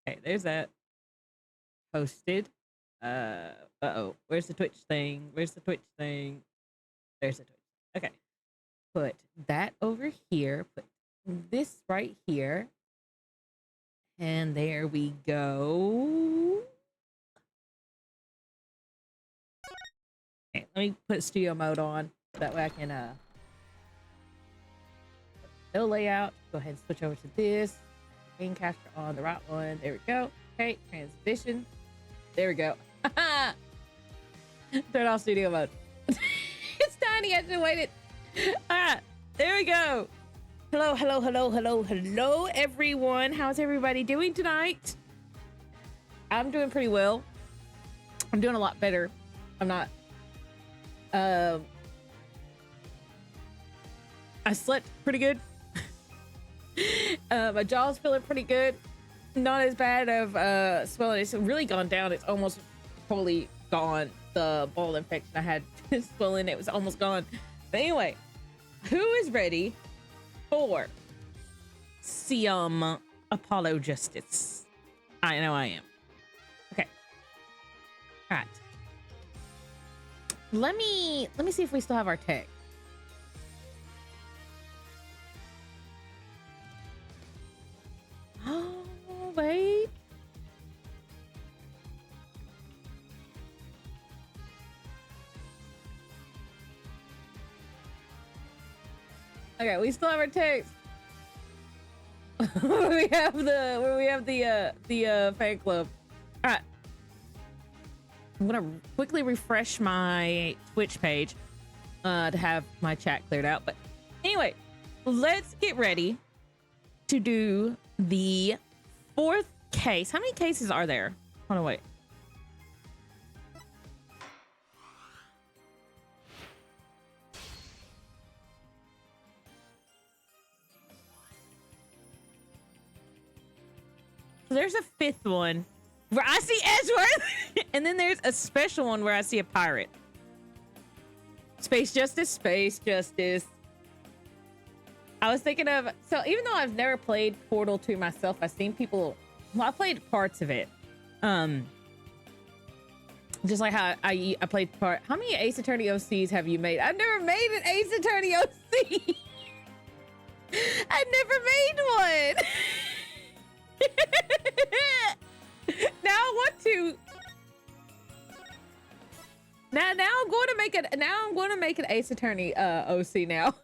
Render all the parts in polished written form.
Okay, there's that. Posted. Uh-oh. Where's the Twitch thing? Where's the Twitch thing? There's the Twitch. Okay. Put that over here. Put this right here. And there we go. Okay, let me put studio mode on. That way I can no layout. Go ahead and switch over to this. Game capture on the right one. There we go. Okay, transition. There we go. Turn off studio mode. It's tiny. I should wait it. There we go. Hello, hello, hello, hello, hello, everyone. How's everybody doing tonight? I'm doing pretty well. I'm doing a lot better. I'm not. I slept pretty good. My jaw's feeling pretty good. Not as bad of swelling. It's really gone down. It's almost totally gone. The ball infection I had swelling, it was almost gone. But anyway, who is ready for some Apollo Justice? I know I am. Okay. All right. Let me see if we still have our tech. Oh, wait. Okay, we still have our text. we have the fan club. All right. I'm gonna quickly refresh my Twitch page to have my chat cleared out. But anyway, let's get ready to do the fourth case. How many cases are there? Hold on, wait. There's a fifth one where I see Edgeworth, and then there's a special one where I see a pirate. Space Justice, Space Justice. I was thinking of, so even though I've never played Portal 2 myself, I've seen people, well, I played parts of it. Just like how I played part. How many Ace Attorney OCs have you made? I've never made an Ace Attorney OC. I've never made one. Now I want to. Now I'm going to make it. Now I'm going to make an Ace Attorney OC now.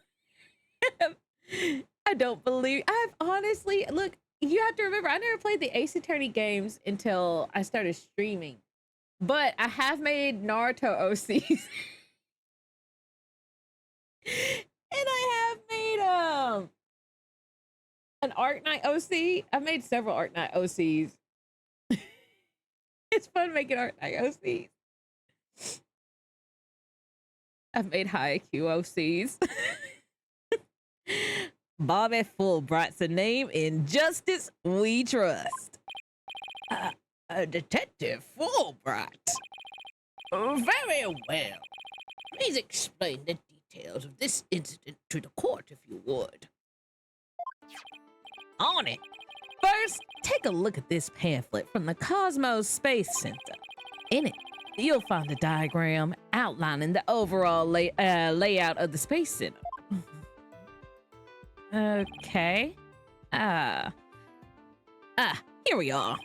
I don't believe. I've honestly, look. You have to remember, I never played the Ace Attorney games until I started streaming, but I have made Naruto OCs, and I have made an Arc Knight OC. I've made several Arc Knight OCs. It's fun making Arc Knight OCs. I've made high IQ OCs. Bobby Fulbright's a name in justice we trust. Detective Fulbright. Very well. Please explain the details of this incident to the court, if you would. On it. First, take a look at this pamphlet from the Cosmos Space Center. In it, you'll find a diagram outlining the overall layout of the Space Center. Okay. Here we are.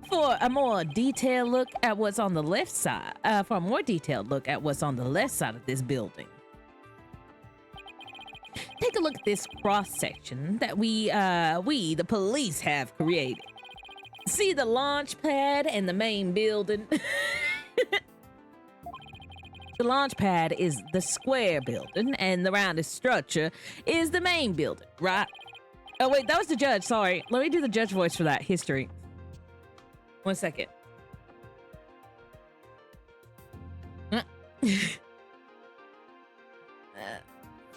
For a more detailed look at what's on the left side, of this building. Take a look at this cross-section that we, the police, have created. See the launch pad and the main building? The launch pad is the square building, and the rounded structure is the main building, right? Oh, wait, that was the judge. Sorry. Let me do the judge voice for that. History. 1 second.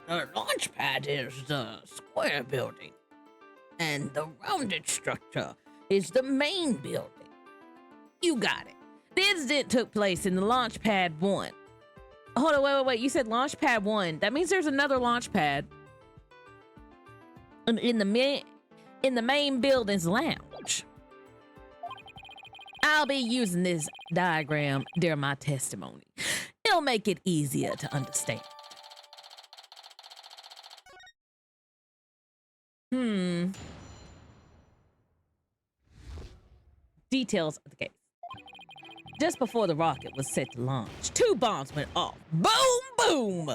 The launch pad is the square building, and the rounded structure is the main building. You got it. The incident took place in the launch pad 1. Hold on, wait. You said launch pad 1. That means there's another launch pad. In the in the main building's lounge. I'll be using this diagram during my testimony. It'll make it easier to understand. Details of the case. Just before the rocket was set to launch, 2 bombs went off. Boom, boom!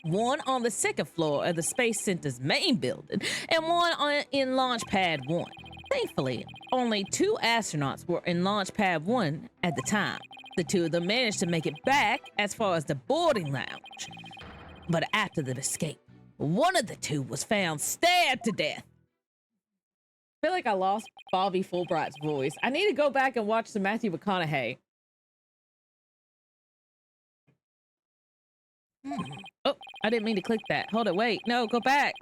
One on the 2nd floor of the Space Center's main building, and one in Launch Pad 1. Thankfully, only 2 astronauts were in Launch Pad 1 at the time. The 2 of them managed to make it back as far as the boarding lounge. But after the escape, one of the 2 was found stabbed to death. I feel like I lost Bobby Fulbright's voice. I need to go back and watch some Matthew McConaughey. Oh, I didn't mean to click that. Hold it, wait. No, go back.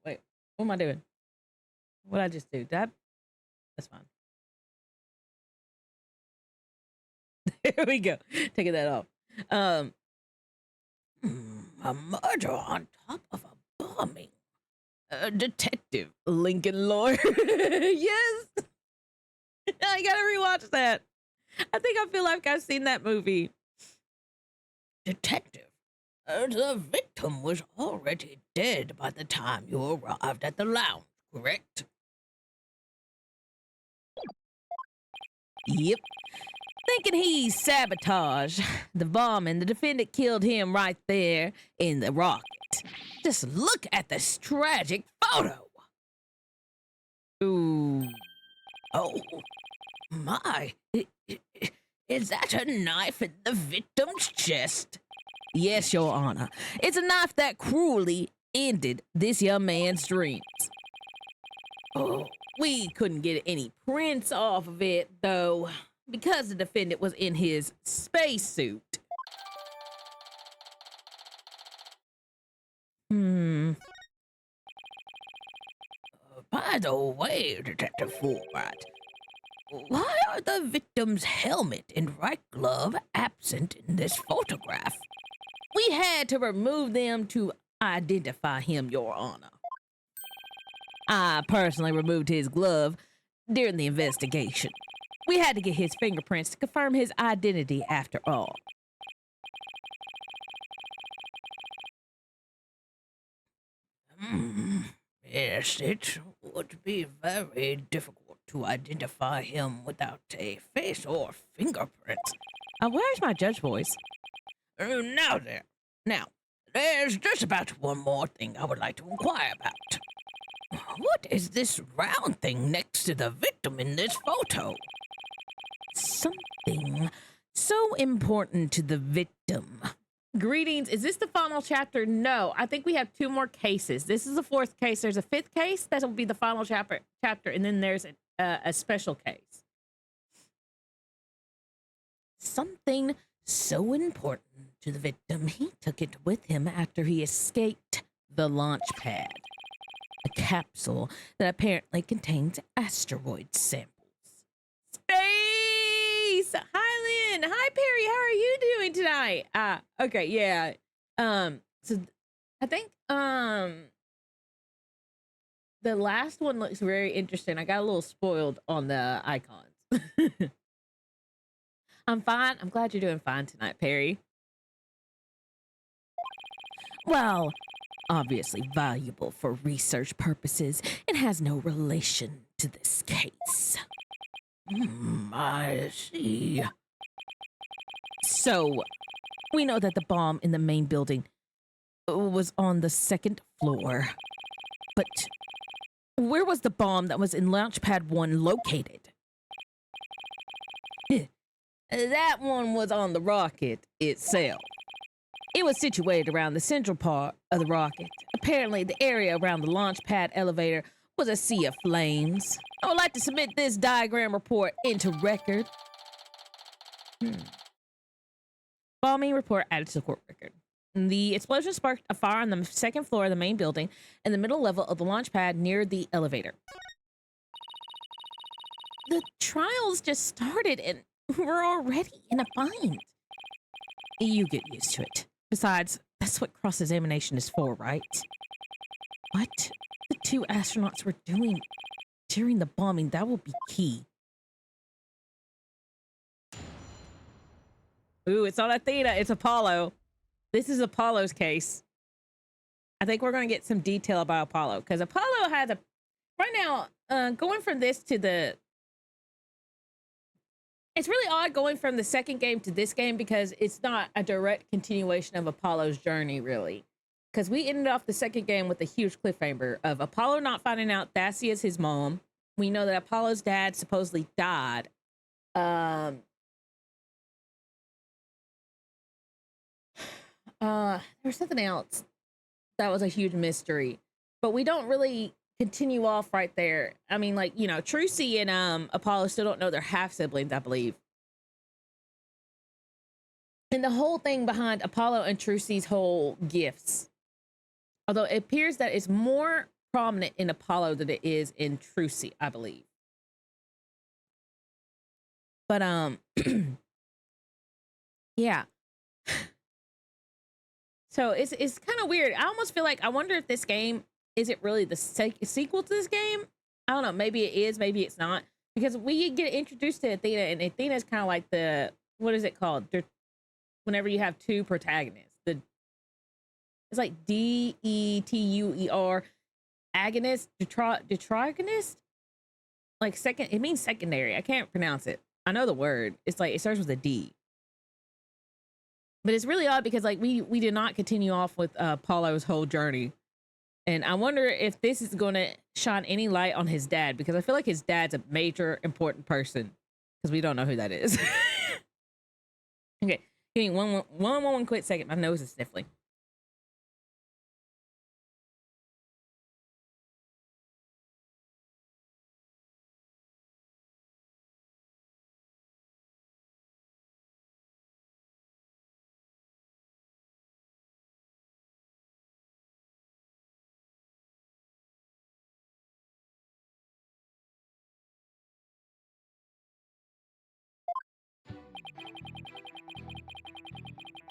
Wait, what am I doing? What did I just do? That's fine. There we go. Taking that off. A murder on top of a bombing. Detective Lincoln Lawyer. Yes. I gotta rewatch that. I think I feel like I've seen that movie. Detective, the victim was already dead by the time you arrived at the lounge, correct? Yep. Thinking he sabotaged the bomb and the defendant killed him right there in the rocket. Just look at this tragic photo. Ooh. Oh, my. Is that a knife in the victim's chest? Yes, Your Honor. It's a knife that cruelly ended this young man's dreams. Oh, we couldn't get any prints off of it, though, because the defendant was in his spacesuit. By the way, Detective Fulbright, why are the victim's helmet and right glove absent in this photograph? We had to remove them to identify him, Your Honor. I personally removed his glove during the investigation. We had to get his fingerprints to confirm his identity after all. Yes, it would be very difficult to identify him without a face or fingerprints. Where's my judge voice? Now, there's just about one more thing I would like to inquire about. What is this round thing next to the victim in this photo? Something so important to the victim. Greetings. Is this the final chapter? No, I think we have 2 more cases. This is the 4th case. There's a 5th case that will be the final chapter, and then there's a special case. Something so important to the victim, he took it with him after he escaped the launch pad. A capsule that apparently contains asteroid samples. Space! Hi, Lynn. Hi, Perry. How are you doing tonight? Okay, yeah. So I think, the last one looks very interesting. I got a little spoiled on the icons. I'm fine. I'm glad you're doing fine tonight, Perry. Well, obviously valuable for research purposes, it has no relation to this case. I see. So, we know that the bomb in the main building was on the 2nd floor. But where was the bomb that was in Launchpad 1 located? That one was on the rocket itself. It was situated around the central part of the rocket. Apparently, the area around the launch pad elevator was a sea of flames. I would like to submit this diagram report into record. Bombing report added to the court record. The explosion sparked a fire on the 2nd floor of the main building and the middle level of the launch pad near the elevator. The trials just started and we're already in a bind. You get used to it. Besides, That's what cross-examination is for, right? What the two astronauts were doing during the bombing, that will be key. Ooh, it's not Athena, it's Apollo. This is Apollo's case. I think we're going to get some detail about Apollo, because Apollo has a... Right now, going from this to the... It's really odd going from the second game to this game, because it's not a direct continuation of Apollo's journey, really. Because we ended off the second game with a huge cliffhanger of Apollo not finding out Thassia is his mom. We know that Apollo's dad supposedly died. There was something else that was a huge mystery, but we don't really continue off right there. I mean, like, you know, Trucy and Apollo still don't know they're half siblings, I believe. And the whole thing behind Apollo and Trucy's whole gifts, although it appears that it's more prominent in Apollo than it is in Trucy, I believe. But yeah. So it's kind of weird. I almost feel like, I wonder if this game isn't really the sequel to this game. I don't know. Maybe it is. Maybe it's not. Because we get introduced to Athena, and Athena is kind of like the, what is it called? Whenever you have two protagonists. It's like D-E-T-U-E-R. Agonist, detrogonist? Like second, it means secondary. I can't pronounce it. I know the word. It's like, it starts with a D. But it's really odd because, like, we did not continue off with Apollo's whole journey. And I wonder if this is going to shine any light on his dad, because I feel like his dad's a major important person, because we don't know who that is. Okay, give me one quick second. My nose is sniffling.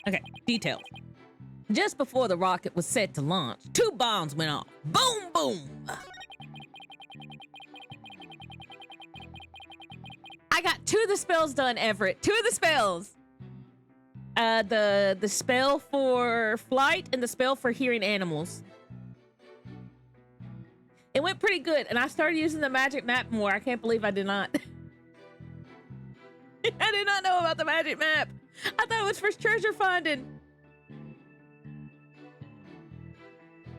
Okay, details. Just before the rocket was set to launch, 2 bombs went off. Boom, boom. I got 2 of the spells done, Everett. 2 of the spells. The spell for flight and the spell for hearing animals. It went pretty good, and I started using the magic map more. I can't believe I did not. I did not know about the magic map. I thought it was for treasure finding.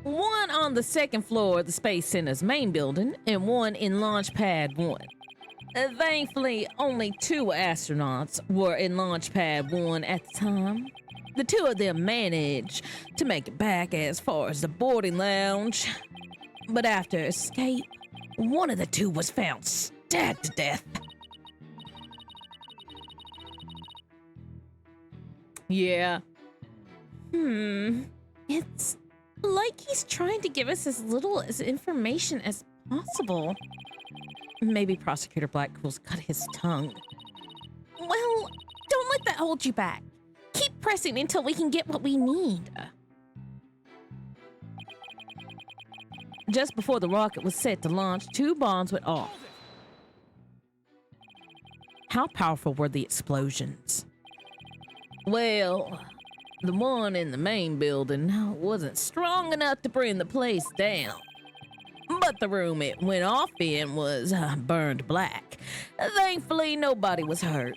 1 on the 2nd floor of the Space Center's main building, and 1 in Launch Pad 1. Thankfully, only 2 astronauts were in Launch Pad 1 at the time. The 2 of them managed to make it back as far as the boarding lounge. But after escape, 1 of the 2 was found stabbed to death. Yeah. It's like he's trying to give us as little as information as possible. Maybe Prosecutor Blackpool's cut his tongue. Well, don't let that hold you back. Keep pressing until we can get what we need. Just before the rocket was set to launch, 2 bombs went off. How powerful were the explosions? Well, the one in the main building wasn't strong enough to bring the place down. But the room it went off in was burned black. Thankfully, nobody was hurt.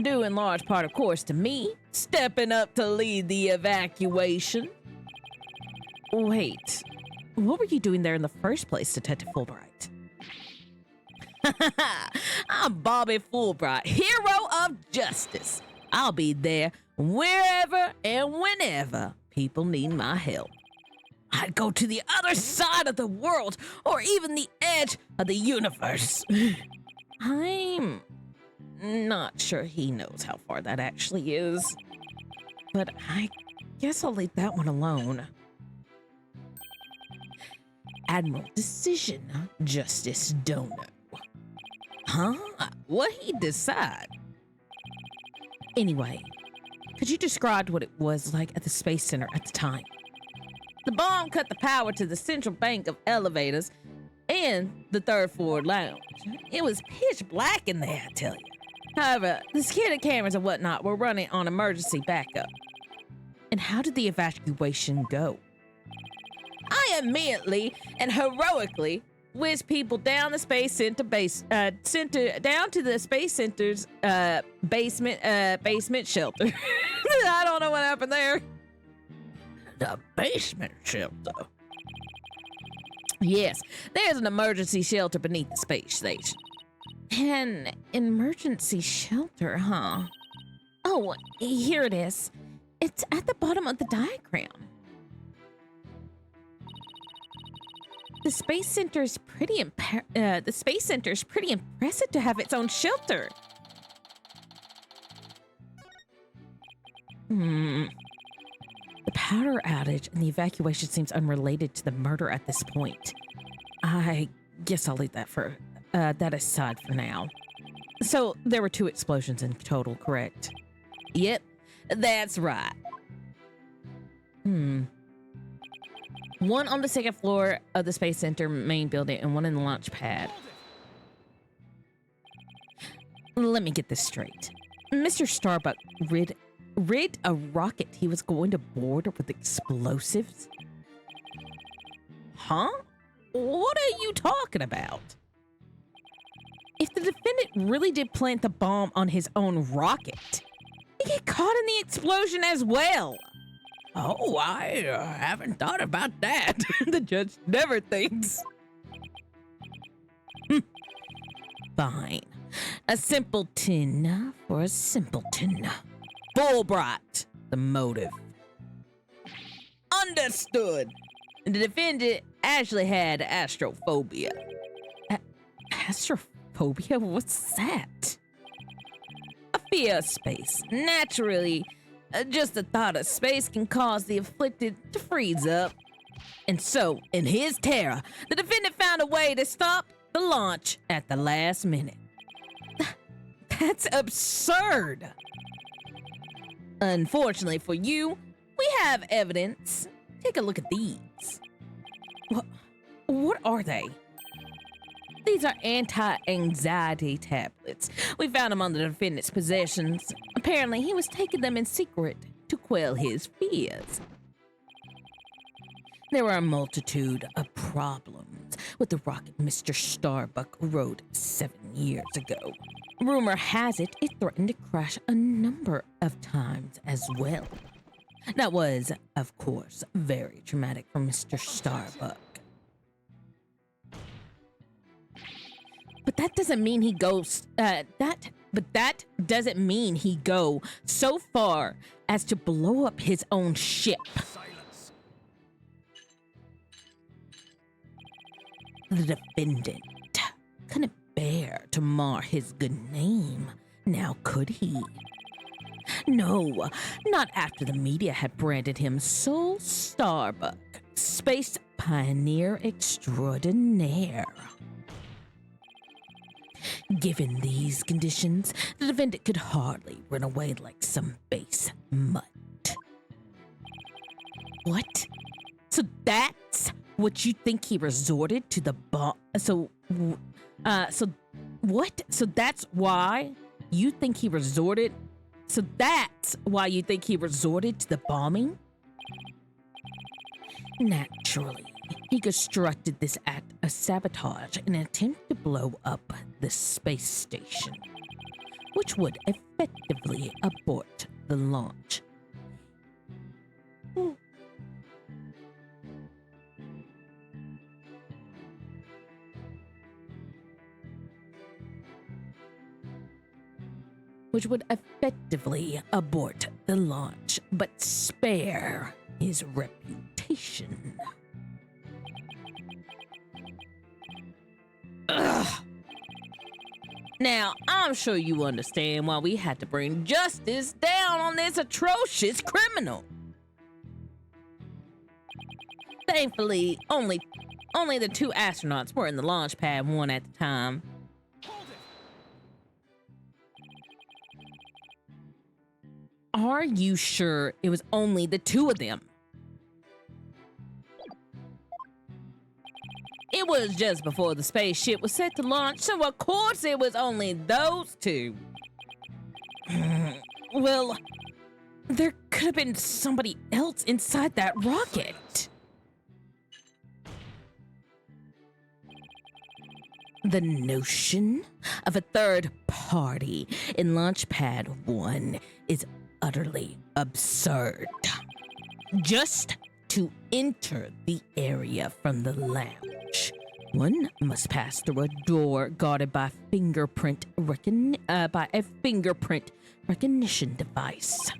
Due in large part, of course, to me, stepping up to lead the evacuation. Wait, what were you doing there in the first place, Detective Fulbright? I'm Bobby Fulbright, hero of justice. I'll be there wherever and whenever people need my help. I'd go to the other side of the world, or even the edge of the universe. I'm not sure he knows how far that actually is, but I guess I'll leave that one alone. Admiral Decision, Justice Dono. Huh? What he decide? Anyway, Could you describe what it was like at the Space Center at the time? The bomb cut the power to the central bank of elevators and the third floor lounge. It was pitch black in there, I tell you. However, the security cameras and whatnot were running on emergency backup. And how did the evacuation go? I immediately and heroically whisked people down the Space Center down to the Space Center's basement shelter. I don't know what happened there. The basement shelter. Yes, there's an emergency shelter beneath the space station. An emergency shelter, huh? Oh, here it is. It's at the bottom of the diagram. The Space Center's pretty impressive to have its own shelter. The power outage and the evacuation seems unrelated to the murder at this point. I guess I'll leave that for that aside for now. So there were 2 explosions in total, correct? Yep, that's right. One on the 2nd floor of the Space Center main building and one in the launch pad. Let me get this straight. Mr. Starbuck rigged a rocket he was going to board with explosives? Huh? What are you talking about? If the defendant really did plant the bomb on his own rocket, he get caught in the explosion as well. Oh, I haven't thought about that. The judge never thinks. Fine. A simpleton for a simpleton. Fulbright, the motive. Understood. The defendant actually had astrophobia. Astrophobia? What's that? A fear of space. Naturally, just the thought of space can cause the afflicted to freeze up. And so, in his terror, the defendant found a way to stop the launch at the last minute. That's absurd. Unfortunately for you, we have evidence. Take a look at these. What are they? These are anti-anxiety tablets. We found them on the defendant's possessions. Apparently, he was taking them in secret to quell his fears. There were a multitude of problems with the rocket Mr. Starbuck rode 7 years ago. Rumor has it threatened to crash a number of times as well. That was, of course, very traumatic for Mr. Starbuck. But that doesn't mean he goes, that doesn't mean he go so far as to blow up his own ship. Silence. The defendant couldn't bear to mar his good name, now could he? No, not after the media had branded him Soul Starbuck, space pioneer extraordinaire. Given these conditions, the defendant could hardly run away like some base mutt. What? So that's what you think he resorted to the bomb? So what? So that's why you think he resorted? So that's why you think he resorted to the bombing? Naturally, he constructed this act of sabotage in an attempt to blow up the space station, which would effectively abort the launch. Which would effectively abort the launch, but spare his reputation. Ugh. Now, I'm sure you understand why we had to bring justice down on this atrocious criminal. Thankfully, only the 2 astronauts were in the launch pad, one at a time. Hold it. are you sure it was only the two of them? It was just before the spaceship was set to launch, so of course it was only those two. Well, there could have been somebody else inside that rocket. The notion of a third party in Launchpad 1 is utterly absurd. Just to enter the area from the lounge, one must pass through a door guarded by a fingerprint recognition device.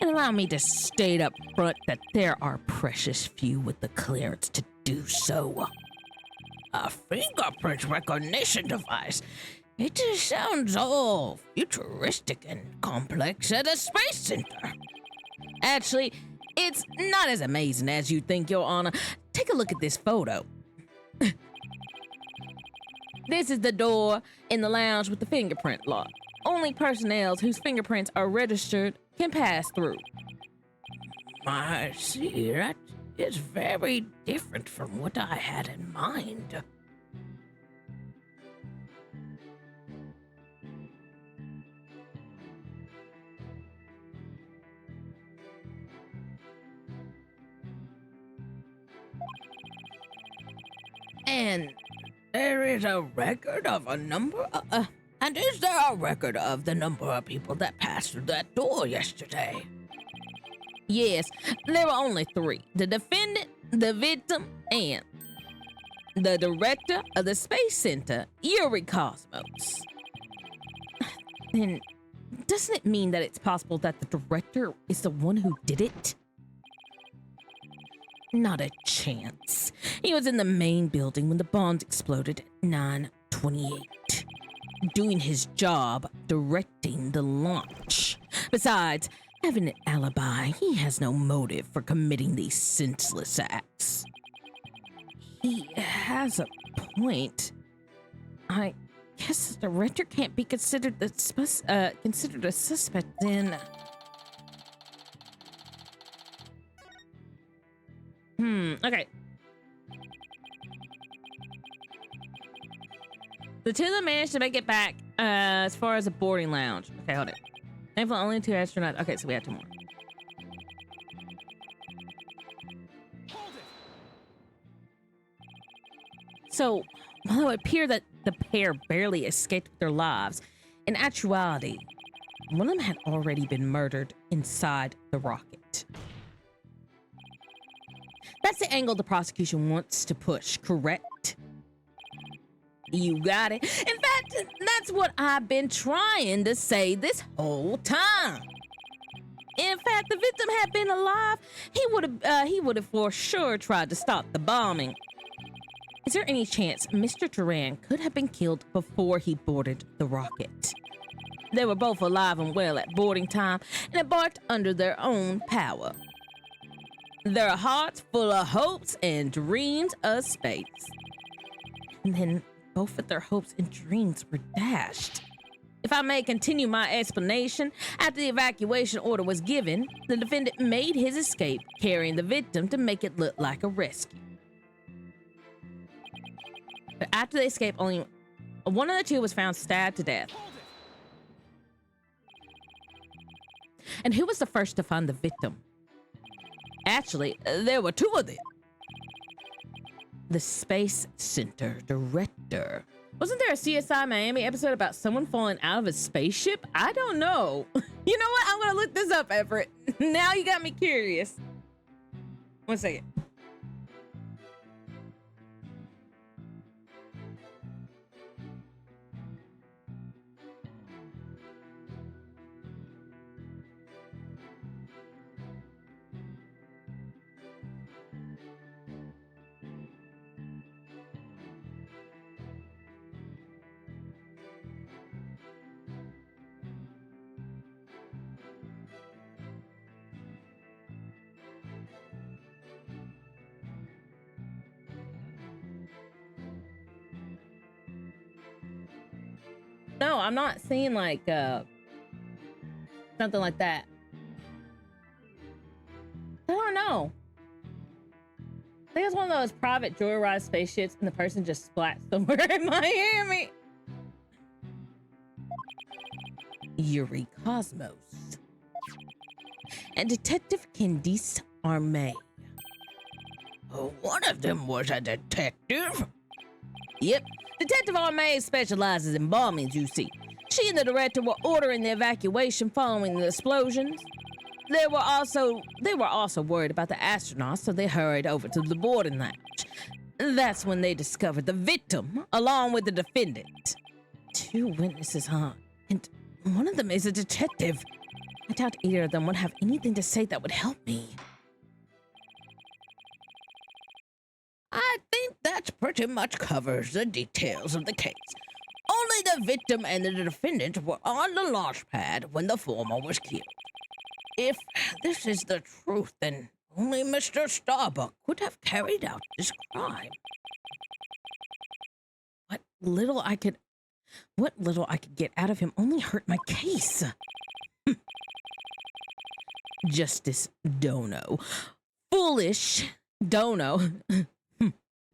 And allow me to state up front that there are precious few with the clearance to do so. A fingerprint recognition device? It just sounds all futuristic and complex at a space center. Actually, it's not as amazing as you think, Your Honor. Take a look at this photo. This is the door in the lounge with the fingerprint lock. Only personnel whose fingerprints are registered can pass through. I see. That is very different from what I had in mind. And there is a record of a number and is there a record of the number of people that passed through that door yesterday? Yes, there were only 3. The defendant, the victim, and the director of the Space Center, Yuri Cosmos. Then, doesn't it mean that it's possible that the director is the one who did it? Not a chance. He was in the main building when the bombs exploded at 9:28, doing his job directing the launch. Besides, having an alibi, he has no motive for committing these senseless acts. He has a point. I guess the director can't be considered a suspect then. Okay. The two of them managed to make it back as far as the boarding lounge. Okay, hold it. Thankfully, only 2 astronauts. Okay, so we have 2 more. So, while it would appear that the pair barely escaped with their lives, in actuality, one of them had already been murdered inside the rocket. That's the angle the prosecution wants to push, correct? You got it. In fact, that's what I've been trying to say this whole time. In fact, the victim had been alive, he would have for sure tried to stop the bombing. Is there any chance Mr. Turan could have been killed before he boarded the rocket? They were both alive and well at boarding time and embarked under their own power. Their hearts full of hopes and dreams of space. And then both of their hopes and dreams were dashed. If I may continue my explanation, after the evacuation order was given, the defendant made his escape, carrying the victim to make it look like a rescue. But after the escape, only one of the two was found stabbed to death. And who was the first to find the victim? Actually, there were 2 of them. The Space Center director. Wasn't there a CSI Miami episode about someone falling out of a spaceship? I don't know. You know what? I'm gonna look this up, Everett. Now you got me curious. 1 second. No, I'm not seeing like something like that. know. I think it's one of those private joyride spaceships and the person just splat somewhere in Miami. Yuri Cosmos. And Detective Candice Arme. Oh, one of them was a detective? Yep. Detective Arme specializes in bombings, you see. She and the director were ordering the evacuation following the explosions. They were also worried about the astronauts, so they hurried over to the boarding lounge. That's when they discovered the victim, along with the defendant. 2 witnesses, huh? And one of them is a detective. I doubt either of them would have anything to say that would help me. I think that pretty much covers the details of the case. Only the victim and the defendant were on the launch pad when the former was killed. If this is the truth, then only Mr. Starbuck could have carried out this crime. What little I could get out of him only hurt my case. Justice Dono. Foolish Dono.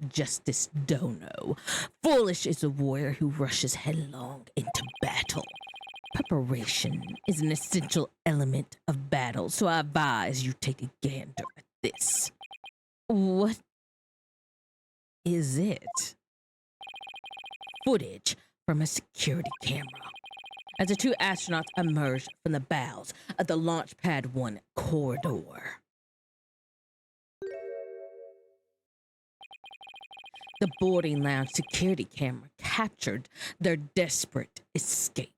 Justice Dono. Foolish is a warrior who rushes headlong into battle. Preparation is an essential element of battle, so I advise you take a gander at this. What is it? Footage from a security camera as the 2 astronauts emerged from the bowels of the Launch Pad 1 corridor. The boarding lounge security camera captured their desperate escape.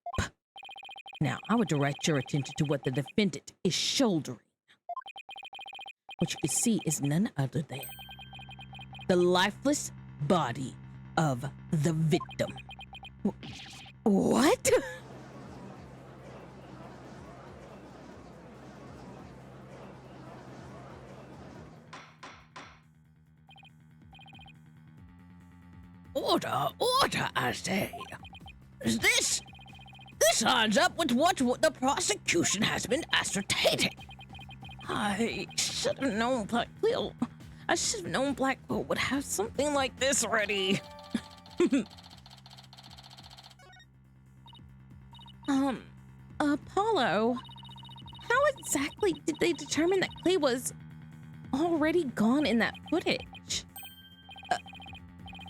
Now, I would direct your attention to what the defendant is shouldering. What you can see is none other than the lifeless body of the victim. What? Order, I say. This lines up with what the prosecution has been ascertaining. I should have known Blackquill. I should have known Blackquill would have something like this ready. Apollo, how exactly did they determine that Clay was already gone in that footage?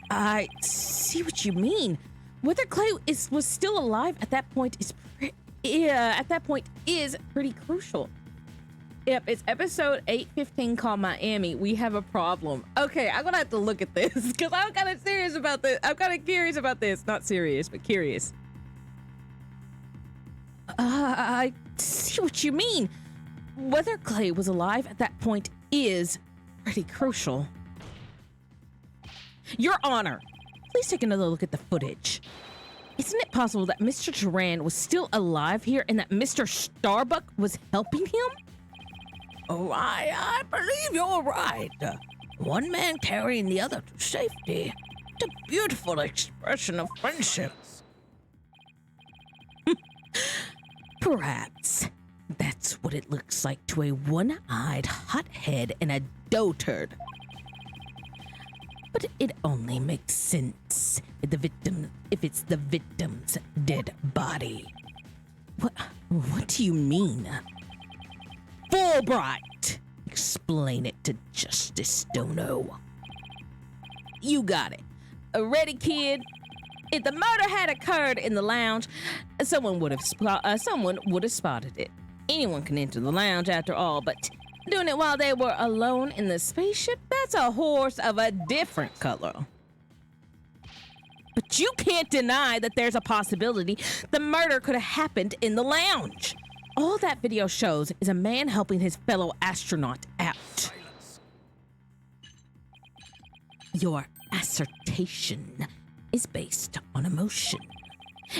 I see what you mean. Whether Clay was still alive at that point is pretty crucial. Yep, it's episode 815 called Miami. We have a problem. Okay, I'm gonna have to look at this because I'm kind of serious about this. I'm kind of curious about this. Not serious, but curious. I see what you mean. Whether Clay was alive at that point is pretty crucial. Your Honor, please take another look at the footage. Isn't it possible that Mr. Duran was still alive here and that Mr. Starbuck was helping him? Oh, I believe you're right. One man carrying the other to safety. It's a beautiful expression of friendship. Perhaps that's what it looks like to a one-eyed hothead and a dotard. But it only makes sense if it's the victim's dead body. What do you mean? Fulbright! Explain it to Justice Dono. You got it. Ready, kid? If the murder had occurred in the lounge, someone would have spotted it. Anyone can enter the lounge after all, but doing it while they were alone in the spaceship, that's a horse of a different color. But you can't deny that there's a possibility the murder could have happened in the lounge. All that video shows is a man helping his fellow astronaut out. Silence. Your assertion is based on emotion.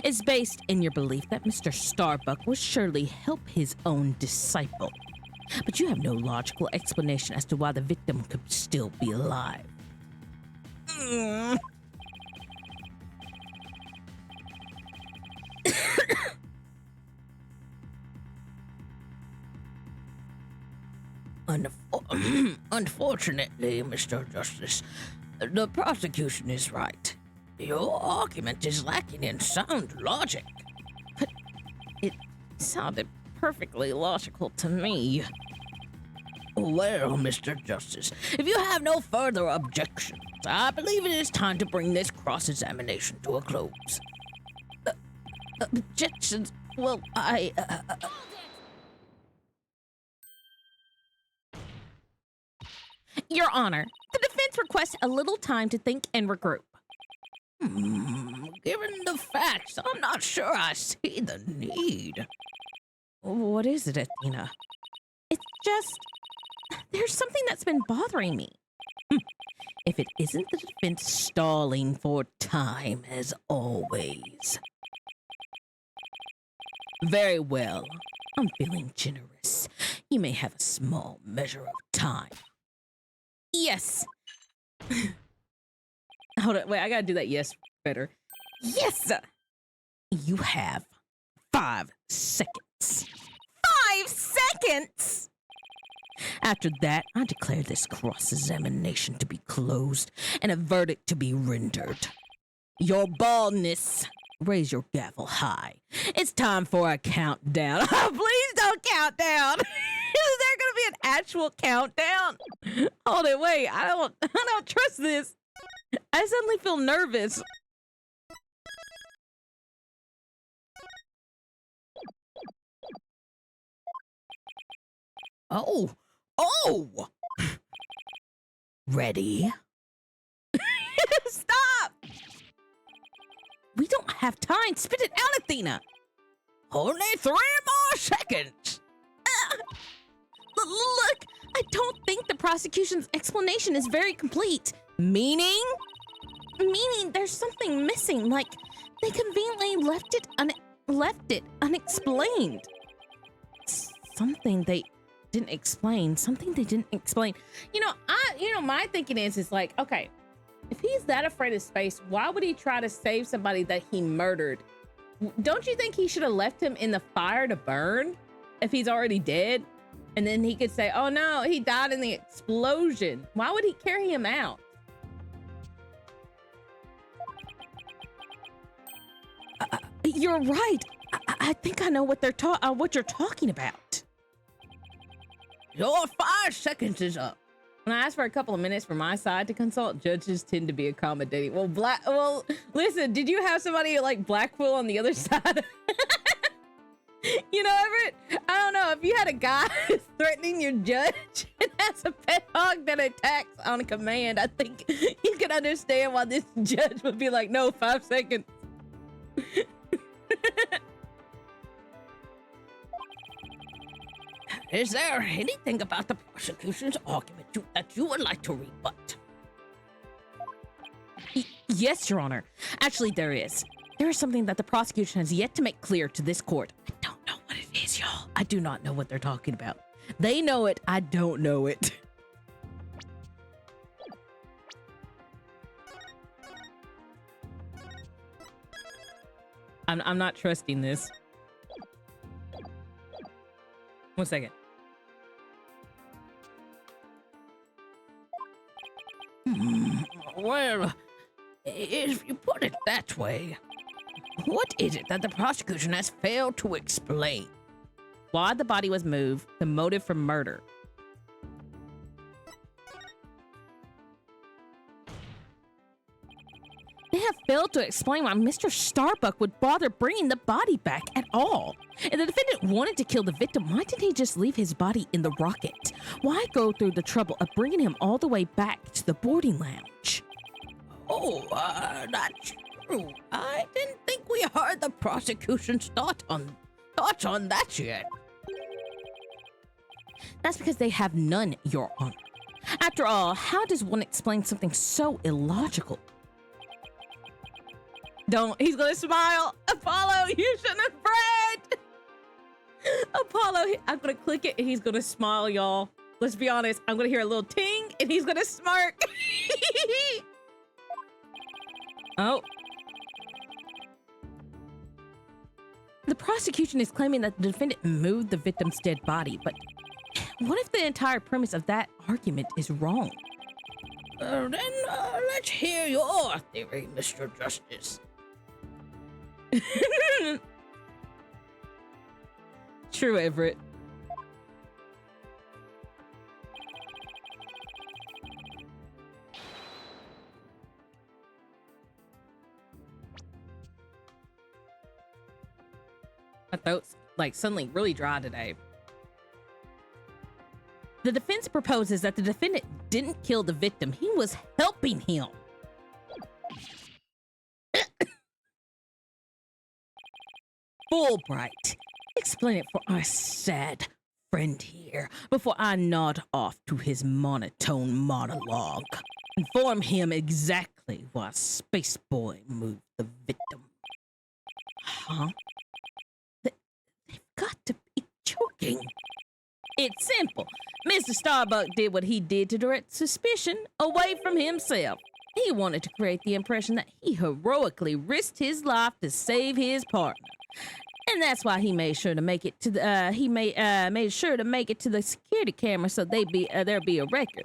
It's based in your belief that Mr. Starbuck would surely help his own disciple. But you have no logical explanation as to why the victim could still be alive. Unfortunately, Mr. Justice, the prosecution is right. Your argument is lacking in sound logic. It sounded perfectly logical to me. Well, Mr. Justice, if you have no further objections, I believe it is time to bring this cross-examination to a close. Objections? Well, Your Honor, the defense requests a little time to think and regroup. Given the facts, I'm not sure I see the need. What is it, Athena? It's just... there's something that's been bothering me. If it isn't the defense stalling for time, as always. Very well. I'm feeling generous. You may have a small measure of time. Yes. Hold on, wait, I gotta do that yes better. Yes! You have 5 seconds. 5 seconds? After that, I declare this cross-examination to be closed and a verdict to be rendered. Your baldness, raise your gavel high. It's time for a countdown. Please don't count down. Is there gonna be an actual countdown? Hold it, wait, I don't trust this. I suddenly feel nervous. Oh! Ready? Stop! We don't have time. Spit it out, Athena. Only 3 more seconds. Look, I don't think the prosecution's explanation is very complete. Meaning? Meaning there's something missing, like they conveniently left it unexplained. Something they didn't explain. You know, my thinking is like, okay, if he's that afraid of space, why would he try to save somebody that he murdered? Don't you think he should have left him in the fire to burn if he's already dead? And then he could say, oh no, he died in the explosion. Why would he carry him out? You're right. I think I know what you're talking about. Your 5 seconds is up. When I ask for a couple of minutes for my side to consult, judges tend to be accommodating. Well, listen, did you have somebody like Blackpool on the other side? You know, Everett, I don't know, if you had a guy threatening your judge and has a pet hog that attacks on command, I think you can understand why this judge would be like, no, 5 seconds. Is there anything about the prosecution's argument that you would like to rebut? Yes, Your Honor. Actually, there is. There is something that the prosecution has yet to make clear to this court. I don't know what it is, y'all. I do not know what they're talking about. They know it. I don't know it. I'm not trusting this. 1 second. Well, if you put it that way, what is it that the prosecution has failed to explain? Why the body was moved, the motive for murder. They have failed to explain why Mr. Starbuck would bother bringing the body back at all. If the defendant wanted to kill the victim, why didn't he just leave his body in the rocket? Why go through the trouble of bringing him all the way back to the boarding lounge? Oh, that's true. I didn't think we heard the prosecution's thoughts on that yet. That's because they have none, Your Honor. After all, how does one explain something so illogical? He's gonna smile. Apollo, you shouldn't have read. Apollo, I'm gonna click it and he's gonna smile, y'all. Let's be honest. I'm gonna hear a little ting and he's gonna smirk. Oh. The prosecution is claiming that the defendant moved the victim's dead body, but What if the entire premise of that argument is wrong? Then let's hear your theory, Mr. Justice. True, Everett. My throat's like suddenly really dry today. The defense proposes that the defendant didn't kill the victim. He was helping him. Fulbright, explain it for our sad friend here before I nod off to his monotone monologue. Inform him exactly why Space Boy moved the victim. Huh? They've got to be joking. It's simple. Mr. Starbuck did what he did to direct suspicion away from himself. He wanted to create the impression that he heroically risked his life to save his partner. And that's why he made sure to make it to the made sure to make it to the security camera so there'd be a record.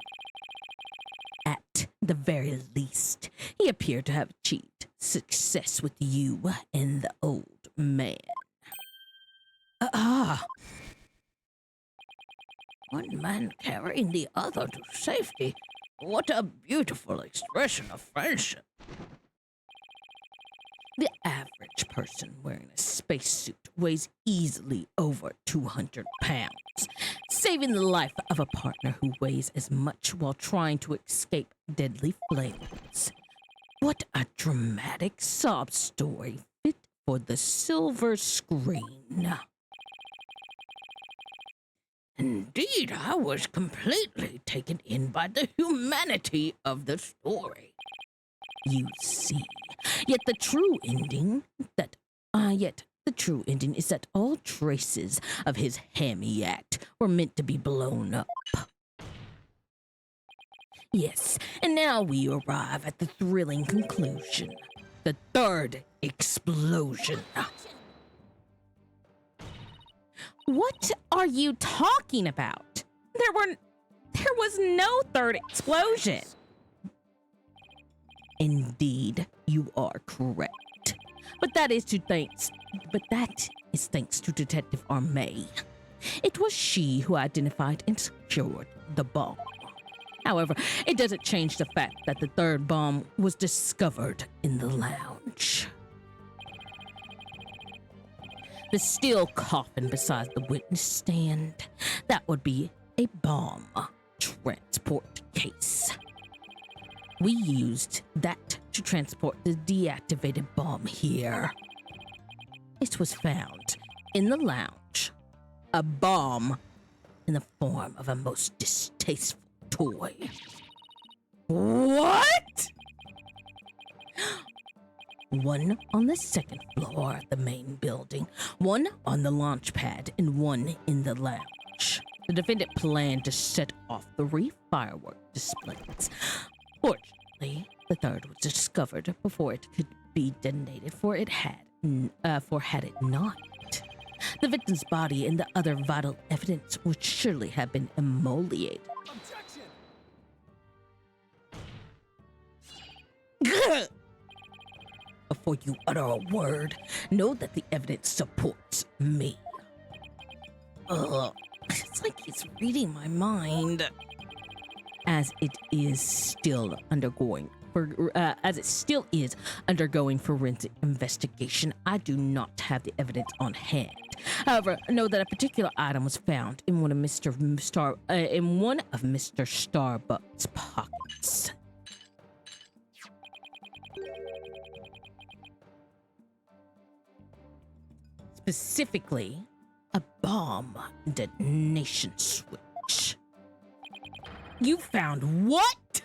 At the very least, he appeared to have achieved success with you and the old man. One man carrying the other to safety. What a beautiful expression of friendship. The average person wearing a spacesuit weighs easily over 200 pounds, saving the life of a partner who weighs as much while trying to escape deadly flames. What a dramatic sob story fit for the silver screen. Indeed, I was completely taken in by the humanity of the story. You see, yet the true ending is that all traces of his hammy act were meant to be blown up. Yes, and now we arrive at the thrilling conclusion. The third explosion. What are you talking about? There was no third explosion. Indeed, you are correct. But that is thanks to Detective Armay. It was she who identified and secured the bomb. However, it doesn't change the fact that the third bomb was discovered in the lounge. The steel coffin beside the witness stand, that would be a bomb transport case. We used that to transport the deactivated bomb here. It was found in the lounge, a bomb in the form of a most distasteful toy. What? One on the second floor of the main building, one on the launch pad, and one in the lounge. The defendant planned to set off 3 firework displays. Fortunately, the third was discovered before it could be detonated, had it not, the victim's body and the other vital evidence would surely have been immolated. Objection! Before you utter a word, know that the evidence supports me. It's like he's reading my mind. As it still is undergoing forensic investigation, I do not have the evidence on hand. However, know that a particular item was found in one of Mr. Starbuck's pockets. Specifically, a bomb detonation switch. You found what?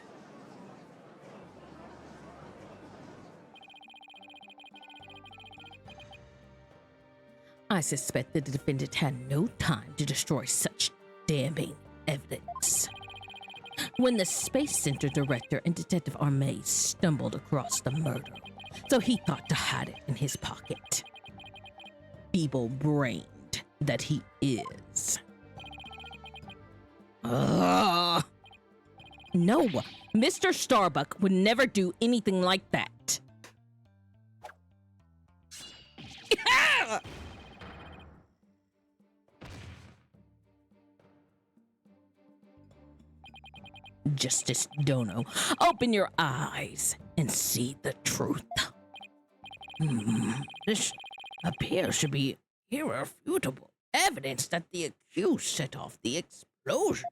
I suspect that the defendant had no time to destroy such damning evidence. When the Space Center director and Detective Armay stumbled across the murder, so he thought to hide it in his pocket. Feeble-brained that he is. Uh, No, Mr. Starbuck would never do anything like that. Justice Dono, open your eyes and see the truth. This appears to be irrefutable evidence that the accused set off the explosions.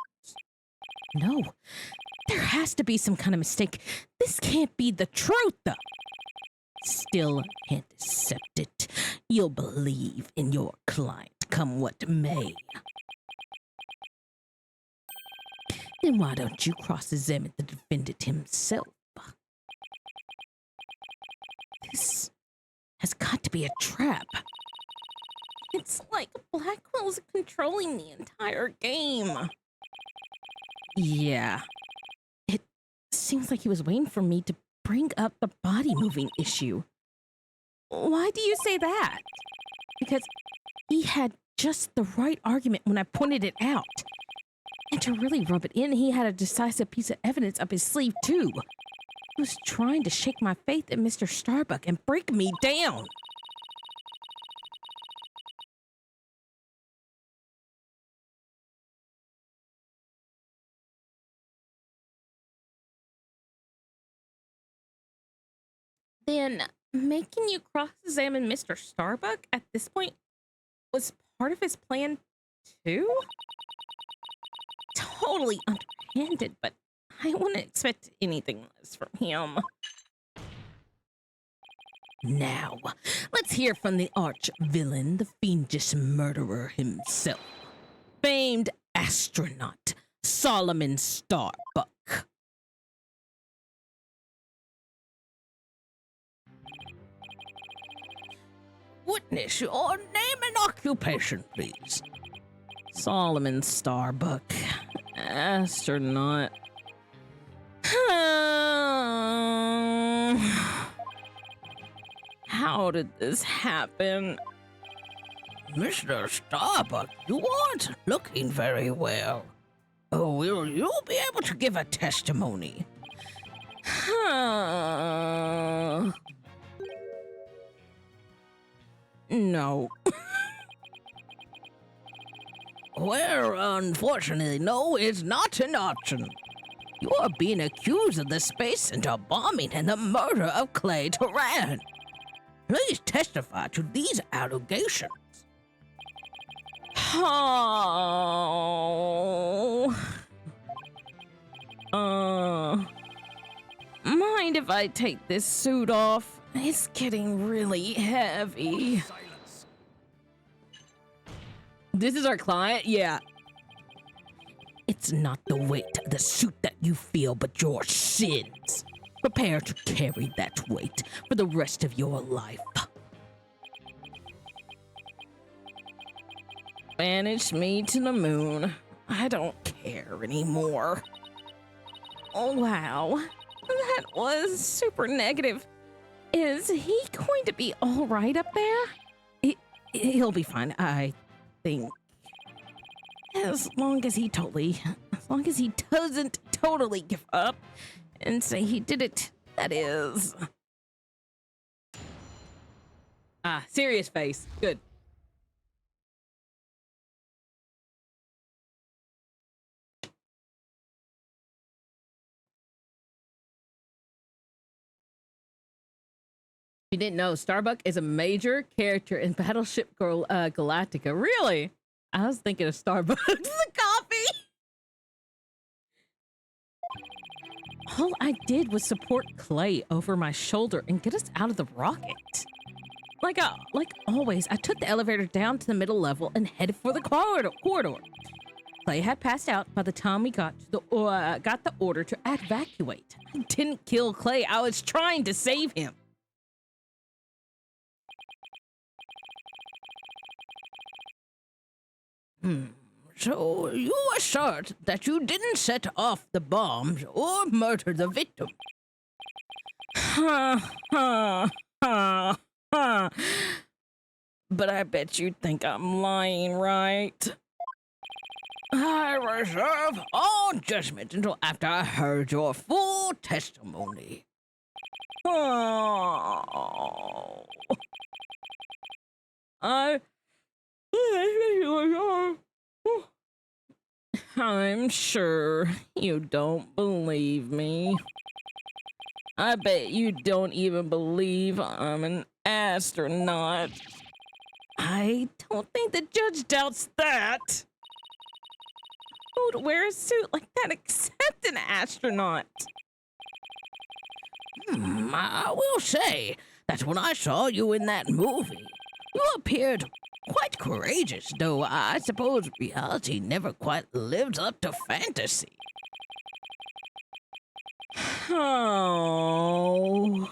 No, there has to be some kind of mistake. This can't be the truth. Still can't accept it. You'll believe in your client, come what may. Then why don't you cross-examine the defendant himself? This has got to be a trap. It's like Blackwell's controlling the entire game. Yeah. It seems like he was waiting for me to bring up the body moving issue. Why do you say that? Because he had just the right argument when I pointed it out. And to really rub it in, he had a decisive piece of evidence up his sleeve, too. He was trying to shake my faith in Mr. Starbuck and break me down. Then making you cross-examine Mr. Starbuck at this point was part of his plan, too? Totally underhanded, but I wouldn't expect anything less from him. Now, let's hear from the arch-villain, the fiendish murderer himself. Famed astronaut, Solomon Starbuck. Witness your name and occupation, please. Solomon Starbuck, astronaut. How did this happen? Mr. Starbuck, you aren't looking very well. Oh, will you be able to give a testimony? No. Well, unfortunately, no is not an option. You are being accused of the Space Center bombing and the murder of Clay Turan. Please testify to these allegations. Oh. Mind if I take this suit off? It's getting really heavy. Silence. This is our client? Yeah. It's not the weight of the suit that you feel, but your sins. Prepare to carry that weight for the rest of your life. Banish me to the moon. I don't care anymore. Oh, wow. That was super negative. Is he going to be all right up there? He'll be fine, I think. As long as he doesn't totally give up and say he did it, that is. Serious face. Good. You didn't know Starbuck is a major character in Battleship Galactica. Really? I was thinking of Starbucks, the coffee. All I did was support Clay over my shoulder and get us out of the rocket. Like always, I took the elevator down to the middle level and headed for the corridor. Clay had passed out by the time we got the order to evacuate. I didn't kill Clay. I was trying to save him. So you assert that you didn't set off the bombs or murder the victim? But I bet you think I'm lying, right? I reserve all judgment until after I heard your full testimony. Oh. I'm sure you don't believe me. I bet you don't even believe I'm an astronaut. I don't think the judge doubts that. Who would wear a suit like that except an astronaut? I will say that when I saw you in that movie, you appeared quite courageous, though I suppose reality never quite lives up to fantasy. Oh.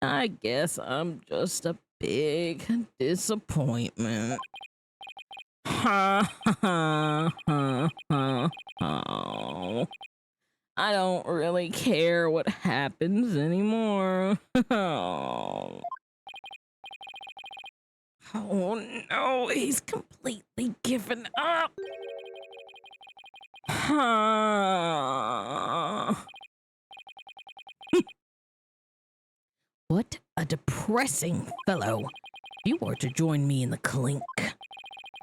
I guess I'm just a big disappointment. Ha ha ha ha ha. I don't really care what happens anymore. Oh. Oh no, he's completely given up. What a depressing fellow. If you were to join me in the clink,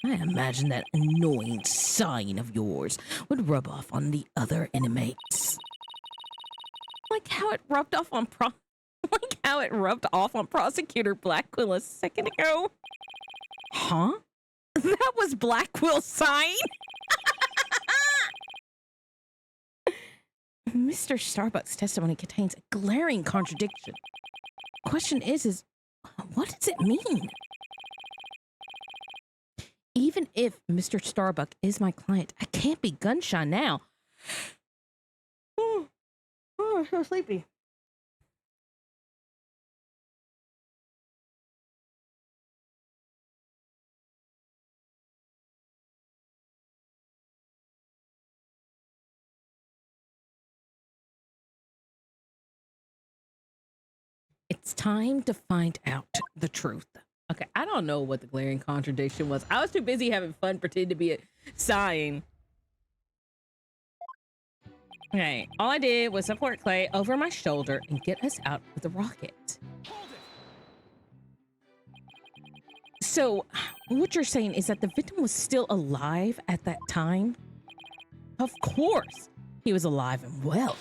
I imagine that annoying sighing of yours would rub off on the other inmates. Like how it rubbed off on Prosecutor Blackquill a second ago. Huh? That was Blackwill's sign? Mr. Starbuck's testimony contains a glaring contradiction. Question is what does it mean? Even if Mr. Starbuck is my client, I can't be gun-shy now. Oh, I'm so sleepy. It's time to find out the truth. Okay, I don't know what the glaring contradiction was. I was too busy having fun pretending to be a sighing. Okay, all I did was support Clay over my shoulder and get us out with the rocket. So, what you're saying is that the victim was still alive at that time? Of course, he was alive and well.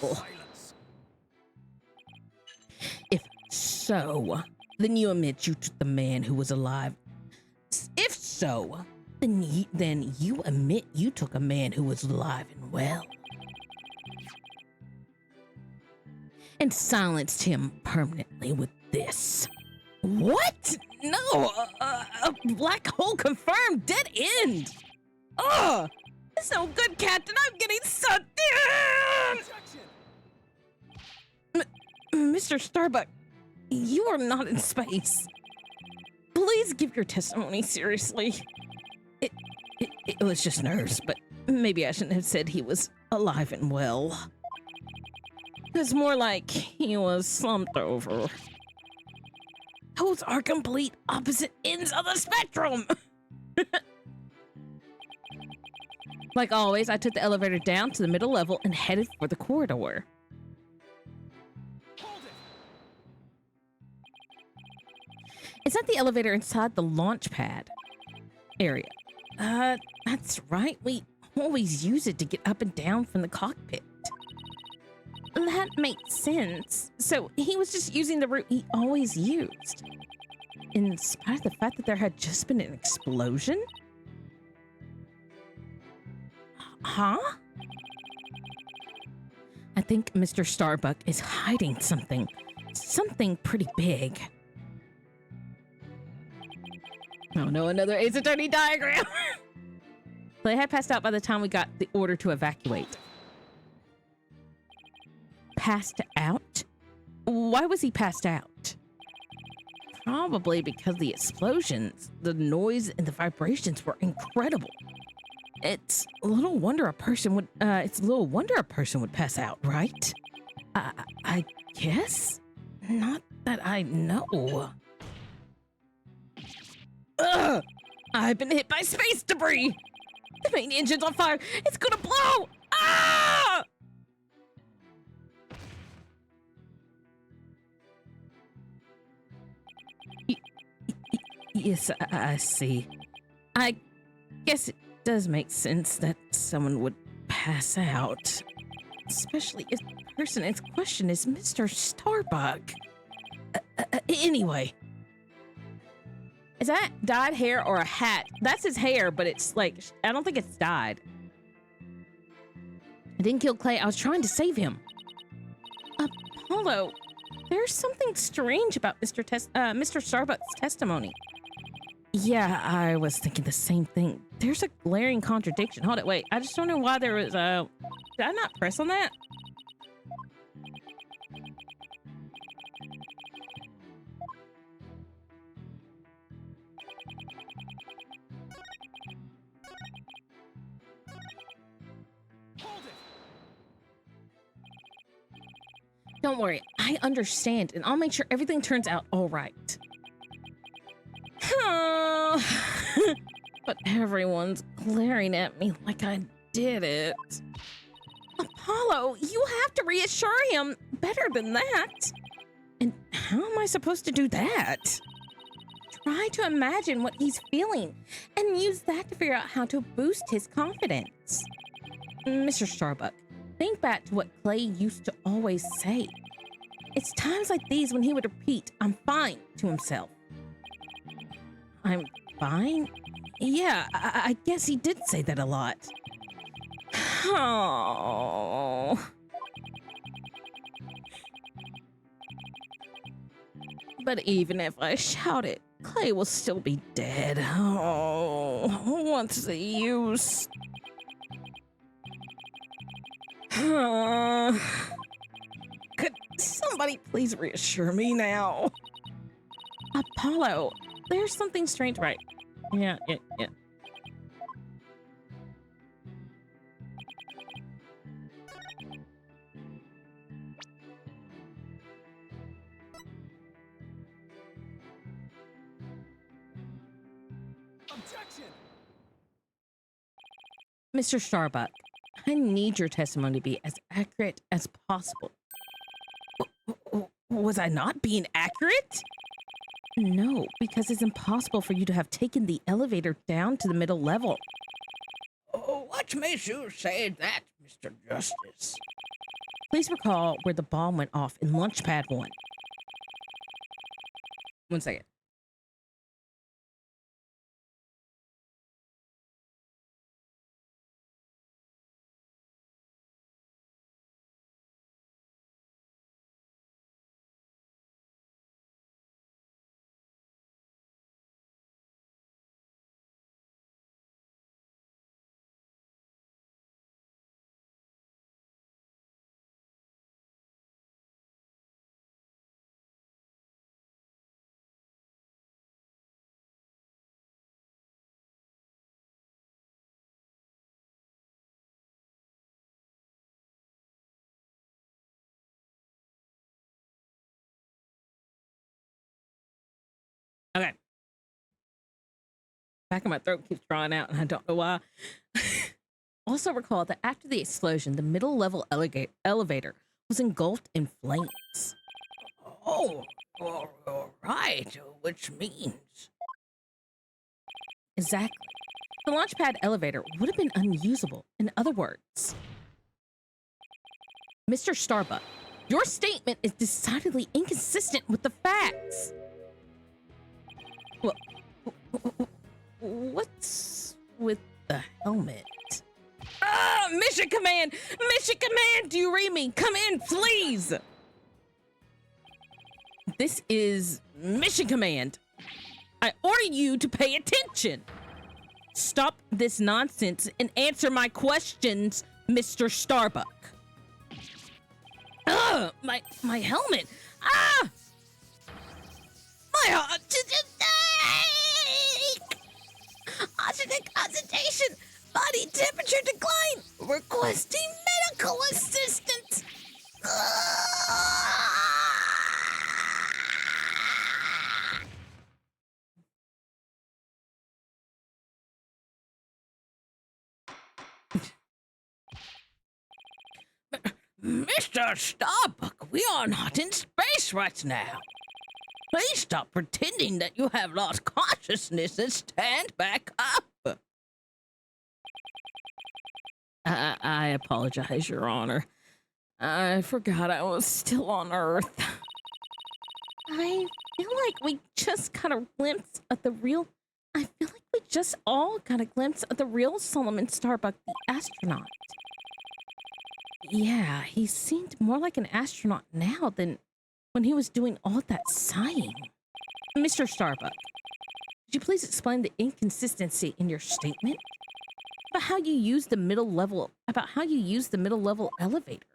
If so, then you admit you took the man who was alive. If so, then you admit you took a man who was alive and well. And silenced him permanently with this. What? No, a black hole confirmed, dead end. Ugh, it's no good, Captain. I'm getting sucked in. Mr. Starbuck, you are not in space. Please give your testimony seriously. It was just nerves, but maybe I shouldn't have said he was alive and well. It's more like he was slumped over. Those are complete opposite ends of the spectrum. Like always, I took the elevator down to the middle level and headed for the corridor. Is that the elevator inside the launch pad area? That's right. We always use it to get up and down from the cockpit. That makes sense. So he was just using the route he always used. In spite of the fact that there had just been an explosion? Huh? I think Mr. Starbuck is hiding something. Something pretty big. Oh no, another Ace Attorney diagram! They had passed out by the time we got the order to evacuate. Passed out? Why was he passed out? Probably because the explosions, the noise, and the vibrations were incredible. It's little wonder a person would pass out, right? I guess? Not that I know. Ugh! I've been hit by space debris. The main engine's on fire. It's gonna blow. Ah! Yes, I see. I guess it does make sense that someone would pass out. Especially if the person in question is Mr. Starbuck. Anyway. Is that dyed hair or a hat? That's his hair, but it's like, I don't think it's dyed. I didn't kill Clay. I was trying to save him. Apollo, there's something strange about Mr. Starbuck's testimony. Yeah, I was thinking the same thing. There's a glaring contradiction. Hold it, wait. I just don't know why there was a... Did I not press on that? Don't worry, I understand, and I'll make sure everything turns out all right. But everyone's glaring at me like I did it. Apollo, you have to reassure him better than that. And how am I supposed to do that? Try to imagine what he's feeling and use that to figure out how to boost his confidence. Mr. Starbuck, think back to what Clay used to always say. It's times like these when he would repeat, "I'm fine," to himself. I'm fine? Yeah, I guess he did say that a lot. Oh. But even if I shout it, Clay will still be dead. Oh, what's the use? Could somebody please reassure me now? Apollo, there's something strange, right? Yeah. Objection! Mr. Starbuck, I need your testimony to be as accurate as possible. Was I not being accurate? No, because it's impossible for you to have taken the elevator down to the middle level. Oh, what makes you say that, Mr. Justice? Please recall where the bomb went off in Launchpad 1. 1 second. Okay. Back of my throat keeps drawing out, and I don't know why. Also recall that after the explosion, the middle level elevator was engulfed in flames. Oh, all right, which means... Exactly. The Launchpad elevator would have been unusable. In other words, Mr. Starbuck, your statement is decidedly inconsistent with the facts. Well, what's with the helmet? Ah, Mission Command! Mission Command, do you read me? Come in, please! This is Mission Command. I order you to pay attention. Stop this nonsense and answer my questions, Mr. Starbuck. Ugh, my helmet. Ah! My heart. Oxygen concentration. Body temperature decline. Requesting medical assistance. Mr. Starbuck, we are not in space right now. Please stop pretending that you have lost consciousness and stand back up. I apologize, Your Honor. I forgot I was still on Earth. I feel like we just got a glimpse of the real... I feel like we just all got a glimpse of the real Solomon Starbuck, the astronaut. Yeah, he seemed more like an astronaut now than when he was doing all that sighing. Mr. Starbuck, could you please explain the inconsistency in your statement about how you use the middle level elevator?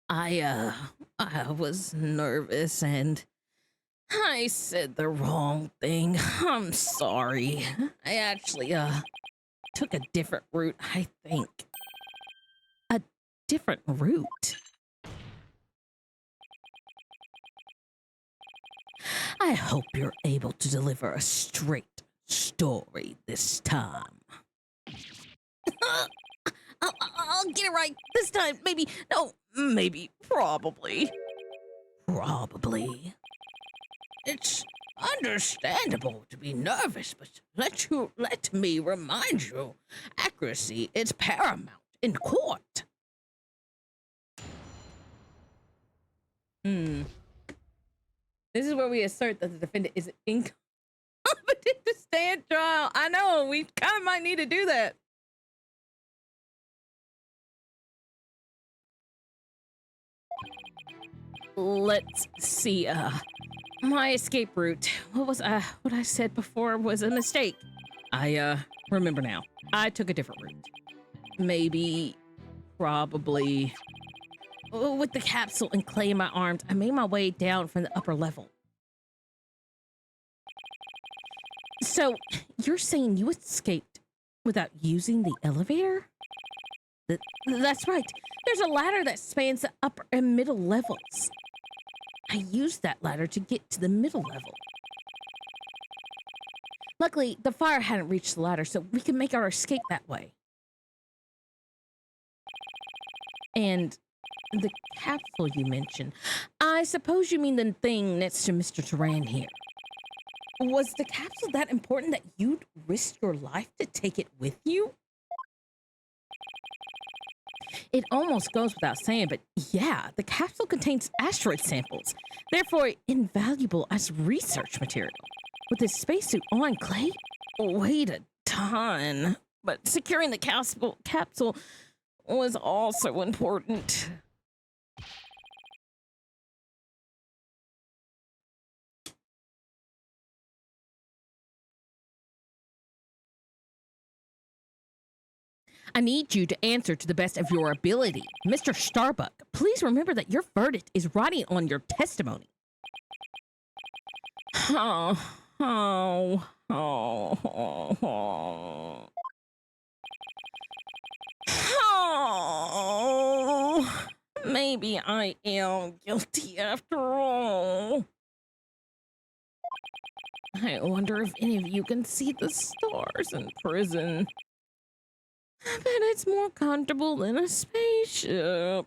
I was nervous and I said the wrong thing. I'm sorry. I actually, took a different route, I think. A different route? I hope you're able to deliver a straight story this time. I'll get it right this time. Maybe, no, maybe, probably. Probably. It's understandable to be nervous, but let me remind you, accuracy is paramount in court. This is where we assert that the defendant is incompetent to stand trial. I know, we kind of might need to do that. Let's see, my escape route. What I said before was a mistake. I, remember now. I took a different route. Maybe, probably... With the capsule and clay in my arms, I made my way down from the upper level. So, you're saying you escaped without using the elevator? That's right. There's a ladder that spans the upper and middle levels. I used that ladder to get to the middle level. Luckily, the fire hadn't reached the ladder, so we could make our escape that way. And the capsule you mentioned, I suppose you mean the thing next to Mr. Turan here. Was the capsule that important that you'd risk your life to take it with you? It almost goes without saying, but yeah, the capsule contains asteroid samples, therefore invaluable as research material. With this spacesuit on, Clay, weighed a ton, but securing the capsule was also important. I need you to answer to the best of your ability. Mr. Starbuck, please remember that your verdict is riding on your testimony. Maybe I am guilty after all. I wonder if any of you can see the stars in prison. I bet it's more comfortable than a spaceship.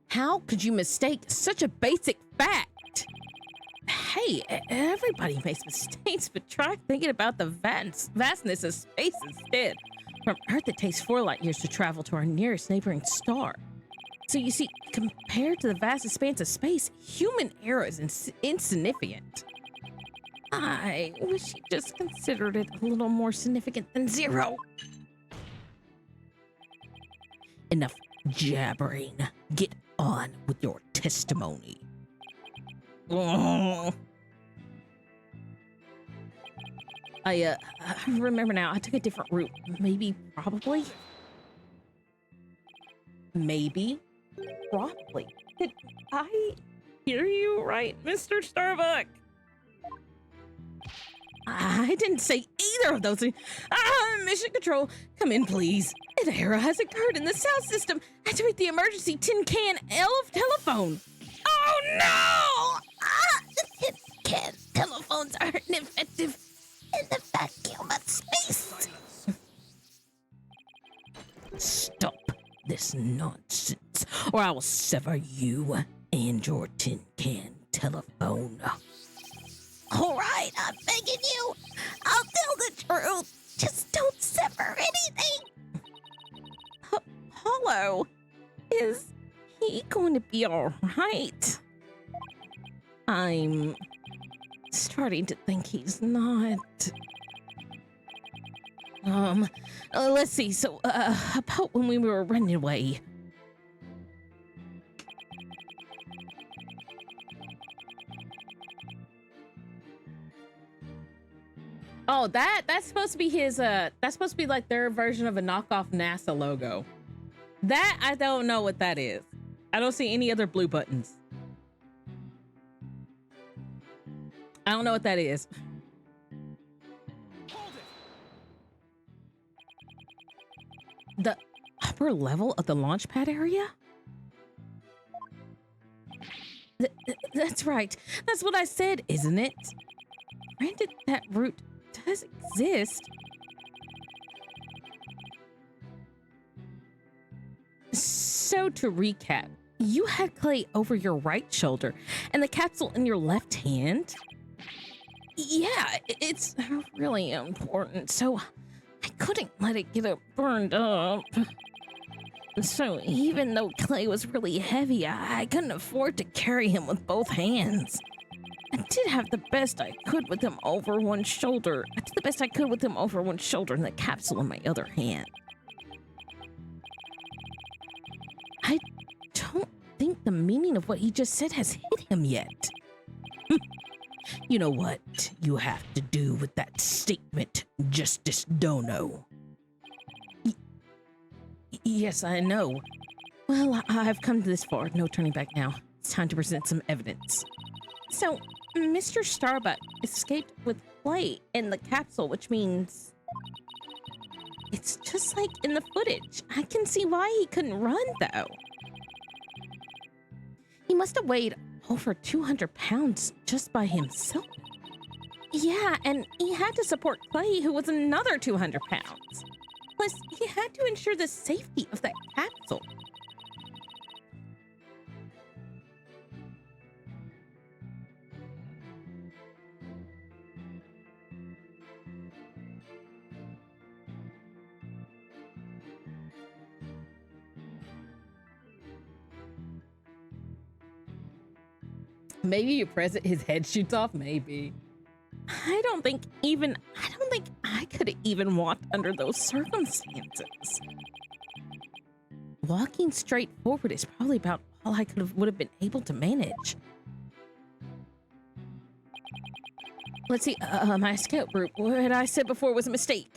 How could you mistake such a basic fact? Hey, everybody makes mistakes, but try thinking about the vastness of space instead. From Earth, it takes 4 light years to travel to our nearest neighboring star. So you see, compared to the vast expanse of space, human error is insignificant. I wish you just considered it a little more significant than 0. Enough jabbering. Get on with your testimony. Oh. I remember now. I took a different route. Maybe, probably. Maybe, probably. Did I hear you right, Mr. Starbuck? I didn't say either of those things. Mission Control, come in, please. An error has occurred in the sound system. Activate the emergency tin can telephone. Oh, no! The tin can telephones are ineffective in the vacuum of space. Stop this nonsense, or I will sever you and your tin can telephone. All right, I'm begging you. I'll tell the truth. Just don't sever anything. Apollo, is he going to be all right? I'm starting to think he's not. Let's see. So, about when we were running away. Oh, that's supposed to be his, that's supposed to be like their version of a knockoff NASA logo. That, I don't know what that is. I don't see any other blue buttons. I don't know what that is. The upper level of the launch pad area? That's right. That's what I said, isn't it? Granted, that route does exist. So to recap, you had Clay over your right shoulder and the capsule in your left hand? Yeah, it's really important, so I couldn't let it get burned up. So even though Clay was really heavy, I couldn't afford to carry him with both hands. I did have the best I could with him over one shoulder. I did the best I could with him over one shoulder and the capsule in my other hand. I don't think the meaning of what he just said has hit him yet. You know what you have to do with that statement, Justice Dono? Yes, I know. Well, I've come this far. No turning back now. It's time to present some evidence. So, Mr. Starbuck escaped with Clay in the capsule, which means it's just like in the footage. I can see why he couldn't run, though. He must have weighed over 200 pounds just by himself. Yeah, and he had to support Clay, who was another 200 pounds. Plus, he had to ensure the safety of that capsule. Maybe you press it, his head shoots off, maybe. I don't think I could have even walked under those circumstances. Walking straight forward is probably about all I would have been able to manage. Let's see, my scout route, what I said before was a mistake.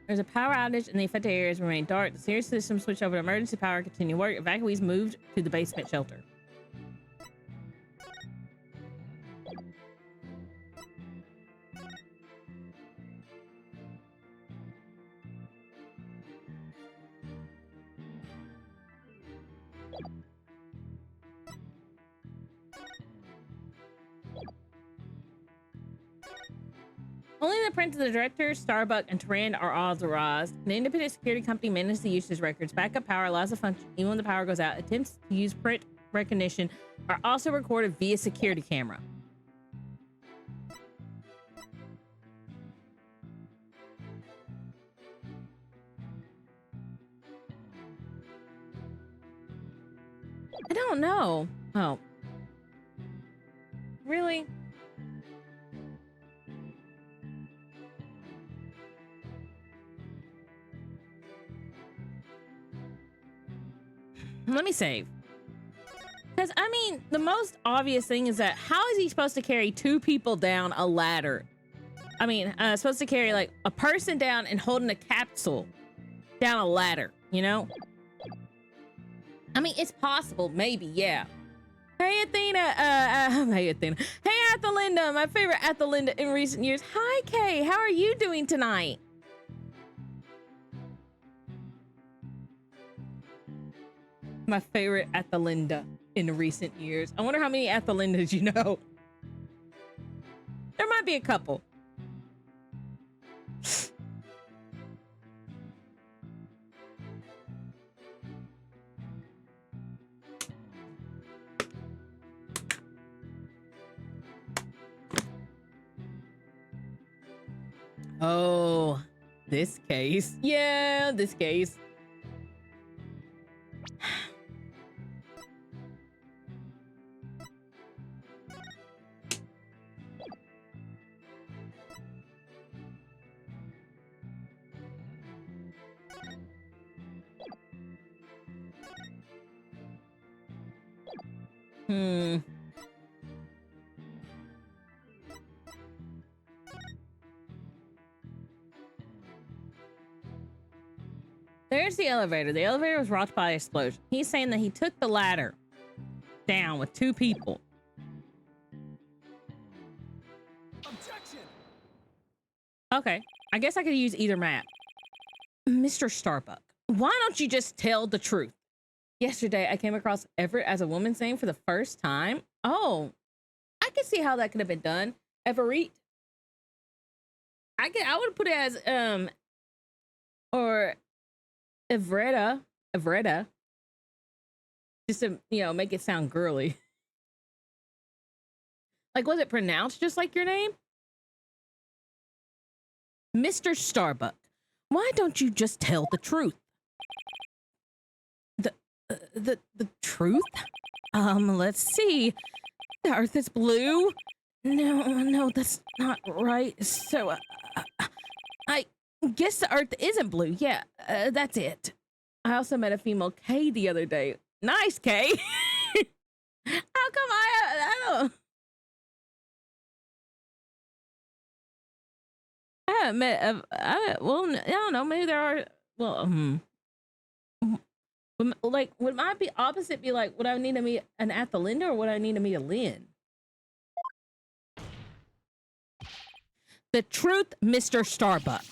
There's a power outage and the affected areas remain dark. The serious system switched over to emergency power, continue work. Evacuees moved to the basement shelter. Only the print of the director, Starbuck, and Tarand are authorized. An independent security company manages the usage records. Backup power allows the function even when the power goes out. Attempts to use print recognition are also recorded via security camera. I don't know. Oh. Really? Let me save. Because, I mean, the most obvious thing is that how is he supposed to carry 2 people down a ladder? I mean, supposed to carry, like, a person down and holding a capsule down a ladder, you know? I mean, it's possible, maybe, yeah. Hey, Athena, hey, Athena. Hey, Athelinda, my favorite Athelinda in recent years. Hi, Kay, how are you doing tonight? My favorite Athelinda in recent years. I wonder how many Athelindas you know. There might be a couple. Oh, this case. Yeah, this case. There's the elevator. The elevator was rocked by an explosion. He's saying that he took the ladder down with 2 people. Objection! Okay, I guess I could use either map. Mr. Starbuck, why don't you just tell the truth? Yesterday, I came across Everett as a woman's name for the first time. Oh, I can see how that could have been done. Everett. I would put it as, or Everetta. Just to, you know, make it sound girly. Like, was it pronounced just like your name? Mr. Starbuck, why don't you just tell the truth? The truth? Let's see. The Earth is blue? No, that's not right. So, I guess the Earth isn't blue. Yeah, that's it. I also met a female Kay the other day. Nice, Kay. How come I don't... I haven't met... well, I don't know. Maybe there are... Well, like, would my opposite be like, would I need to meet an Athelinda or would I need to meet a Lynn? The truth, Mr. Starbuck.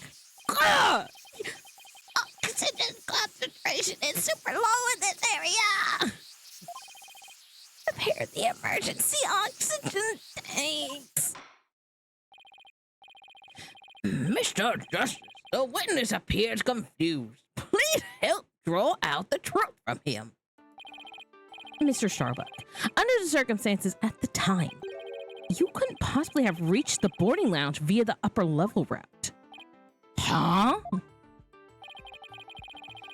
Oxygen concentration is super low in this area. Prepare the emergency oxygen tanks. Mr. Justice, the witness appears confused. Please help draw out the truth from him. Mr. Starbuck, under the circumstances at the time, you couldn't possibly have reached the boarding lounge via the upper level route. Huh?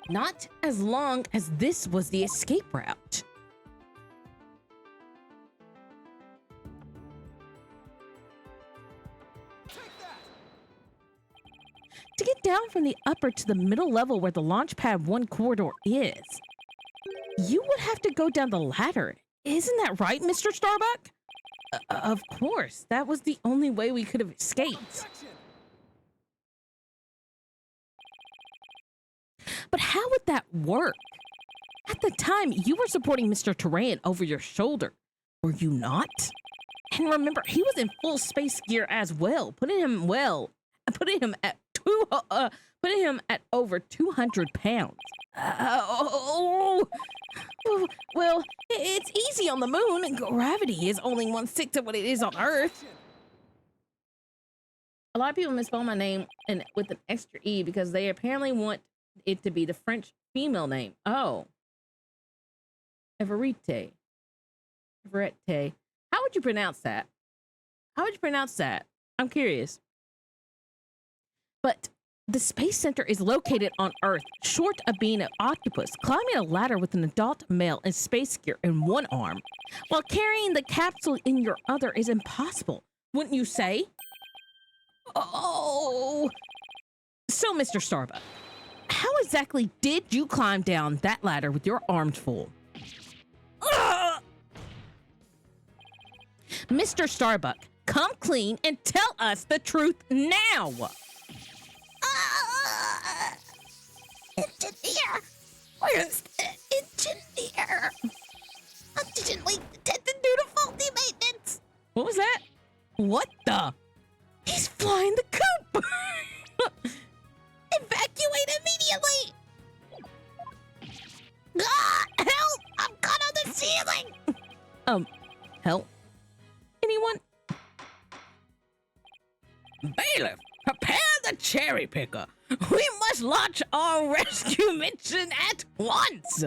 Not as long as this was the escape route. To get down from the upper to the middle level where the Launchpad 1 corridor is, you would have to go down the ladder. Isn't that right, Mr. Starbuck? Of course. That was the only way we could have escaped. Objection! But how would that work? At the time, you were supporting Mr. Turan over your shoulder, were you not? And remember, he was in full space gear as well, putting him at over 200 pounds. Well, it's easy on the moon, and gravity is only 1/6 of what it is on Earth. A lot of people misspell my name with an extra E because they apparently want it to be the French female name. Oh. Everette. How would you pronounce that? I'm curious. But the Space Center is located on Earth. Short of being an octopus, climbing a ladder with an adult male in space gear in one arm, while carrying the capsule in your other is impossible, wouldn't you say? Oh. So, Mr. Starbuck, how exactly did you climb down that ladder with your arms full? Mr. Starbuck, come clean and tell us the truth now. Engineer! Where's the engineer? I didn't leave the tent to do the faulty maintenance. What was that? What the? He's flying the coop. Evacuate immediately! Ah, help! I'm caught on the ceiling! Help? Anyone? Bailiff, prepare the cherry picker. We must launch our rescue mission at once.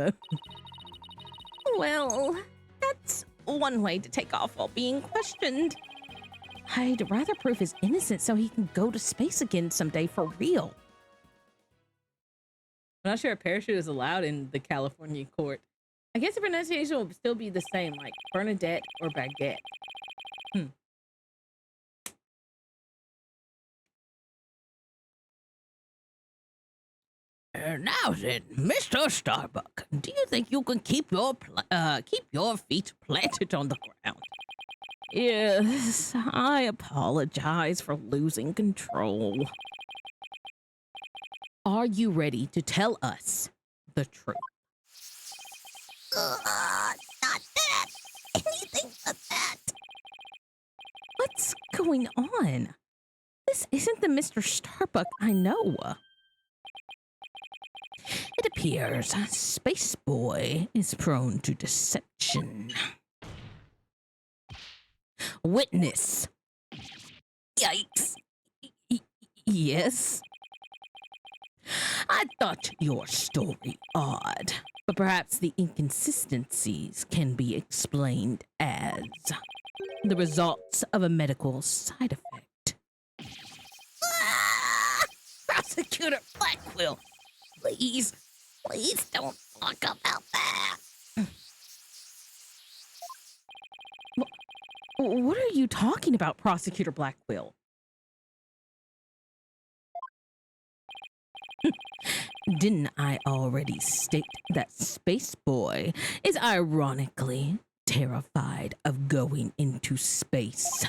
Well, that's one way to take off while being questioned. I'd rather prove his innocence so he can go to space again someday for real. I'm not sure a parachute is allowed in the California court. I guess the pronunciation will still be the same, like Bernadette or Baguette. Now then, Mr. Starbuck, do you think you can keep your feet planted on the ground? Yes, I apologize for losing control. Are you ready to tell us the truth? Not that. Anything but that. What's going on? This isn't the Mr. Starbuck I know. It appears Space Boy is prone to deception. Witness. Yikes. Yes? I thought your story odd, But perhaps the inconsistencies can be explained as the results of a medical side effect. Prosecutor Blackquill, please don't talk about that. What are you talking about, Prosecutor Blackquill? Didn't I already state that Space Boy is ironically terrified of going into space?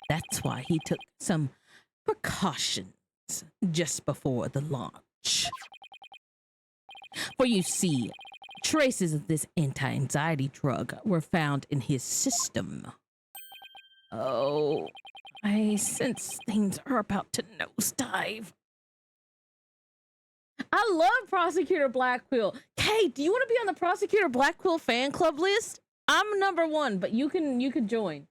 That's why he took some precautions just before the launch. For you see, traces of this anti-anxiety drug were found in his system. Oh, I sense things are about to nosedive. I love Prosecutor Blackquill. Kay, do you want to be on the Prosecutor Blackquill fan club list? I'm number 1, but you can join.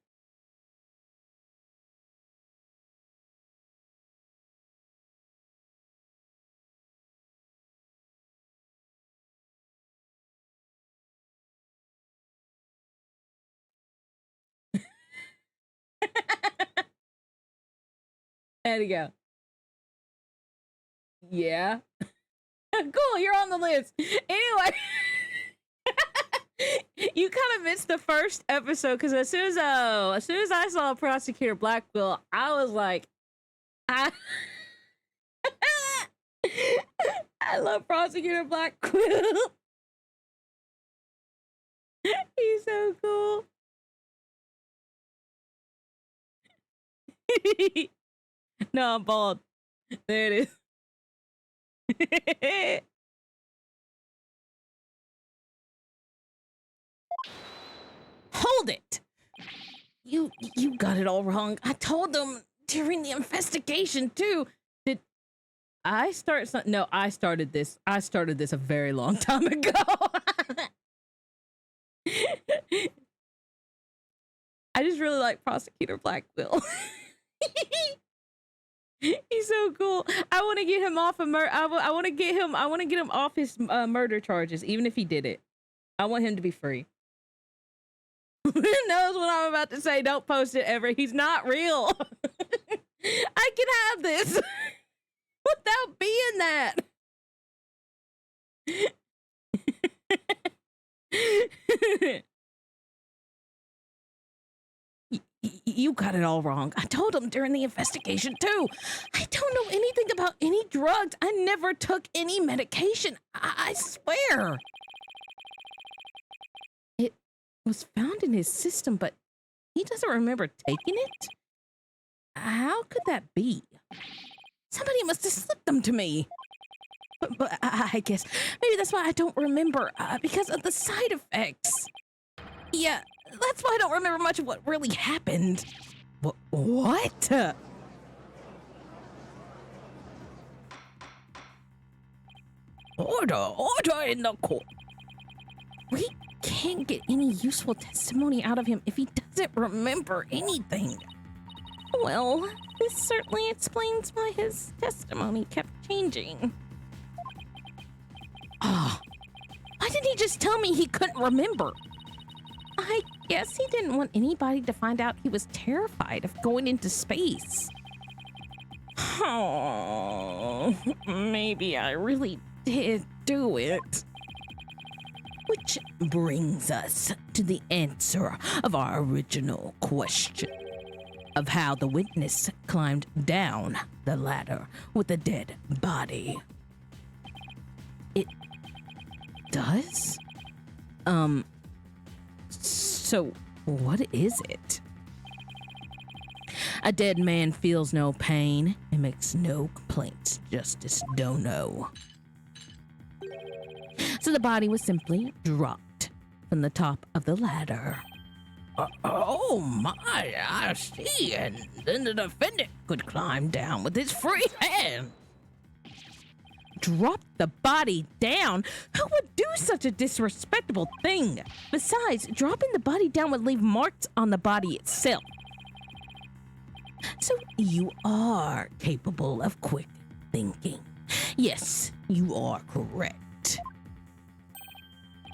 There you go. Yeah. Cool, you're on the list. Anyway, you kind of missed the first episode because as soon as I saw Prosecutor Blackquill, I was like, I love Prosecutor Blackquill. He's so cool. No, I'm bald. There it is. Hold it! You got it all wrong. I told them during the investigation too. Did I start something? No, I started this. I started this a very long time ago. I just really like Prosecutor Blackquill. He's so cool. I want to get him off of I want to get him off his murder charges, even if he did it. I want him to be free. Who knows what I'm about to say? Don't post it ever. He's not real. I can have this without being that. You got it all wrong. I told him during the investigation too. I don't know anything about any drugs. I never took any medication. I swear. It was found in his system, but he doesn't remember taking it? How could that be? Somebody must have slipped them to me. But I guess maybe that's why I don't remember, because of the side effects. Yeah, that's why I don't remember much of what really happened. What? Order in the court. We can't get any useful testimony out of him if he doesn't remember anything. Well, this certainly explains why his testimony kept changing. Ah, why didn't he just tell me he couldn't remember? I guess he didn't want anybody to find out he was terrified of going into space. Oh, maybe I really did do it. Which brings us to the answer of our original question of how the witness climbed down the ladder with a dead body. It does? So what is it? A dead man feels no pain and makes no complaints, Justice Dono. So the body was simply dropped from the top of the ladder. Oh my, I see. And then the defendant could climb down with his free hand. Drop the body down? Who would do such a disrespectful thing? Besides, dropping the body down would leave marks on the body itself. So you are capable of quick thinking. Yes, you are correct.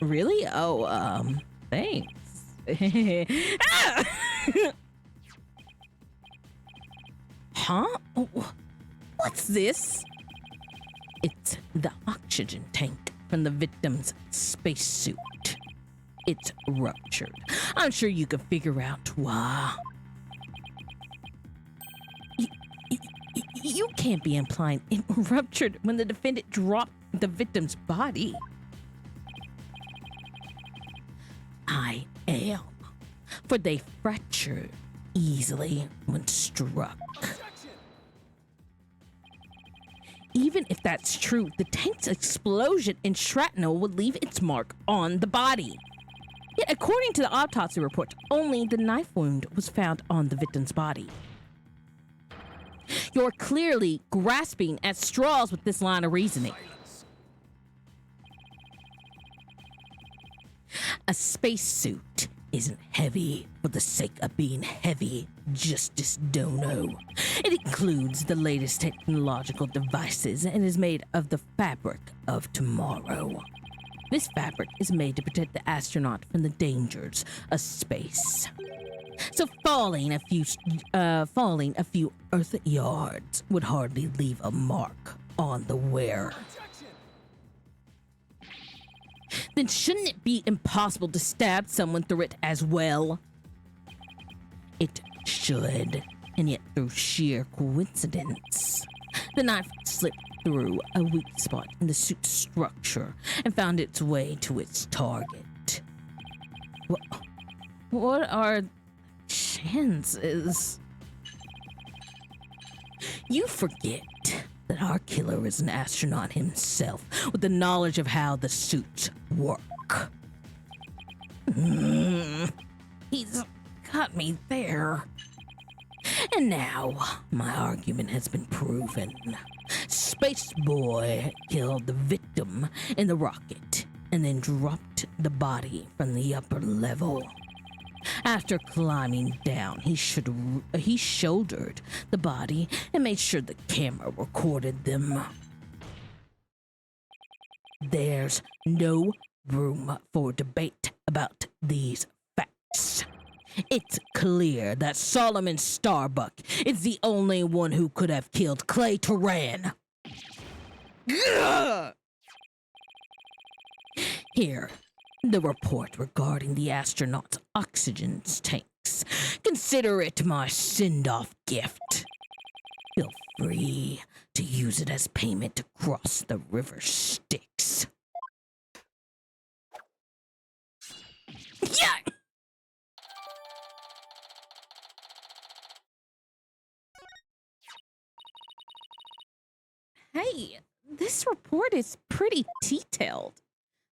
Really? Oh, thanks. Ah! Huh? What's this? It's the oxygen tank from the victim's spacesuit. It's ruptured. I'm sure you can figure out why. You can't be implying it ruptured when the defendant dropped the victim's body. I am, for they fracture easily when struck. Even if that's true, the tank's explosion and shrapnel would leave its mark on the body. Yet, according to the autopsy report, only the knife wound was found on the victim's body. You're clearly grasping at straws with this line of reasoning. A spacesuit isn't heavy for the sake of being heavy, Justice Dono. It includes the latest technological devices and is made of the fabric of tomorrow. This fabric is made to protect the astronaut from the dangers of space. So falling a few Earth yards would hardly leave a mark on the wearer. Then shouldn't it be impossible to stab someone through it as well? It should, and yet through sheer coincidence, the knife slipped through a weak spot in the suit's structure and found its way to its target. What are chances? You forget that our killer is an astronaut himself with the knowledge of how the suits work. He's got me there. And now, my argument has been proven. Space Boy killed the victim in the rocket and then dropped the body from the upper level. After climbing down, he shouldered the body and made sure the camera recorded them. There's no room for debate about these facts. It's clear that Solomon Starbuck is the only one who could have killed Clay Turan. Here, the report regarding the astronaut's oxygen tanks. Consider it my send-off gift. Feel free to use it as payment to cross the river Styx. Yeah! Hey, this report is pretty detailed.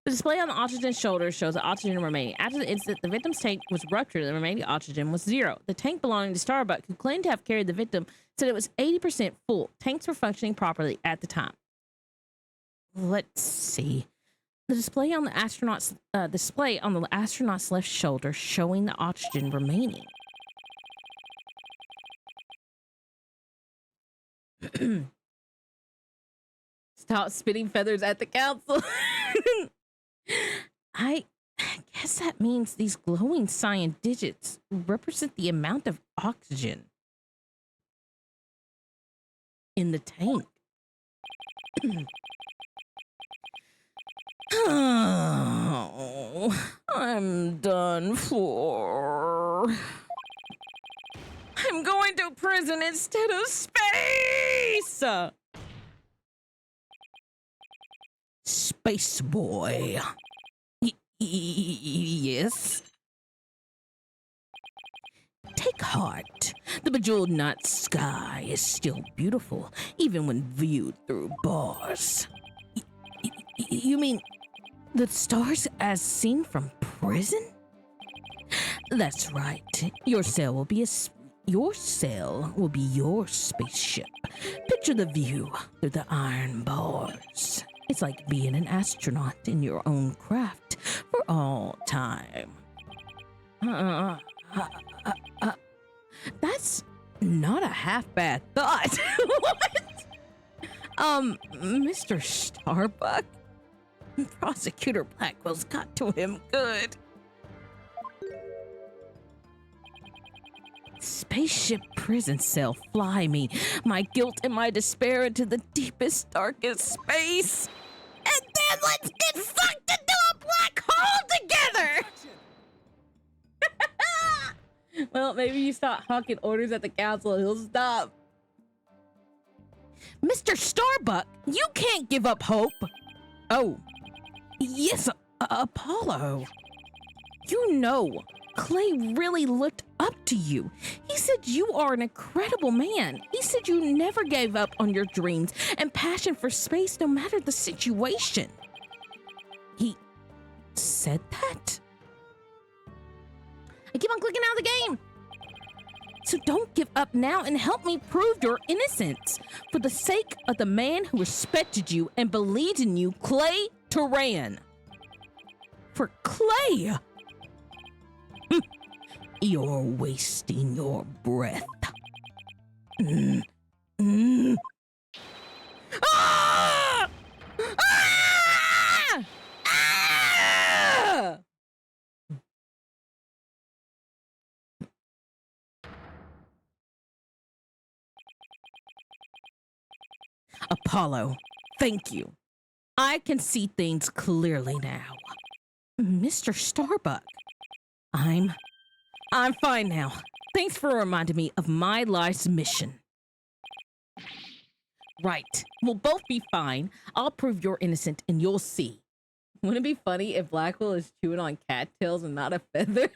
The display on the oxygen's shoulder shows the oxygen remaining. After the incident, the victim's tank was ruptured. The remaining oxygen was 0. The tank belonging to Starbuck, who claimed to have carried the victim, said it was 80% full. Tanks were functioning properly at the time. Let's see. The display on the astronaut's left shoulder showing the oxygen remaining. Stop spitting feathers at the council. I guess that means these glowing cyan digits represent the amount of oxygen in the tank. Oh, I'm done for. I'm going to prison instead of space! Space boy. Yes. Take heart. The bejeweled night sky is still beautiful, even when viewed through bars. You mean the stars as seen from prison? That's right. Your cell will be your spaceship. Picture the view through the iron bars. It's like being an astronaut in your own craft for all time. That's not a half bad thought. What? Mr. Starbuck? Prosecutor Blackwell's got to him good. Spaceship prison cell, fly me, my guilt and my despair into the deepest, darkest space. And then let's get sucked into a black hole together! Well, maybe you stop hawking orders at the council, he'll stop. Mr. Starbuck, you can't give up hope. Oh, yes, Apollo. You know, Clay really looked up to you. He said you are an incredible man. He said you never gave up on your dreams and passion for space no matter the situation. He said that? I keep on clicking out of the game. So don't give up now and help me prove your innocence. For the sake of the man who respected you and believed in you, Clay Turan. For Clay. You're wasting your breath. Ah! Ah! Ah! Apollo, thank you. I can see things clearly now. Mr. Starbuck, I'm fine now. Thanks for reminding me of my life's mission. Right, we'll both be fine. I'll prove you're innocent and you'll see. Wouldn't it be funny if Blackwell is chewing on cattails and not a feather?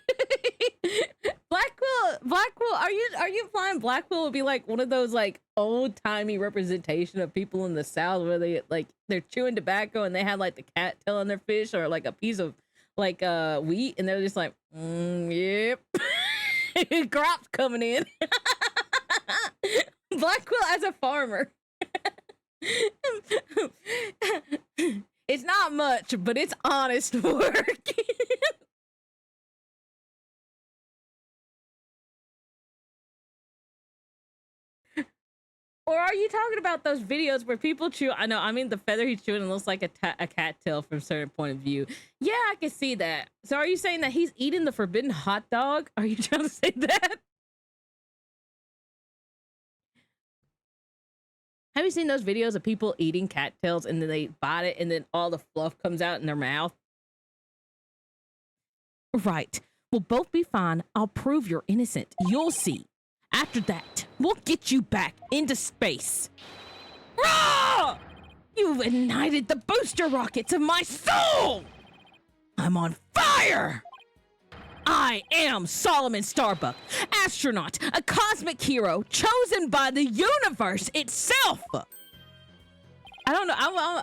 Blackwell, are you implying Blackwell would be like one of those like old-timey representation of people in the South where they like they're chewing tobacco and they had like the cattail on their fish or like a piece of like wheat and they're just like, yep. Crops coming in. Blackwell as a farmer. It's not much, but it's honest work. Or are you talking about those videos where people chew? I know, I mean the feather he's chewing looks like a cattail from a certain point of view. Yeah, I can see that. So are you saying that he's eating the forbidden hot dog? Are you trying to say that? Have you seen those videos of people eating cattails and then they bite it and then all the fluff comes out in their mouth? Right. We'll both be fine. I'll prove you're innocent. You'll see. After that, we'll get you back into space. Rah! You've ignited the booster rockets of my soul! I'm on fire! I am Solomon Starbuck, astronaut, a cosmic hero chosen by the universe itself. I don't know.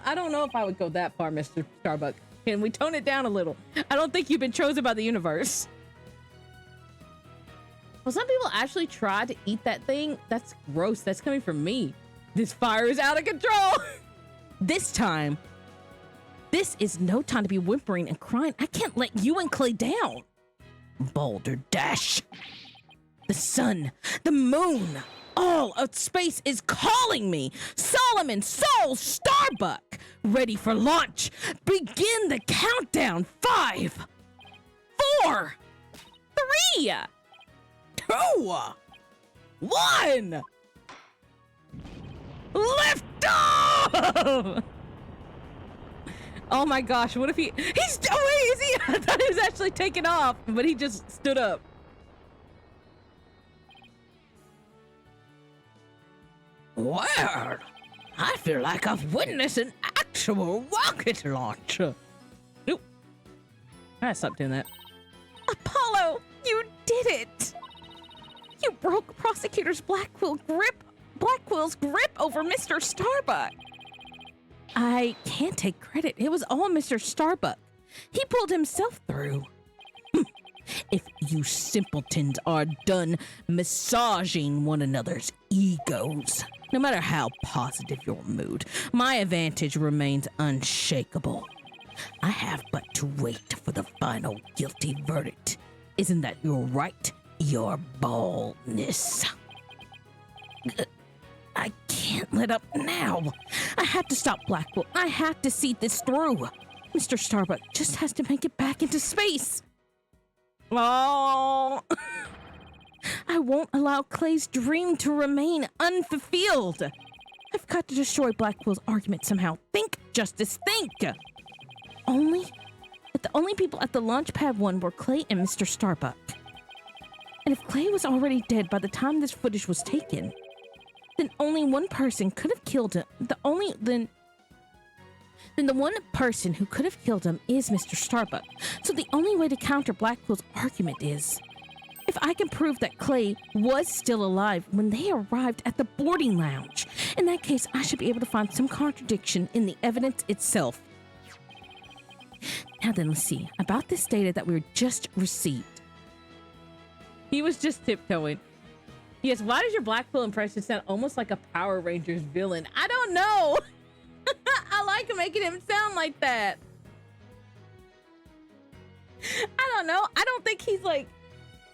I don't know if I would go that far, Mr. Starbuck. Can we tone it down a little? I don't think you've been chosen by the universe. Well, some people actually try to eat that thing. That's gross. That's coming from me. This fire is out of control. This time, this is no time to be whimpering and crying. I can't let you and Clay down. Boulder Dash. The sun, the moon, all of space is calling me. Solomon Soul Starbuck, ready for launch. Begin the countdown. 5, 4, 3, 2, 1. Lift off! Oh my gosh, what if he's, wait, is he? I thought he was actually taking off, but he just stood up. Well, I feel like I've witnessed an actual rocket launch. Nope. I stopped doing that. Apollo, you did it! You broke Prosecutor's Blackwill's grip over Mr. Starbuck. I can't take credit. It was all Mr. Starbuck. He pulled himself through. If you simpletons are done massaging one another's egos, no matter how positive your mood, my advantage remains unshakable. I have but to wait for the final guilty verdict. Isn't that your right? Your baldness. I can't let up now. I have to stop Blackwell. I have to see this through. Mr. Starbuck just has to make it back into space. Oh. I won't allow Clay's dream to remain unfulfilled. I've got to destroy Blackwell's argument somehow. Think, Justice, think. The only people at the launch pad 1 were Clay and Mr. Starbuck. And if Clay was already dead by the time this footage was taken, then only one person could have killed him. Then the one person who could have killed him is Mr. Starbuck. So the only way to counter Blackwell's argument is if I can prove that Clay was still alive when they arrived at the boarding lounge. In that case, I should be able to find some contradiction in the evidence itself. Now then, let's see. About this data that we just received. He was just tiptoeing. Yes, why does your Blackwell impression sound almost like a Power Rangers villain? I don't know. I like making him sound like that. I don't know. I don't think he's like,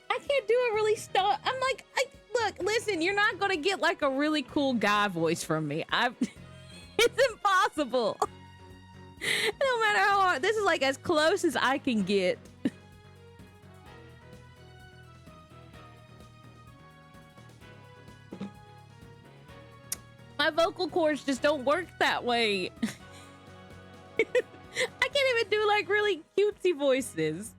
I can't do a really I'm like, look, listen, you're not going to get like a really cool guy voice from me. It's impossible. No matter how hard, this is like as close as I can get. My vocal cords just don't work that way. I can't even do like really cutesy voices.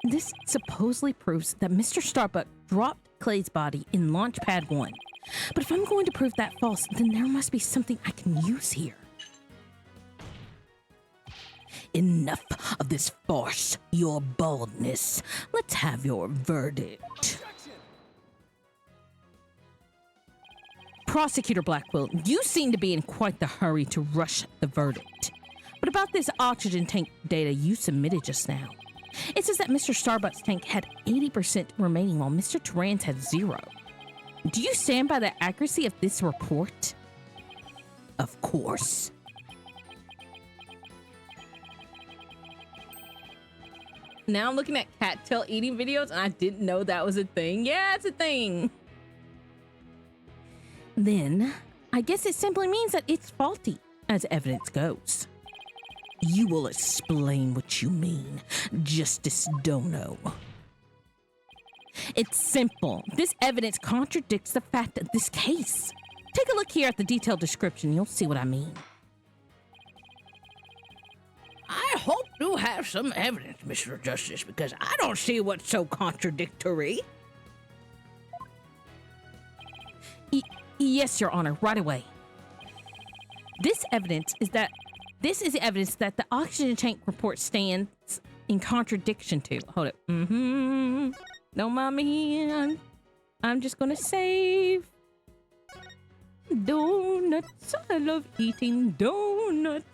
This supposedly proves that Mr. Starbuck dropped Clay's body in Launch Pad 1. But if I'm going to prove that false, then there must be something I can use here. Enough of this farce, your baldness. Let's have your verdict. Objection! Prosecutor Blackwell, you seem to be in quite the hurry to rush the verdict. But about this oxygen tank data you submitted just now, it says that Mr. Starbuck's tank had 80% remaining while Mr. Turan's had 0. Do you stand by the accuracy of this report? Of course. Now I'm looking at cattail eating videos and I didn't know that was a thing. Yeah, it's a thing. Then, I guess it simply means that it's faulty, as evidence goes. You will explain what you mean, Justice Dono. It's simple. This evidence contradicts the fact of this case. Take a look here at the detailed description. You'll see what I mean. I hope you have some evidence, Mr. Justice, because I don't see what's so contradictory. Yes, Your Honor, right away. This is evidence that the oxygen tank report stands in contradiction to. Hold it. Don't mind me. I'm just gonna save. Donuts. I love eating donuts.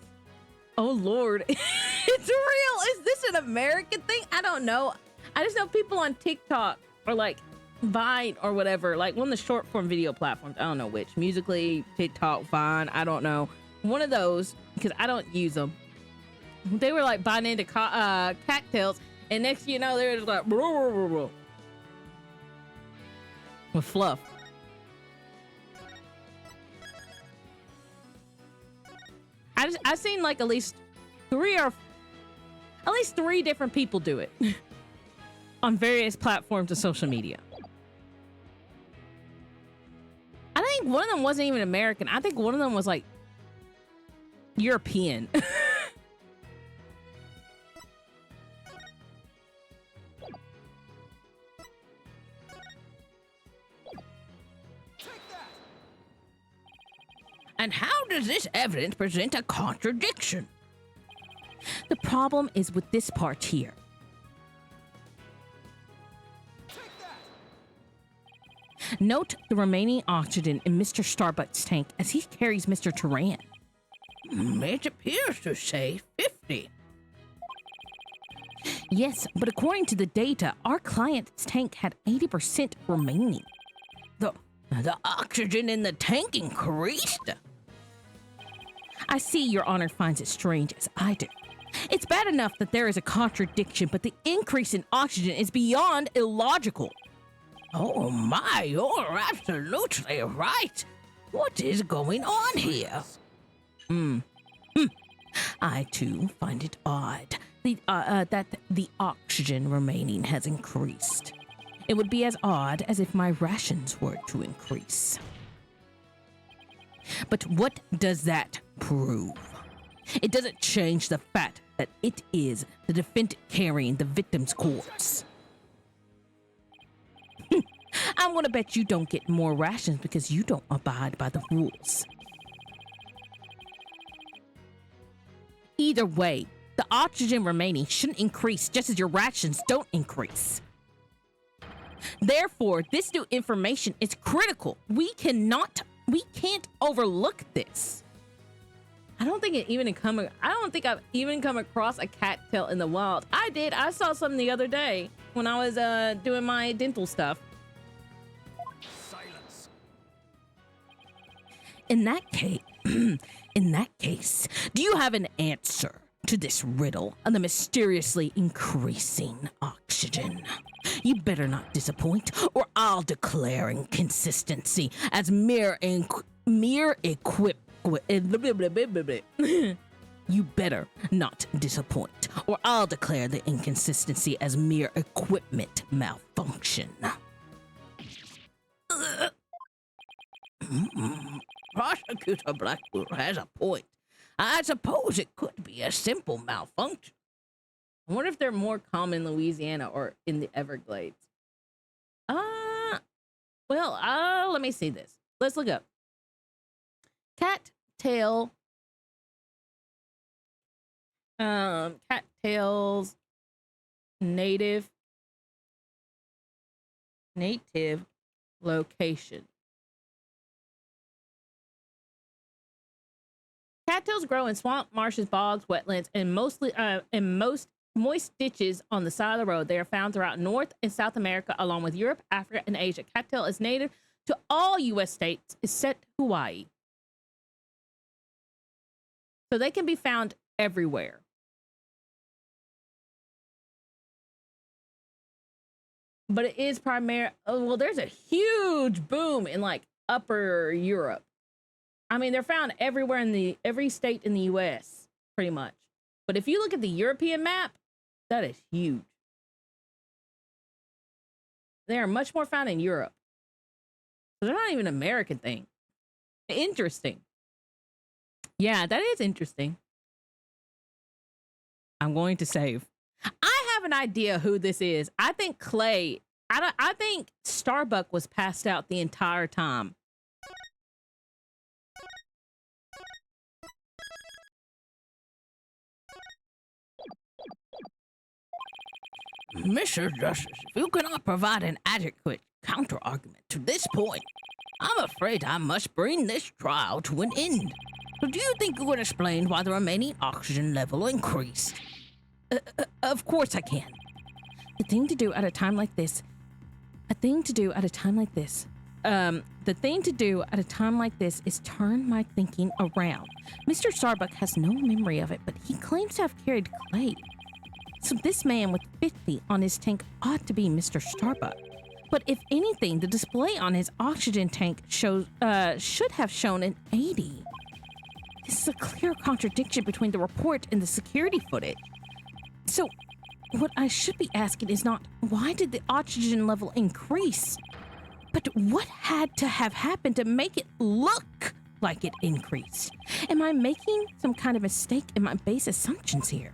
Oh, Lord. It's real. Is this an American thing? I don't know. I just know people on TikTok or like Vine or whatever, like one of the short form video platforms. I don't know which. Musically, TikTok, Vine. I don't know. One of those, because I don't use them. They were like buying into cattails, and next thing you know, they're just like blah, blah, blah, with fluff. I've seen like at least three different people do it on various platforms of social media. I think one of them wasn't even American. I think one of them was like European. And how does this evidence present a contradiction? The problem is with this part here. Note the remaining oxygen in Mr. Starbuck's tank as he carries Mr. Turan. It appears to say 50. Yes, but according to the data, our client's tank had 80% remaining. The oxygen in the tank increased? I see Your Honor finds it strange as I do. It's bad enough that there is a contradiction, but the increase in oxygen is beyond illogical. Oh my, you're absolutely right. What is going on here? I too find it odd that the oxygen remaining has increased. It would be as odd as if my rations were to increase. But what does that prove? It doesn't change the fact that it is the defendant carrying the victim's corpse. I'm gonna bet you don't get more rations because you don't abide by the rules. Either way, the oxygen remaining shouldn't increase just as your rations don't increase. Therefore, this new information is critical. We can't overlook this. I don't think I've even come across a cattail in the wild. I did. I saw some the other day when I was doing my dental stuff. Silence. In that case, do you have an answer to this riddle of the mysteriously increasing oxygen? You better not disappoint, or I'll declare inconsistency as You better not disappoint, or I'll declare the inconsistency as mere equipment malfunction. Prosecutor Blackwood has a point. I suppose it could be a simple malfunction. I wonder if they're more common in Louisiana or in the Everglades. Let me see this. Let's look up. Cattails native location. Cattails grow in swamp, marshes, bogs, wetlands, and most moist ditches on the side of the road. They are found throughout North and South America, along with Europe, Africa, and Asia. Cattail is native to all U.S. states except Hawaii. So they can be found everywhere. But it is there's a huge boom in like upper Europe. I mean, they're found everywhere in every state in the U.S. pretty much. But if you look at the European map, that is huge. They are much more found in Europe. So they're not even an American thing. Interesting. Yeah, that is interesting. I'm going to save. I have an idea who this is. I think Clay. I think Starbuck was passed out the entire time. Mr. Justice, if you cannot provide an adequate counter-argument to this point, I'm afraid I must bring this trial to an end. So do you think you can explain why the remaining oxygen level increased? Of course I can. The thing to do at a time like this is turn my thinking around. Mr. Starbuck has no memory of it, but he claims to have carried clay. So this man with 50 on his tank ought to be Mr. Starbuck. But if anything, the display on his oxygen tank should have shown an 80. This is a clear contradiction between the report and the security footage. So what I should be asking is not why did the oxygen level increase, but what had to have happened to make it look like it increased? Am I making some kind of mistake in my base assumptions here?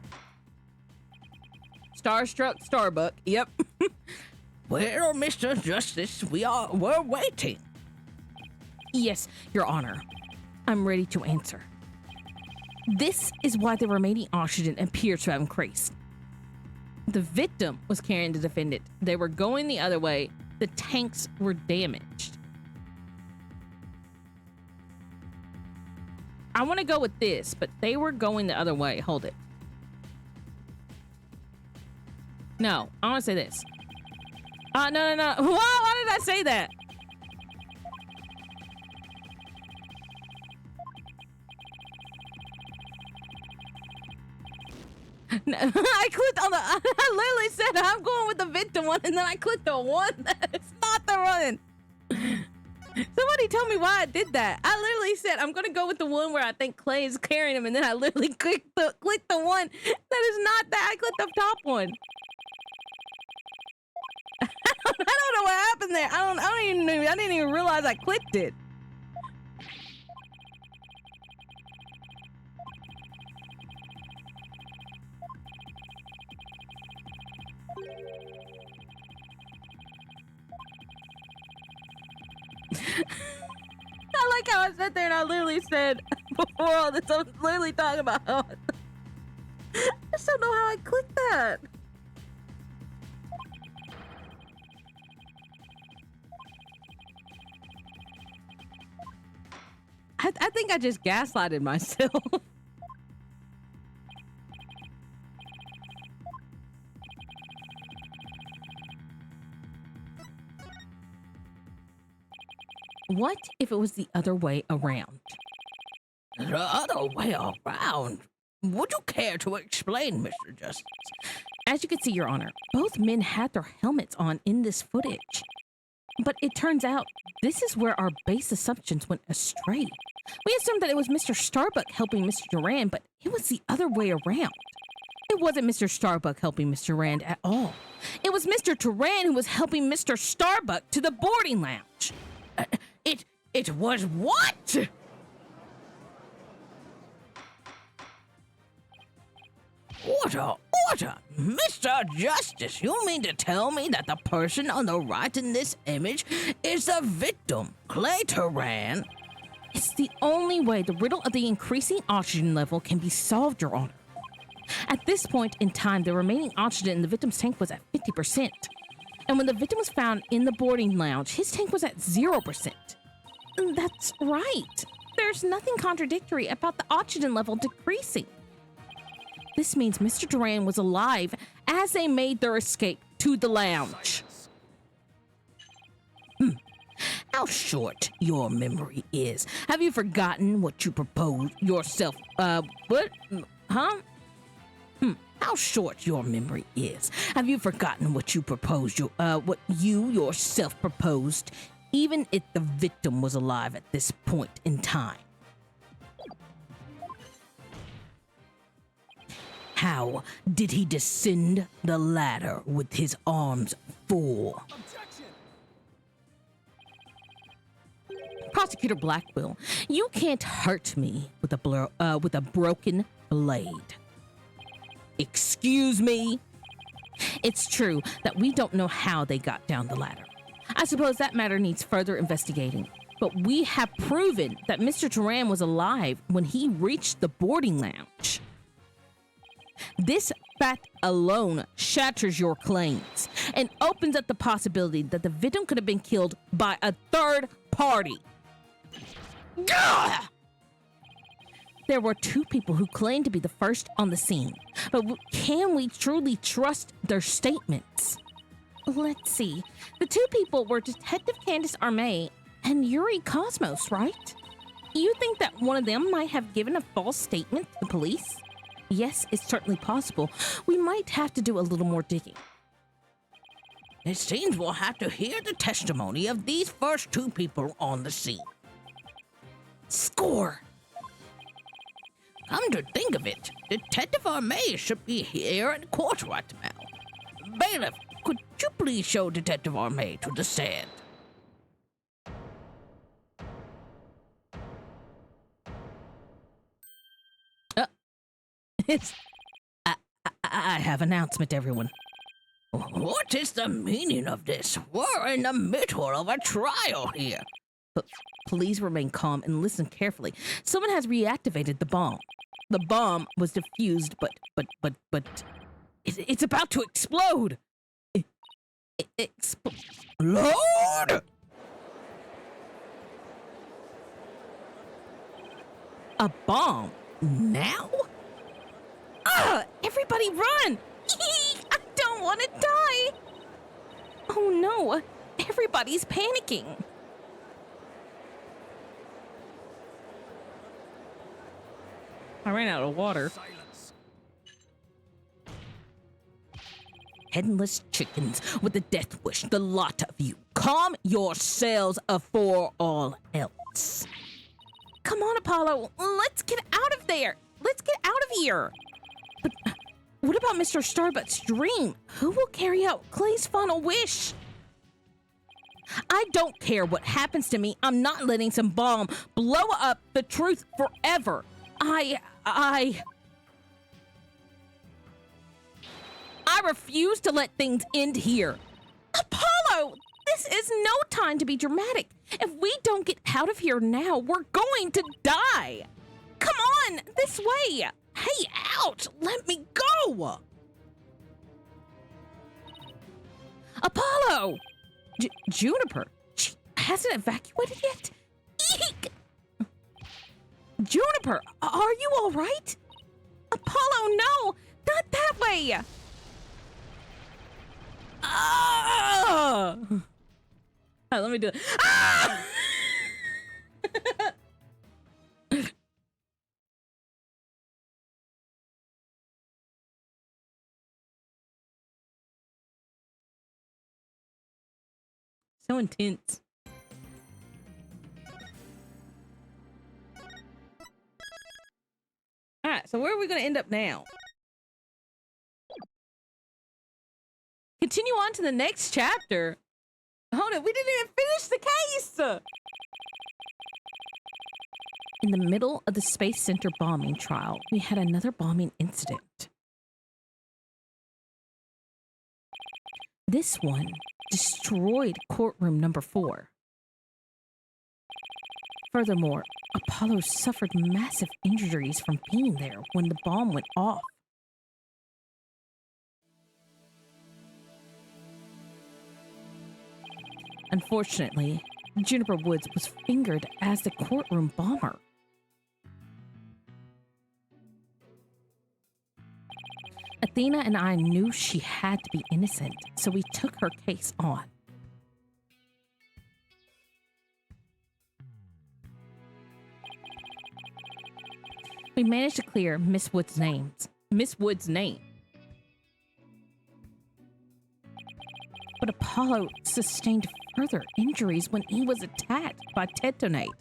Starstruck Starbuck, yep. Well, Mr. Justice, we're waiting. Yes, Your Honor. I'm ready to answer. This is why the remaining oxygen appears to have increased. The victim was carrying the defendant. They were going the other way. The tanks were damaged. I want to go with this, but they were going the other way. Hold it. No, I want to say this. No. Why did I say that? No, I clicked on I literally said I'm going with the victim one, and then I clicked the one that's not the one. Somebody tell me why I did that. I literally said I'm gonna go with the one where I think Clay is carrying him, and then I literally clicked the one that is not that. I clicked the top one. I don't know what happened there. I didn't even realize I clicked it. I like how I sat there and I literally said before all this, I was literally talking about how I just don't know how I clicked that. I think I just gaslighted myself. What if it was the other way around? The other way around? Would you care to explain, Mr. Justice? As you can see, Your Honor, both men had their helmets on in this footage. But it turns out this is where our base assumptions went astray. We assumed that it was Mr. Starbuck helping Mr. Durand, but it was the other way around. It wasn't Mr. Starbuck helping Mr. Durand at all. It was Mr. Durand who was helping Mr. Starbuck to the boarding lounge. It was what? Order! Mr. Justice, you mean to tell me that the person on the right in this image is the victim, Clay Turan? It's the only way the riddle of the increasing oxygen level can be solved, Your Honor. At this point in time, the remaining oxygen in the victim's tank was at 50%. And when the victim was found in the boarding lounge, his tank was at 0%. That's right. There's nothing contradictory about the oxygen level decreasing. This means Mr. Durand was alive as they made their escape to the lounge. How short your memory is. Have you forgotten what you proposed yourself? What? Huh? How short your memory is. Have you forgotten what you proposed? What you yourself proposed, even if the victim was alive at this point in time? How did he descend the ladder with his arms full? Objection! Prosecutor Blackwell, you can't hurt me with a broken blade. Excuse me? It's true that we don't know how they got down the ladder. I suppose that matter needs further investigating. But we have proven that Mr. Turan was alive when he reached the boarding lounge. This fact alone shatters your claims and opens up the possibility that the victim could have been killed by a third party. Gah! There were two people who claimed to be the first on the scene, but can we truly trust their statements? Let's see. The two people were Detective Candace Armé and Yuri Cosmos, right? You think that one of them might have given a false statement to the police? Yes, it's certainly possible. We might have to do a little more digging. It seems we'll have to hear the testimony of these first two people on the scene. Score! Come to think of it, Detective Armé should be here in court right now. Bailiff, could you please show Detective Armé to the stand? I have announcement, everyone. What is the meaning of this? We're in the middle of a trial here. Please remain calm and listen carefully. Someone has reactivated the bomb. The bomb was defused, but it's about to explode. Lord! A bomb? Now? Everybody run! I don't want to die! Oh no, everybody's panicking. I ran out of water. Silence. Headless chickens with a death wish, the lot of you. Calm yourselves afore all else. Come on, Apollo, let's get out of there. Let's get out of here. But what about Mr. Starbuck's dream? Who will carry out Clay's final wish? I don't care what happens to me. I'm not letting some bomb blow up the truth forever. I refuse to let things end here. Apollo, this is no time to be dramatic. If we don't get out of here now, we're going to die. Come on, this way. Hey, ouch, let me go. Apollo! Juniper, she hasn't evacuated yet? Eek! Juniper, are you all right? Apollo, no, not that way. Ah! Let me do it. Ah! So intense. All right, so where are we going to end up now? Continue on to the next chapter. Hold it, we didn't even finish the case. In the middle of the Space Center bombing trial, we had another bombing incident. This one destroyed courtroom number 4. Furthermore, Apollo suffered massive injuries from being there when the bomb went off. Unfortunately, Juniper Woods was fingered as the courtroom bomber. Athena and I knew she had to be innocent, so we took her case on. We managed to clear Miss Wood's name. But Apollo sustained further injuries when he was attacked by Tetonate.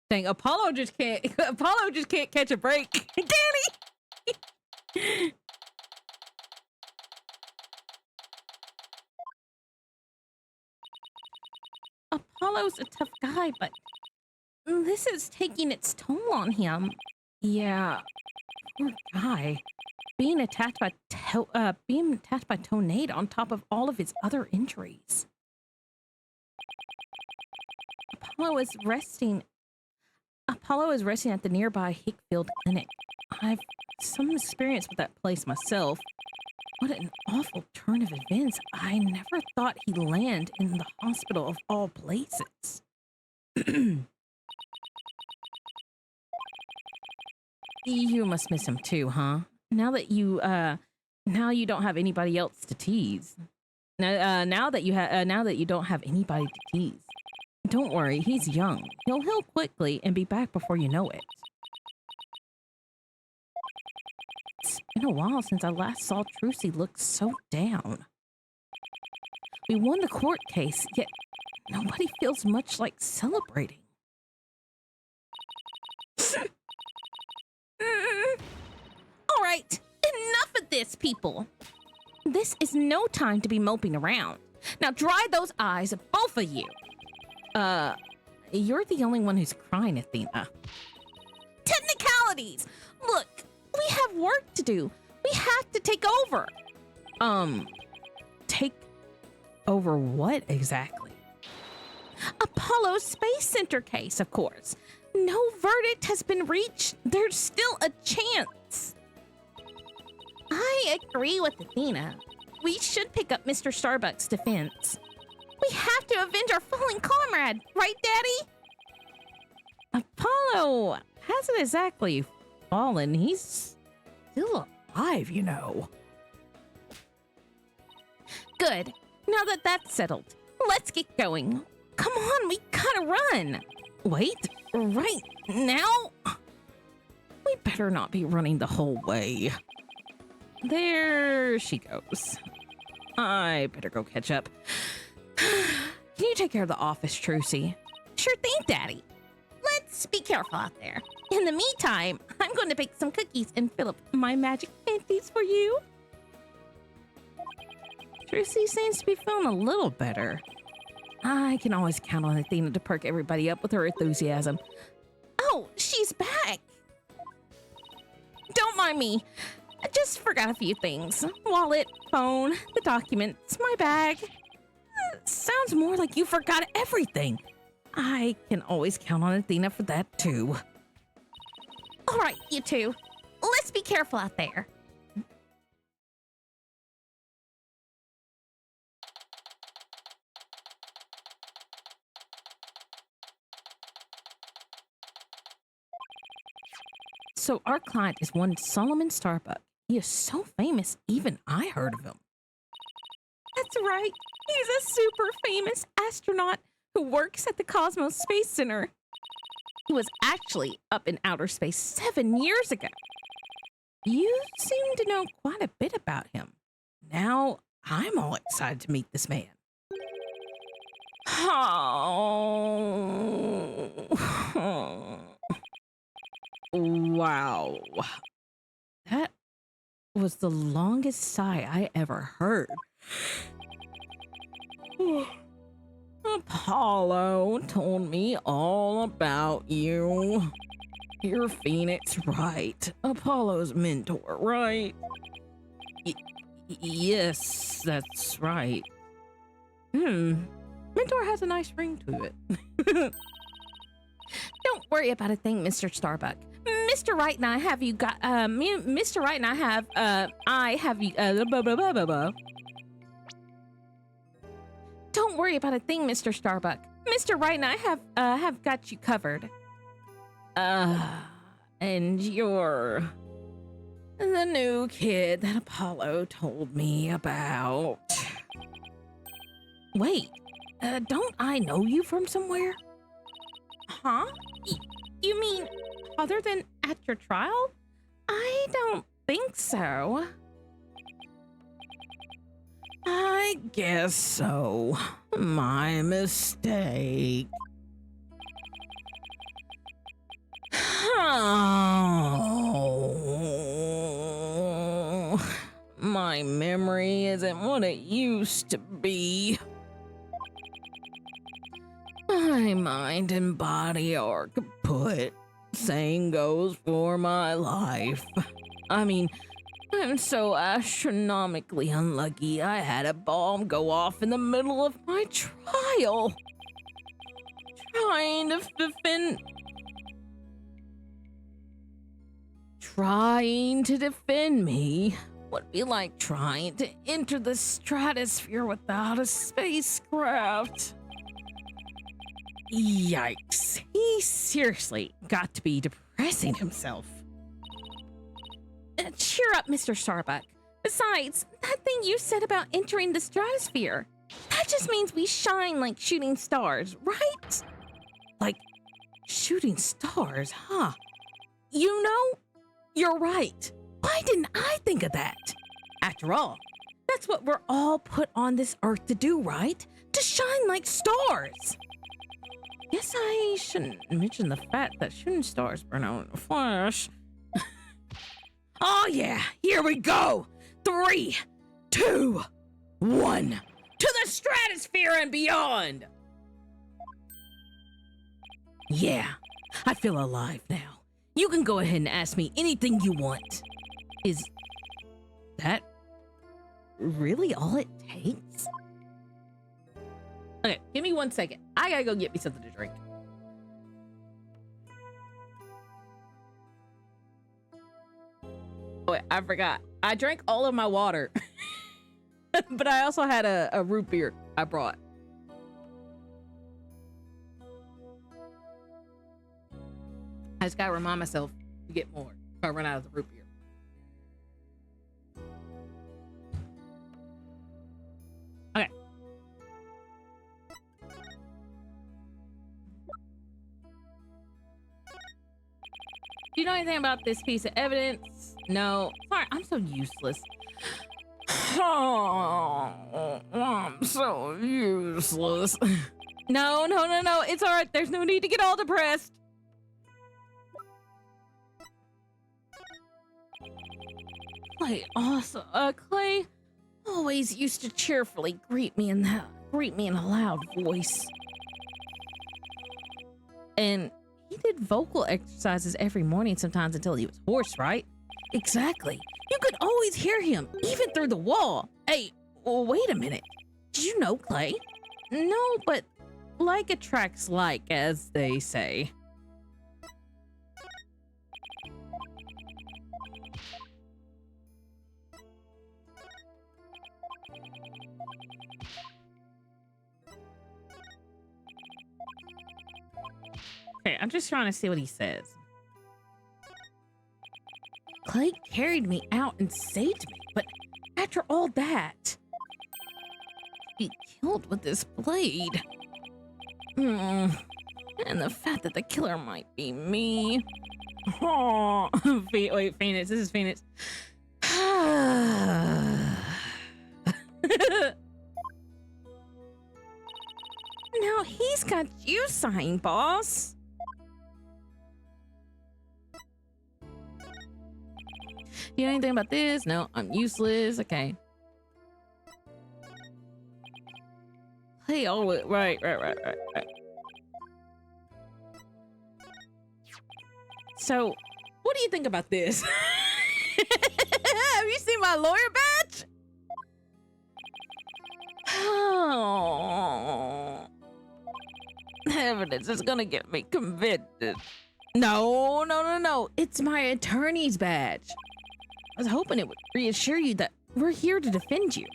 Dang, Apollo just can't catch a break. Danny! Apollo's a tough guy, but this is taking its toll on him. Yeah, poor guy. Being attacked by Tonade on top of all of his other injuries. Apollo is resting at the nearby Hickfield Clinic. I've some experience with that place myself. What an awful turn of events. I never thought he'd land in the hospital of all places. You must miss him too, huh? Now that you don't have anybody else to tease. Now that you don't have anybody to tease. Don't worry, he's young. He'll heal quickly and be back before you know it. It's been a while since I last saw Trucy look so down. We won the court case, yet nobody feels much like celebrating. All right, enough of this, people. This is no time to be moping around. Now dry those eyes, both of you. You're the only one who's crying, Athena. Technicalities! Look, we have work to do. We have to take over. Take over what exactly? Apollo's Space Center case, of course. No verdict has been reached. There's still a chance. I agree with Athena. We should pick up Mr. Starbuck's defense. We have to avenge our fallen comrade, right, Daddy? Apollo hasn't exactly fallen. He's still alive, you know. Good. Now that that's settled, let's get going. Come on, we gotta run. Wait, right now? We better not be running the whole way. There she goes. I better go catch up. Can you take care of the office, Trucy? Sure thing, Daddy. Let's be careful out there. In the meantime, I'm going to bake some cookies and fill up my magic panties for you. Trucy seems to be feeling a little better. I can always count on Athena to perk everybody up with her enthusiasm. Oh, she's back. Don't mind me. I just forgot a few things. Wallet, phone, the documents, my bag. Sounds more like you forgot everything. I can always count on Athena for that too. All right, you two. Let's be careful out there. So our client is one Solomon Starbuck. He is so famous, even I heard of him. That's right. He's a super famous astronaut who works at the Cosmos Space Center. He was actually up in outer space 7 years ago. You seem to know quite a bit about him. Now I'm all excited to meet this man. Oh. Wow. That was the longest sigh I ever heard. Apollo told me all about you. You're Phoenix, right? Apollo's mentor, right? Yes, that's right. Mentor has a nice ring to it. Don't worry about a thing, Mr. Starbuck. Mr. Wright and I have you got, Mr. Wright and I have you, blah, blah, blah, blah, blah. Don't worry about a thing, Mr. Starbuck. Mr. Wright and I have got you covered. And you're the new kid that Apollo told me about. Wait, don't I know you from somewhere? Huh? You mean other than at your trial? I don't think so. I guess so. My mistake. Oh, my memory isn't what it used to be. My mind and body are kaput. Same goes for my life. I mean, I'm so astronomically unlucky I had a bomb go off in the middle of my trial. Trying to defend... trying to defend me would be like trying to enter the stratosphere without a spacecraft. Yikes. He seriously got to be depressing himself. Cheer up, Mr. Starbuck. Besides, that thing you said about entering the stratosphere, that just means we shine like shooting stars, right? Like shooting stars, huh? You know, you're right. Why didn't I think of that? After all, that's what we're all put on this earth to do, right? To shine like stars. Guess I shouldn't mention the fact that shooting stars burn out in a flash. Oh yeah, here we go. 3, 2, 1. To the stratosphere and beyond. Yeah, I feel alive now. You can go ahead and ask me anything you want. Is that really all it takes? Okay, give me 1 second. I gotta go get me something to drink. Oh, wait, I forgot. I drank all of my water. But I also had a root beer I brought. I just gotta remind myself to get more if I run out of the root beer. Okay. Do you know anything about this piece of evidence? No. Sorry, I'm so useless. Oh, I'm so useless. No. It's all right. There's no need to get all depressed. Clay always used to cheerfully greet me in a loud voice. And he did vocal exercises every morning sometimes until he was hoarse, right? Exactly. You could always hear him, even through the wall. Hey, well, wait a minute. Did you know Clay? No, but like attracts like, as they say. Okay, I'm just trying to see what he says. Clay carried me out and saved me, but after all that, he killed with this blade. And the fact that the killer might be me. Oh, wait, Phoenix. This is Phoenix. Now he's got you signed, boss. You know anything about this? No, I'm useless. Okay. Hey, oh, right. So, what do you think about this? Have you seen my lawyer badge? Oh, evidence is gonna get me convicted. No. It's my attorney's badge. I was hoping it would reassure you that we're here to defend you.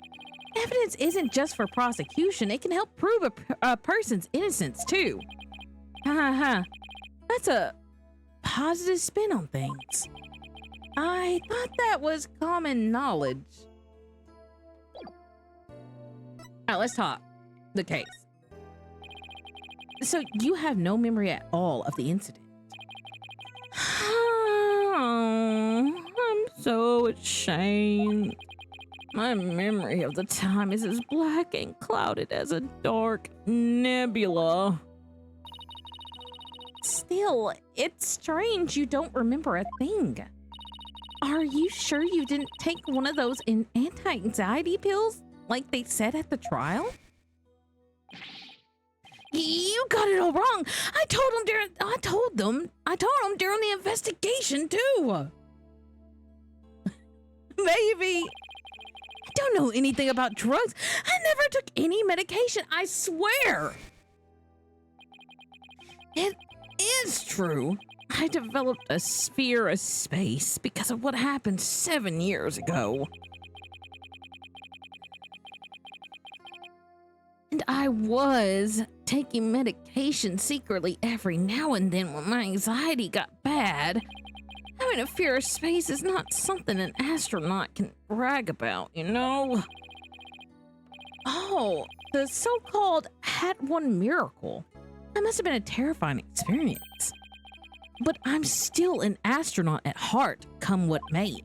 Evidence isn't just for prosecution. It can help prove a person's innocence, too. That's a positive spin on things. I thought that was common knowledge. All right, let's talk. The case. So you have no memory at all of the incident? Oh, I'm so ashamed. My memory of the time is as black and clouded as a dark nebula. Still, it's strange you don't remember a thing. Are you sure you didn't take one of those anti-anxiety pills like they said at the trial? You got it all wrong. I told them during the investigation too. Maybe. I don't know anything about drugs. I never took any medication, I swear. It is true. I developed a sphere of space because of what happened 7 years ago. And I was taking medication secretly every now and then when my anxiety got bad. Having a fear of space is not something an astronaut can brag about, you know? Oh, the so-called Hat 1 miracle. That must have been a terrifying experience. But I'm still an astronaut at heart, come what may.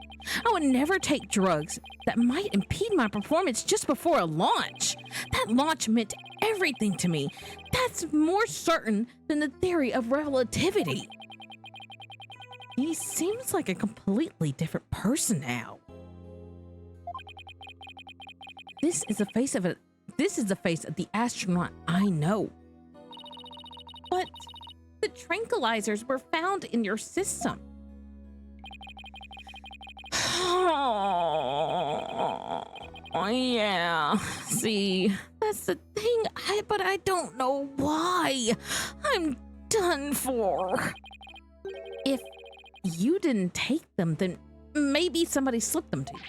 I would never take drugs that might impede my performance just before a launch. That launch meant everything to me. That's more certain than the theory of relativity. He seems like a completely different person now. This is the face of the astronaut I know. But the tranquilizers were found in your system. Oh, yeah. See, that's the thing. But I don't know why. I'm done for. If you didn't take them, then maybe somebody slipped them to you.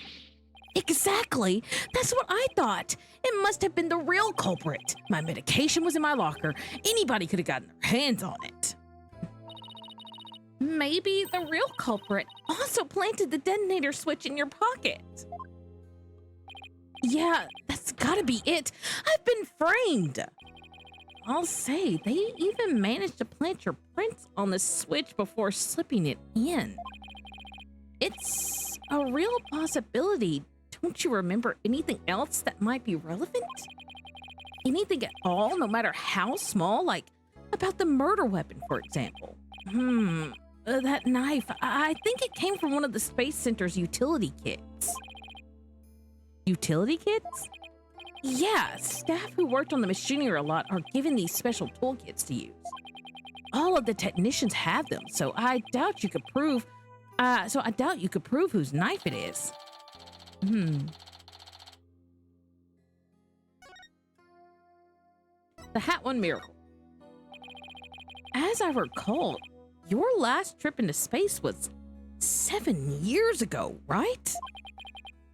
Exactly. That's what I thought. It must have been the real culprit. My medication was in my locker. Anybody could have gotten their hands on it. Maybe the real culprit also planted the detonator switch in your pocket. Yeah, that's gotta be it. I've been framed. I'll say, they even managed to plant your prints on the switch before slipping it in. It's a real possibility. Don't you remember anything else that might be relevant? Anything at all, no matter how small, like about the murder weapon, for example? That knife, I think it came from one of the Space Center's utility kits. Utility kits? Yeah, staff who worked on the machinery a lot are given these special toolkits to use. All of the technicians have them, so I doubt you could prove whose knife it is. The Hat 1 miracle. As I recall, your last trip into space was 7 years ago, right?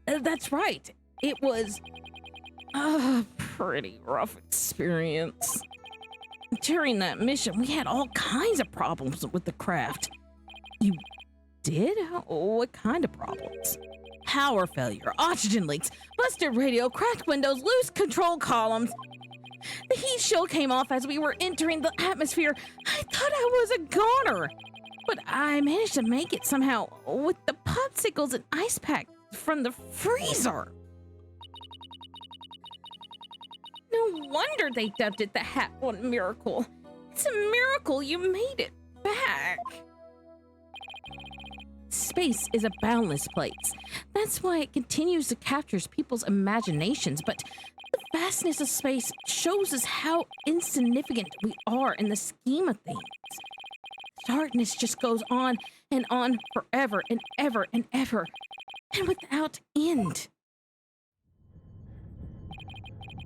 That's right. It was a pretty rough experience. During that mission, we had all kinds of problems with the craft. You did? What kind of problems? Power failure, oxygen leaks, busted radio, cracked windows, loose control columns. The heat shield came off as we were entering the atmosphere. I thought I was a goner, but I managed to make it somehow with the popsicles and ice pack from the freezer. No wonder they dubbed it the Hat 1 miracle. It's a miracle you made it back. Space is a boundless place. That's why it continues to capture people's imaginations, but the vastness of space shows us how insignificant we are in the scheme of things. Darkness just goes on forever and ever and ever, and without end.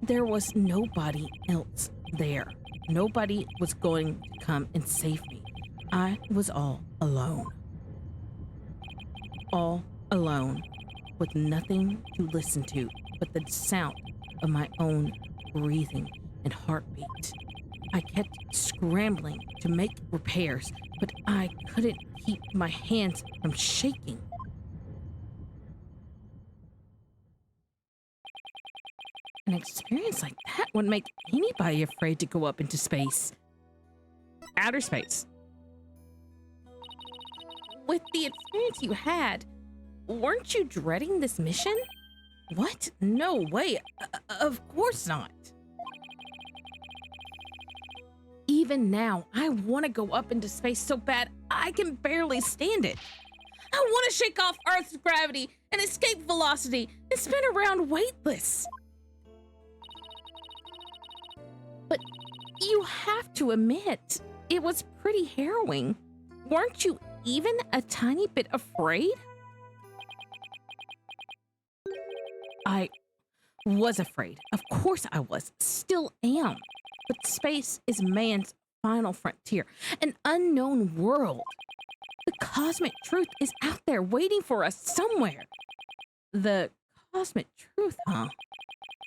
There was nobody else there. Nobody was going to come and save me. I was all alone. All alone, with nothing to listen to but the sound of my own breathing and heartbeat. I kept scrambling to make repairs, but I couldn't keep my hands from shaking. An experience like that would make anybody afraid to go up into space. Outer space. With the experience you had, weren't you dreading this mission? What? No way. Of course not. Even now, I want to go up into space so bad I can barely stand it. I want to shake off Earth's gravity and escape velocity and spin around weightless. But you have to admit, it was pretty harrowing. Weren't you even a tiny bit afraid? I was afraid. Of course I was. Still am. But space is man's final frontier, an unknown world. The cosmic truth is out there waiting for us somewhere. The cosmic truth, huh?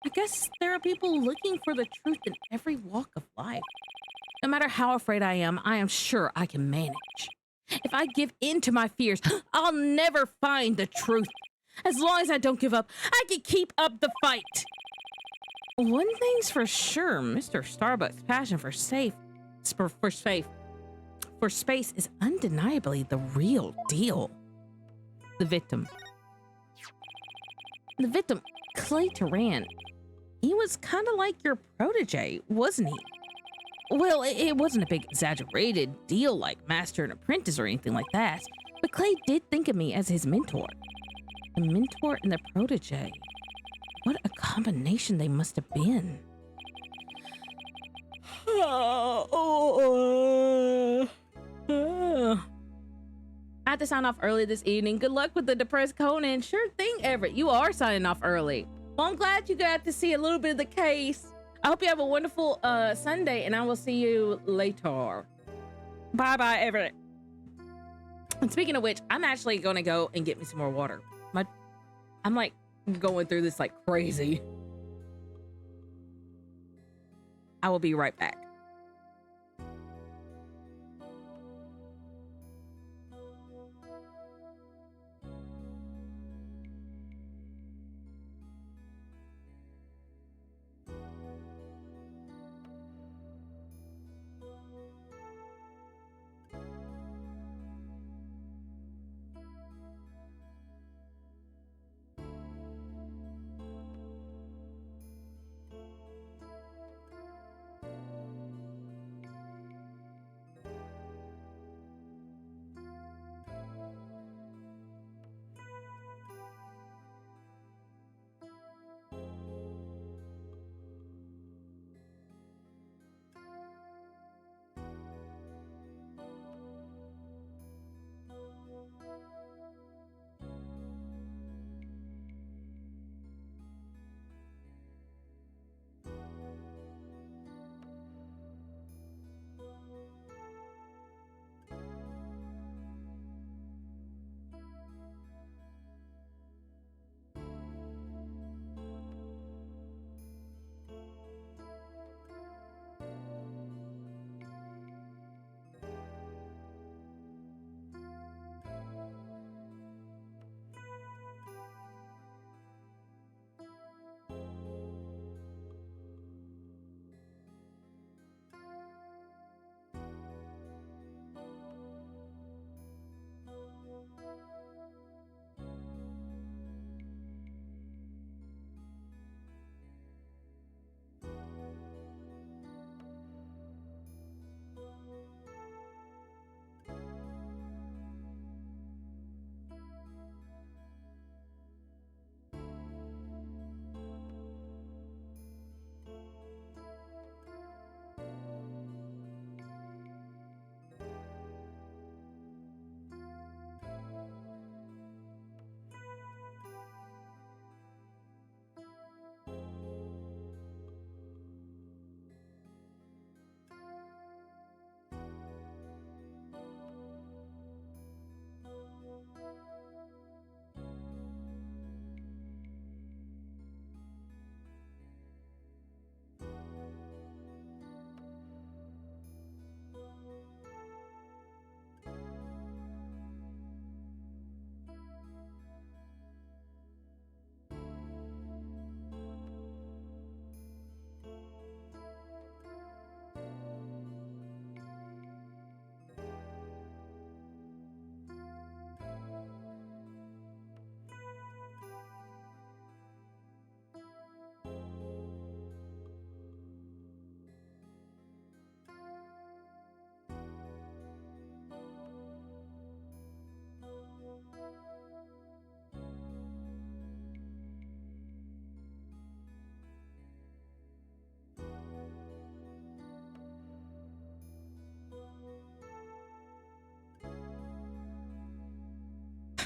I guess there are people looking for the truth in every walk of life. No matter how afraid I am sure I can manage. If I give in to my fears, I'll never find the truth. As long as I don't give up, I can keep up the fight. One thing's for sure, Mr. Starbuck's passion for space is undeniably the real deal. The victim, Clay Turan, he was kind of like your protege, wasn't he? Well, it wasn't a big exaggerated deal like master and apprentice or anything like that, but Clay did think of me as his mentor. The mentor and the protege. What a combination they must have been. I have to sign off early this evening. Good luck with the depressed Conan. Sure thing, Everett. You are signing off early. Well, I'm glad you got to see a little bit of the case. I hope you have a wonderful Sunday, and I will see you later. Bye-bye, Everett. And speaking of which, I'm actually going to go and get me some more water. I'm like going through this like crazy. I will be right back.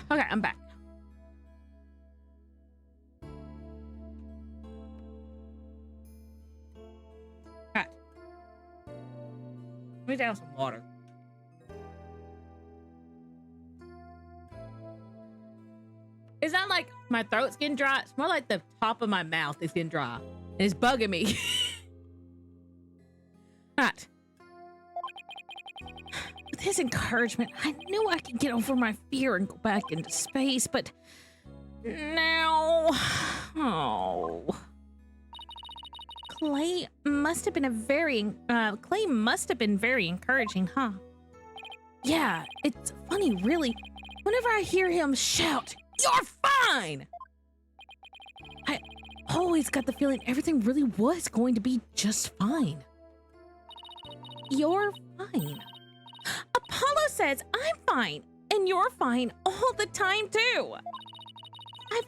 Okay, I'm back. Right. Let me down some water. It's not like my throat's getting dry. It's more like the top of my mouth is getting dry. It's bugging me. Right. With his encouragement, I knew I could get over my fear and go back into space, but now... Oh... Clay must have been very encouraging, huh? Yeah, it's funny, really. Whenever I hear him shout, "You're fine!" I always got the feeling everything really was going to be just fine. You're fine. Apollo says I'm fine, and you're fine all the time too. I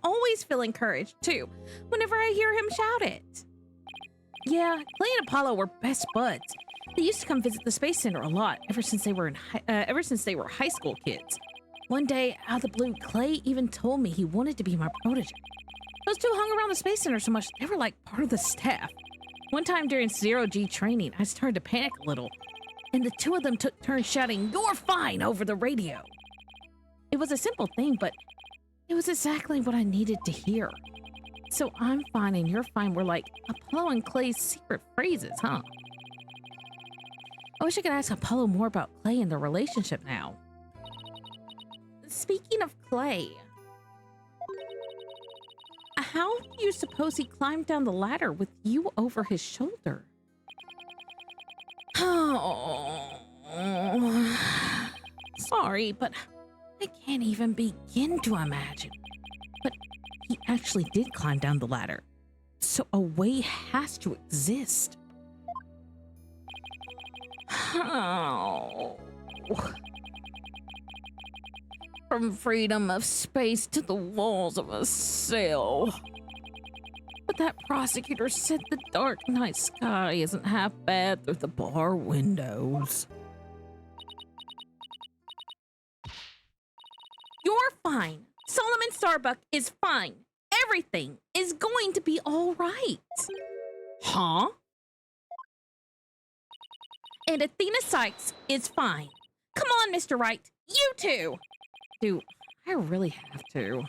always feel encouraged too whenever I hear him shout it. Yeah, Clay and Apollo were best buds. They used to come visit the Space Center a lot ever since they were high school kids. One day, out of the blue, Clay even told me he wanted to be my protege. Those two hung around the Space Center so much they were like part of the staff. One time during zero-G training, I started to panic a little, and the two of them took turns shouting, "You're fine," over the radio. It was a simple thing, but it was exactly what I needed to hear. So I'm fine and you're fine were like Apollo and Clay's secret phrases, huh? I wish I could ask Apollo more about Clay and their relationship now. Speaking of Clay, how do you suppose he climbed down the ladder with you over his shoulder? Oh, sorry, but I can't even begin to imagine. But he actually did climb down the ladder, so a way has to exist. How? From freedom of space to the walls of a cell. But that prosecutor said the dark night sky isn't half bad through the bar windows. You're fine. Solomon Starbuck is fine. Everything is going to be all right. Huh? And Athena Sykes is fine. Come on, Mr. Wright. You too. Dude, I really have to.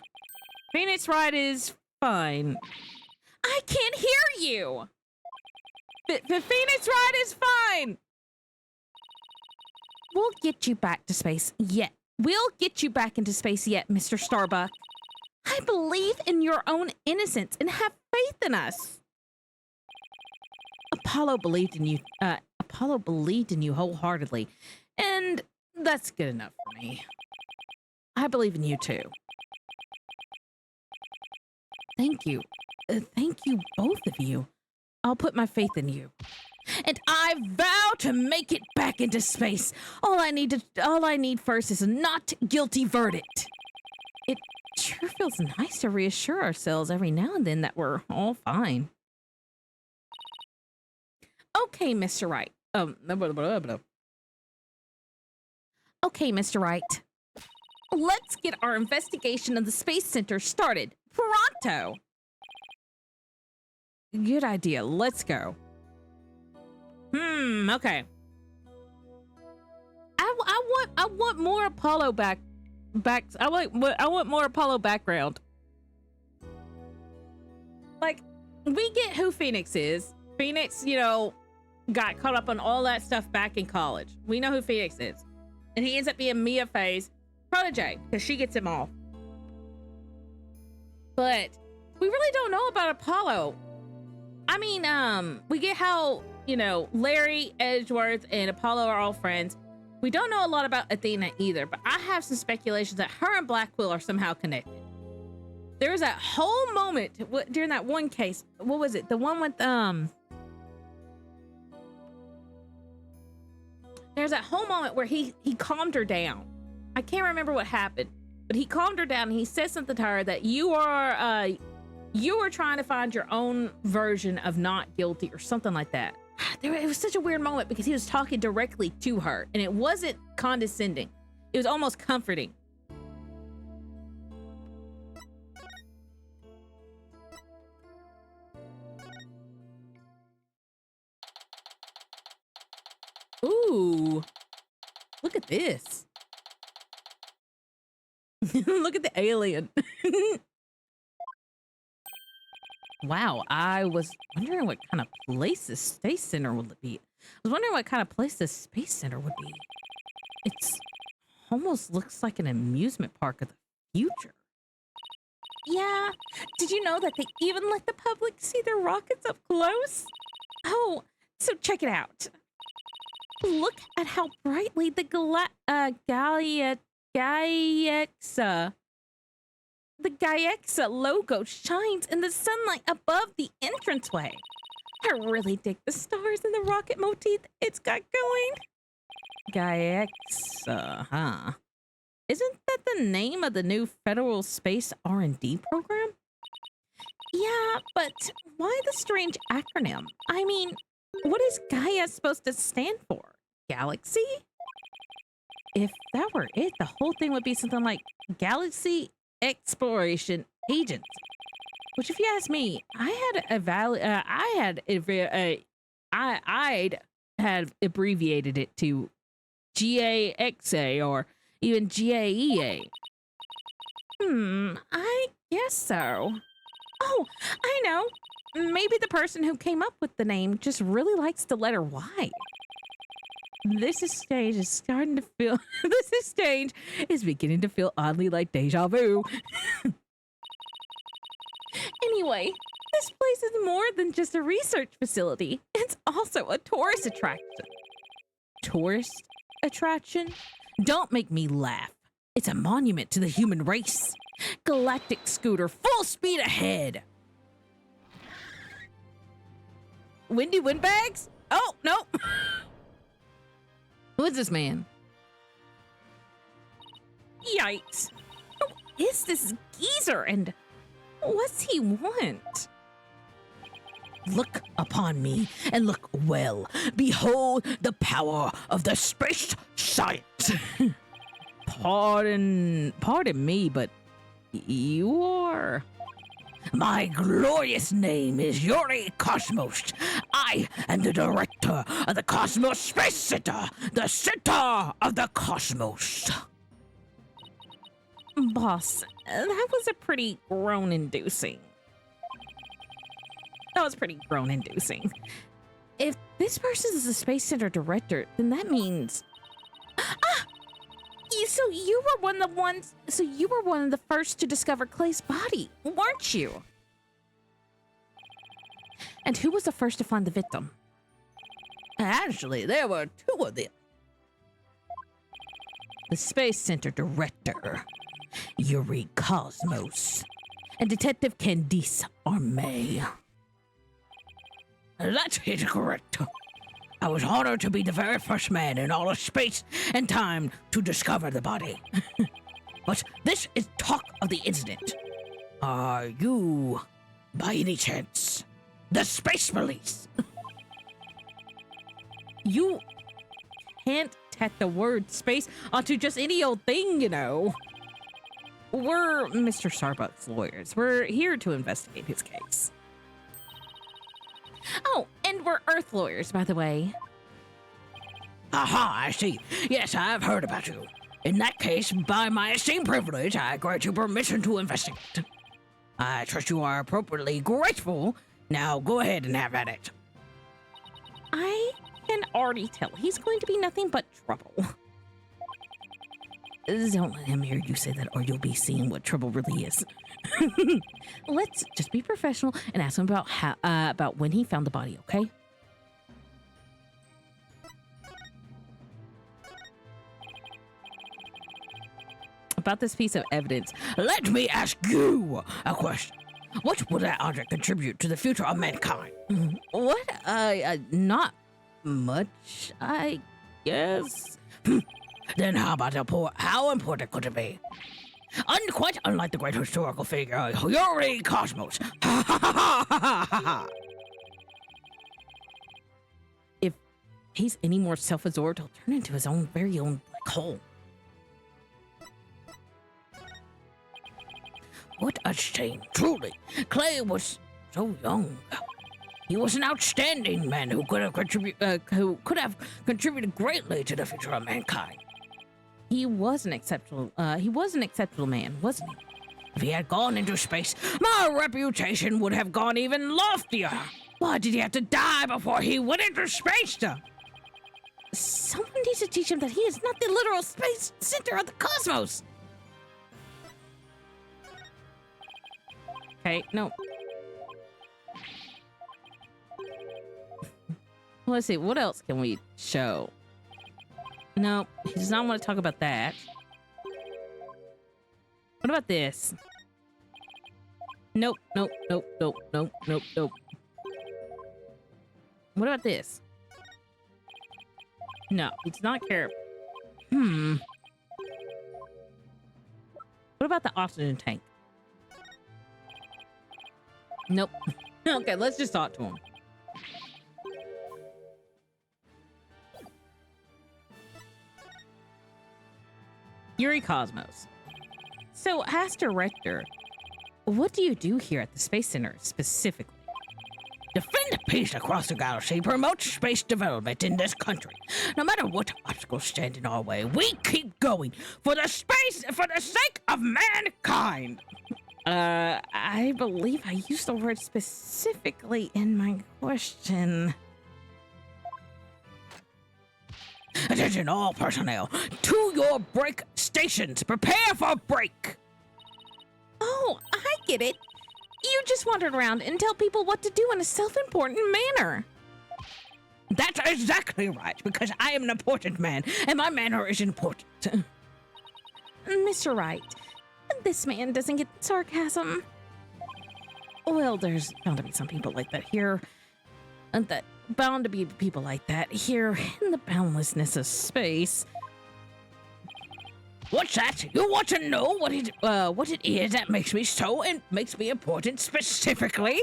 Phoenix Wright is fine. I can't hear you. The Phoenix Wright is fine. We'll get you back to space yet. We'll get you back into space yet, Mr. Starbuck. I believe in your own innocence and have faith in us. Apollo believed in you. Apollo believed in you wholeheartedly, and that's good enough for me. I believe in you too. Thank you. Thank you, both of you. I'll put my faith in you. And I vow to make it back into space. All I need first is a not guilty verdict. It sure feels nice to reassure ourselves every now and then that we're all fine. Okay, Mr. Wright. Okay, Mr. Wright. Let's get our investigation of the Space Center started. Pronto! Good idea. Let's go. Okay. I want more Apollo I want more Apollo background. Like, we get who Phoenix is. Phoenix, you know, got caught up on all that stuff back in college. We know who Phoenix is. And he ends up being Mia Fey's protege because she gets him off. But we really don't know about Apollo. I mean, we get how, you know, Larry, Edgeworth, and Apollo are all friends. We don't know a lot about Athena either, but I have some speculations that her and Black Quill are somehow connected. There was that whole moment during that one case. What was it? The one with, there's that whole moment where he calmed her down. I can't remember what happened, but he calmed her down and he said something to her that you were trying to find your own version of not guilty or something like that. It was such a weird moment because he was talking directly to her and it wasn't condescending. It was almost comforting. Ooh, look at this. Look at the alien. Wow, I was wondering what kind of place this space center would be. I was wondering what kind of place this space center would be. It's almost looks like an amusement park of the future. Yeah, did you know that they even let the public see their rockets up close? Oh, so check it out. Look at how brightly the Gaiexa logo shines in the sunlight above the entranceway. I really dig the stars and the rocket motif it's got going. Gaiexa, huh? Isn't that the name of the new federal space R&D program? Yeah, but why the strange acronym? I mean, what is Gaia supposed to stand for? Galaxy? If that were it, the whole thing would be something like Galaxy Exploration Agency. Which, if you ask me, I'd have abbreviated it to GAXA or even GAEA. I guess so. Oh, I know. Maybe the person who came up with the name just really likes the letter Y. This exchange is starting to feel. This exchange is beginning to feel oddly like deja vu. Anyway, this place is more than just a research facility. It's also a tourist attraction. Tourist attraction? Don't make me laugh. It's a monument to the human race. Galactic scooter, full speed ahead. Windy windbags? Oh, no. Who is this man? Yikes. Who is this geezer and what's he want? Look upon me and look well. Behold the power of the space science. Pardon me, but you are... My glorious name is Yuri Cosmos. I am the director of the Cosmos Space Center, the center of the cosmos. Boss, that was a pretty groan-inducing. That was pretty groan-inducing. If this person is the Space Center director, then that means... So you were one of the first to discover Clay's body, weren't you? And who was the first to find the victim? Actually, there were two of them. The Space Center director, Yuri Cosmos, and Detective Candice Armay. That is correct. I was honored to be the very first man in all of space and time to discover the body. But this is talk of the incident. Are you, by any chance, the space police? You can't tack the word space onto just any old thing, you know. We're Mr. Starbucks lawyers. We're here to investigate his case. Oh, and we're Earth lawyers, by the way. Aha, I see. Yes, I've heard about you. In that case, by my esteemed privilege, I grant you permission to investigate. I trust you are appropriately grateful. Now go ahead and have at it. I can already tell he's going to be nothing but trouble. Don't let him hear you say that or you'll be seeing what trouble really is. Let's just be professional and ask him about when he found the body, okay? About this piece of evidence, let me ask you a question. What would that object contribute to the future of mankind? What? Not much, I guess. Then how about how important could it be? Quite unlike the great historical figure, Yuri Cosmos. If he's any more self-absorbed, he'll turn into his own very own black hole. What a shame, truly. Clay was so young. He was an outstanding man who could have contributed greatly to the future of mankind. He was an exceptional man, wasn't he? If he had gone into space, my reputation would have gone even loftier. Why did he have to die before he went into space? Someone needs to teach him that he is not the literal space center of the cosmos. Okay, no. Let's see, what else can we show? No, he does not want to talk about that. What about this? Nope, nope, nope, nope, nope, nope, nope. What about this? No, he does not care. What about the oxygen tank? Nope. Okay, let's just talk to him. Yuri Cosmos. So, as director, what do you do here at the Space Center specifically? Defend peace across the galaxy, promote space development in this country. No matter what obstacles stand in our way, we keep going for the sake of mankind. I believe I used the word specifically in my question. Attention all personnel, to your break stations. Prepare for break. Oh, I get it. You just wandered around and tell people what to do in a self-important manner. That's exactly right, because I am an important man, and my manner is important. Mr. Wright, this man doesn't get sarcasm. Well, there's bound to be some people like that here. And that bound to be people like that here in the boundlessness of space. What's that? You want to know what it is that makes me so and makes me important specifically?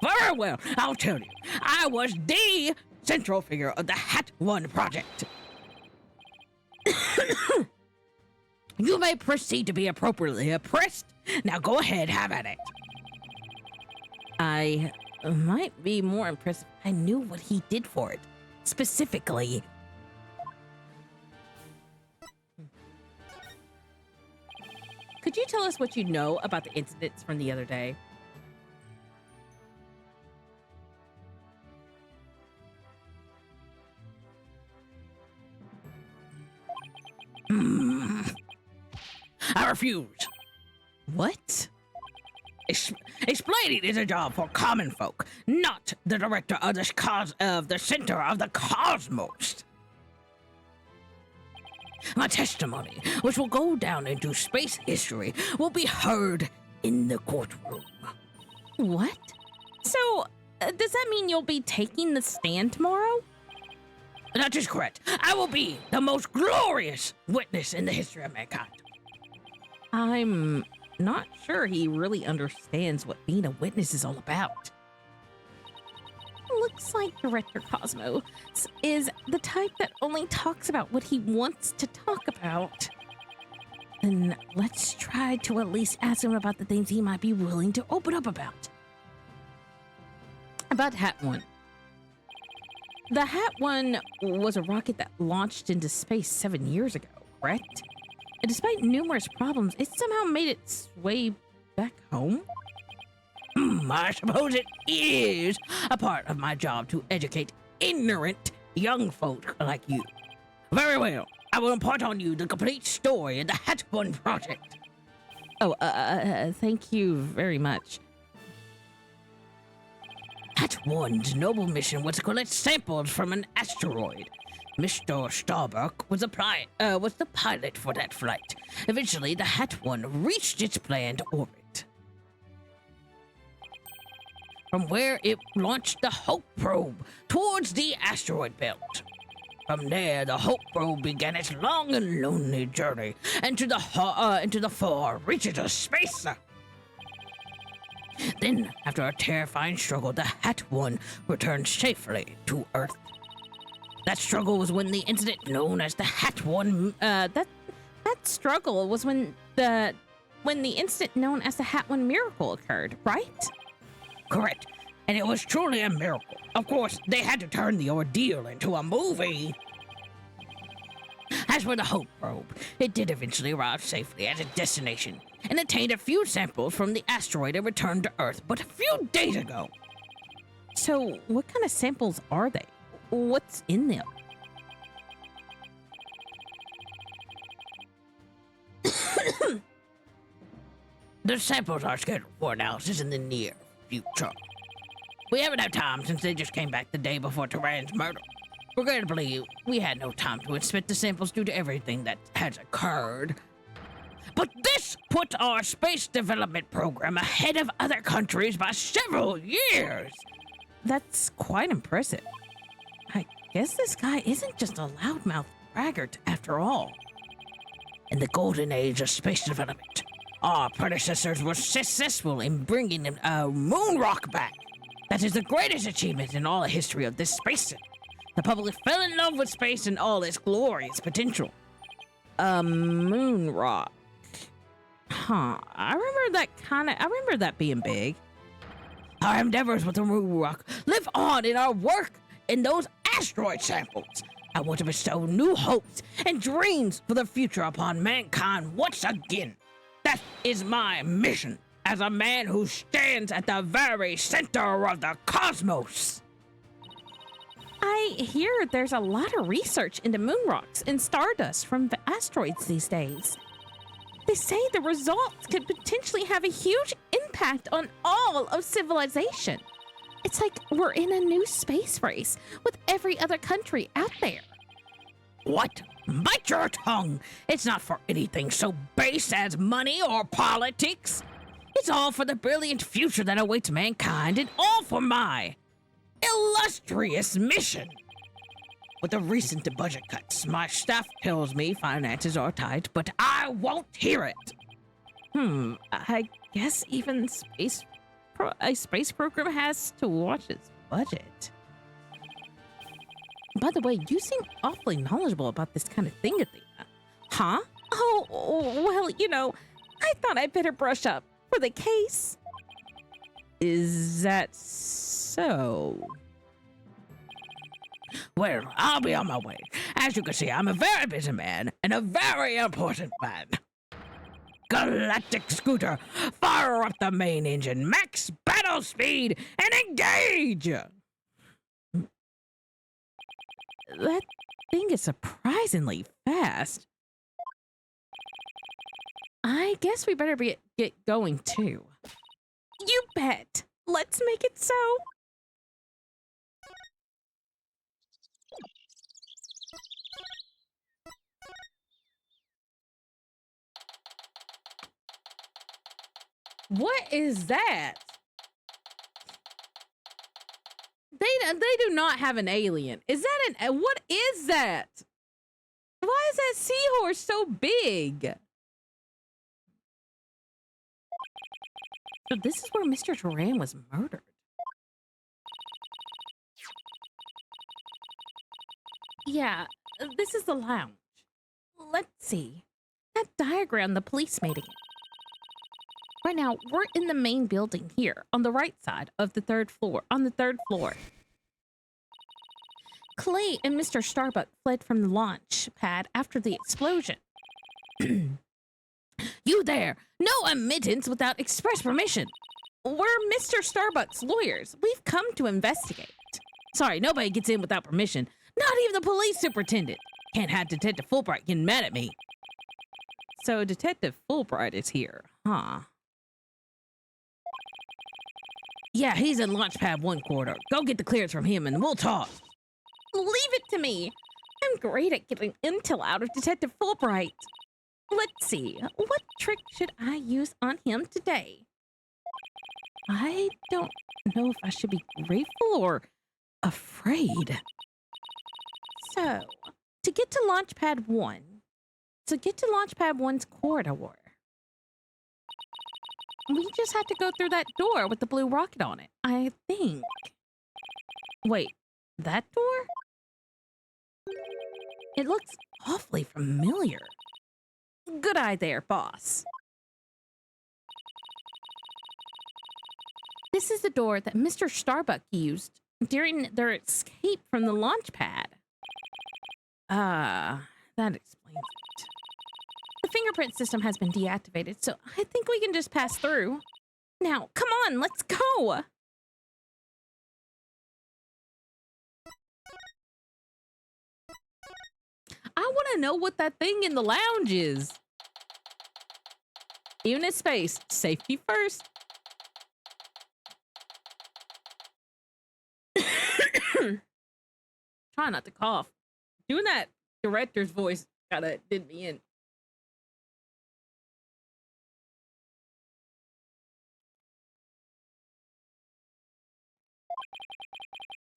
Very well, I'll tell you. I was the central figure of the Hat One project. You may proceed to be appropriately oppressed. Now go ahead, have at it. I might be more impressed if I knew what he did for it. Specifically. Could you tell us what you know about the incidents from the other day? I refuse. What? Explaining is a job for common folk, not the director of the center of the cosmos. My testimony, which will go down into space history, will be heard in the courtroom. What? So, does that mean you'll be taking the stand tomorrow? That is correct. I will be the most glorious witness in the history of mankind. I'm not sure he really understands what being a witness is all about. Looks like Director Cosmo is the type that only talks about what he wants to talk about. Then let's try to at least ask him about the things he might be willing to open up about. About Hat One. The Hat One was a rocket that launched into space 7 years ago, correct? And despite numerous problems, it somehow made its way back home? I suppose it is a part of my job to educate ignorant young folk like you. Very well. I will impart on you the complete story of the Hat One project. Oh, thank you very much. Hat One's noble mission was to collect samples from an asteroid. Mr. Starbuck was the pilot for that flight. Eventually, the Hat One reached its planned orbit, from where it launched the Hope Probe towards the asteroid belt. From there, the Hope Probe began its long and lonely journey into the far reaches of space. Then, after a terrifying struggle, the Hat One returned safely to Earth. That struggle was when the incident known as the Hat One. That struggle was when the incident known as the Hat One miracle occurred, right? Correct. and it was truly a miracle. Of course, they had to turn the ordeal into a movie. As for the Hope probe, it did eventually arrive safely at its destination and obtained a few samples from the asteroid and returned to Earth but a few days ago. So, what kind of samples are they? What's in them? The samples are scheduled for analysis in the near future. We haven't had time since they just came back the day before Turan's murder. Regrettably, we had no time to inspect the samples due to everything that has occurred. But this put our space development program ahead of other countries by several years. That's quite impressive. I guess this guy isn't just a loudmouth braggart after all. In the golden age of space development, our predecessors were successful in bringing a moon rock back. That is the greatest achievement in all the history of this space center. The public fell in love with space and all its glorious potential. A moon rock. Huh. I remember that being big. Our endeavors with the moon rock live on in our work in those asteroid samples. I want to bestow new hopes and dreams for the future upon mankind once again. That is my mission as a man who stands at the very center of the cosmos. I hear there's a lot of research into moon rocks and stardust from the asteroids these days. They say the results could potentially have a huge impact on all of civilization. It's like we're in a new space race with every other country out there. What? Bite your tongue! It's not for anything so base as money or politics. It's all for the brilliant future that awaits mankind and all for my illustrious mission. With the recent budget cuts, my staff tells me finances are tight, but I won't hear it. I guess even a space program has to watch its budget. By the way, you seem awfully knowledgeable about this kind of thing, Athena. Huh? Oh, well, I thought I'd better brush up for the case. Is that so? Well, I'll be on my way. As you can see, I'm a very busy man and a very important man. Galactic Scooter, fire up the main engine, max battle speed, and engage! That thing is surprisingly fast. I guess we better get going too. You bet. Let's make it so. What is that? They do not have an alien. Is that what is that? Why is that seahorse so big? So this is where Mr. Turan was murdered. Yeah, this is the lounge. Let's see. That diagram the police made again. Right now, we're in the main building here, on the right side of the third floor, Clay and Mr. Starbuck fled from the launch pad after the explosion. You there! No admittance without express permission! We're Mr. Starbuck's lawyers. We've come to investigate. Sorry, nobody gets in without permission. Not even the police superintendent. Can't have Detective Fulbright getting mad at me. So Detective Fulbright is here, huh? Yeah, he's in Launchpad 1 corridor. Go get the clearance from him and we'll talk. Leave it to me. I'm great at getting intel out of Detective Fulbright. Let's see. What trick should I use on him today? I don't know if I should be grateful or afraid. So, to get to Launchpad 1's corridor, we just have to go through that door with the blue rocket on it, I think. Wait, that door? It looks awfully familiar. Good eye there, boss. This is the door that Mr. Starbuck used during their escape from the launch pad. Ah, that explains it. The fingerprint system has been deactivated, so I think we can just pass through. Now, come on, let's go! I want to know what that thing in the lounge is. Unit space, safety first. Try not to cough. Doing that director's voice kind of did me in.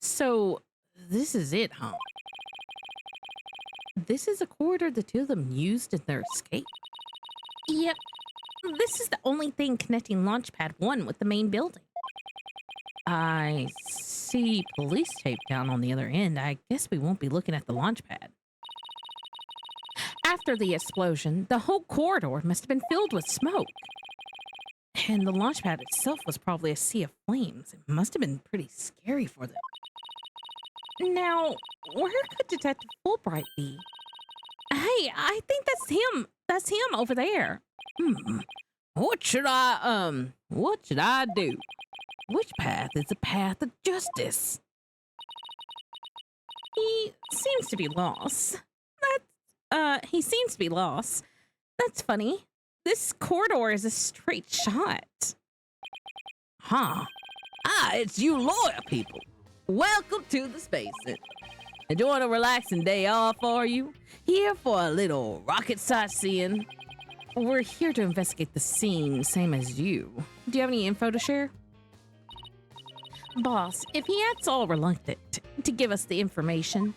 So, this is it, huh? This is a corridor the two of them used in their escape? Yep. This is the only thing connecting Launchpad 1 with the main building. I see police tape down on the other end. I guess we won't be looking at the Launchpad. After the explosion, the whole corridor must have been filled with smoke. And the Launchpad itself was probably a sea of flames. It must have been pretty scary for them. Now, where could Detective Fulbright be? Hey, I think that's him. That's him over there. What should I do? Which path is the path of justice? He seems to be lost. He seems to be lost. That's funny. This corridor is a straight shot. Huh. It's you lawyer people. Welcome to the Space Center. Enjoying a relaxing day off, are you? Here for a little rocket sightseeing? We're here to investigate the scene, same as you. Do you have any info to share? Boss, if he acts all reluctant to give us the information,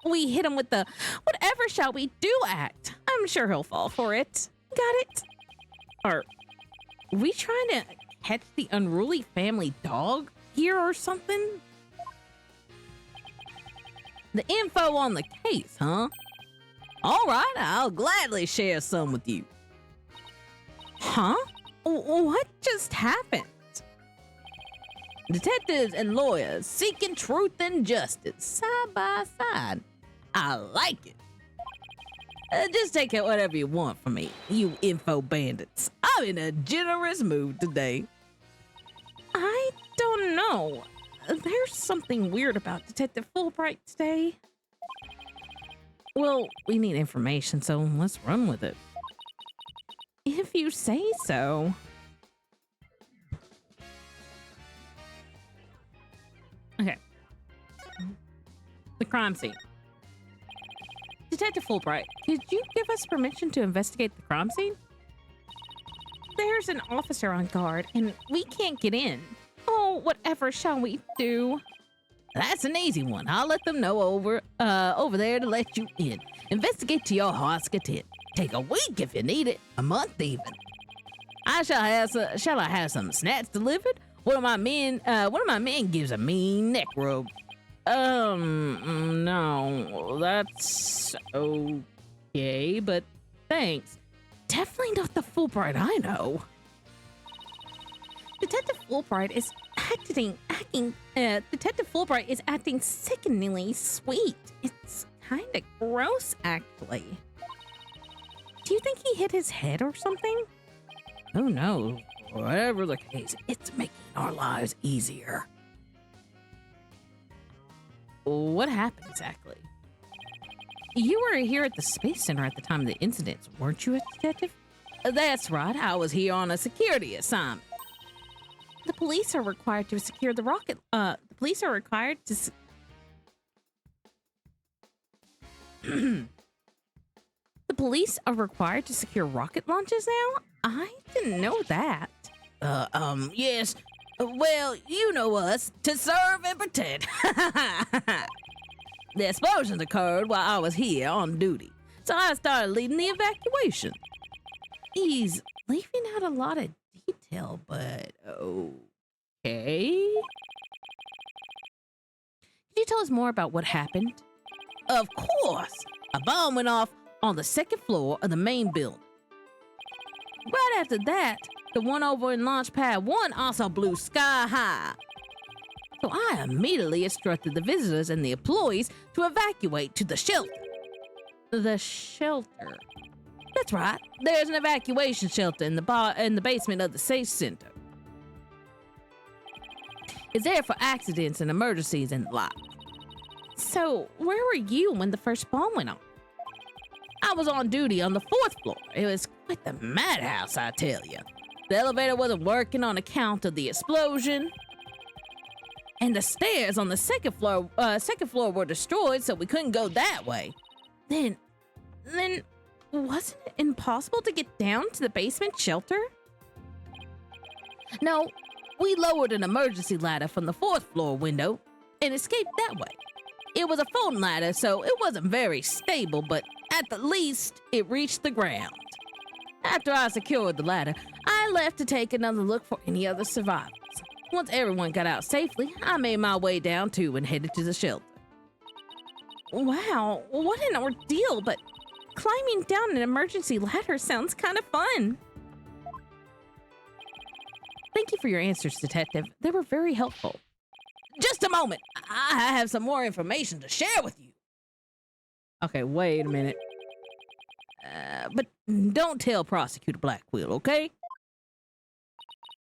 we hit him with the whatever shall we do act. I'm sure he'll fall for it. Got it? Are we trying to catch the unruly family dog here or something? The info on the case, huh? All right, I'll gladly share some with you. Huh? What just happened? Detectives and lawyers seeking truth and justice side by side. I like it. Just take it whatever you want from me, you info bandits. I'm in a generous mood today. I don't know. There's something weird about Detective Fulbright today. Well, we need information, so let's run with it. If you say so. Okay. The crime scene. Detective Fulbright, could you give us permission to investigate the crime scene? There's an officer on guard, and we can't get in. Oh, whatever shall we do? That's an easy one. I'll let them know over there to let you in. Investigate to your heart's content. Take a week if you need it, a month even. Shall I have some snacks delivered? One of my men gives a mean neck rub. No, that's okay, but thanks. Definitely not the Fulbright I know. Detective Fulbright is acting sickeningly sweet. It's kind of gross, actually. Do you think he hit his head or something? Who knows? Whatever the case, it's making our lives easier. What happened exactly? You were here at the Space Center at the time of the incidents, weren't you, Detective? That's right. I was here on a security assignment. The police are required to secure the rocket. The police are required to. The police are required to secure rocket launches now? I didn't know that. Yes. Well, you know us, to serve and protect. The explosions occurred while I was here on duty, so I started leading the evacuation. He's leaving out a lot of detail, but okay. Could you tell us more about what happened? Of course. A bomb went off on the second floor of the main building. Right after that, The one over in Launch Pad 1 also blew sky high. So I immediately instructed the visitors and the employees to evacuate to the shelter. The shelter. That's right. There's an evacuation shelter in the basement of the safe center. It's there for accidents and emergencies and the like. So, where were you when the first bomb went off? I was on duty on the 4th floor. It was quite the madhouse, I tell you. The elevator wasn't working on account of the explosion. And the stairs on the second floor were destroyed, so we couldn't go that way. Then wasn't it impossible to get down to the basement shelter? No, we lowered an emergency ladder from the 4th floor window and escaped that way. It was a foam ladder, so it wasn't very stable, but at the least, it reached the ground. After I secured the ladder, I left to take another look for any other survivors. Once everyone got out safely, I made my way down too and headed to the shelter. Wow, what an ordeal, but climbing down an emergency ladder sounds kind of fun. Thank you for your answers, Detective. They were very helpful. Just a moment. I have some more information to share with you. Okay, wait a minute. But don't tell Prosecutor Blackwell, okay?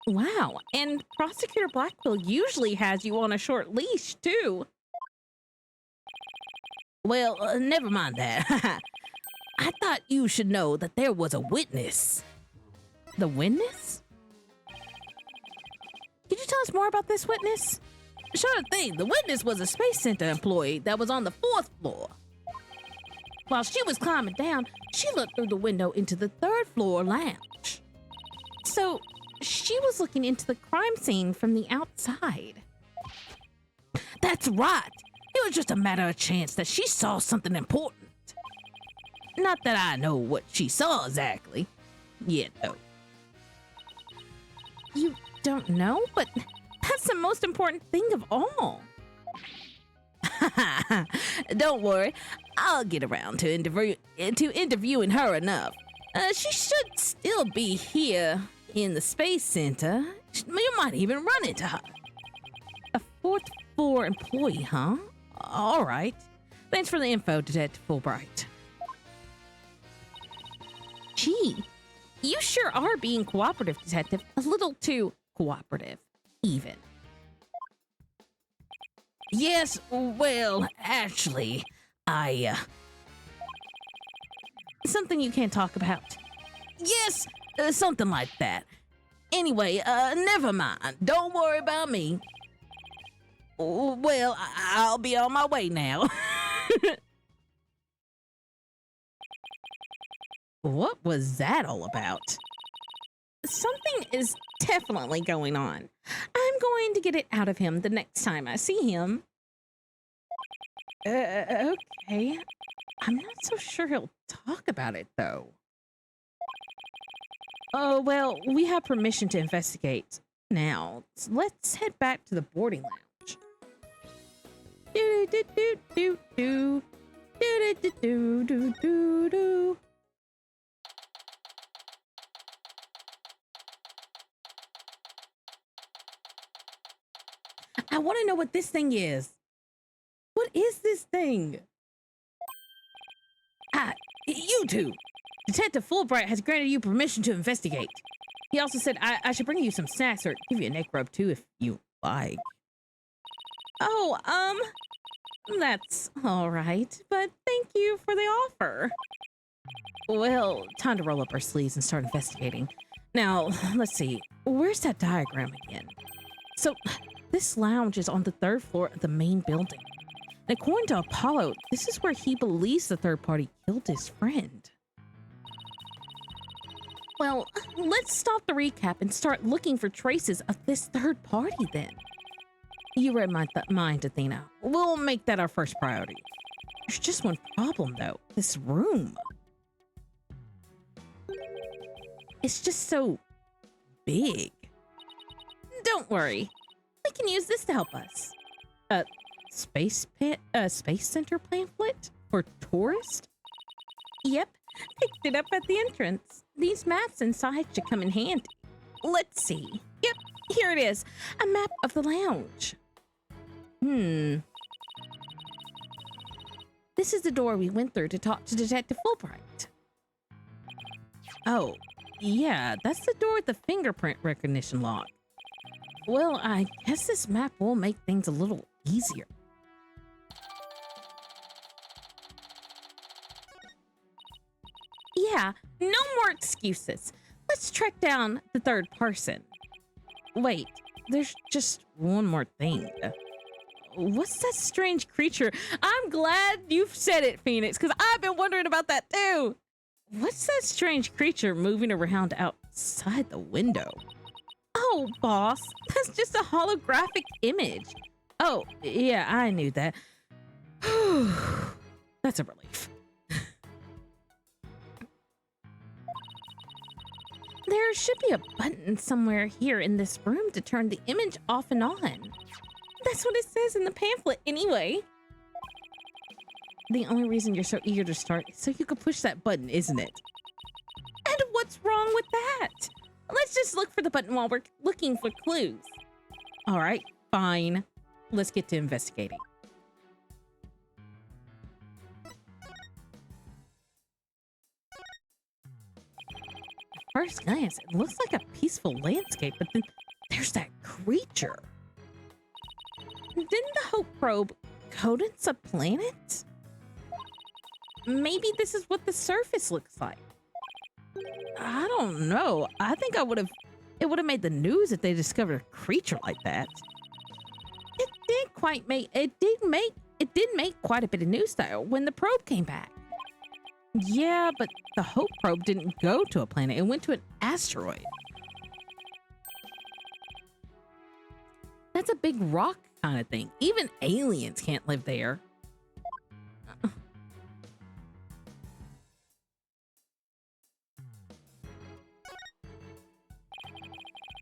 Wow, and Prosecutor Blackwell usually has you on a short leash, too. Well, never mind that. I thought you should know that there was a witness. The witness? Could you tell us more about this witness? Sure thing. The witness was a Space Center employee that was on the 4th floor. While she was climbing down, she looked through the window into the 3rd floor lounge. So, she was looking into the crime scene from the outside. That's right. It was just a matter of chance that she saw something important. Not that I know what she saw exactly. Yet, though. You don't know? But that's the most important thing of all. Don't worry. I'll get around to interviewing her enough. She should still be here in the Space Center. You might even run into her. A 4th floor employee, huh? All right. Thanks for the info, Detective Fulbright. Gee, you sure are being cooperative, Detective. A little too cooperative, even. Yes, well, actually, Something you can't talk about. Yes, something like that. Anyway, never mind. Don't worry about me. Well, I'll be on my way now. What was that all about? Something is definitely going on. I'm going to get it out of him the next time I see him. Okay. I'm not so sure he'll talk about it, though. Oh, well, we have permission to investigate. Now, let's head back to the boarding lounge. Do-do-do-do-do. Do-do-do-do-do-do-do. I want to know what this thing is. What is this thing? You two. Detective Fulbright has granted you permission to investigate. He also said I should bring you some snacks or give you a neck rub too if you like. Oh, that's all right, but thank you for the offer. Well, time to roll up our sleeves and start investigating. Now, let's see. Where's that diagram again? So, this lounge is on the 3rd floor of the main building. And according to Apollo, this is where he believes the third party killed his friend. Well, let's stop the recap and start looking for traces of this third party then. You read my mind, Athena. We'll make that our first priority. There's just one problem, though. This room. It's just so big. Don't worry. We can use this to help us. Space Center pamphlet for tourists? Yep, picked it up at the entrance. These maps inside should come in handy. let's see. Yep, here it is. A map of the lounge. This is the door we went through to talk to Detective Fulbright. Oh, yeah, that's the door with the fingerprint recognition lock. Well, I guess this map will make things a little easier. Yeah, no more excuses. Let's track down the third person. Wait, there's just one more thing. What's that strange creature? I'm glad you've said it, Phoenix, because I've been wondering about that too. What's that strange creature moving around outside the window? Oh, boss, that's just a holographic image. Oh, yeah, I knew that. That's a relief. There should be a button somewhere here in this room to turn the image off and on. That's what it says in the pamphlet anyway. The only reason you're so eager to start is so you can push that button, isn't it? And what's wrong with that? Let's just look for the button while we're looking for clues. All right, fine. Let's get to investigating. At first glance, it looks like a peaceful landscape, but then there's that creature. Didn't the Hope probe condense a planet? Maybe this is what the surface looks like. I don't know. I think it would have made the news if they discovered a creature like that. It did make quite a bit of news though when the probe came back. Yeah, but the Hope probe didn't go to a planet. It went to an asteroid. That's a big rock kind of thing. Even aliens can't live there.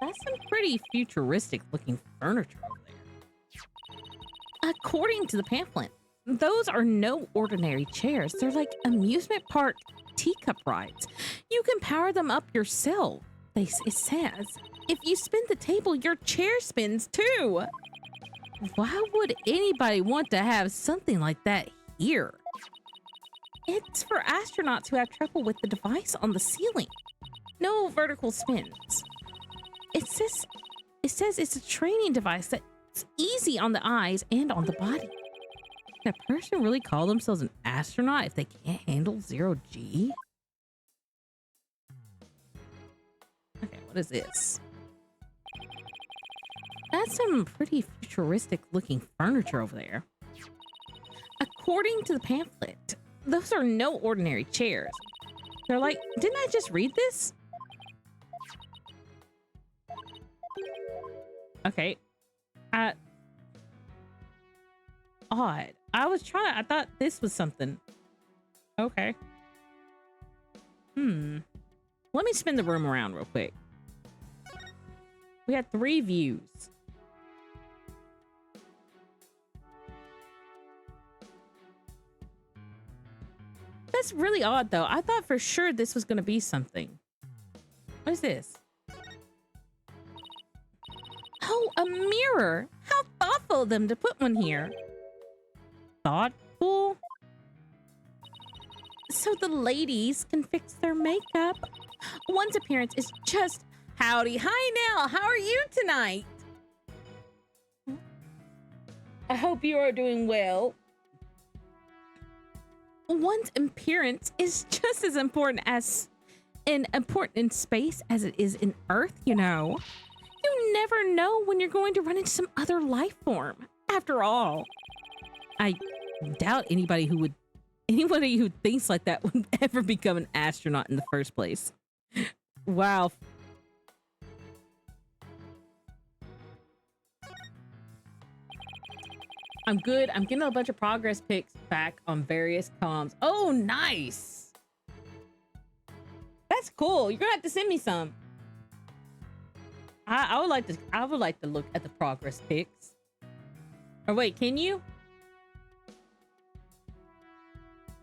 That's some pretty futuristic looking furniture over there. According to the pamphlet, those are no ordinary chairs. They're like amusement park teacup rides. You can power them up yourself. It says, if you spin the table, your chair spins too. Why would anybody want to have something like that here? It's for astronauts who have trouble with the device on the ceiling. No vertical spins. It says it's a training device that's easy on the eyes and on the body. Can a person really call themselves an astronaut if they can't handle 0G? Okay, what is this? That's some pretty futuristic looking furniture over there. According to the pamphlet, those are no ordinary chairs. They're like, didn't I just read this? Okay. Odd. I thought this was something. Okay. Let me spin the room around real quick. We had 3 views. That's really odd though. I thought for sure this was going to be something. What is this? Oh, a mirror. How thoughtful of them to put one here. Thoughtful? So the ladies can fix their makeup. One's appearance is just, howdy. Hi, Nell. How are you tonight? I hope you are doing well. One's appearance is just as important in space as it is in Earth, you know. You never know when you're going to run into some other life form. After all, I doubt anybody who thinks like that would ever become an astronaut in the first place. Wow. I'm good. I'm getting a bunch of progress pics back on various comms. Oh, nice. That's cool. You're gonna have to send me some. I would like to look at the progress pics. Or wait, can you?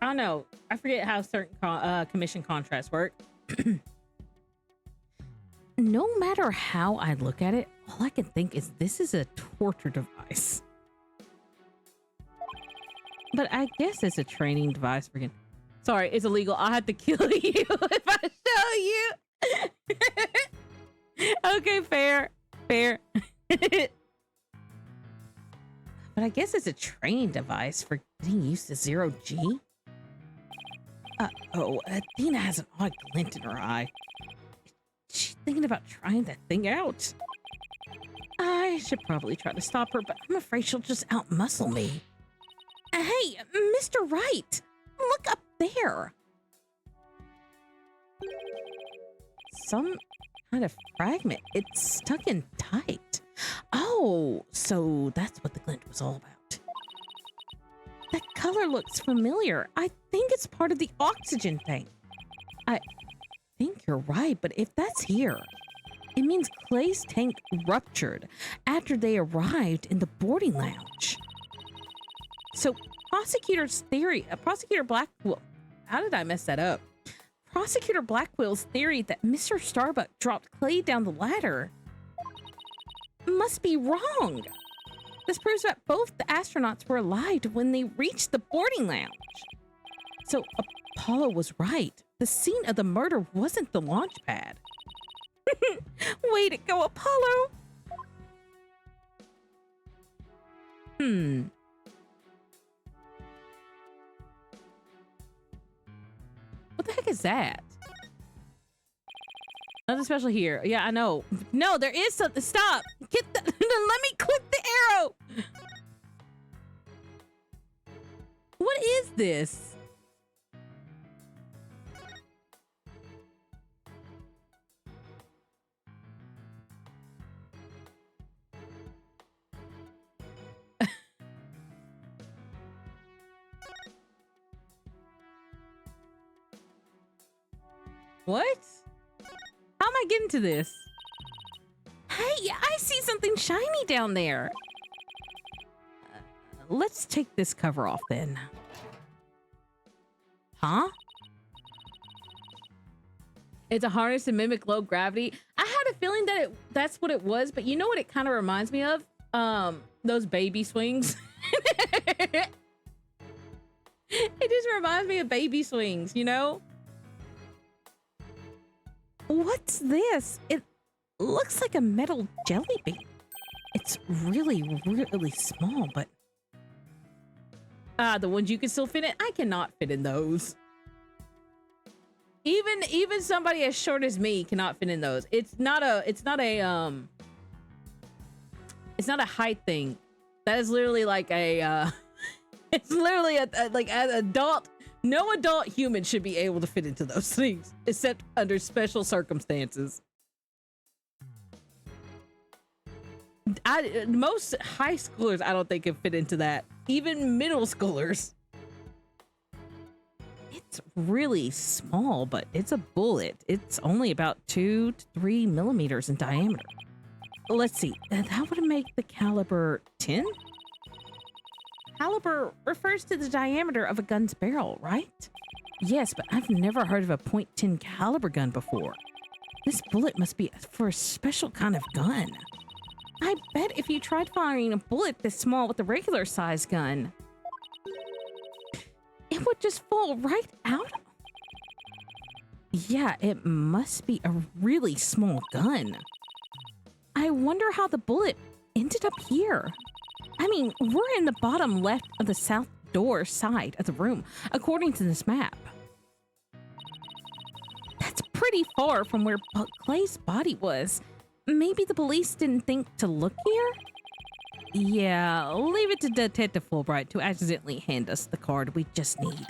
I don't know. I forget how certain commission contracts work. no matter how I look at it, all I can think is this is a torture device. But I guess it's a training device. Freaking. Sorry, it's illegal. I'll have to kill you if I show you. Okay, fair. Fair. But I guess it's a training device for getting used to zero G. Athena has an odd glint in her eye. She's thinking about trying that thing out. I should probably try to stop her, but I'm afraid she'll just outmuscle me. Hey, Mr. Wright, look up there. Some kind of fragment. It's stuck in tight. Oh, so that's what the glint was all about. That color looks familiar. I think it's part of the oxygen tank. I think you're right, but if that's here, it means Clay's tank ruptured after they arrived in the boarding lounge. So Prosecutor Blackwell, how did I mess that up? Prosecutor Blackwell's theory that Mr. Starbuck dropped Clay down the ladder must be wrong. This proves that both the astronauts were alive when they reached the boarding lounge. So Apollo was right. The scene of the murder wasn't the launch pad. Way to go, Apollo! What the heck is that? Nothing special here. Yeah, I know. No, there is something. Stop! Get the. Let me click the arrow! What is this? What? How am I getting to this? Hey, I see something shiny down there. Let's take this cover off then. Huh? It's a harness to mimic low gravity. I had a feeling that that's what it was, but you know what it kind of reminds me of? Those baby swings. It just reminds me of baby swings, you know? What's this? It looks like a metal jelly bean. It's really, really small, but... the ones you can still fit in? I cannot fit in those. Even somebody as short as me cannot fit in those. It's not a height thing. That is literally like a, it's literally like an adult. No adult human should be able to fit into those things, except under special circumstances. Most high schoolers, I don't think, can fit into that. Even middle schoolers. It's really small, but it's a bullet. It's only about 2 to 3 millimeters in diameter. Let's see. That would make the caliber 10? Caliber refers to the diameter of a gun's barrel, right? Yes, but I've never heard of a .10 caliber gun before. This bullet must be for a special kind of gun. I bet if you tried firing a bullet this small with a regular size gun, it would just fall right out. Yeah, it must be a really small gun. I wonder how the bullet ended up here. I mean, we're in the bottom left of the south door side of the room, according to this map. That's pretty far from where Clay's body was. Maybe the police didn't think to look here? Yeah, leave it to Detective Fulbright to accidentally hand us the card we just need.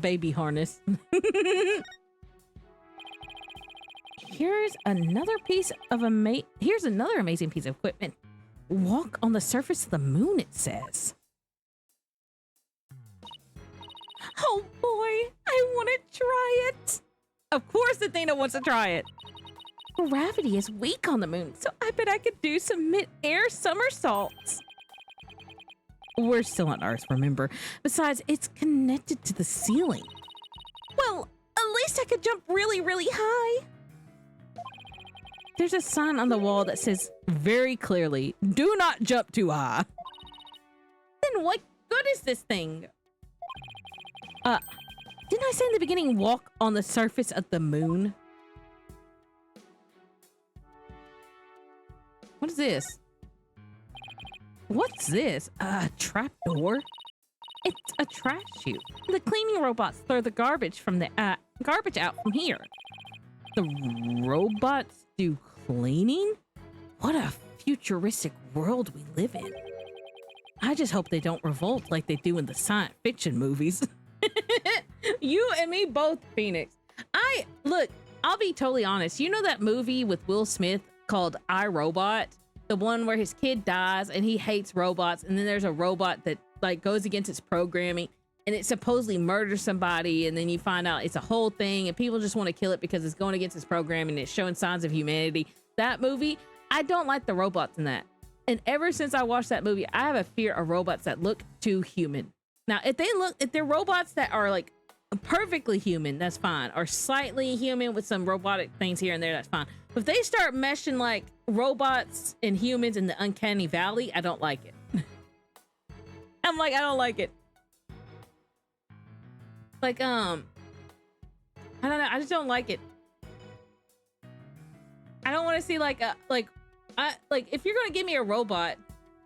Baby harness. Here's another amazing piece of equipment. Walk on the surface of the moon, it says. Oh boy, I want to try it. Of course Athena wants to try it. Gravity is weak on the moon, so I bet I could do some mid-air somersaults. we're still on Earth, remember? Besides, it's connected to the ceiling. Well, at least I could jump really, really high. There's a sign on the wall that says very clearly, do not jump too high. Then what good is this thing? Didn't I say in the beginning, walk on the surface of the moon? What is this? What's this? A trapdoor? It's a trash chute. The cleaning robots throw the garbage from the garbage out from here. The robots do cleaning? What a futuristic world we live in. I just hope they don't revolt like they do in the science fiction movies. You and me both, Phoenix. Look, I'll be totally honest. You know that movie with Will Smith called I, Robot? The one where his kid dies and he hates robots, and then there's a robot that like goes against its programming and it supposedly murders somebody, and then you find out it's a whole thing and people just want to kill it because it's going against its programming and it's showing signs of humanity. That movie, I don't like the robots in that. And ever since I watched that movie, I have a fear of robots that look too human. Now, if they're robots that are like perfectly human, that's fine. Or slightly human with some robotic things here and there, that's fine. But if they start meshing like robots and humans in the uncanny valley, I don't like it. I'm like, I don't like it. Like, I don't know. I just don't like it. I don't want to see like if you're going to give me a robot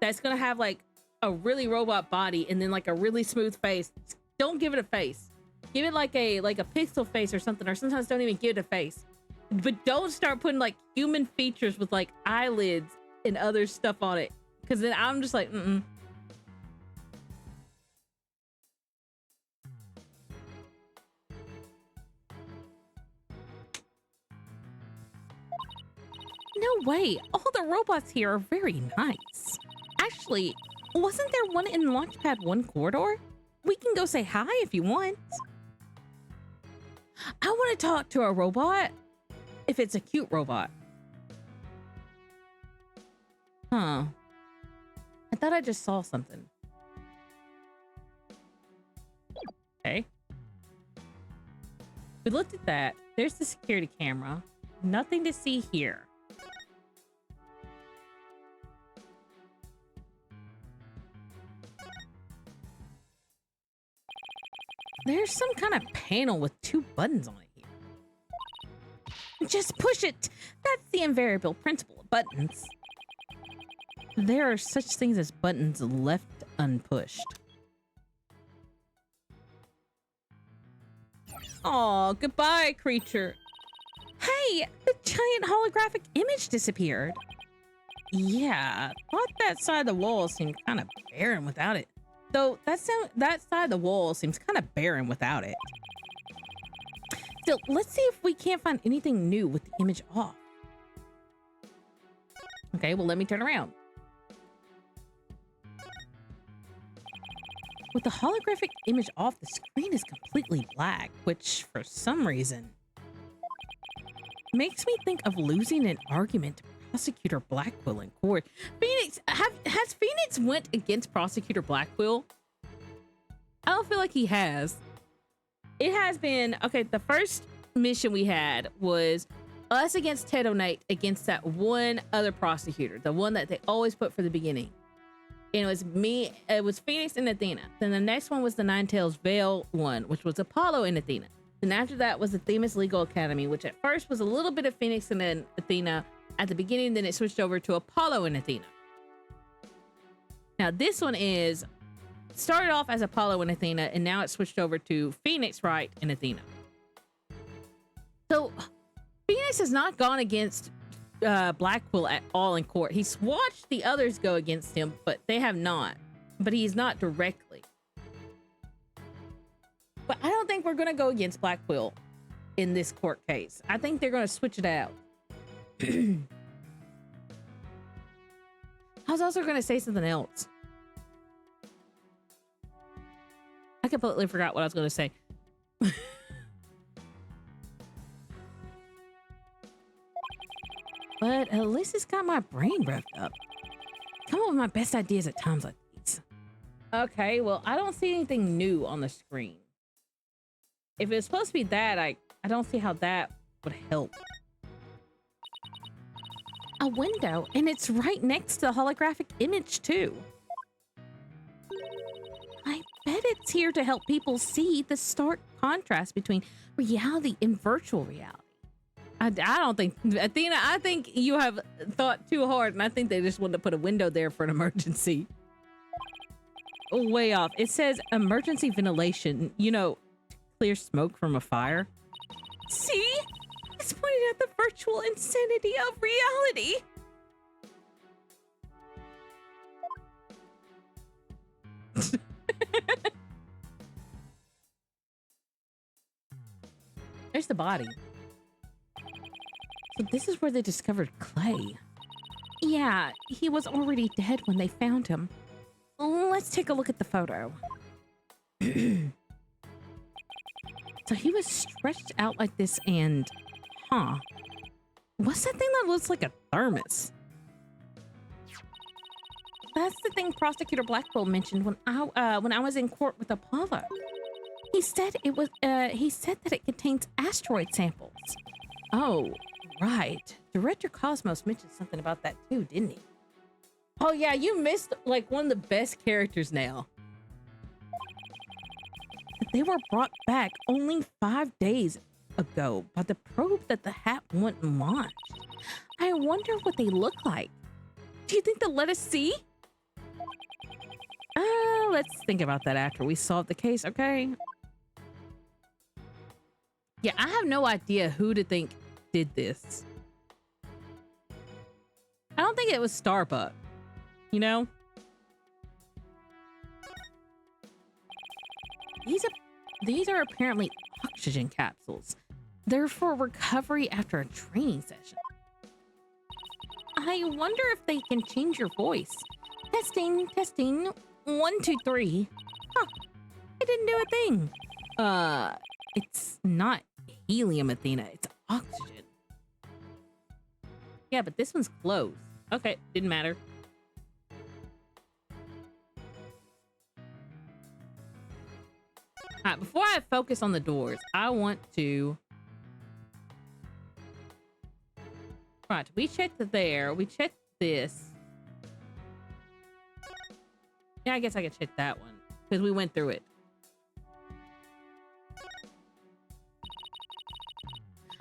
that's going to have like a really robot body and then like a really smooth face, don't give it a face. Give it like a pixel face or something, or sometimes don't even give it a face. But don't start putting like human features with like eyelids and other stuff on it, because then I'm just like, No way. All the robots here are very nice. Actually, wasn't there one in Launchpad 1 corridor? We can go say hi if you want. I want to talk to a robot. If it's a cute robot. Huh. I thought I just saw something. Okay. We looked at that. There's the security camera. Nothing to see here. There's some kind of panel with 2 buttons on it here. Just push it. That's the invariable principle of buttons. There are such things as buttons left unpushed. Aw, goodbye, creature. Hey, the giant holographic image disappeared. Yeah, thought that side of the wall seemed kind of barren without it. Though that side of the wall seems kind of barren without it. Still, let's see if we can't find anything new with the image off. Okay, well, let me turn around. With the holographic image off, the screen is completely black, which, for some reason, makes me think of losing an argument to Prosecutor Blackquill in court. Phoenix, has Phoenix went against Prosecutor Blackquill? I don't feel like he has. It has been, okay, the first mission we had was us against Ted O'Nate against that one other prosecutor, the one that they always put for the beginning. And it was Phoenix and Athena. Then the next one was the Ninetales Veil one, which was Apollo and Athena. Then after that was the Themis Legal Academy, which at first was a little bit of Phoenix and then Athena at the beginning, then it switched over to Apollo and Athena. Now this one started off as Apollo and Athena, and now it's switched over to Phoenix, Wright, and Athena. So Phoenix has not gone against Blackquill at all in court. He's watched the others go against him, but they have not. But he's not directly. But I don't think we're going to go against Blackquill in this court case. I think they're going to switch it out. I was also going to say something else. I completely forgot what I was going to say. But at least it's got my brain revved up. Come up with my best ideas at times like these. Okay, well, I don't see anything new on the screen. If it's supposed to be that, I don't see how that would help. A window, and it's right next to the holographic image, too. I bet it's here to help people see the stark contrast between reality and virtual reality. I don't think, Athena, I think you have thought too hard, and I think they just wanted to put a window there for an emergency. Way off. It says emergency ventilation, you know, clear smoke from a fire. See? It's pointing at the virtual insanity of reality. There's the body. So this is where they discovered Clay. Yeah, he was already dead when they found him. Let's take a look at the photo. So he was stretched out like this and... Huh. What's that thing that looks like a thermos? That's the thing Prosecutor Blackwell mentioned when I was in court with Apollo. He said it was he said that it contains asteroid samples. Oh, right. Director Cosmos mentioned something about that too, didn't he? Oh yeah, you missed like one of the best characters now. They were brought back only 5 days ago by the probe that the Hat went and launched. I wonder what they look like. Do you think they'll let us see? Let's think about that after we solve the case, okay? Yeah, I have no idea who to think did this. I don't think it was Starbuck, you know? These are apparently oxygen capsules. They're for recovery after a training session. I wonder if they can change your voice. Testing, testing. 1, 2, 3. Huh. I didn't do a thing. It's not helium, Athena. It's oxygen. Yeah, but this one's closed. Okay, didn't matter. All right, before I focus on the doors, I want to... Right, we checked there. We checked this. Yeah, I guess I could check that one because we went through it.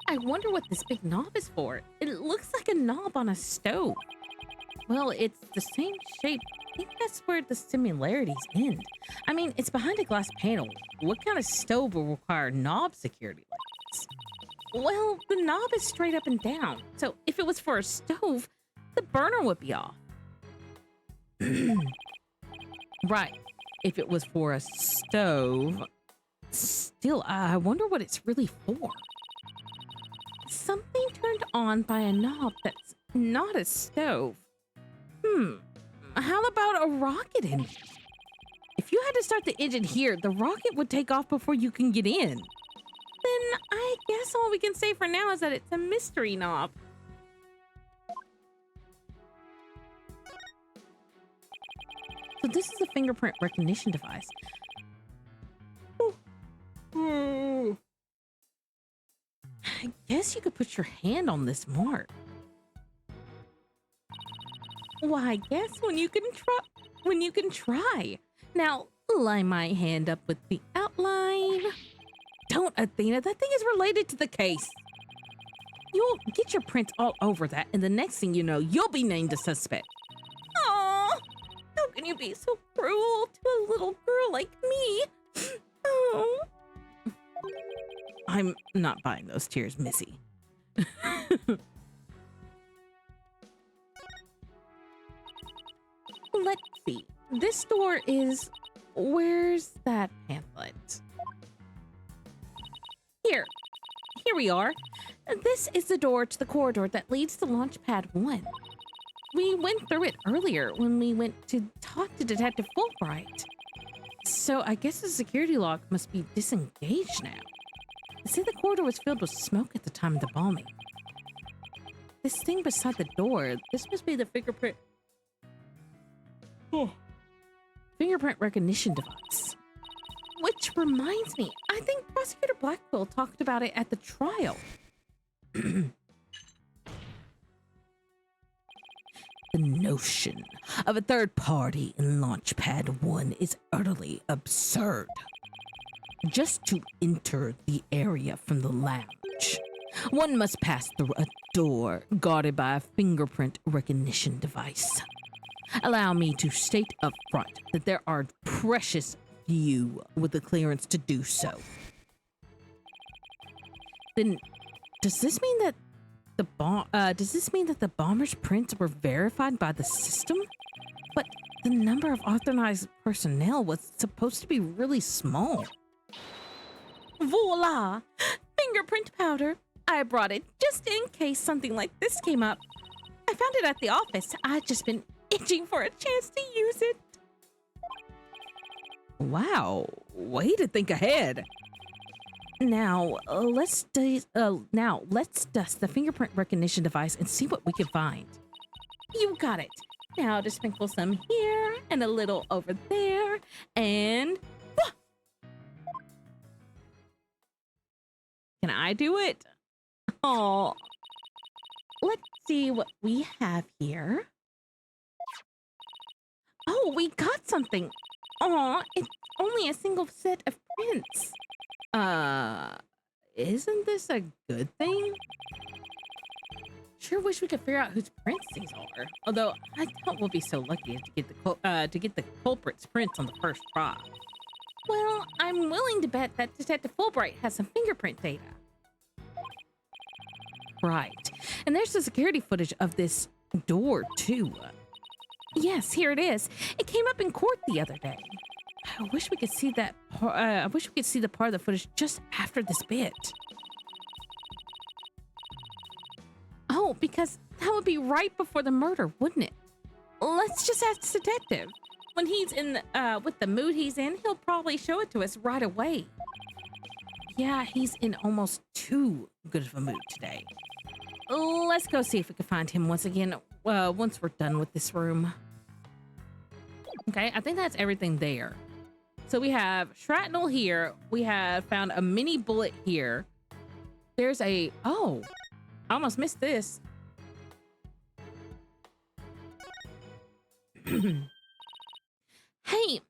I wonder what this big knob is for. It looks like a knob on a stove. Well, it's the same shape. I think that's where the similarities end. I mean, it's behind a glass panel. What kind of stove will require knob security like this? Well, the knob is straight up and down. So if it was for a stove, the burner would be off. Right. If it was for a stove. Still, I wonder what it's really for. Something turned on by a knob that's not a stove. How about a rocket engine? If you had to start the engine here, the rocket would take off before you can get in. Then I guess all we can say for now is that it's a mystery knob. So this is a fingerprint recognition device. I guess you could put your hand on this mark. Well, I guess when you can try. Now, line my hand up with the outline. Don't, Athena. That thing is related to the case. You'll get your print all over that, and the next thing you know, you'll be named a suspect. Aww. How can you be so cruel to a little girl like me? Oh. I'm not buying those tears, Missy. Let's see. This door is... Where's that pamphlet? Here we are. This is the door to the corridor that leads to Launchpad 1. We went through it earlier when we went to talk to Detective Fulbright. So I guess the security lock must be disengaged now. They say the corridor was filled with smoke at the time of the bombing. This thing beside the door, this must be the fingerprint... fingerprint recognition device. Which reminds me, I think Prosecutor Blackwell talked about it at the trial. The notion of a third party in Launchpad 1 is utterly absurd. Just to enter the area from the lounge, one must pass through a door guarded by a fingerprint recognition device. Allow me to state up front that there are precious few with the clearance to do so. Then, does this mean that the bomber's prints were verified by the system? But the number of authorized personnel was supposed to be really small. Voila! Fingerprint powder. I brought it just in case something like this came up. I found it at the office. I've just been itching for a chance to use it. Wow, way to think ahead. Now, let's dust the fingerprint recognition device and see what we can find. You got it. Now to sprinkle some here and a little over there and... Can I do it? Oh, let's see what we have here. Oh, we got something. Oh, it's only a single set of prints. Isn't this a good thing? Sure wish we could figure out whose prints these are. Although I doubt we'll be so lucky as to get the culprit's prints on the first try. Well, I'm willing to bet that Detective Fulbright has some fingerprint data. Right. And there's the security footage of this door, too. Yes, here it is. It came up in court the other day. I wish we could see that. I wish we could see the part of the footage just after this bit. Oh, because that would be right before the murder, wouldn't it? Let's just ask the detective. When he's in with the mood he's in, he'll probably show it to us right away. Yeah, he's in almost too good of a mood today. Let's go see if we can find him once again. Once we're done with this room. Okay, I think that's everything there. So we have shrapnel here. We have found a mini bullet here. There's a... Oh, I almost missed this. Hey,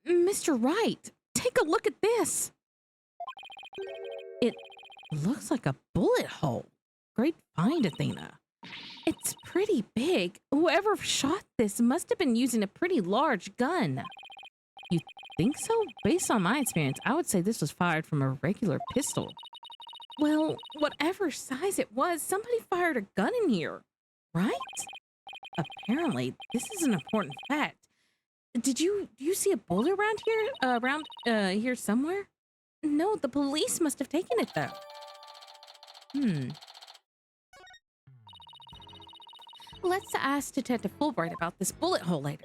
Mr. Wright, take a look at this. It looks like a bullet hole. Great find, Athena. It's pretty big. Whoever shot this must have been using a pretty large gun. You think so? Based on my experience, I would say this was fired from a regular pistol. Well, whatever size it was, somebody fired a gun in here, right? Apparently, this is an important fact. Do you see a bullet around here somewhere? No, the police must have taken it though. Let's ask Detective Fulbright about this bullet hole later.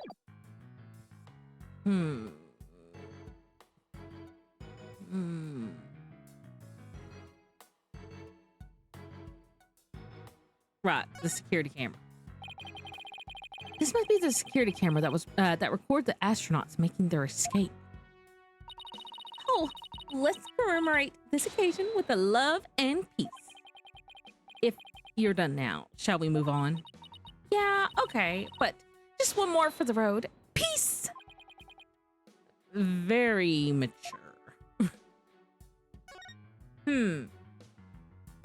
Right, the security camera. This might be the security camera that was that recorded the astronauts making their escape. Oh, let's commemorate this occasion with a love and peace. If you're done now, shall we move on? Yeah, okay, but just one more for the road. Peace! Very mature.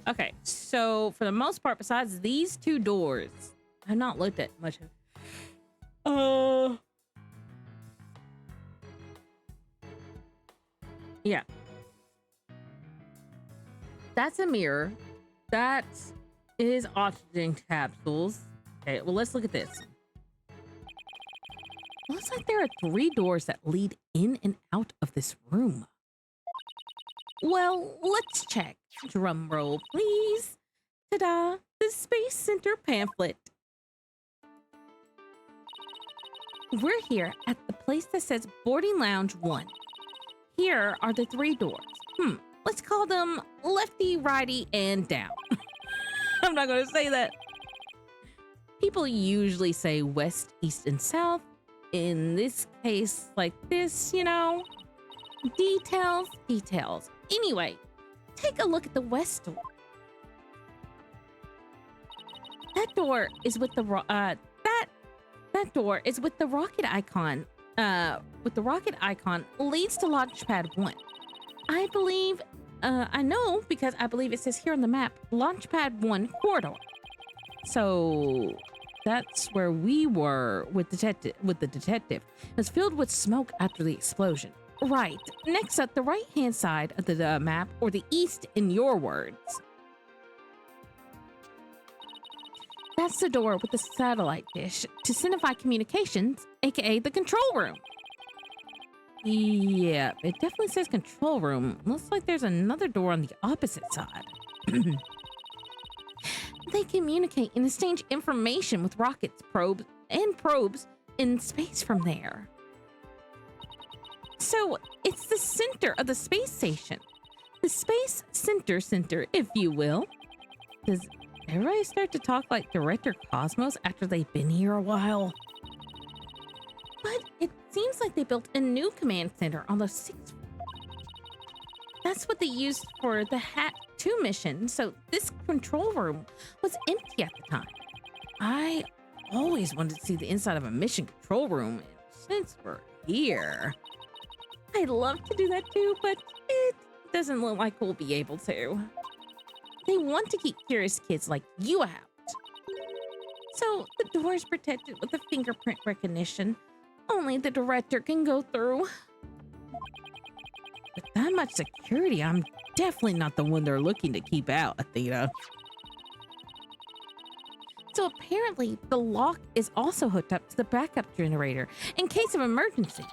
Okay, so for the most part, besides these two doors, I've not looked at much of... Yeah. That's a mirror. That is oxygen capsules. Okay, well, let's look at this. Looks like there are 3 doors that lead in and out of this room. Well, let's check. Drum roll, please. Ta-da! The Space Center pamphlet. We're here at the place that says Boarding Lounge 1. Here are the 3 doors. Let's call them lefty, righty, and down. I'm not going to say that. People usually say west, east, and south. in this case like this, you know? Details. Anyway, take a look at the west door. That door is with the that door is with the rocket icon. With the rocket icon leads to Launchpad 1. I believe I know because I believe it says here on the map, Launchpad 1 corridor. So that's where we were with the detective. It was filled with smoke after the explosion. Right. Next up, the right-hand side of the map, or the east in your words. That's the door with the satellite dish to Signify Communications, aka the control room. Yeah, it definitely says control room. Looks like there's another door on the opposite side. They communicate and exchange information with rockets, probes in space from there. So it's the center of the space station. The space center, if you will. Does everybody start to talk like Director Cosmos after they've been here a while? But it seems like they built a new command center on the 6th floor. That's what they used for the Hat 2 mission, so this control room was empty at the time. I always wanted to see the inside of a mission control room, and since we're here, I'd love to do that too, but it doesn't look like we'll be able to. They want to keep curious kids like you out. So the door is protected with a fingerprint recognition. Only the director can go through. With that much security, I'm definitely not the one they're looking to keep out, Athena. So apparently, the lock is also hooked up to the backup generator in case of emergencies.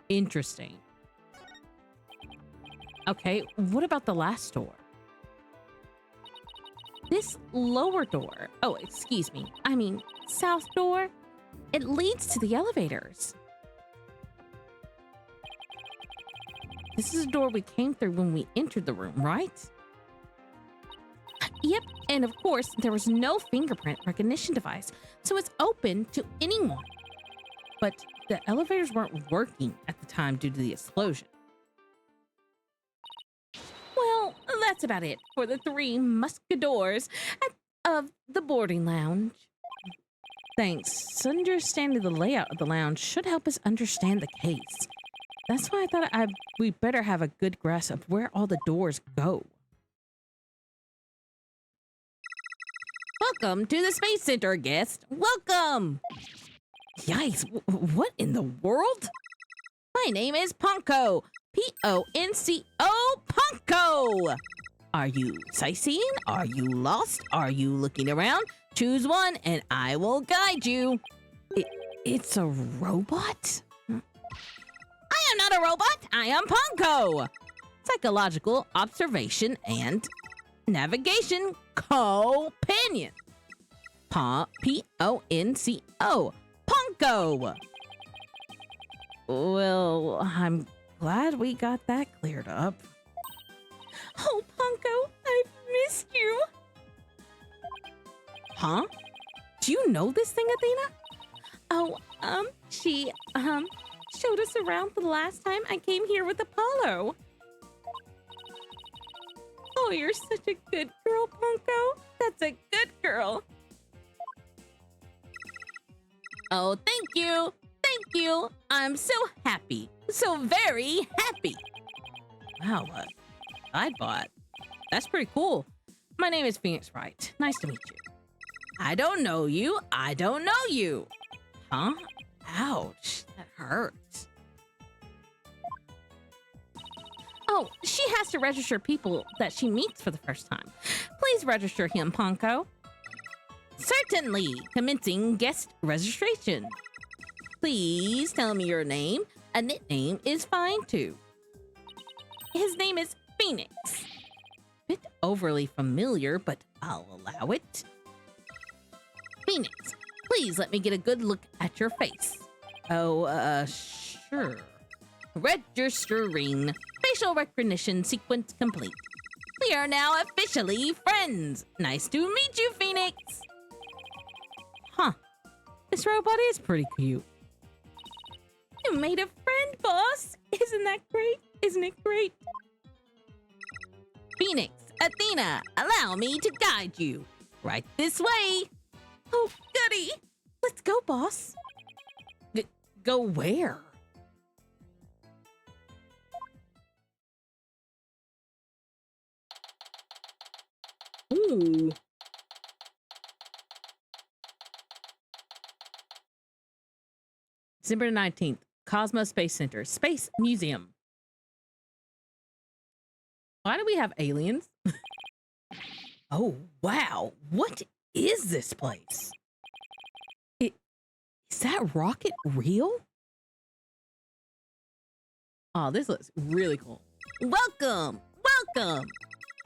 Interesting. Okay, what about the last door? This lower door, oh, excuse me, I mean, south door, it leads to the elevators. This is a door we came through when we entered the room, right? Yep, and of course, there was no fingerprint recognition device, so it's open to anyone. But the elevators weren't working at the time due to the explosion. Well, that's about it for the 3 musketeers of the boarding lounge. Thanks. Understanding the layout of the lounge should help us understand the case. That's why I thought we better have a good grasp of where all the doors go. Welcome to the Space Center, guest. Welcome! Yikes, what in the world? My name is Ponko. P-O-N-C-O, Ponko! Are you sightseeing? Are you lost? Are you looking around? Choose one and I will guide you. It's a robot? I am not a robot. I am Ponko. Psychological observation and navigation companion. P-O-N-C-O. Ponko. Well, I'm glad we got that cleared up. Oh, Ponko, I've missed you. Huh? Do you know this thing, Athena? Oh, she, showed us around the last time I came here with Apollo. Oh, you're such a good girl, Ponko. That's a good girl. Oh, thank you. Thank you. I'm so happy. So very happy. Wow, iBot. That's pretty cool. My name is Phoenix Wright. Nice to meet you. I don't know you. I don't know you. Huh? Ouch. That hurts. Oh, she has to register people that she meets for the first time. Please register him, Ponko. Certainly. Commencing guest registration. Please tell me your name. A nickname is fine too. His name is Phoenix. Bit overly familiar, but I'll allow it. Phoenix, please let me get a good look at your face. Oh, sure. Registering. Facial recognition sequence complete. We are now officially friends. Nice to meet you, Phoenix. Huh. This robot is pretty cute. You made a friend, boss. Isn't that great? Isn't it great? Phoenix, Athena, allow me to guide you. Right this way. Oh, goody. Let's go, boss. Go where? Ooh. December 19th, Cosmos Space Center, Space Museum. Why do we have aliens? Oh, wow. What is this place? Is that rocket real? Oh, this looks really cool. Welcome, welcome.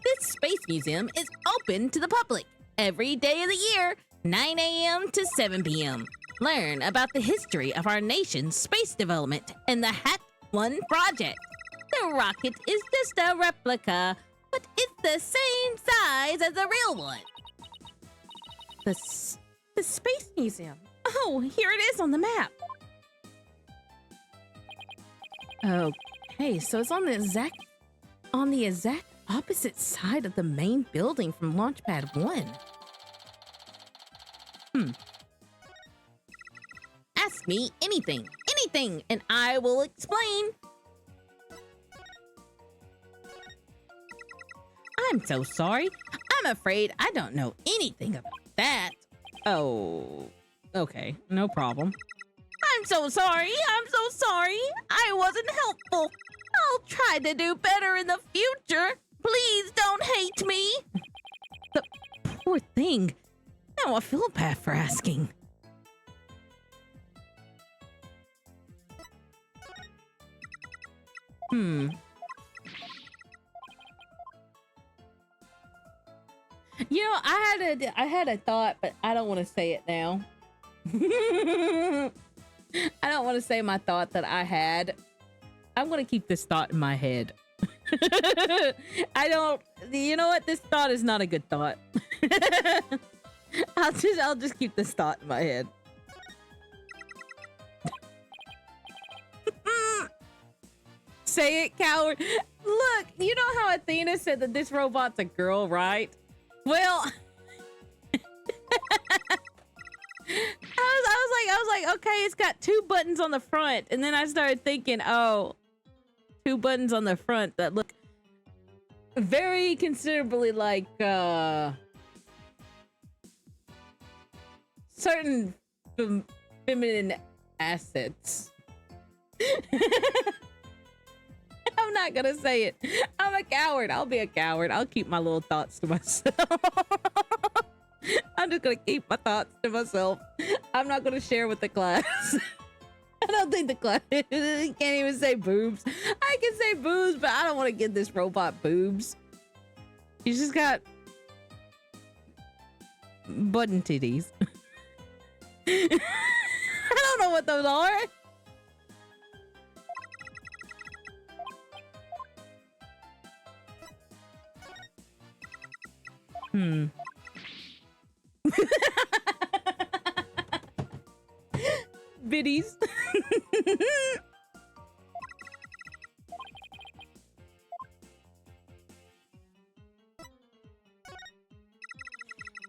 This space museum is open to the public every day of the year, 9 a.m. to 7 p.m. Learn about the history of our nation's space development and the Hat 1 project. The rocket is just a replica, but it's the same size as the real one. The Space Museum. Oh, here it is on the map. Okay, so it's on the exact opposite side of the main building from Launchpad 1. Ask me anything, and I will explain. I'm so sorry. I'm afraid I don't know anything about that. Oh, okay, no problem. I'm so sorry. I wasn't helpful. I'll try to do better in the future. Please don't hate me. The poor thing. Now I feel bad for asking. You know, I had a thought, but I don't want to say it now. I don't want to say my thought that I had. I'm going to keep this thought in my head. You know what? This thought is not a good thought. I'll just keep this thought in my head. Say it, coward. Look, you know how Athena said that this robot's a girl, right? Well, I was like, okay, it's got 2 buttons on the front, and then I started thinking, oh, 2 buttons on the front that look very considerably like certain feminine assets. I'm not gonna say it. I'm a coward. I'll be a coward. I'll keep my little thoughts to myself. I'm just gonna keep my thoughts to myself. I'm not gonna share with the class. I don't think the class can't even say boobs. I can say boobs, but I don't want to give this robot boobs. She's just got button titties. I don't know what those are. Biddies.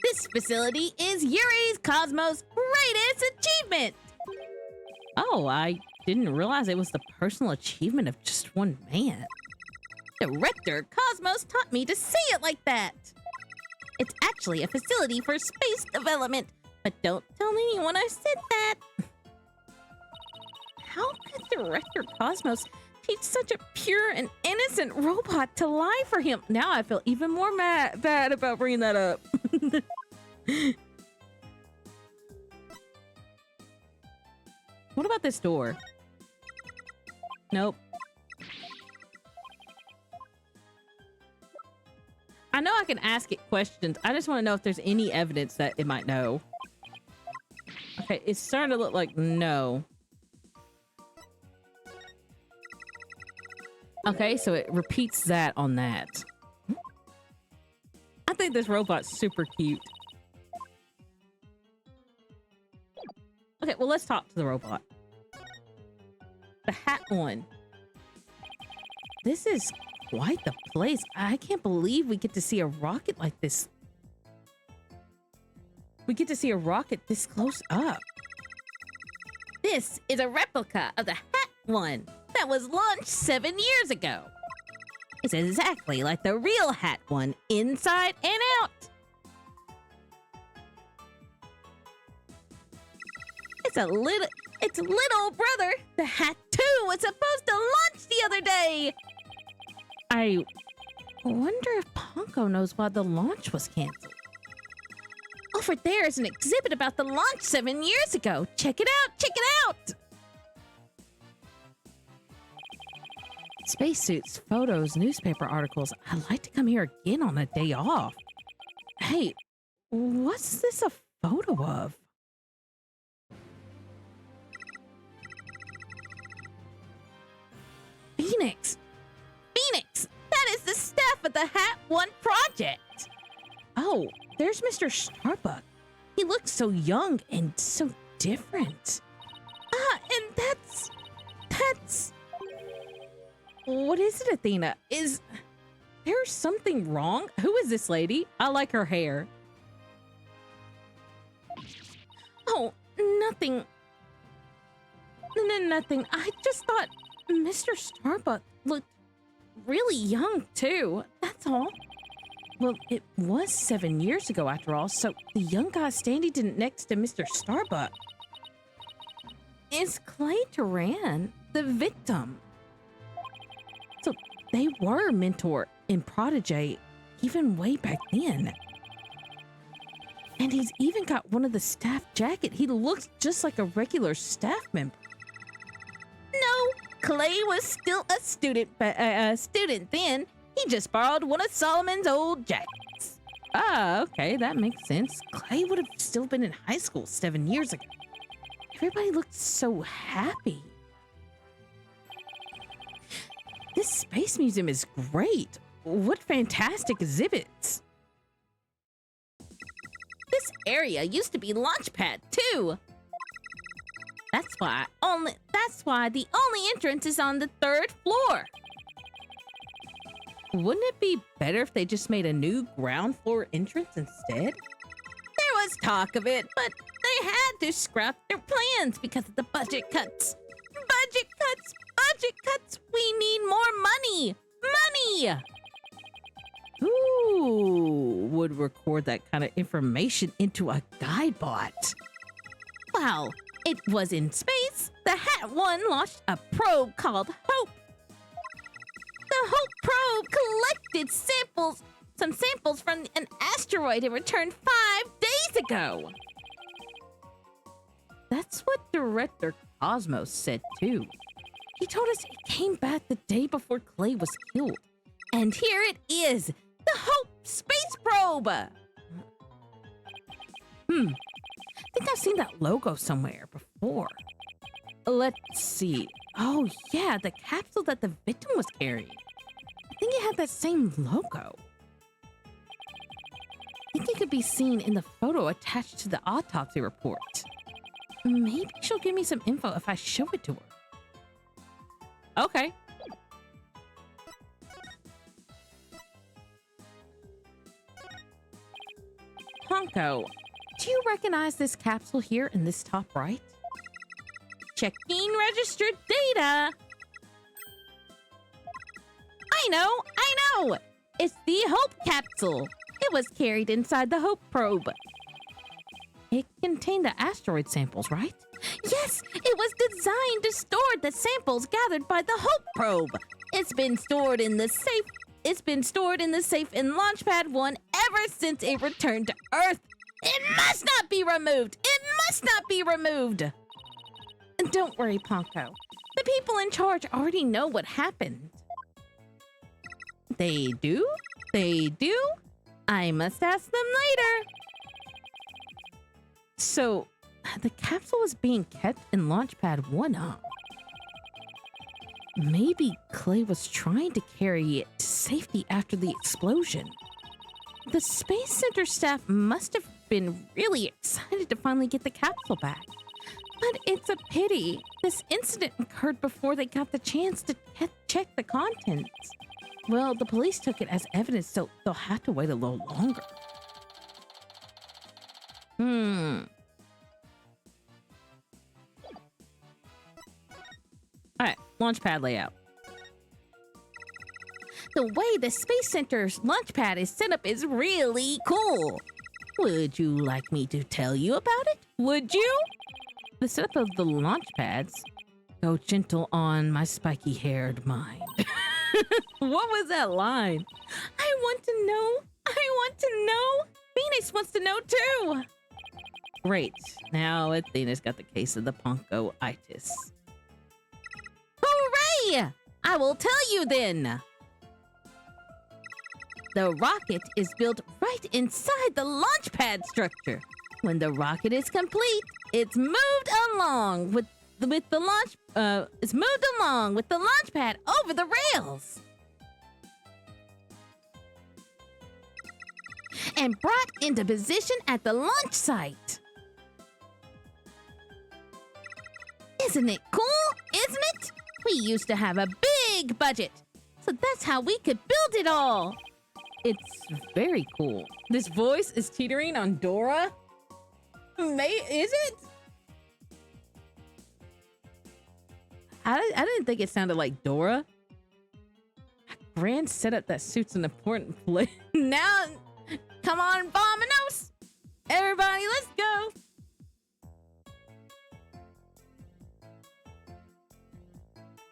This facility is Yuri's Cosmos' greatest achievement. Oh, I didn't realize it was the personal achievement of just one man. Director Cosmos taught me to say it like that. It's actually a facility for space development, but don't tell anyone I said that. How could Director Cosmos teach such a pure and innocent robot to lie for him? Now I feel even more bad about bringing that up. What about this door? Nope. I know I can ask it questions. I just want to know if there's any evidence that it might know. Okay, it's starting to look like no. Okay, so it repeats that on that. I think this robot's super cute. Okay, well, let's talk to the robot. The hat one. This is quite the place. I can't believe we get to see a rocket like this. We get to see a rocket this close up. This is a replica of the hat one that was launched 7 years ago. It's exactly like the real hat one, inside and out. It's little brother. The hat 2 was supposed to launch the other day. I wonder if Ponko knows why the launch was canceled. Over there is an exhibit about the launch 7 years ago. Check it out, check it out. Spacesuits, photos, newspaper articles. I'd like to come here again on a day off. Hey, what's this a photo of? Phoenix! Phoenix! That is the staff of the Hat One project! Oh, there's Mr. Starbuck. He looks so young and so different. Ah, and that's... What is it, Athena? Is there something wrong? Who is this lady? I like her hair. Oh, nothing. Nothing. I just thought Mr. Starbuck looked really young, too. That's all. Well, it was 7 years ago, after all, so the young guy standing next to Mr. Starbuck is Clay Duran, the victim. So they were mentor and protege even way back then. And he's even got one of the staff jacket. He looks just like a regular staff member. No, Clay was still a student, but student then. He just borrowed one of Solomon's old jackets. Ah, okay, that makes sense. Clay would have still been in high school 7 years ago. Everybody looked so happy. This space museum is great. What fantastic exhibits. This area used to be Launchpad too. That's why the only entrance is on the 3rd floor. Wouldn't it be better if they just made a new ground floor entrance instead? There was talk of it, but they had to scrap their plans because of the budget cuts. Budget cuts! Budget cuts! We need more money! Money! Who would record that kind of information into a guide bot? Well, it was in space. The Hat One launched a probe called Hope. The Hope probe collected some samples from an asteroid it returned 5 days ago. That's what Director Cosmos said too. He told us it came back the day before Clay was killed. And here it is, the Hope Space Probe! I think I've seen that logo somewhere before. Let's see. Oh yeah, the capsule that the victim was carrying. I think it had that same logo. I think it could be seen in the photo attached to the autopsy report. Maybe she'll give me some info if I show it to her. Okay. Honko, do you recognize this capsule here in this top right? Checking registered data. I know! It's the Hope capsule. It was carried inside the Hope probe. It contained the asteroid samples, right? Yes, it was designed to store the samples gathered by the Hope probe. It's been stored in the safe in Launchpad 1 ever since it returned to Earth. It must not be removed! It must not be removed! Don't worry, Ponko. The people in charge already know what happened. They do? They do? I must ask them later. So, the capsule was being kept in Launchpad 1, huh? Maybe Clay was trying to carry it to safety after the explosion. The Space Center staff must have been really excited to finally get the capsule back. But it's a pity. This incident occurred before they got the chance to check the contents. Well, the police took it as evidence, so they'll have to wait a little longer. All right, launch pad layout. The way the Space Center's launch pad is set up is really cool. Would you like me to tell you about it? Would you? The setup of the launch pads. Go gentle on my spiky-haired mind. What was that line? I want to know. I want to know. Phoenix wants to know too. Great. Now Athena's got the case of the Ponko-itis. Hooray! I will tell you then. The rocket is built right inside the launch pad structure. When the rocket is complete, it's moved along with the launch pad over the rails and brought into position at the launch site. Isn't it cool? Isn't it? We used to have a big budget, so that's how we could build it all. It's very cool. This voice is teetering on Dora. Is it? I didn't think it sounded like Dora. A grand setup that suits an important place. Now, come on, Vominos! Everybody, let's go!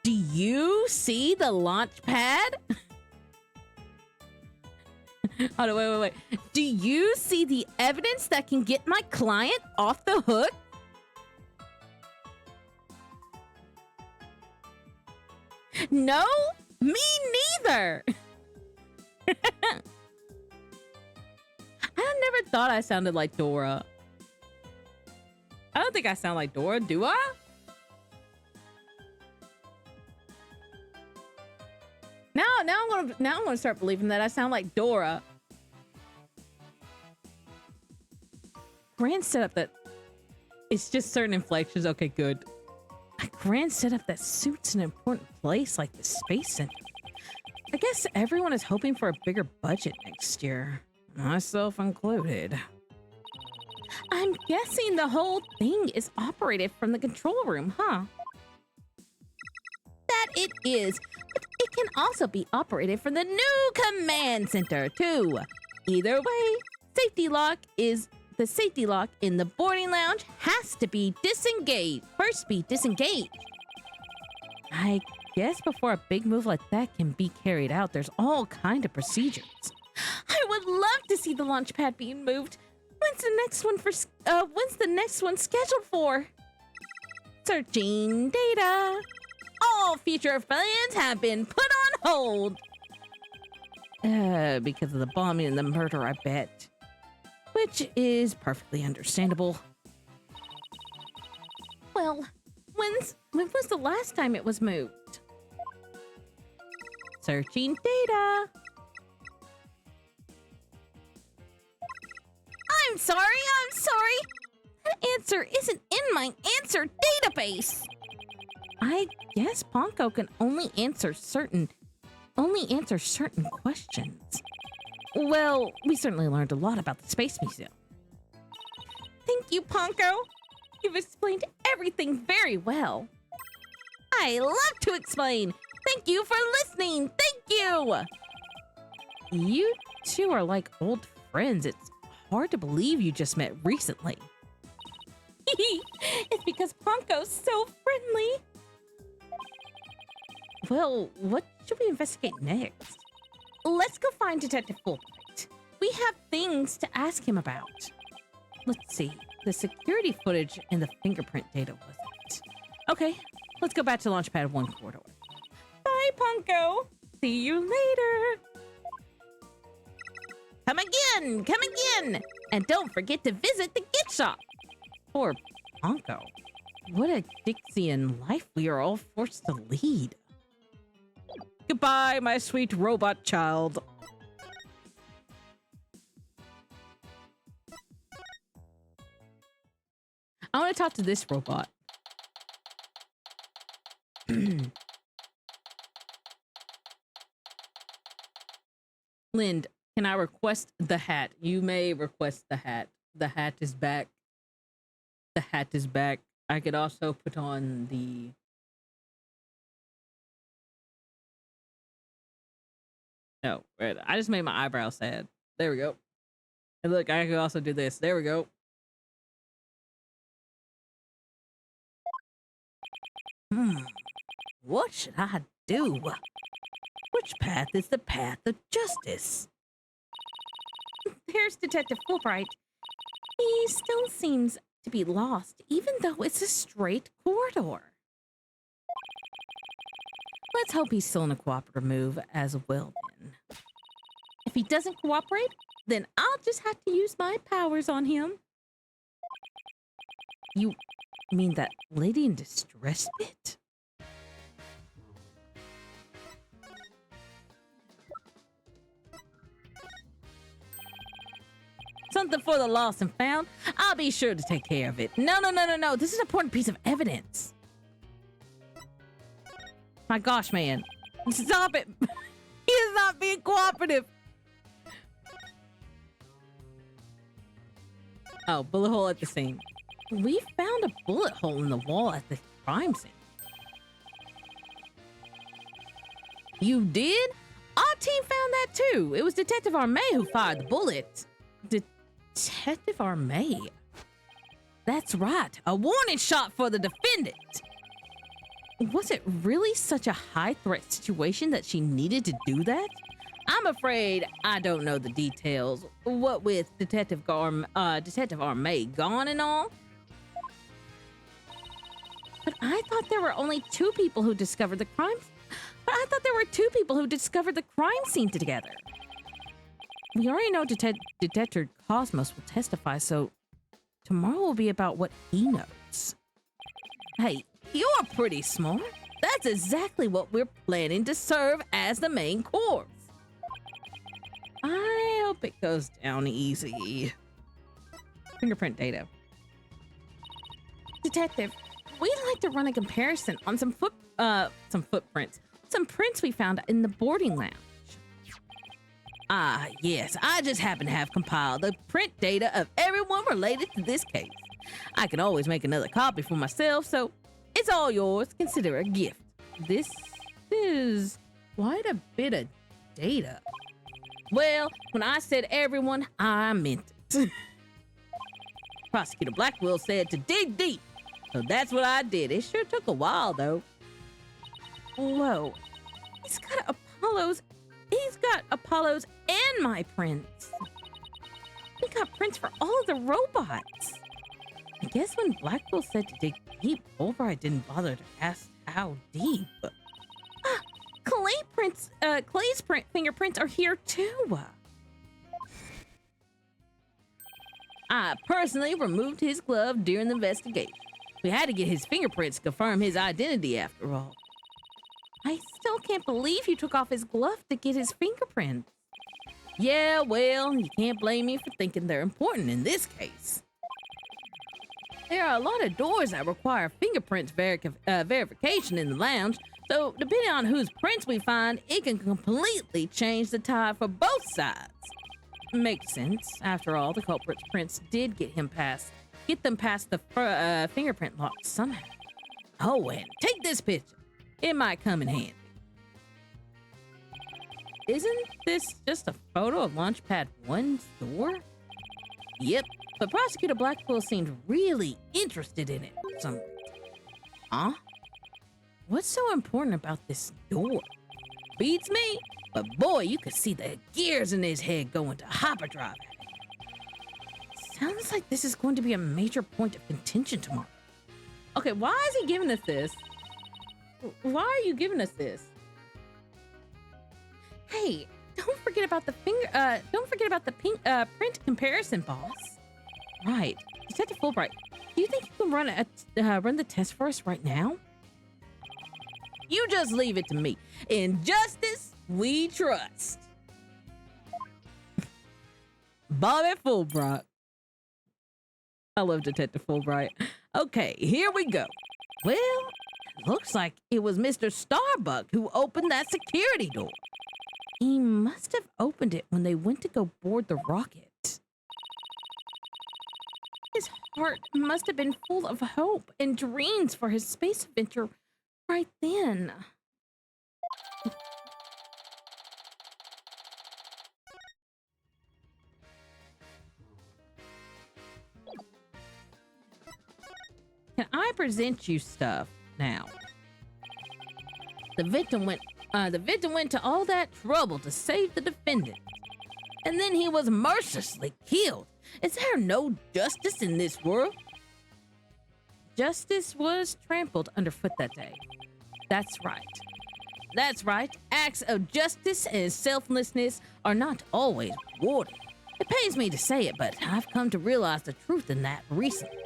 Do you see the launch pad? Hold on, wait. Do you see the evidence that can get my client off the hook? No, me neither. I never thought I sounded like Dora. I don't think I sound like Dora, do I? Now I'm gonna start believing that I sound like Dora. Grand setup that it's just certain inflections. Okay, good. A grand setup that suits an important place like the Space Center. I guess everyone is hoping for a bigger budget next year, myself included. I'm guessing the whole thing is operated from the control room, huh? That it is, but it can also be operated from the new command center, too. Either way, the safety lock in the boarding lounge has to be disengaged. First be disengaged. I guess before a big move like that can be carried out, there's all kind of procedures. I would love to see the launch pad being moved. When's the next one scheduled for? Searching data. All future plans have been put on hold. Because of the bombing and the murder, I bet. Which is perfectly understandable. Well, when was the last time it was moved? Searching data. I'm sorry. That answer isn't in my answer database. I guess Ponko can only answer certain questions. Well, we certainly learned a lot about the Space Museum. Thank you, Ponko. You've explained everything very well. I love to explain. Thank you for listening. Thank you. You two are like old friends. It's hard to believe you just met recently. It's because Ponko's so friendly. Well, what should we investigate next? Let's go find Detective Fulbright. We have things to ask him about. Let's see. The security footage and the fingerprint data wasn't. Okay, let's go back to Launchpad 1 corridor. Bye, Ponko. See you later. Come again. And don't forget to visit the gift shop. Poor Ponko. What a Dixian life we are all forced to lead. Goodbye, my sweet robot child. I want to talk to this robot. Lind, can I request the hat? You may request the hat. The hat is back. The hat is back. I could also put on the... No, wait, I just made my eyebrows sad. There we go. And look, I could also do this. There we go. What should I do? Which path is the path of justice? Here's Detective Fulbright. He still seems to be lost, even though it's a straight corridor. Let's hope he's still in a cooperative move as well then. If he doesn't cooperate, then I'll just have to use my powers on him. You mean that lady in distress bit? Something for the lost and found? I'll be sure to take care of it. No. This is an important piece of evidence. My gosh, man. Stop it. He is not being cooperative. Oh, bullet hole at the scene. We found a bullet hole in the wall at the crime scene. You did? Our team found that too. It was Detective Armay who fired the bullet. Detective Armay? That's right. A warning shot for the defendant. Was it really such a high-threat situation that she needed to do that? I'm afraid I don't know the details. What with Detective Armay gone and all? But I thought there were only two people who discovered the crime. But I thought there were two people who discovered the crime scene together. We already know Detective Cosmos will testify, so tomorrow will be about what he knows. Hey, you're pretty smart. That's exactly what we're planning to serve as the main course. I hope it goes down easy. Fingerprint data. Detective, we'd like to run a comparison on some footprints. Some prints we found in the boarding lounge. Ah, yes, I just happen to have compiled the print data of everyone related to this case. I can always make another copy for myself, so it's all yours. Consider it a gift. This is quite a bit of data. Well, when I said everyone, I meant it. Prosecutor Blackwell said to dig deep, so that's what I did. It sure took a while, though. Whoa, he's got Apollo's and my prints. We got prints for all of the robots. I guess when Blackwell said to dig deep, Fulbright didn't bother to ask how deep. Clay's fingerprints are here too. I personally removed his glove during the investigation. We had to get his fingerprints to confirm his identity after all. I still can't believe you took off his glove to get his fingerprints. Yeah, well, you can't blame me for thinking they're important in this case. There are a lot of doors that require fingerprints verification in the lounge, so depending on whose prints we find, it can completely change the tide for both sides. Makes sense. After all, the culprit's prints did get them past the fingerprint lock somehow. Oh, and take this picture. It might come in handy. Isn't this just a photo of Launchpad 1's door? Yep, but Prosecutor Blackwell seemed really interested in it. Huh? What's so important about this door? Beats me, but boy, you could see the gears in his head going to hyperdrive. Sounds like this is going to be a major point of contention tomorrow. Okay, why is he giving us this? Why are you giving us this? Hey, don't forget about the print comparison, boss. Right, Detective Fulbright. Do you think you can run the test for us right now? You just leave it to me. In justice, we trust. Bobby Fulbright. I love Detective Fulbright. Okay, here we go. Well, looks like it was Mr. Starbuck who opened that security door. He must have opened it when they went to go board the rocket. His heart must have been full of hope and dreams for his space adventure right then. Can I present you stuff now? The victim went to all that trouble to save the defendant, and then he was mercilessly killed. Is there no justice in this world? Justice was trampled underfoot that day. That's right. That's right. Acts of justice and selflessness are not always rewarded. It pains me to say it, but I've come to realize the truth in that recently.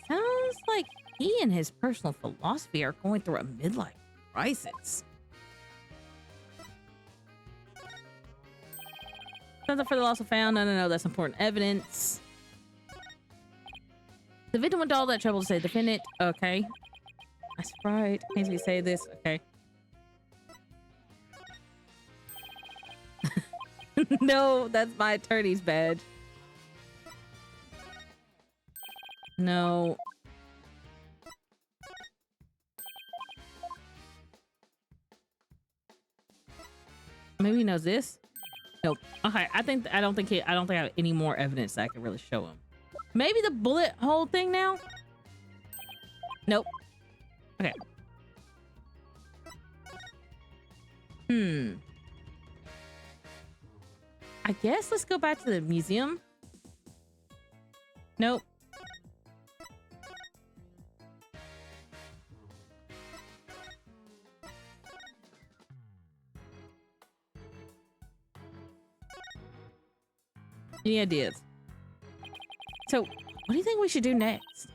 Sounds like he and his personal philosophy are going through a midlife crisis. Something for the loss of found. No, that's important evidence. The victim went to all that trouble to say defendant. Okay. That's right. Can't we say this? Okay. No, that's my attorney's badge. No. Maybe he knows this. Nope. Okay, I don't think I have any more evidence that I can really show him. Maybe the bullet hole thing now? Nope. Okay. I guess let's go back to the museum. Nope. Any ideas? So, what do you think we should do next?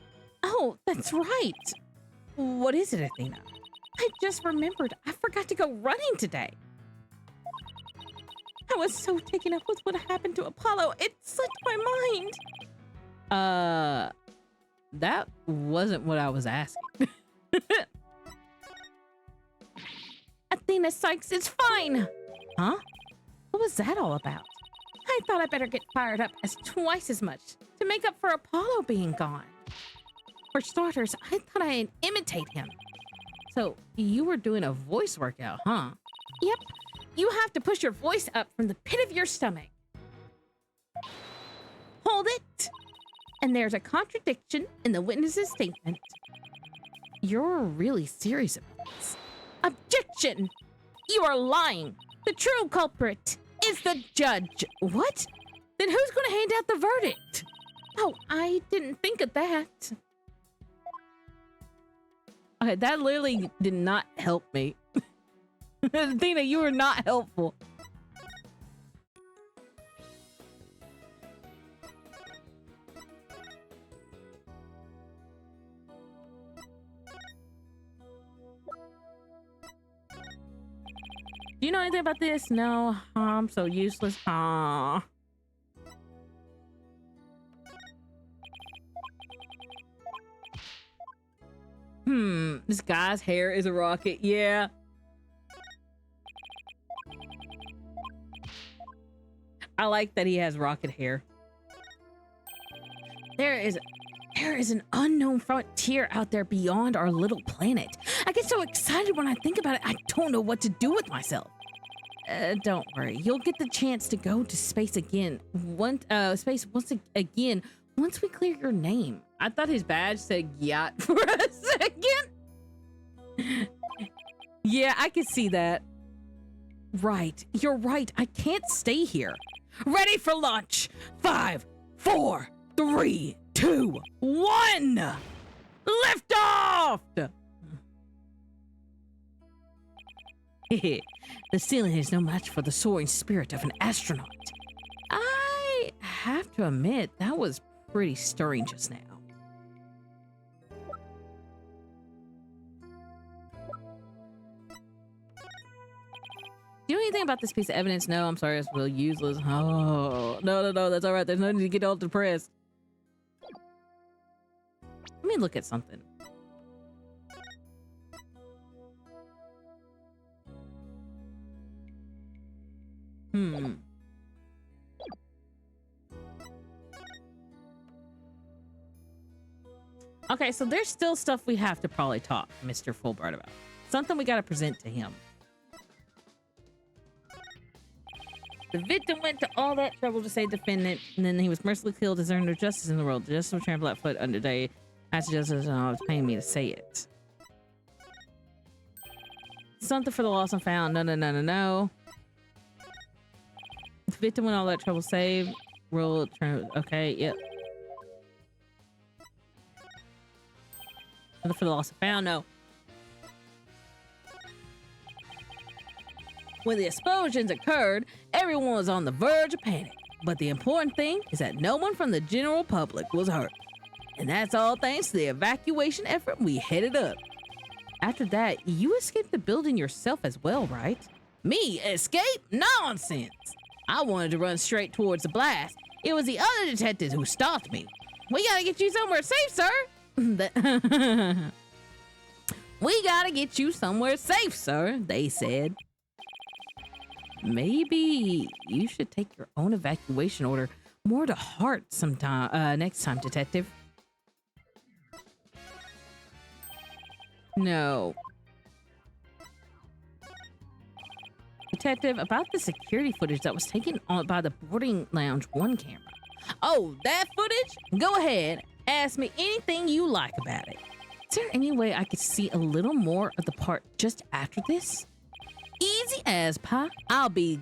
Oh, that's right. What is it, Athena? I just remembered. I forgot to go running today. I was so taken up with what happened to Apollo, it slipped my mind. That wasn't what I was asking. Athena Sykes is fine. Huh? What was that all about? I thought I better get fired up as twice as much to make up for Apollo being gone. For starters, I thought I'd imitate him. So, you were doing a voice workout, huh? Yep. You have to push your voice up from the pit of your stomach. Hold it! And there's a contradiction in the witness's statement. You're really serious about this. Objection! You are lying. The true culprit is the judge. What? Then who's going to hand out the verdict? Oh, I didn't think of that. Okay, that literally did not help me. Athena, you were not helpful. Do you know anything about this? No, I'm so useless. This guy's hair is a rocket. Yeah. I like that he has rocket hair. There is an unknown frontier out there beyond our little planet. I get so excited when I think about it, I don't know what to do with myself. Don't worry, you'll get the chance to go to space again. Once we clear your name. I thought his badge said yacht for a second. Yeah, I can see that. Right, you're right. I can't stay here. Ready for launch. 5, 4, 3, 2, 1. Lift off! The ceiling is no match for the soaring spirit of an astronaut. I have to admit, that was pretty stirring just now. Do you know anything about this piece of evidence? No, I'm sorry, it's real useless. Oh, no, that's all right. There's no need to get all depressed. me look at something. Okay, so there's still stuff we have to probably talk to Mr. Fulbright about. Something we got to present to him. The victim went to all that trouble to save the defendant, and then he was mercilessly killed as earned no justice in the world. The justice was trampled at foot under day. That's justice, and it's paying me to say it. Something for the lost and found. No. The victim went all that trouble saved. Roll. Okay, yep. Something for the lost and found. No. When the explosions occurred, everyone was on the verge of panic. But the important thing is that no one from the general public was hurt. And that's all thanks to the evacuation effort we headed up. After that, you escaped the building yourself as well, right? Me? Escape? Nonsense! I wanted to run straight towards the blast. It was the other detectives who stopped me. We gotta get you somewhere safe, sir! We gotta get you somewhere safe, sir, they said. Maybe you should take your own evacuation order more to heart sometime, next time, detective. No. Detective, about the security footage that was taken on by the boarding lounge 1 camera. Oh, that footage? Go ahead. Ask me anything you like about it. Is there any way I could see a little more of the part just after this? Easy as pie. I'd be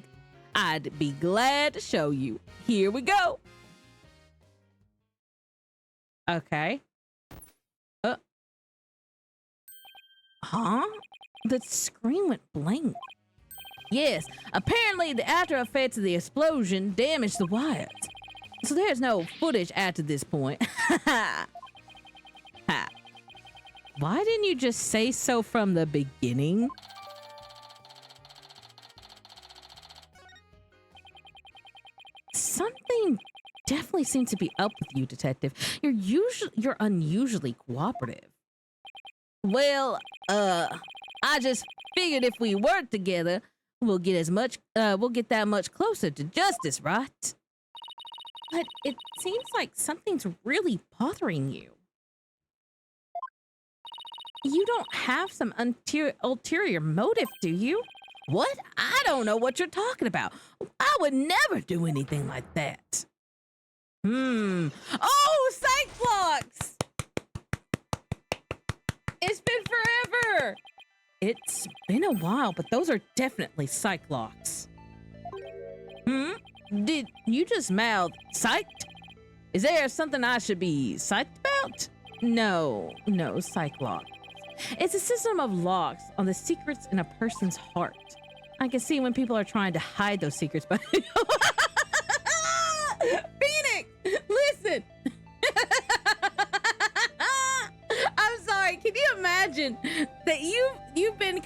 glad to show you. Here we go. Okay. Huh? The screen went blank. Yes, apparently the after effects of the explosion damaged the wires. So there's no footage after this point. Ha. Why didn't you just say so from the beginning? Something definitely seems to be up with you, detective. You're unusually cooperative. Well, I just figured if we work together, we'll get that much closer to justice, right? But it seems like something's really bothering you. You don't have some ulterior motive, do you? What? I don't know what you're talking about. I would never do anything like that. Oh, Cyclops! It's been forever! It's been a while, but those are definitely Cyclops. Did you just mouth psyched? Is there something I should be psyched about? No, Cyclops. It's a system of locks on the secrets in a person's heart. I can see when people are trying to hide those secrets, but Phoenix, listen. I'm sorry. Can you imagine that you've been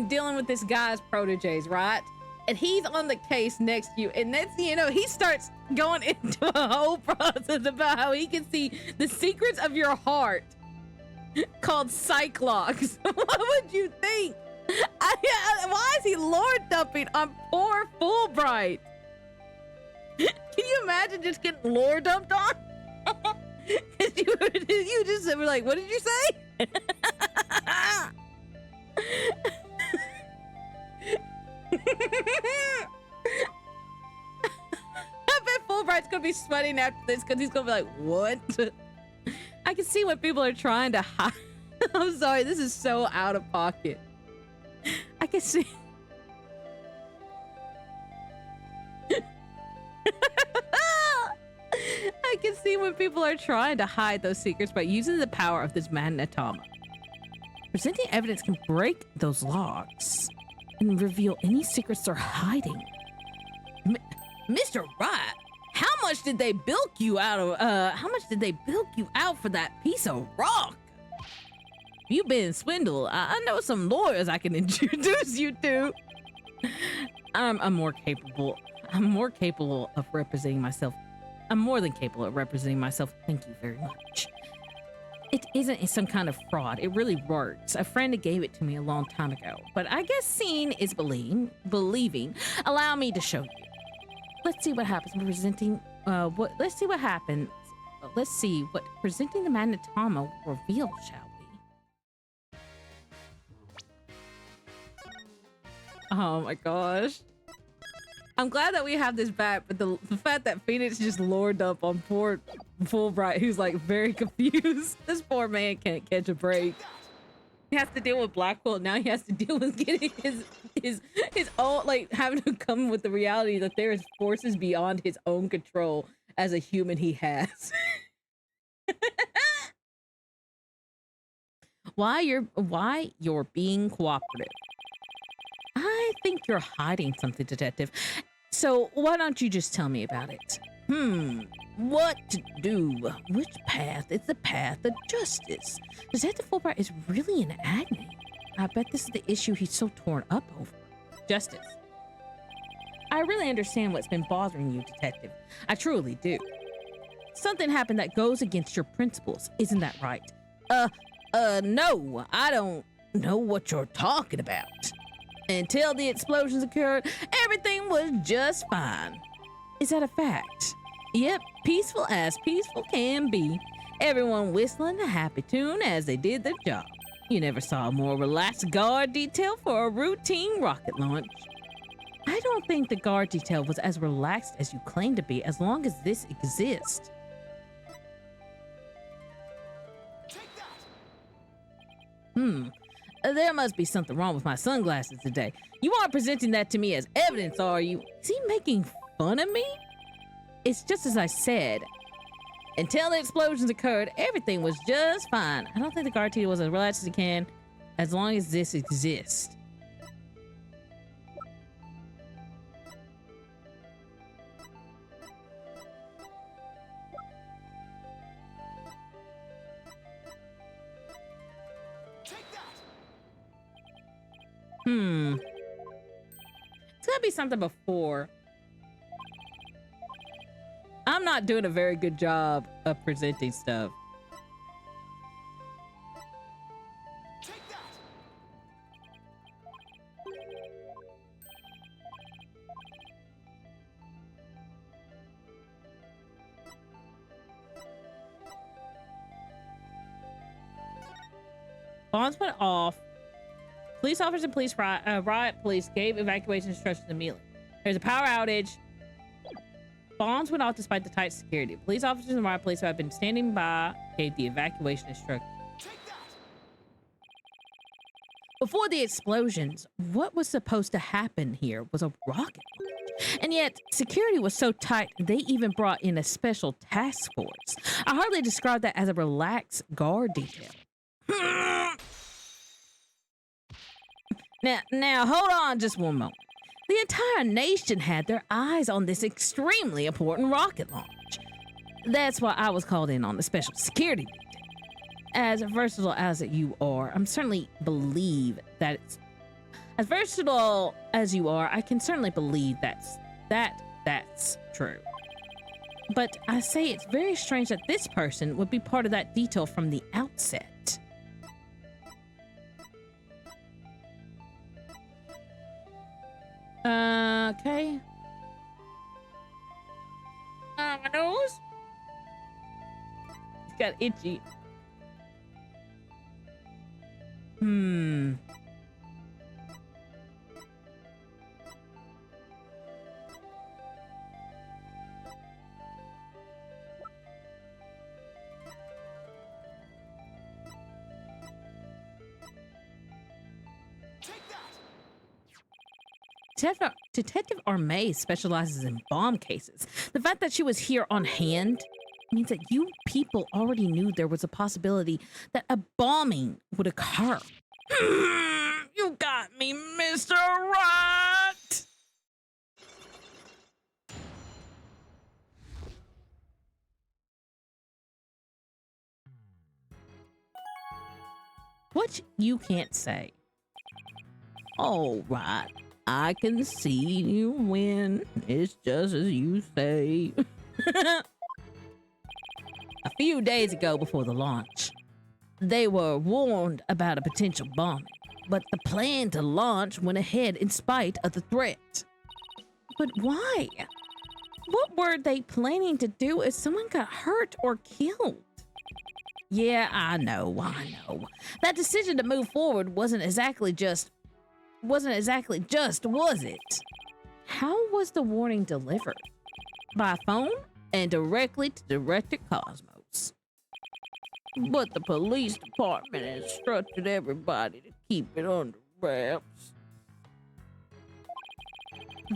dealing with this guy's proteges, right? And he's on the case next to you, and that's, he starts going into a whole process about how he can see the secrets of your heart called Cyclops. What would you think? Why is he lord dumping on poor Fulbright? Can you imagine just getting lord dumped on? you just were like, what did you say? I bet Fulbright's gonna be sweating after this because he's gonna be like, what? I can see when people are trying to hide. I'm sorry, this is so out of pocket. I can see. I can see when people are trying to hide those secrets by using the power of this magnetoma. Presenting evidence can break those locks and reveal any secrets they're hiding. Mr. Wright, how much did they bilk you out of? How much did they bilk you out for that piece of rock? You've been swindled. I know some lawyers I can introduce you to. I'm more capable. I'm more capable of representing myself. I'm more than capable of representing myself. Thank you very much. it isn't some kind of fraud. It really works. A friend gave it to me a long time ago. But I guess seeing is believing. Allow me to show you. Let's see what happens when presenting. Let's see what happens. Let's see what presenting the magnetoma will reveal, shall we? Oh my gosh. I'm glad that we have this back, but the fact that Phoenix just lured up on poor Fulbright, who's like very confused. This poor man can't catch a break. He has to deal with Blackwell. Now he has to deal with getting his own, like having to come with the reality that there is forces beyond his own control as a human he has. Why you're being cooperative? I think you're hiding something, Detective. So why don't you just tell me about it? What to do? Which path is the path of justice? Detective Fulbright is really in agony. I bet this is the issue he's so torn up over. Justice. I really understand what's been bothering you, Detective. I truly do. Something happened that goes against your principles, isn't that right? No, I don't know what you're talking about. Until the explosions occurred, everything was just fine. Is that a fact? Yep, peaceful as peaceful can be. Everyone whistling a happy tune as they did their job. You never saw a more relaxed guard detail for a routine rocket launch. I don't think the guard detail was as relaxed as you claim to be as long as this exists. There must be something wrong with my sunglasses today. You aren't presenting that to me as evidence, are you? Is he making fun of me? It's just as I said. Until the explosions occurred, everything was just fine. I don't think the guard team was as relaxed as it can, as long as this exists. It's gotta be something before. I'm not doing a very good job of presenting stuff. Bombs went off. Police officers and riot police gave evacuation instructions immediately. There's a power outage. Bombs went off despite the tight security. Police officers and riot police who had been standing by gave the evacuation instructions. Before the explosions, what was supposed to happen here was a rocket launch. And yet, security was so tight, they even brought in a special task force. I hardly describe that as a relaxed guard detail. Now, hold on just one moment. The entire nation had their eyes on this extremely important rocket launch. That's why I was called in on the special security detail. As versatile as you are, I'm certainly believe that it's... As versatile as you are, I can certainly believe that's true. But I say it's very strange that this person would be part of that detail from the outset. Okay. My nose. It's got itchy. Detective Armay specializes in bomb cases. The fact that she was here on hand means that you people already knew there was a possibility that a bombing would occur. You got me, Mr. Right! What you can't say. All right. I can see you win. It's just as you say. A few days ago before the launch, They were warned about a potential bombing, but the plan to launch went ahead in spite of the threat. But why? What were they planning to do if someone got hurt or killed? Yeah, I know. That decision to move forward wasn't exactly just, was it? How was the warning delivered? By phone and directly to Director Cosmos. But the police department instructed everybody to keep it under wraps.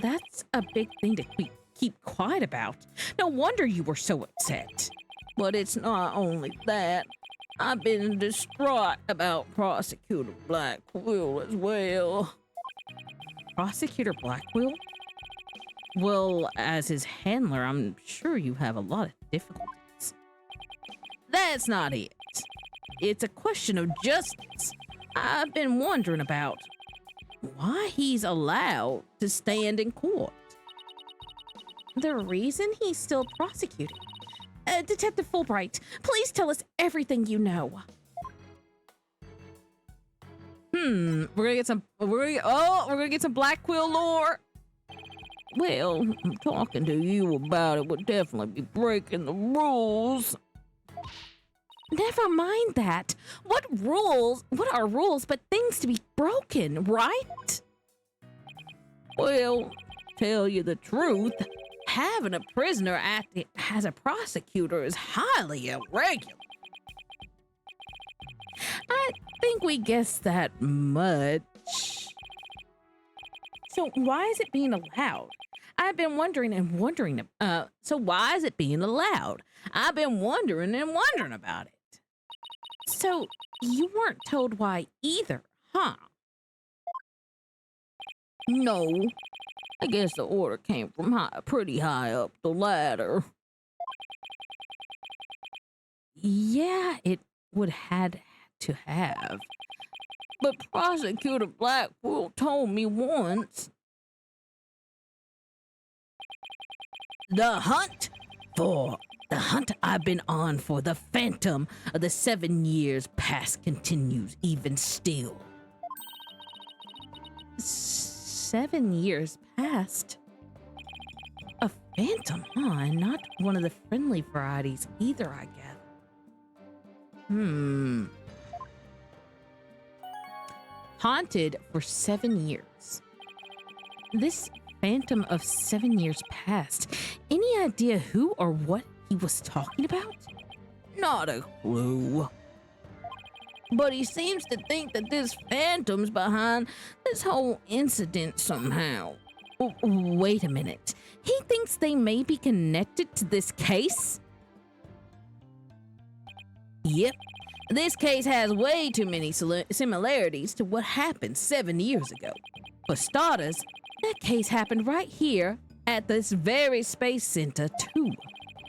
That's a big thing to keep quiet about. No wonder you were so upset. But it's not only that. I've been distraught about Prosecutor Blackwell as well. Prosecutor Blackwell? Well, as his handler, I'm sure you have a lot of difficulties. That's not it. It's a question of justice. I've been wondering about why he's allowed to stand in court. The reason he's still prosecuting. Detective Fulbright, please tell us everything you know. We're gonna get some Blackwell lore. Well, talking to you about it would definitely be breaking the rules. Never mind that. What are rules but things to be broken, right? Well, tell you the truth, having a prisoner acting as a prosecutor is highly irregular. I think we guessed that much. So why is it being allowed? I've been wondering and wondering. So why is it being allowed? I've been wondering and wondering about it. So you weren't told why either, huh? No. I guess the order came from pretty high up the ladder. Yeah, it would had to have. But Prosecutor Blackwell told me once. The hunt I've been on for the phantom of the 7 years past continues even still. 7 years past? A phantom, huh? And not one of the friendly varieties either, I gather. Haunted for 7 years. This phantom of 7 years past. Any idea who or what he was talking about? Not a clue. But he seems to think that this phantom's behind this whole incident somehow. Wait a minute. He thinks they may be connected to this case? Yep. This case has way too many similarities to what happened 7 years ago. For starters, that case happened right here at this very space center too.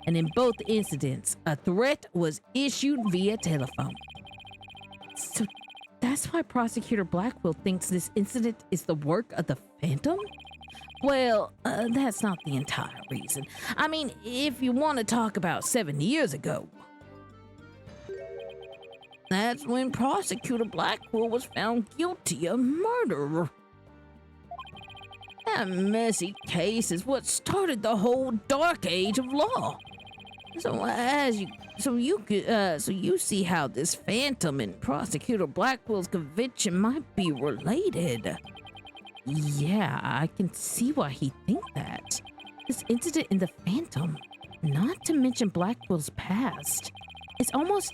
And in both incidents, a threat was issued via telephone. So that's why Prosecutor Blackwell thinks this incident is the work of the Phantom? Well, that's not the entire reason. I mean, if you want to talk about 7 years ago, that's when Prosecutor Blackwell was found guilty of murder. That messy case is what started the whole dark age of law. So you see how this phantom and Prosecutor Blackwell's conviction might be related. Yeah, I can see why he'd think that. This incident in the Phantom, not to mention Blackwell's past, it's almost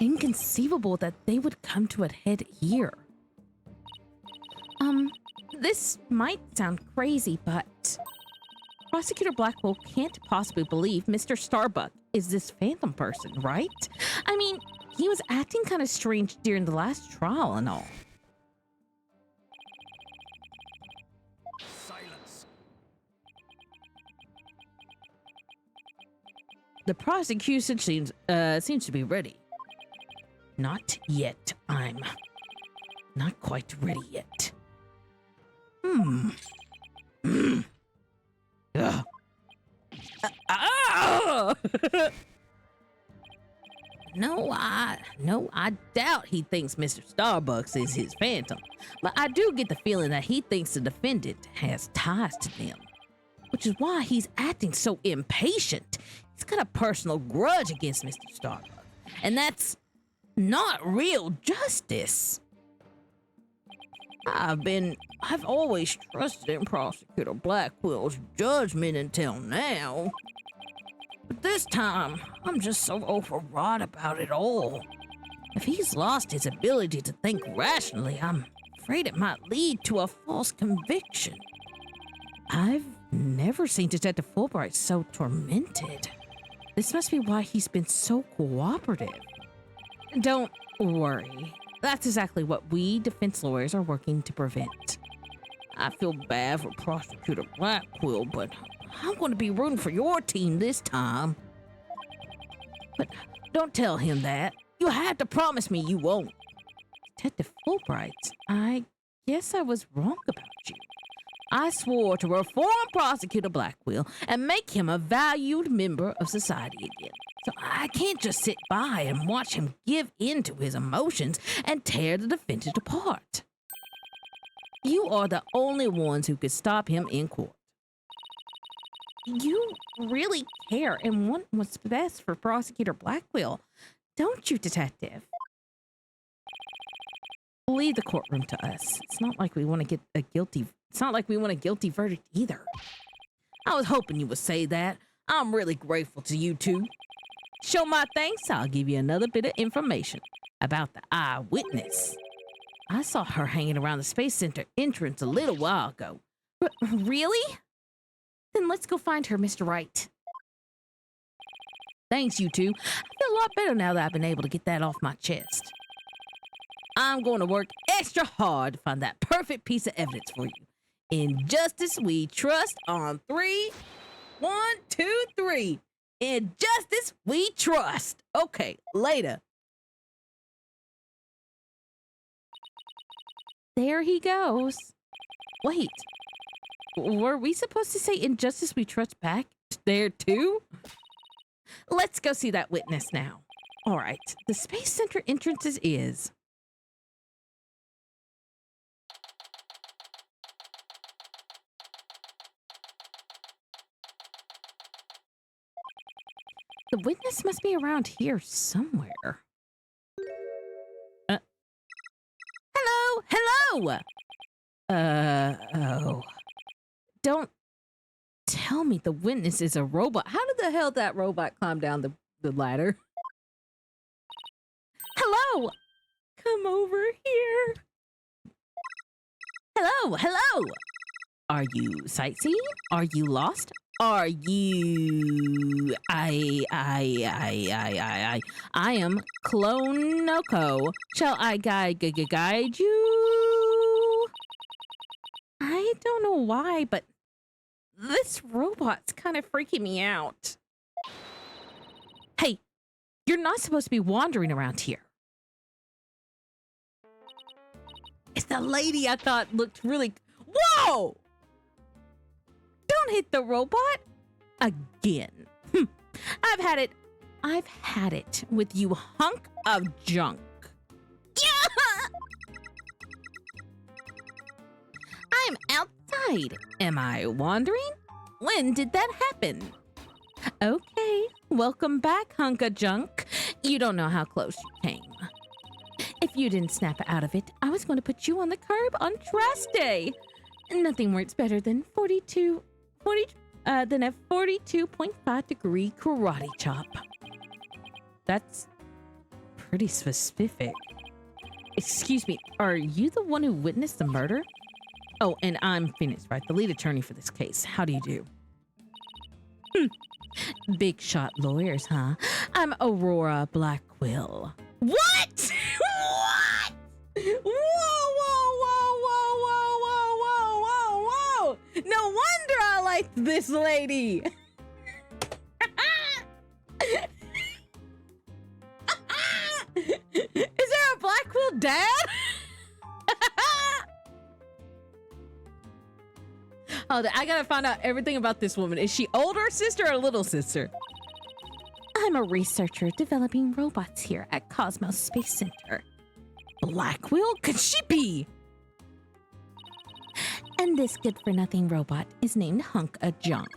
inconceivable that they would come to a head here. This might sound crazy, but Prosecutor Blackwell can't possibly believe Mr. Starbuck is this Phantom person, right? I mean, he was acting kind of strange during the last trial and all. Silence. The prosecution seems to be ready. Not yet. I'm not quite ready yet. No, I doubt he thinks Mr. Starbucks is his phantom, but I do get the feeling that he thinks the defendant has ties to them, which is why he's acting so impatient. He's got a personal grudge against Mr. Starbucks, and that's not real justice. I've always trusted in Prosecutor Blackwell's judgment until now. But this time, I'm just so overwrought about it all. If he's lost his ability to think rationally, I'm afraid it might lead to a false conviction. I've never seen Detective Fulbright so tormented. This must be why he's been so cooperative. Don't worry. That's exactly what we defense lawyers are working to prevent. I feel bad for Prosecutor Blackwell, but I'm going to be rooting for your team this time. But don't tell him that. You have to promise me you won't. Detective Fulbright, I guess I was wrong about you. I swore to reform Prosecutor Blackwell and make him a valued member of society again. So I can't just sit by and watch him give in to his emotions and tear the defendant apart. You are the only ones who could stop him in court. You really care and want what's best for Prosecutor Blackwell, don't you, Detective? Leave the courtroom to us. It's not like we want to get a guilty. It's not like we want a guilty verdict either. I was hoping you would say that. I'm really grateful to you two. Show my thanks. I'll give you another bit of information about the eyewitness. I saw her hanging around the Space Center entrance a little while ago. Really? Then let's go find her, Mr. Wright. Thanks, you two. I feel a lot better now that I've been able to get that off my chest. I'm going to work extra hard to find that perfect piece of evidence for you. In justice we trust on 3. 1, 2, 3. In justice we trust. Okay, later. There he goes. Wait. Were we supposed to say in justice we trust back there too? Let's go see that witness now. All right, the Space Center entrances is... The witness must be around here somewhere. Hello? Hello? Oh. Don't tell me the witness is a robot. How did the hell that robot climb down the ladder? Hello? Come over here. Hello? Hello? Are you sightseeing? Are you lost? Are you... I am Clonoko. Shall I guide you? I don't know why, but this robot's kind of freaking me out. Hey, you're not supposed to be wandering around here. It's the lady I thought looked really... Whoa! Don't hit the robot again. I've had it with you, hunk of junk. I'm outside. Am I wandering? When did that happen? Okay, welcome back, hunk of junk. You don't know how close you came. If you didn't snap out of it, I was going to put you on the curb on trash day. Nothing works better than than a 42.5 degree karate chop. That's pretty specific. Excuse me, are you the one who witnessed the murder? Oh, and I'm Phoenix, right? The lead attorney for this case. How do you do? Big shot lawyers, huh? I'm Aurora Blackwell. What? What? Whoa, whoa, whoa, whoa, whoa, whoa, whoa, whoa. No wonder I liked this lady. Is there a Blackwell dad? Oh, I gotta find out everything about this woman. Is she older sister or little sister? I'm a researcher developing robots here at Cosmos Space Center. Blackwell? Could she be? And this good-for-nothing robot is named Hunk of Junk.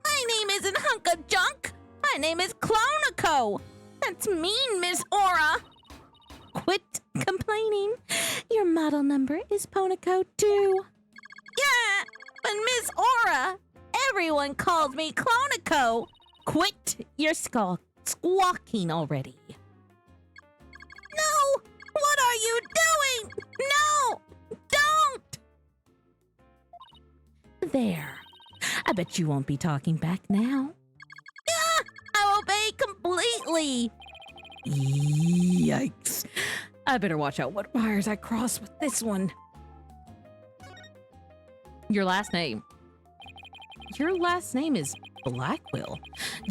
My name isn't Hunk of Junk. My name is Clonico. That's mean, Miss Aura. Quit complaining. Your model number is Ponico 2. Yeah, but Miss Aura, everyone calls me Clonico. Quit your squawking already. No! What are you doing? No! Don't! There. I bet you won't be talking back now. Yeah, I obey completely. Yikes. I better watch out what wires I cross with this one. Your last name. Your last name is Blackwell.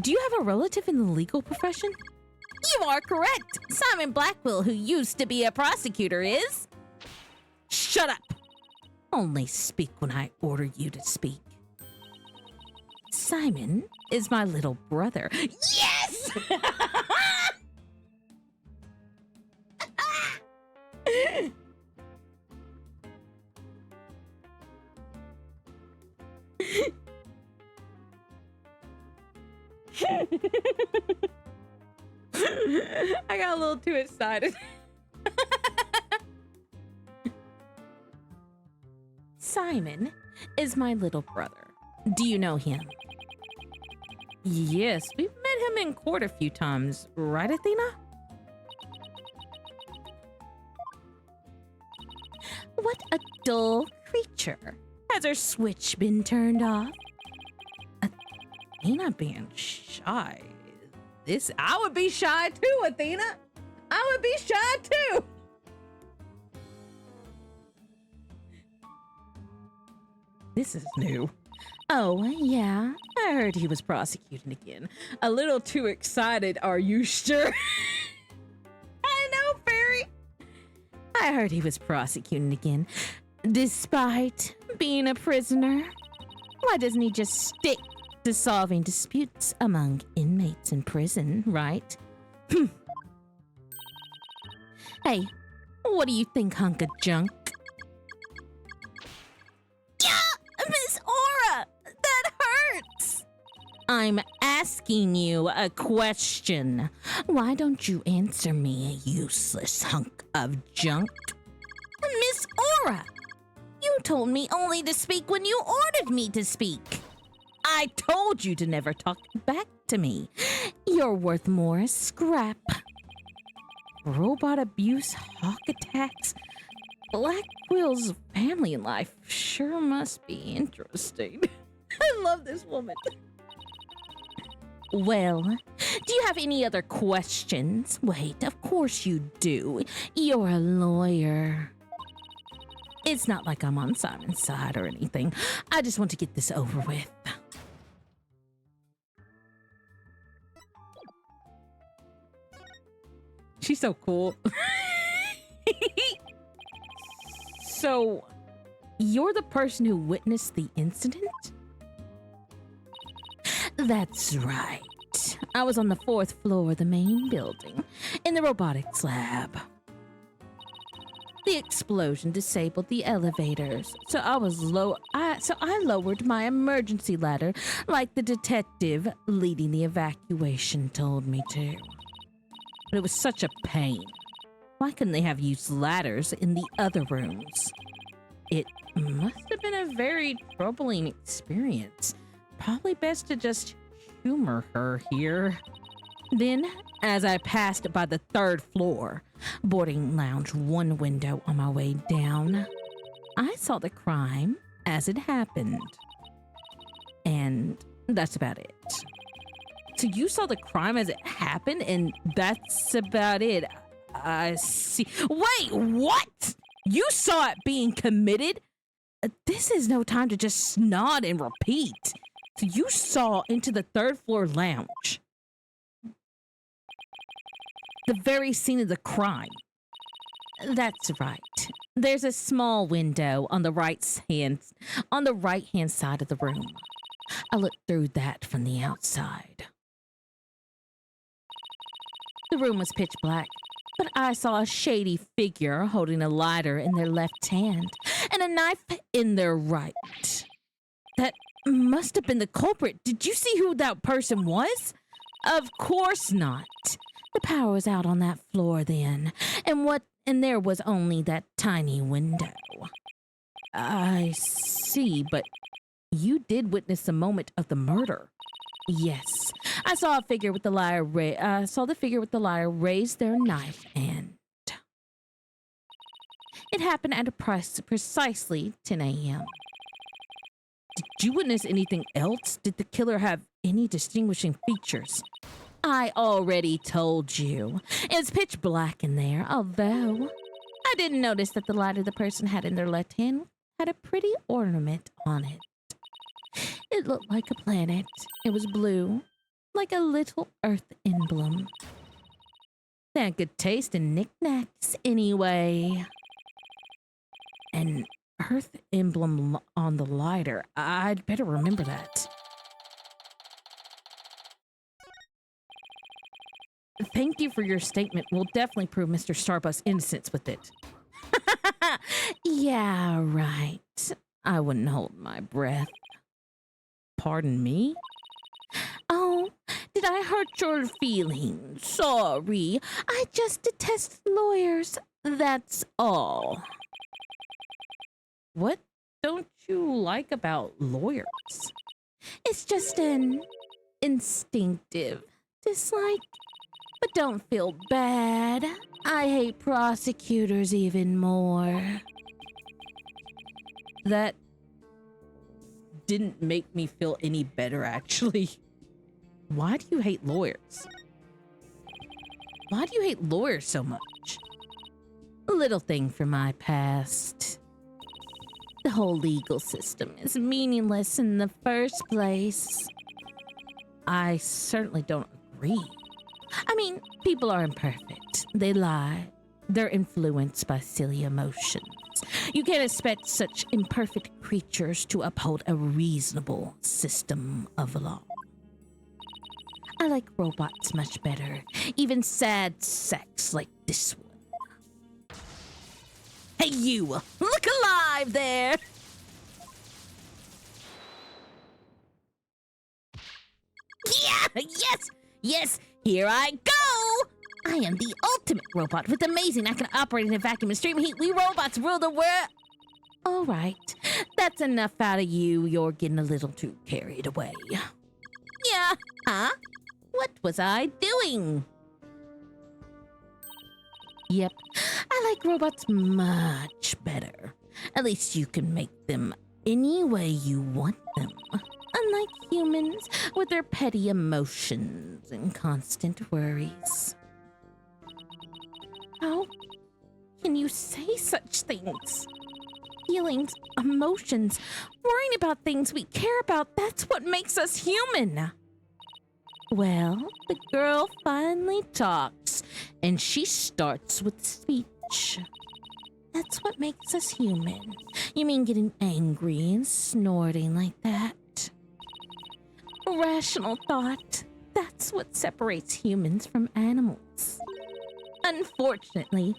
Do you have a relative in the legal profession? You are correct. Simon Blackwell, who used to be a prosecutor, is. Shut up. Only speak when I order you to speak. Simon is my little brother. Yes! I got a little too excited. Simon is my little brother. Do you know him? Yes, we've met him in court a few times, right, Athena? What a dull creature. Has her switch been turned off? Athena being shy. I would be shy too, Athena. I would be shy too. This is new. Oh, yeah. I heard he was prosecuting again. A little too excited, are you sure? I know, Fairy. I heard he was prosecuting again. Despite being a prisoner, why doesn't he just stick to solving disputes among inmates in prison, right? Hey, what do you think, Hunk of Junk? Miss Aura, that hurts. I'm asking you a question. Why don't you answer me, useless hunk of junk? Miss Aura, you told me only to speak when you ordered me to speak. I told you to never talk back to me. You're worth more as scrap. Robot abuse, hawk attacks. Blackwell's family life sure must be interesting. I love this woman. Well, do you have any other questions? Wait, of course you do. You're a lawyer. It's not like I'm on Simon's side or anything. I just want to get this over with. She's so cool. So, you're the person who witnessed the incident? That's right. I was on the 4th floor of the main building, in the robotics lab. The explosion disabled the elevators, so I lowered my emergency ladder like the detective leading the evacuation told me to. But it was such a pain. Why couldn't they have used ladders in the other rooms? It must have been a very troubling experience. Probably best to just humor her here. Then, as I passed by the 3rd floor, boarding lounge 1 window on my way down, I saw the crime as it happened. And that's about it. So you saw the crime as it happened, and that's about it. I see. Wait, what? You saw it being committed? This is no time to just nod and repeat. So you saw into the 3rd floor lounge. The very scene of the crime. That's right. There's a small window on the right hand side of the room. I looked through that from the outside. The room was pitch black, but I saw a shady figure holding a lighter in their left hand and a knife in their right. That must have been the culprit. Did you see who that person was? Of course not. The power was out on that floor then, and there was only that tiny window. I see, but you did witness the moment of the murder. Yes, I saw the figure with the lighter raise their knife and it happened at precisely 10 a.m. Did you witness anything else? Did the killer have any distinguishing features? I already told you. It's pitch black in there, although I didn't notice that the lighter the person had in their left hand had a pretty ornament on it. It looked like a planet. It was blue, like a little earth emblem. They had good taste in knickknacks anyway. An earth emblem on the lighter. I'd better remember that. Thank you for your statement. We'll definitely prove Mr. Starbuck's innocence with it. Yeah, right. I wouldn't hold my breath. Pardon me? Oh, did I hurt your feelings? Sorry. I just detest lawyers. That's all. What don't you like about lawyers? It's just an instinctive dislike. But don't feel bad. I hate prosecutors even more. That didn't make me feel any better, actually. Why do you hate lawyers? Why do you hate lawyers so much? A little thing from my past. The whole legal system is meaningless in the first place. I certainly don't agree. I mean, people are imperfect. They lie. They're influenced by silly emotions. You can't expect such imperfect creatures to uphold a reasonable system of law. I like robots much better. Even sad sex like this one. Hey, you! Look alive there! Yeah! Yes! Yes! Here I go! I am the ultimate robot with amazing. I can operate in a vacuum and stream heat. We robots rule the world. All right, that's enough out of you. You're getting a little too carried away. Yeah, huh? What was I doing? Yep, I like robots much better. At least you can make them any way you want them. Unlike humans with their petty emotions and constant worries. How can you say such things? Feelings, emotions, worrying about things we care about, that's what makes us human. Well, the girl finally talks, and she starts with speech. That's what makes us human. You mean getting angry and snorting like that? Rational thought, that's what separates humans from animals. Unfortunately,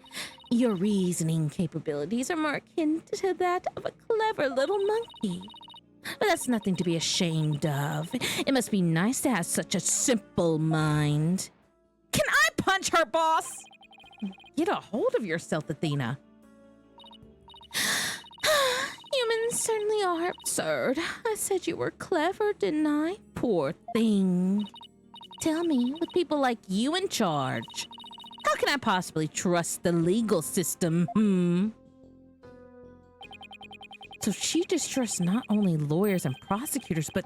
your reasoning capabilities are more akin to that of a clever little monkey. But that's nothing to be ashamed of. It must be nice to have such a simple mind. Can I punch her, boss? Get a hold of yourself, Athena. Humans certainly are absurd. I said you were clever, didn't I? Poor thing. Tell me, with people like you in charge, how can I possibly trust the legal system, So she distrusts not only lawyers and prosecutors, but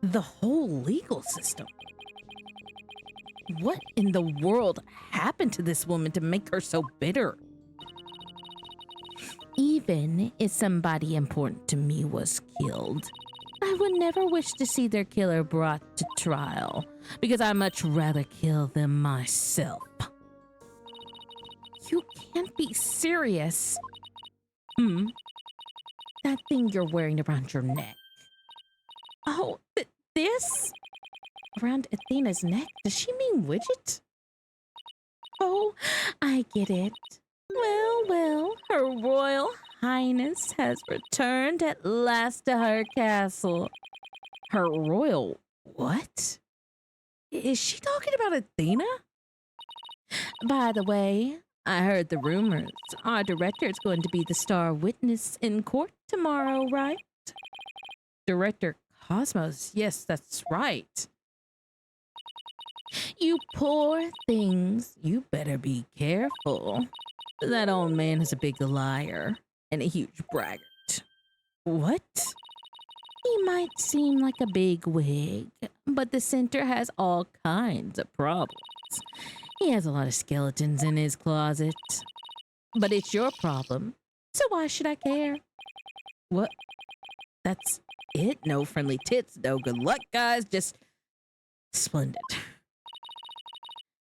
the whole legal system. What in the world happened to this woman to make her so bitter? Even if somebody important to me was killed, I would never wish to see their killer brought to trial, because I'd much rather kill them myself. You can't be serious. That thing you're wearing around your neck. Oh, this? Around Athena's neck? Does she mean widget? Oh, I get it. Well, well, Her Royal Highness has returned at last to her castle. Her royal what? Is she talking about Athena? By the way, I heard the rumors. Our director is going to be the star witness in court tomorrow, right? Director Cosmos. Yes, that's right. You poor things. You better be careful. That old man is a big liar and a huge braggart. What? He might seem like a big wig, but the center has all kinds of problems. He has a lot of skeletons in his closet. But it's your problem, so why should I care? What? That's it? No friendly tits, no good luck, guys. Just splendid.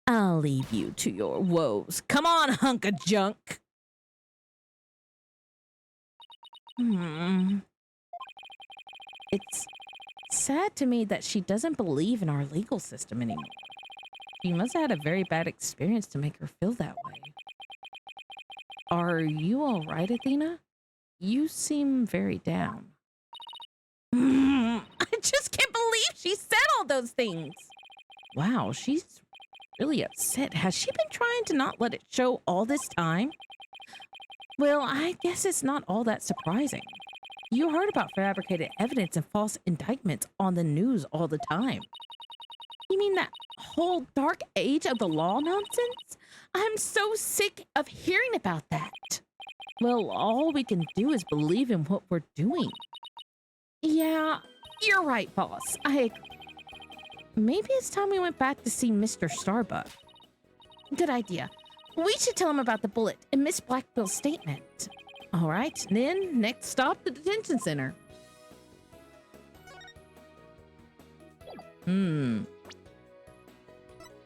I'll leave you to your woes. Come on, hunk of junk. It's sad to me that she doesn't believe in our legal system anymore. She must have had a very bad experience to make her feel that way. Are you all right, Athena? You seem very down. I just can't believe she said all those things. Wow, she's really upset. Has she been trying to not let it show all this time? Well, I guess it's not all that surprising. You heard about fabricated evidence and false indictments on the news all the time. You mean that whole dark age of the law nonsense? I'm so sick of hearing about that. Well, all we can do is believe in what we're doing. Yeah, you're right, boss. I agree. Maybe it's time we went back to see Mr. Starbuck. Good idea. We should tell him about the bullet and Miss Blackbill's statement. All right, then next stop, the detention center.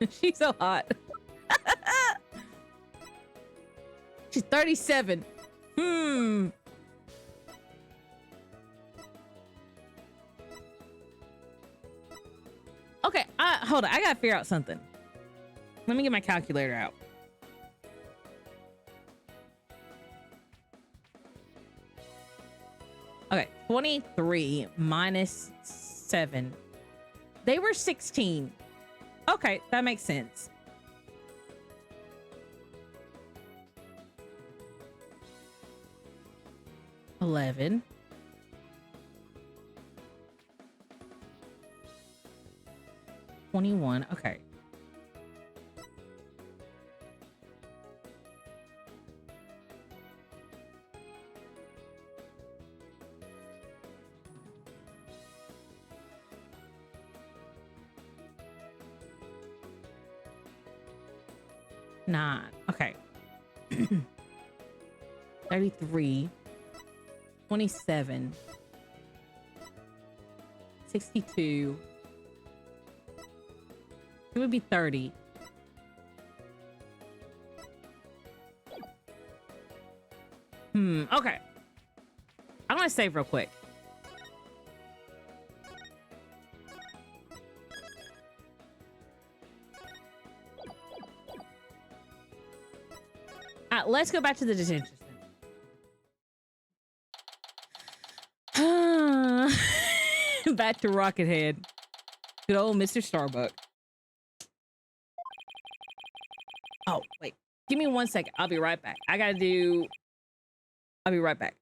She's so hot. She's 37. Okay, hold on. I gotta figure out something. Let me get my calculator out. Okay, 23 minus 7. They were 16. Okay, that makes sense. $11. 21. Okay. Nine. Okay. 33. 27. 62. It would be 30. Okay. I'm gonna save real quick. Let's go back to the detention center. Back to Rocket Head. Good old Mr. Starbuck. Oh, wait. Give me 1 second. I'll be right back. I'll be right back.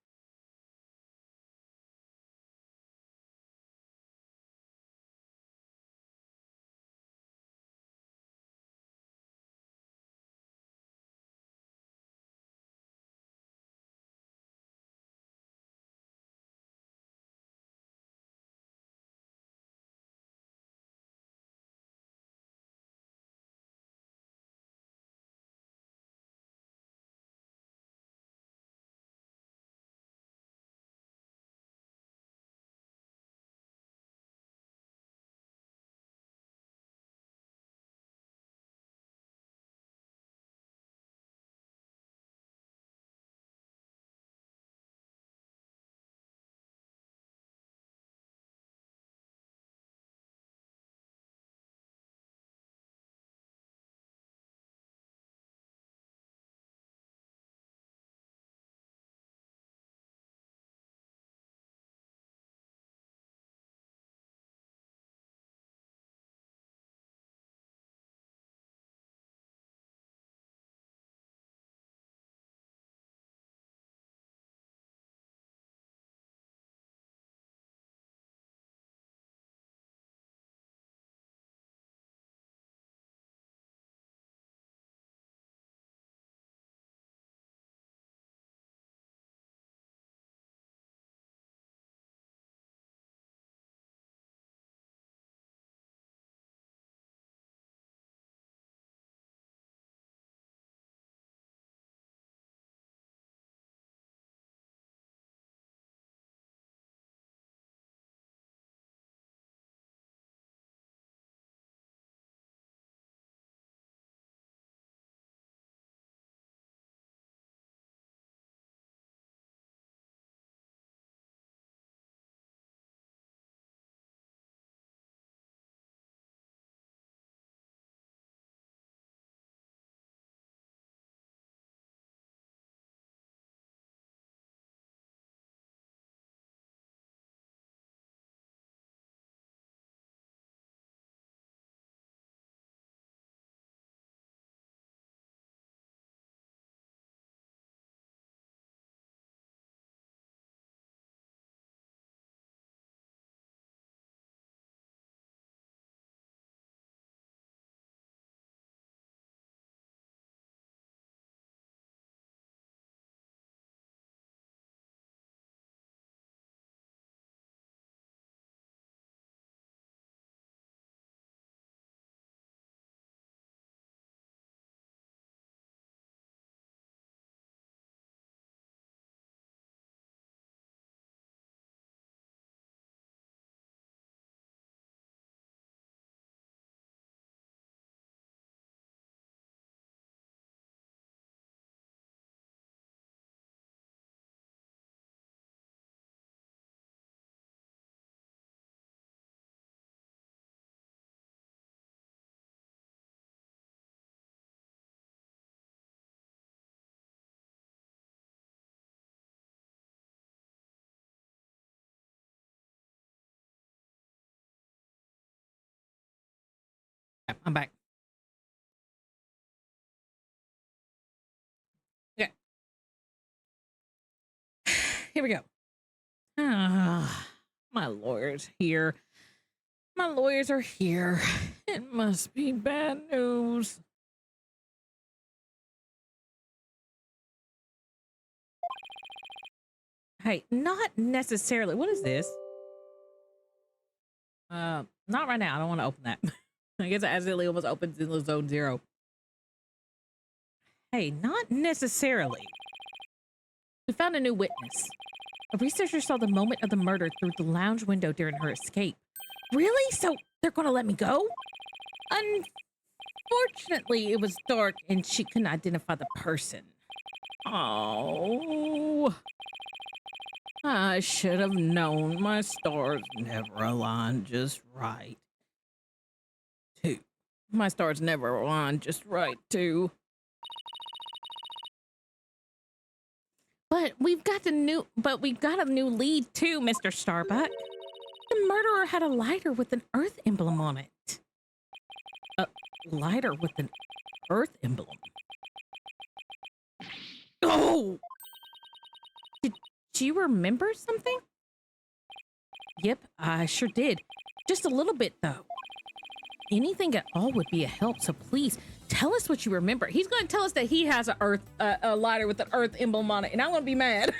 Yeah, I'm back. Okay. Here we go. Ah, my lawyer's here. My lawyers are here. It must be bad news. Hey, not necessarily. What is this? Not right now. I don't want to open that. I guess it accidentally almost opens in the zone 0. Hey, not necessarily. We found a new witness. A researcher saw the moment of the murder through the lounge window during her escape. Really? So they're going to let me go? Unfortunately, it was dark and she couldn't identify the person. Oh, I should have known. My stars never align just right. Too. My stars never align just right, too. But we've got a new lead too, Mr. Starbuck. The murderer had a lighter with an Earth emblem on it. A lighter with an Earth emblem. Oh! Did you remember something? Yep, I sure did. Just a little bit, though. Anything at all would be a help, so please tell us what you remember. He's going to tell us that he has a lighter with an Earth emblem on it, and I'm going to be mad.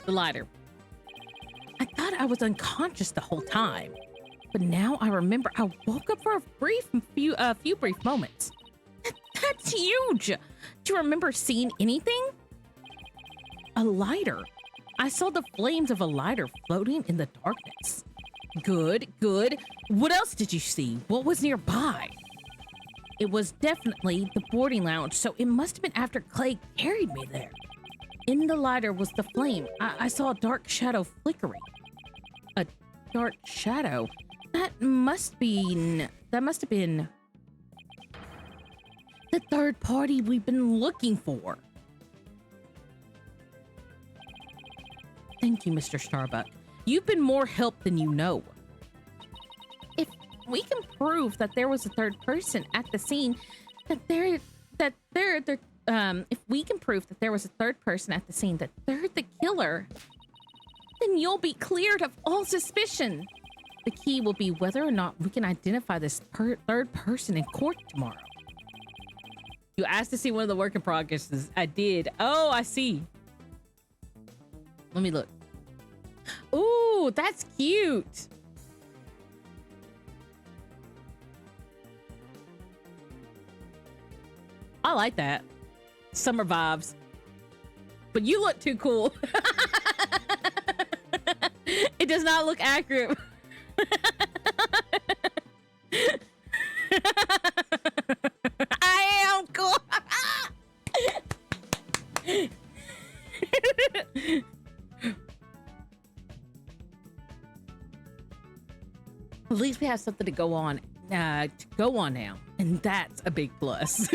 The lighter. I thought I was unconscious the whole time, but now I remember I woke up for a few brief moments. That's huge. Do you remember seeing anything? A lighter. I saw the flames of a lighter floating in the darkness. Good, good. What else did you see? What was nearby? It was definitely the boarding lounge, so it must have been after Clay carried me there. In the lighter was the flame. I saw a dark shadow flickering. A dark shadow? That must have been the third party we've been looking for. Thank you, Mr. Starbuck. You've been more help than you know. If we can prove that there was a third person at the scene, if we can prove that there was a third person at the scene, that they're the killer, then you'll be cleared of all suspicion. The key will be whether or not we can identify this third person in court tomorrow. You asked to see one of the work in progresses. I did. Oh, I see. Let me look. Ooh, that's cute. I like that. Summer vibes. But you look too cool. It does not look accurate. I am cool. At least we have something to go on now, and that's a big plus.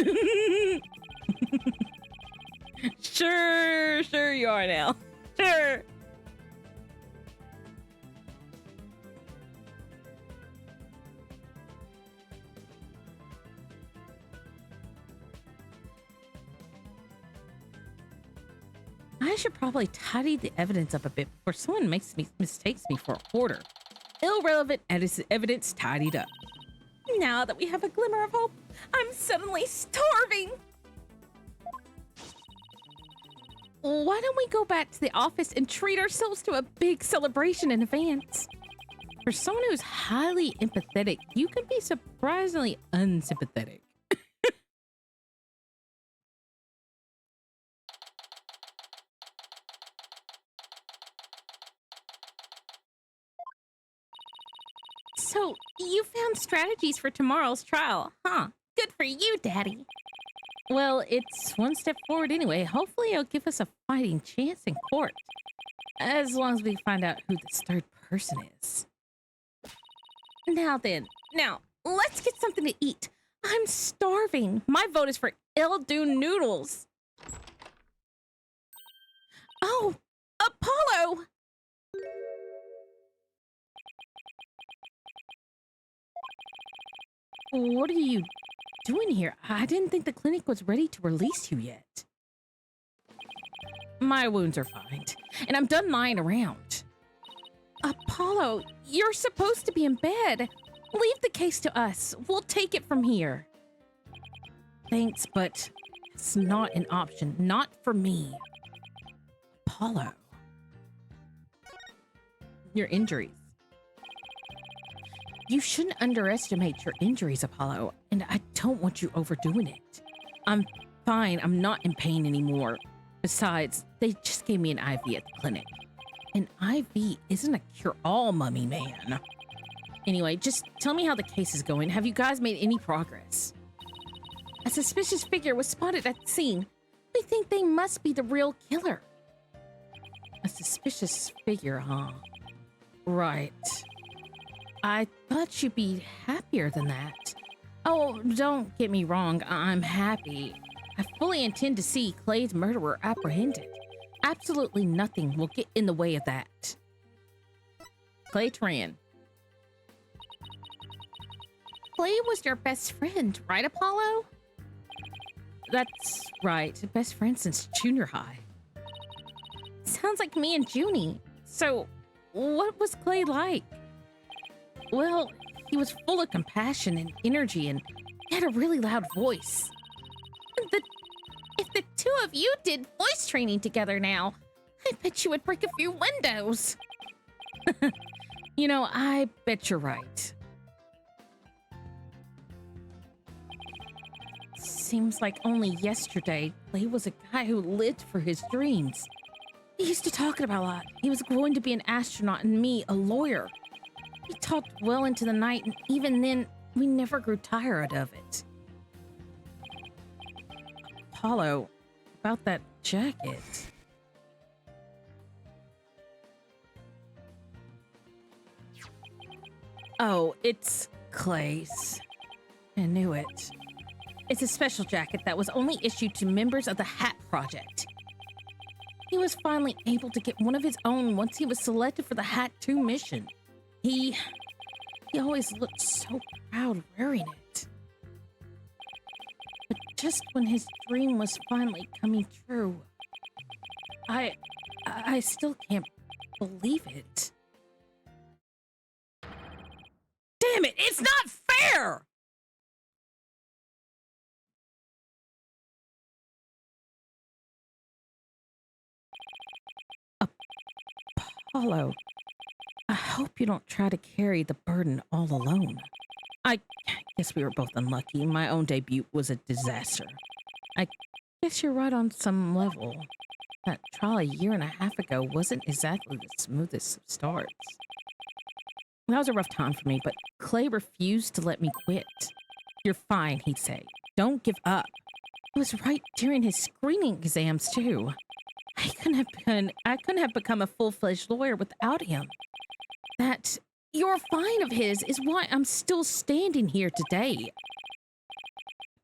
Sure you are now. Sure. I should probably tidy the evidence up a bit before someone mistakes me for a hoarder. Irrelevant evidence tidied up. Now that we have a glimmer of hope, I'm suddenly starving. Why don't we go back to the office and treat ourselves to a big celebration in advance? For someone who's highly empathetic, you can be surprisingly unsympathetic. So, you found strategies for tomorrow's trial, huh? Good for you, Daddy. Well, it's one step forward anyway. Hopefully it'll give us a fighting chance in court. As long as we find out who this third person is. Now then, let's get something to eat. I'm starving. My vote is for Eldoon noodles. Oh, Apollo! What are you doing here? I didn't think the clinic was ready to release you yet. My wounds are fine, and I'm done lying around. Apollo, you're supposed to be in bed. Leave the case to us. We'll take it from here. Thanks, but it's not an option. Not for me. Apollo. Your injuries. You shouldn't underestimate your injuries, Apollo, and I don't want you overdoing it. I'm fine. I'm not in pain anymore. Besides, they just gave me an IV at the clinic. An IV isn't a cure-all, mummy man. Anyway, just tell me how the case is going. Have you guys made any progress? A suspicious figure was spotted at the scene. We think they must be the real killer. A suspicious figure, huh? Right. I thought you'd be happier than that. Oh, don't get me wrong. I'm happy. I fully intend to see Clay's murderer apprehended. Absolutely nothing will get in the way of that. Clay Tran. Clay was your best friend, right, Apollo? That's right. Best friend since junior high. Sounds like me and Junie. So, what was Clay like? Well, he was full of compassion and energy, and he had a really loud voice. If the two of you did voice training together now, I bet you would break a few windows. You know, I bet you're right. Seems like only yesterday, Clay was a guy who lived for his dreams. He used to talk about a lot. He was going to be an astronaut and me, a lawyer. He talked well into the night, and even then, we never grew tired of it. Apollo, about that jacket. Oh, it's Clay's. I knew it. It's a special jacket that was only issued to members of the Hat Project. He was finally able to get one of his own once he was selected for the Hat 2 mission. He always looked so proud wearing it. But just when his dream was finally coming true, I still can't believe it. Damn it, it's not fair! Apollo, I hope you don't try to carry the burden all alone. I guess we were both unlucky. My own debut was a disaster. I guess you're right on some level. That trial a year and a half ago wasn't exactly the smoothest of starts. That was a rough time for me, but Clay refused to let me quit. You're fine, he'd say. Don't give up. It was right during his screening exams, too. I couldn't have become a full-fledged lawyer without him. That "you're fine" of his is why I'm still standing here today.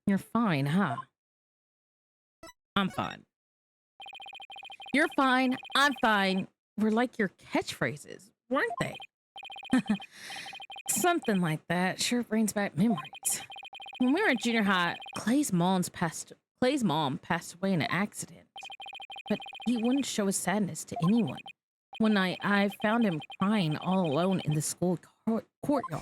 You're fine, huh? I'm fine. You're fine, I'm fine. Were like your catchphrases, weren't they? Something like that sure brings back memories. When we were in junior high, Clay's mom passed away in an accident. But he wouldn't show his sadness to anyone. One night, I found him crying all alone in the school courtyard.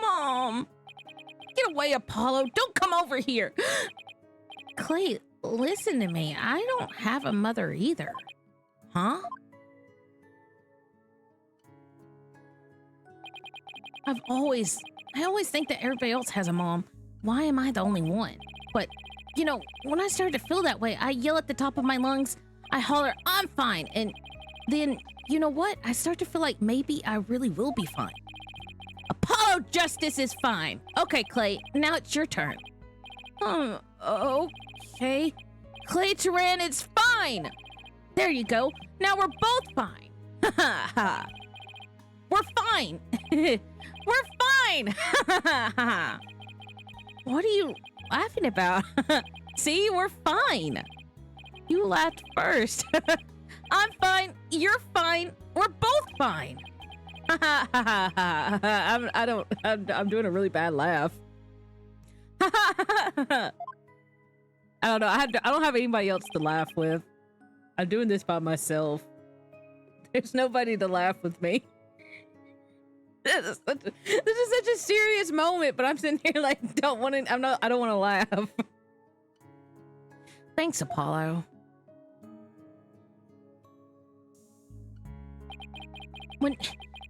Mom! Get away, Apollo! Don't come over here! Clay, listen to me. I don't have a mother either. Huh? I always think that everybody else has a mom. Why am I the only one? But, you know, when I started to feel that way, I yell at the top of my lungs. I holler, I'm fine. And then, you know what? I start to feel like maybe I really will be fine. Apollo Justice is fine. Okay, Clay, now it's your turn. Okay. Clay Turan is fine. There you go. Now we're both fine. Ha ha ha. We're fine. We're fine. What are you laughing about? See, we're fine. You laughed first. I'm fine. You're fine. We're both fine. I'm doing a really bad laugh. I don't know. I don't have anybody else to laugh with. I'm doing this by myself. There's nobody to laugh with me. This is such a serious moment, but I'm sitting here like I don't want to laugh. Thanks, Apollo. When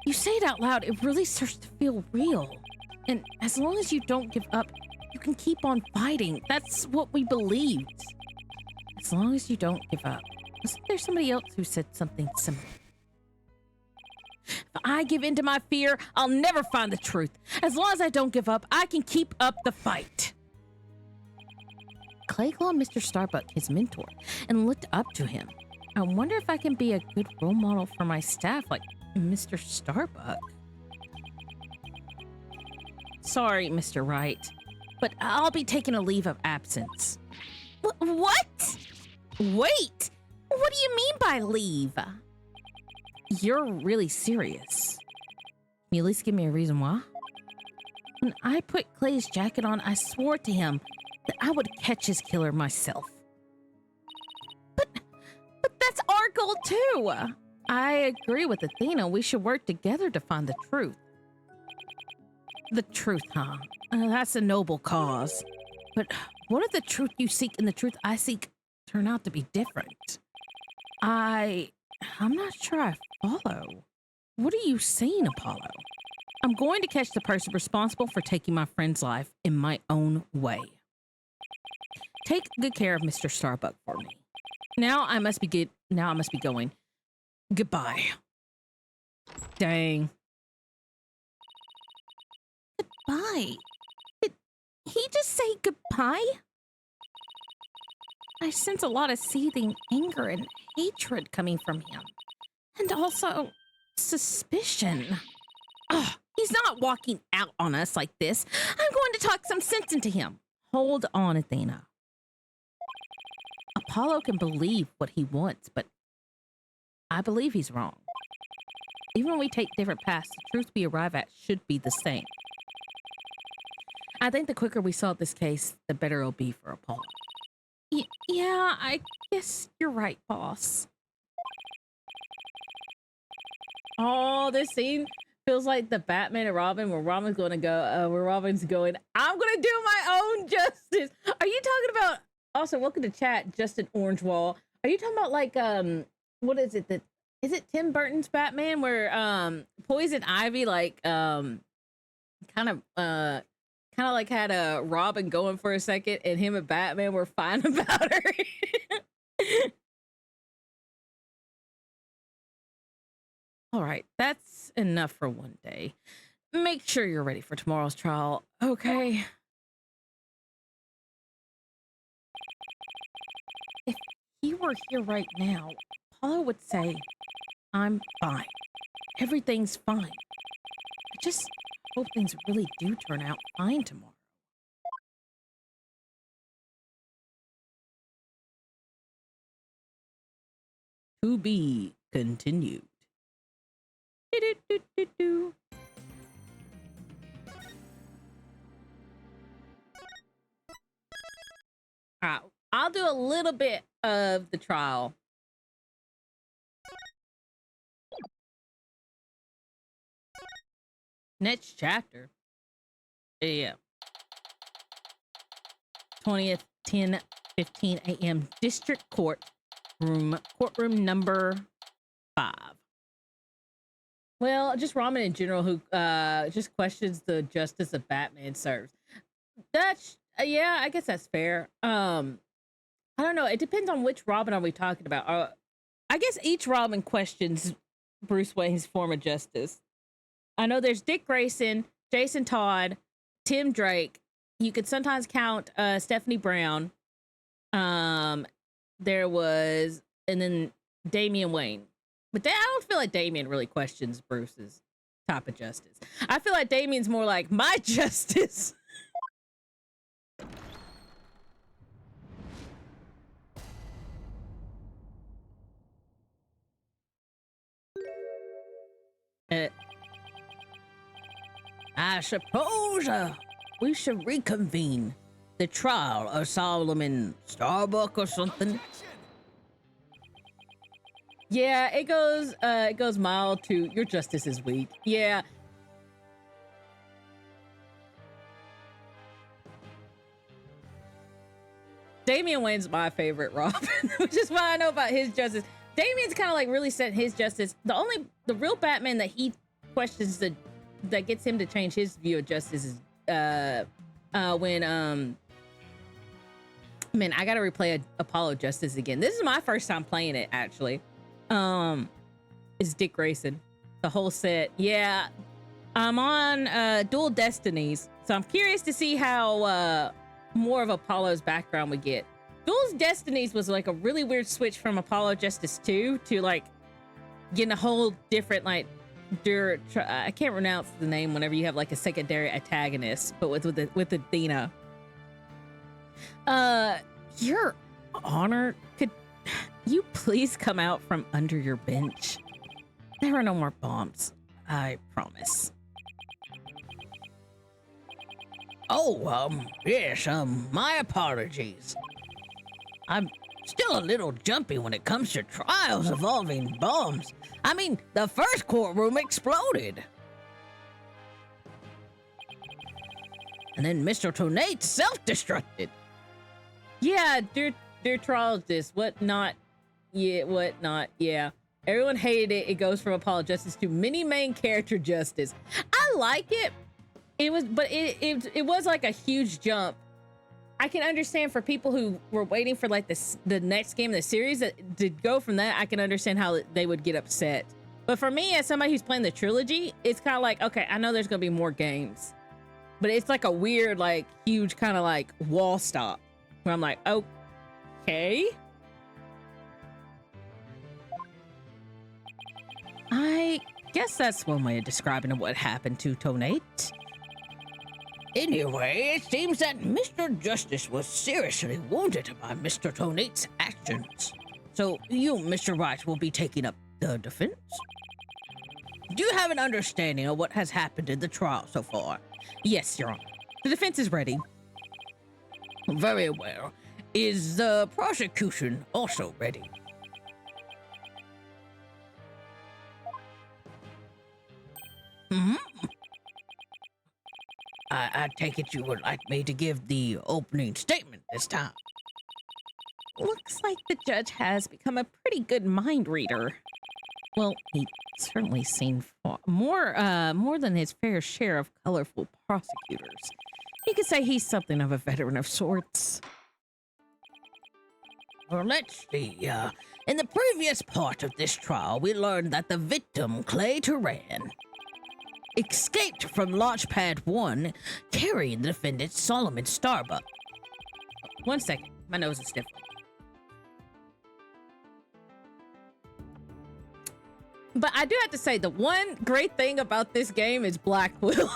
you say it out loud, it really starts to feel real. And as long as you don't give up, you can keep on fighting. That's what we believed. As long as you don't give up. Wasn't there somebody else who said something similar? If I give in to my fear, I'll never find the truth. As long as I don't give up, I can keep up the fight. Clay called Mr. Starbuck his mentor and looked up to him. I wonder if I can be a good role model for my staff like Mr. Starbuck. Sorry, Mr. Wright, but I'll be taking a leave of absence. What? Wait! What do you mean by leave? You're really serious. Can you at least give me a reason why? When I put Clay's jacket on, I swore to him that I would catch his killer myself. But that's our goal too. I agree with Athena. We should work together to find the truth. The truth, huh? That's a noble cause. But what if the truth you seek and the truth I seek turn out to be different? I'm not sure I follow. What are you saying, Apollo? I'm going to catch the person responsible for taking my friend's life in my own way. Take good care of Mr. Starbuck for me. Now I must be going. Goodbye. Dang. Goodbye. Did he just say goodbye? I sense a lot of seething anger and hatred coming from him. And also suspicion. Ugh, he's not walking out on us like this. I'm going to talk some sense into him. Hold on, Athena. Apollo can believe what he wants, but I believe he's wrong. Even when we take different paths, the truth we arrive at should be the same. I think the quicker we solve this case, the better it'll be for Apollo. Yeah, I guess you're right, boss. Oh, this scene feels like the Batman and Robin, where Robin's going, I'm gonna do my own justice. Are you talking about? Also, welcome to chat, Justin Orangewall. Are you talking about like what is it? Is it Tim Burton's Batman where Poison Ivy like kind of like had a Robin going for a second, and him and Batman were fine about her. All right, that's enough for one day. Make sure you're ready for tomorrow's trial, okay? If he were here right now, Apollo would say, I'm fine. Everything's fine. I just hope things really do turn out fine tomorrow. To be continued. I'll do a little bit of the trial. Next chapter. Yeah. 20th, 10:15 a.m. District courtroom number 5. Well, just Ramen in general, who just questions the justice of Batman serves. That's yeah, I guess that's fair. I don't know. It depends on which Robin are we talking about. I guess each Robin questions Bruce Wayne's form of justice. I know there's Dick Grayson, Jason Todd, Tim Drake. You could sometimes count Stephanie Brown. There was, and then Damian Wayne. But I don't feel like Damian really questions Bruce's. type of justice. I feel like Damien's more like my justice. I suppose we should reconvene the trial of Solomon Starbuck or something. Yeah, it goes mild to your justice is weak. Yeah. Damian Wayne's my favorite Robin, which is why I know about his justice. Damien's kind of like really set his justice. The real Batman that he questions that gets him to change his view of justice is when man, I gotta replay Apollo Justice again. This is my first time playing it actually. It's Dick Grayson, the whole set. Yeah, I'm on Dual Destinies, so I'm curious to see how more of Apollo's background we get. Dual Destinies was like a really weird switch from Apollo Justice 2 to like getting a whole different like I can't pronounce the name whenever you have like a secondary antagonist, but with Athena. Your Honor, could you please come out from under your bench? There are no more bombs, I promise. Oh, yes, my apologies. I'm still a little jumpy when it comes to trials involving bombs. I mean, the first courtroom exploded. And then Mr. Tonate self-destructed. Yeah, dear triologist, whatnot. Yeah. Everyone hated it. It goes from Apollo Justice to mini main character justice. I like it. It was like a huge jump. I can understand for people who were waiting for like the next game in the series that to go from that. I can understand how they would get upset. But for me, as somebody who's playing the trilogy, it's kind of like, okay, I know there's gonna be more games, but it's like a weird, like huge kind of like wall stop where I'm like, okay. I guess that's one way of describing what happened to Tonate. Anyway, it seems that Mr. Justice was seriously wounded by Mr. Tonate's actions. So you, Mr. Wright, will be taking up the defense? Do you have an understanding of what has happened in the trial so far? Yes, Your Honor. The defense is ready. Very well. Is the prosecution also ready? Hmm? I take it you would like me to give the opening statement this time. Looks like the judge has become a pretty good mind reader. Well, he's certainly seen more than his fair share of colorful prosecutors. You could say he's something of a veteran of sorts. Well, let's see. In the previous part of this trial, we learned that the victim, Clay Turan, escaped from Launchpad 1 carrying the defendant Solomon Starbuck. 1 second. My nose is stiff. But I do have to say, the one great thing about this game is Black Will.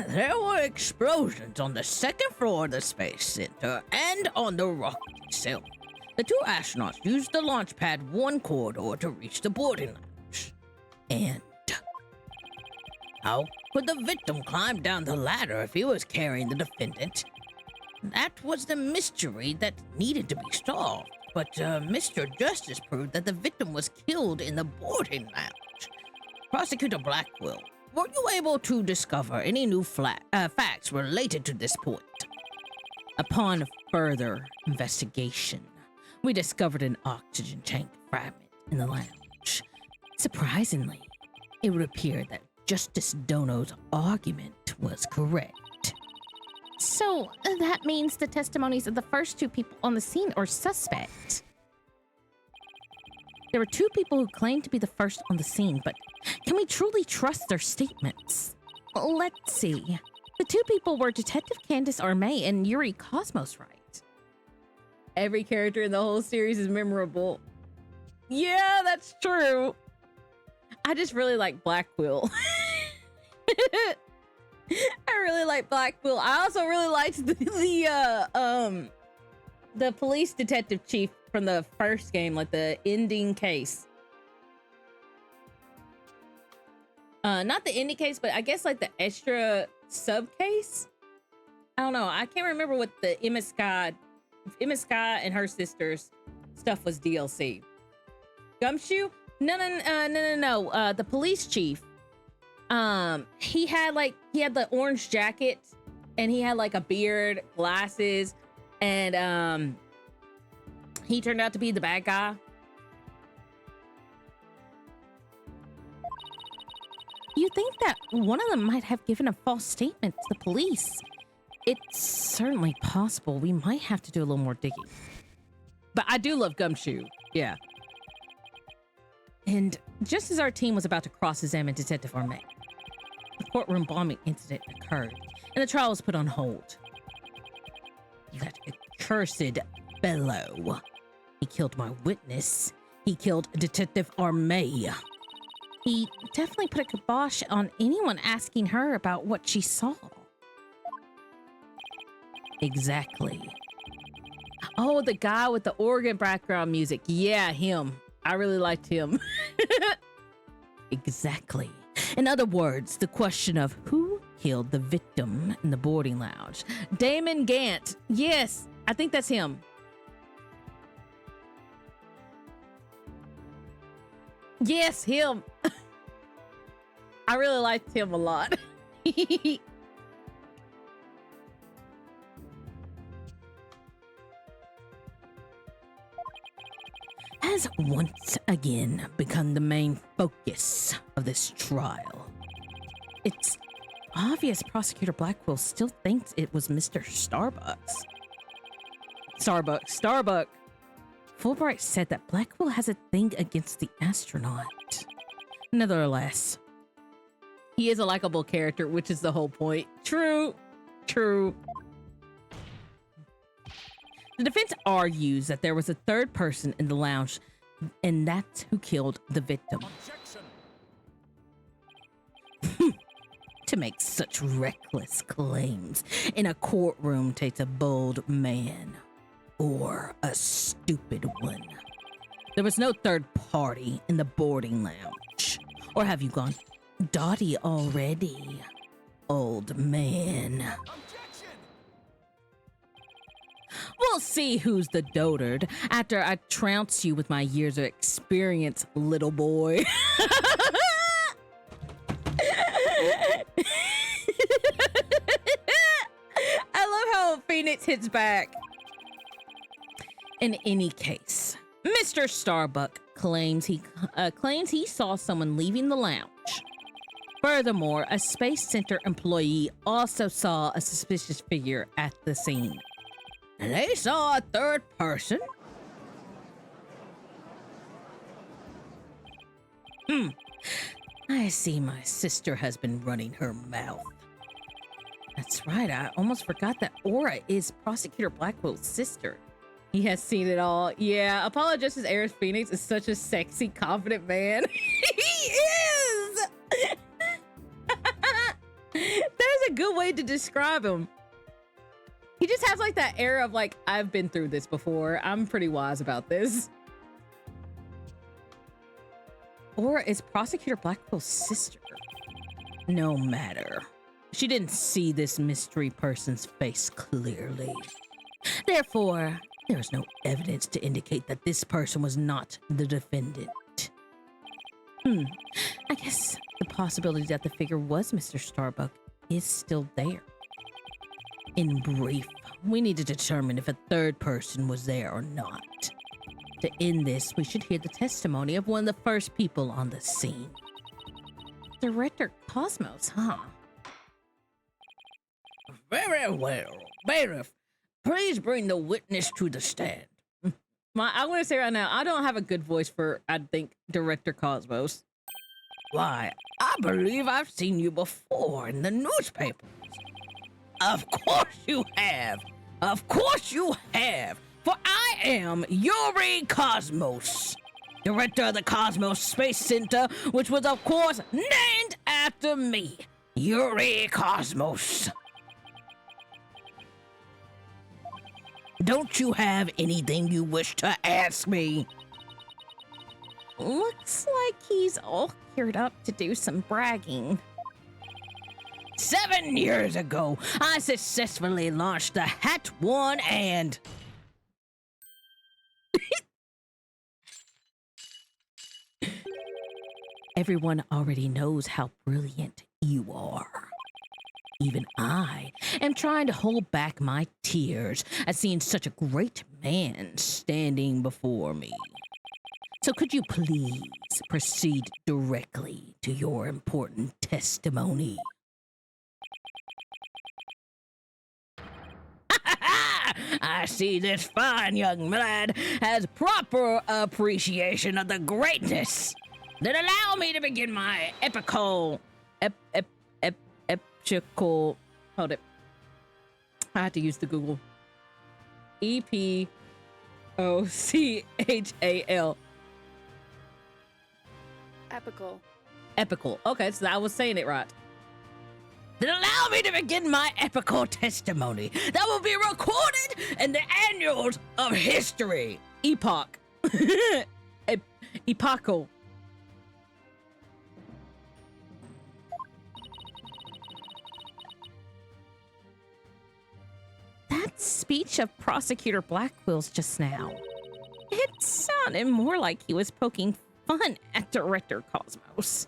There were explosions on the second floor of the Space Center and on the rocket itself. The two astronauts used the Launchpad 1 corridor to reach the boarding lounge. And how could the victim climb down the ladder if he was carrying the defendant? That was the mystery that needed to be solved. But Mr. Justice proved that the victim was killed in the boarding lounge. Prosecutor Blackwell, were you able to discover any new facts related to this point? Upon further investigation, we discovered an oxygen tank fragment in the lounge. Surprisingly, it would appear that Justice Dono's argument was correct. So that means the testimonies of the first two people on the scene are suspect. There were two people who claimed to be the first on the scene, but can we truly trust their statements? Let's see. The two people were Detective Candace Armay and Yuri Cosmos, right? Every character in the whole series is memorable. Yeah, that's true. I just really like Black Quill. I really like Black Quill. I also really liked the police detective chief from the first game, like the ending case. Not the ending case, but I guess like the extra sub case. I don't know. I can't remember what the Emma Scott and her sisters stuff was DLC. Gumshoe? No. The police chief. He had the orange jacket, and he had like a beard, glasses, and he turned out to be the bad guy. You think that one of them might have given a false statement to the police? It's certainly possible. We might have to do a little more digging. But I do love Gumshoe. Yeah. And just as our team was about to cross-examine Detective Armé, a courtroom bombing incident occurred, and the trial was put on hold. That accursed fellow. He killed my witness. He killed Detective Armé. He definitely put a kibosh on anyone asking her about what she saw. Exactly. Oh, the guy with the organ background music. Yeah, him. I really liked him. Exactly. In other words, the question of who killed the victim in the boarding lounge. Damon Gant. Yes, I think that's him. Yes, him. I really liked him a lot. Has once again become the main focus of this trial. It's obvious Prosecutor Blackwell still thinks it was Mr. Starbuck. Fulbright said that Blackwell has a thing against the astronaut. Nevertheless, he is a likable character, which is the whole point. True. The defense argues that there was a third person in the lounge, and that's who killed the victim. To make such reckless claims in a courtroom takes a bold man or a stupid one. There was no third party in the boarding lounge. Or have you gone dotty already, old man? We'll see who's the dotard after I trounce you with my years of experience, little boy. I love how Phoenix hits back. In any case, Mr. Starbuck claims he saw someone leaving the lounge. Furthermore, a Space Center employee also saw a suspicious figure at the scene. They saw a third person. I see my sister has been running her mouth. That's right, I almost forgot that Aura is Prosecutor Blackwell's sister. He has seen it all. Yeah, Apollo Justice Ares Phoenix is such a sexy, confident man. He is! There's a good way to describe him. He just has like that air of like, I've been through this before. I'm pretty wise about this. Aura is Prosecutor Blackwell's sister. No matter. She didn't see this mystery person's face clearly. Therefore, there is no evidence to indicate that this person was not the defendant. I guess the possibility that the figure was Mr. Starbuck is still there. In brief, we need to determine if a third person was there or not. To end this, we should hear the testimony of one of the first people on the scene. Director Cosmos, huh? Very well. Bailiff, please bring the witness to the stand. I'm going to say right now, I don't have a good voice for, I think, Director Cosmos. Why, I believe I've seen you before in the newspapers. Of course you have. Of course you have. For I am Yuri Cosmos. director of the Cosmos Space Center, which was, of course, named after me, Yuri Cosmos. Don't you have anything you wish to ask me? Looks like he's all geared up to do some bragging. 7 years ago, I successfully launched the Hat 1 and... Everyone already knows how brilliant you are. Even I am trying to hold back my tears at seeing such a great man standing before me. So could you please proceed directly to your important testimony? I see this fine young lad has proper appreciation of the greatness. Then allow me to begin my epical... Epical. Hold it. I have to use the Google. EPOCHAL. Epical. Epical. Okay, so I was saying it right. Then allow me to begin my epical testimony that will be recorded in the annals of history. Epoch. Epochal. That speech of Prosecutor Blackwell's just now. It sounded more like he was poking fun at Director Cosmos.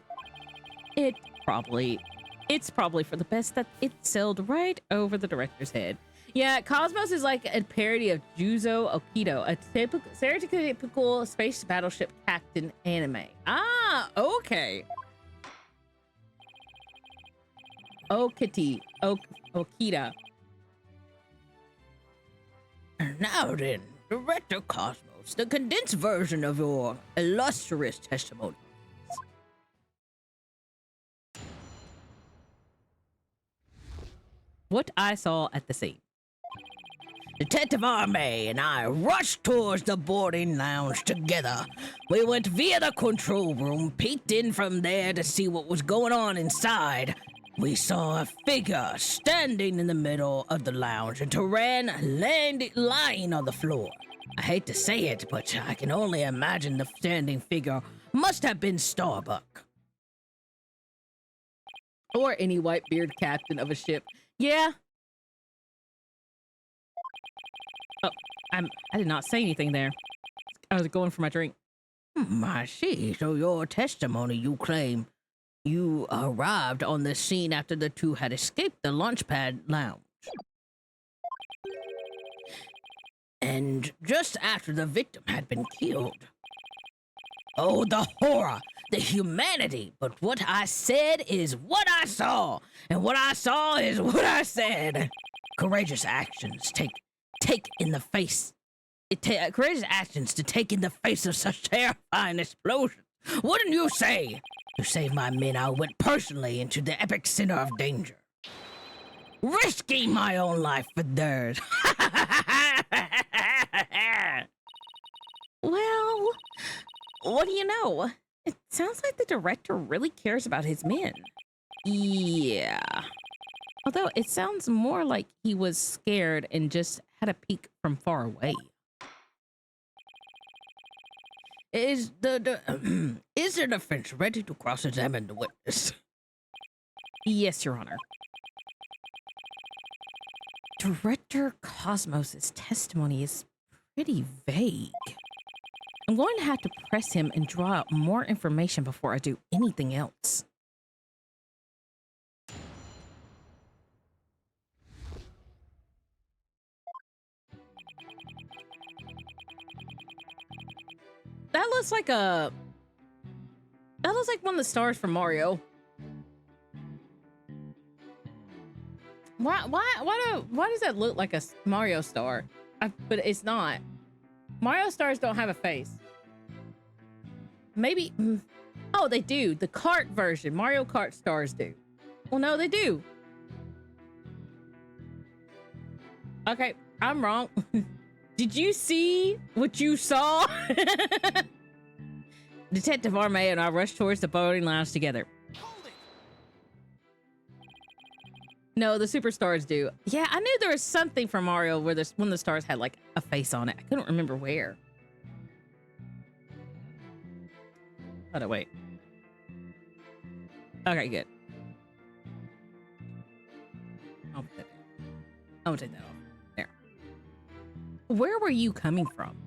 It's probably for the best that it sailed right over the director's head. Yeah, Cosmos is like a parody of Juzo Okido, a stereotypical space battleship captain anime. Ah, okay. Okita. Now then, Director Cosmos, the condensed version of your illustrious testimony. What I saw at the scene. Detective Arme and I rushed towards the boarding lounge together. We went via the control room, peeked in from there to see what was going on inside. We saw a figure standing in the middle of the lounge and Taran lying on the floor. I hate to say it, but I can only imagine the standing figure must have been Starbuck. Or any white-beard captain of a ship. Yeah. Oh, I did not say anything there. I was going for my drink. I see. So your testimony, you claim you arrived on the scene after the two had escaped the launchpad lounge. And just after the victim had been killed. Oh, the horror, the humanity. But what I said is what I saw. And what I saw is what I said. Courageous actions courageous actions to take in the face of such terrifying explosions. Wouldn't you say? To save my men, I went personally into the epic center of danger, risking my own life for theirs. Well, what do you know? It sounds like the director really cares about his men. Yeah. Although it sounds more like he was scared and just had a peek from far away. Is the defense ready to cross-examine the witness? Yes, Your Honor. Director Cosmos's testimony is pretty vague. I'm going to have to press him and draw out more information before I do anything else. That looks like one of the stars from Mario. Why does that look like a Mario star? But it's not. Mario stars don't have a face. Maybe. Oh, they do. The kart version. Mario Kart stars do. Well, no, they do. Okay, I'm wrong. Did you see what you saw? Detective Arme and I rushed towards the boating lounge together. Hold it! No, the superstars do. Yeah, I knew there was something from Mario where one of the stars had like a face on it. I couldn't remember where. Oh, no, wait. Okay, good. I'll put that down. I'm gonna take that off. There. Where were you coming from?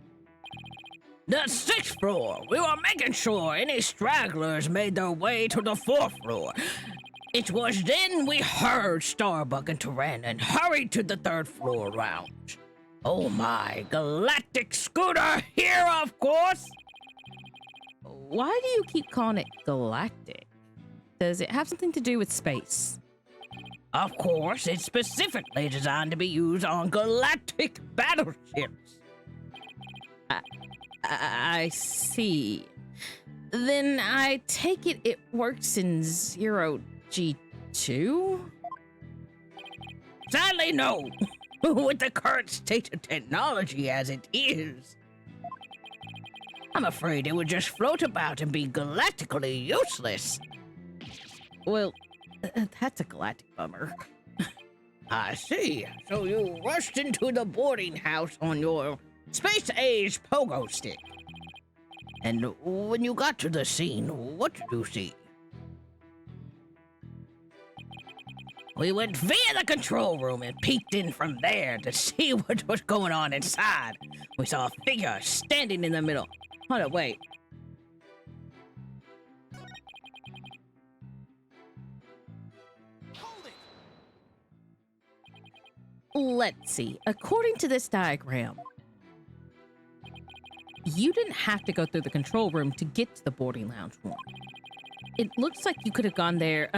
The 6th floor. We were making sure any stragglers made their way to the 4th floor. It was then we heard Starbuck and Tyran and hurried to the 3rd floor lounge. Oh my, galactic scooter here, of course! Why do you keep calling it galactic? Does it have something to do with space? Of course, it's specifically designed to be used on galactic battleships. I see. Then I take it works in 0G2? Sadly, no. With the current state of technology as it is, I'm afraid it would just float about and be galactically useless. Well, that's a galactic bummer. I see. So you rushed into the boarding house on your space-age pogo stick. And when you got to the scene, what did you see? We went via the control room and peeked in from there to see what was going on inside. We saw a figure standing in the middle. Hold on, wait. Hold it! Let's see. According to this diagram, you didn't have to go through the control room to get to the boarding lounge one. It looks like you could have gone there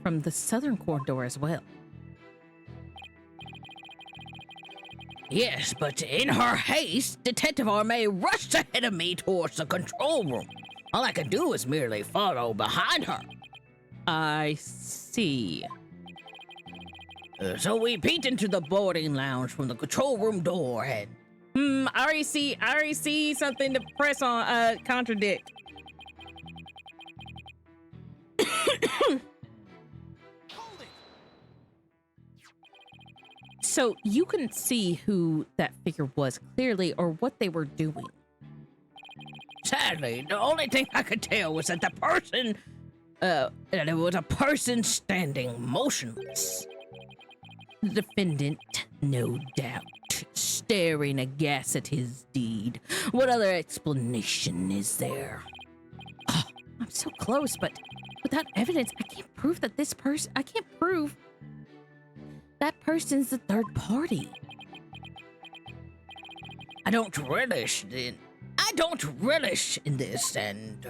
from the southern corridor as well. Yes, but in her haste, Detective Arme rushed ahead of me towards the control room. All I could do was merely follow behind her. I see. So we peeked into the boarding lounge from the control room door and... I already see something to press on, contradict. Hold it! So you couldn't see who that figure was clearly or what they were doing. Sadly, the only thing I could tell was that that it was a person standing motionless. The defendant, no doubt, staring aghast at his deed. What other explanation is there? Oh, I'm so close, but without evidence, I can't prove that I can't prove that person's the third party. I don't relish in this, and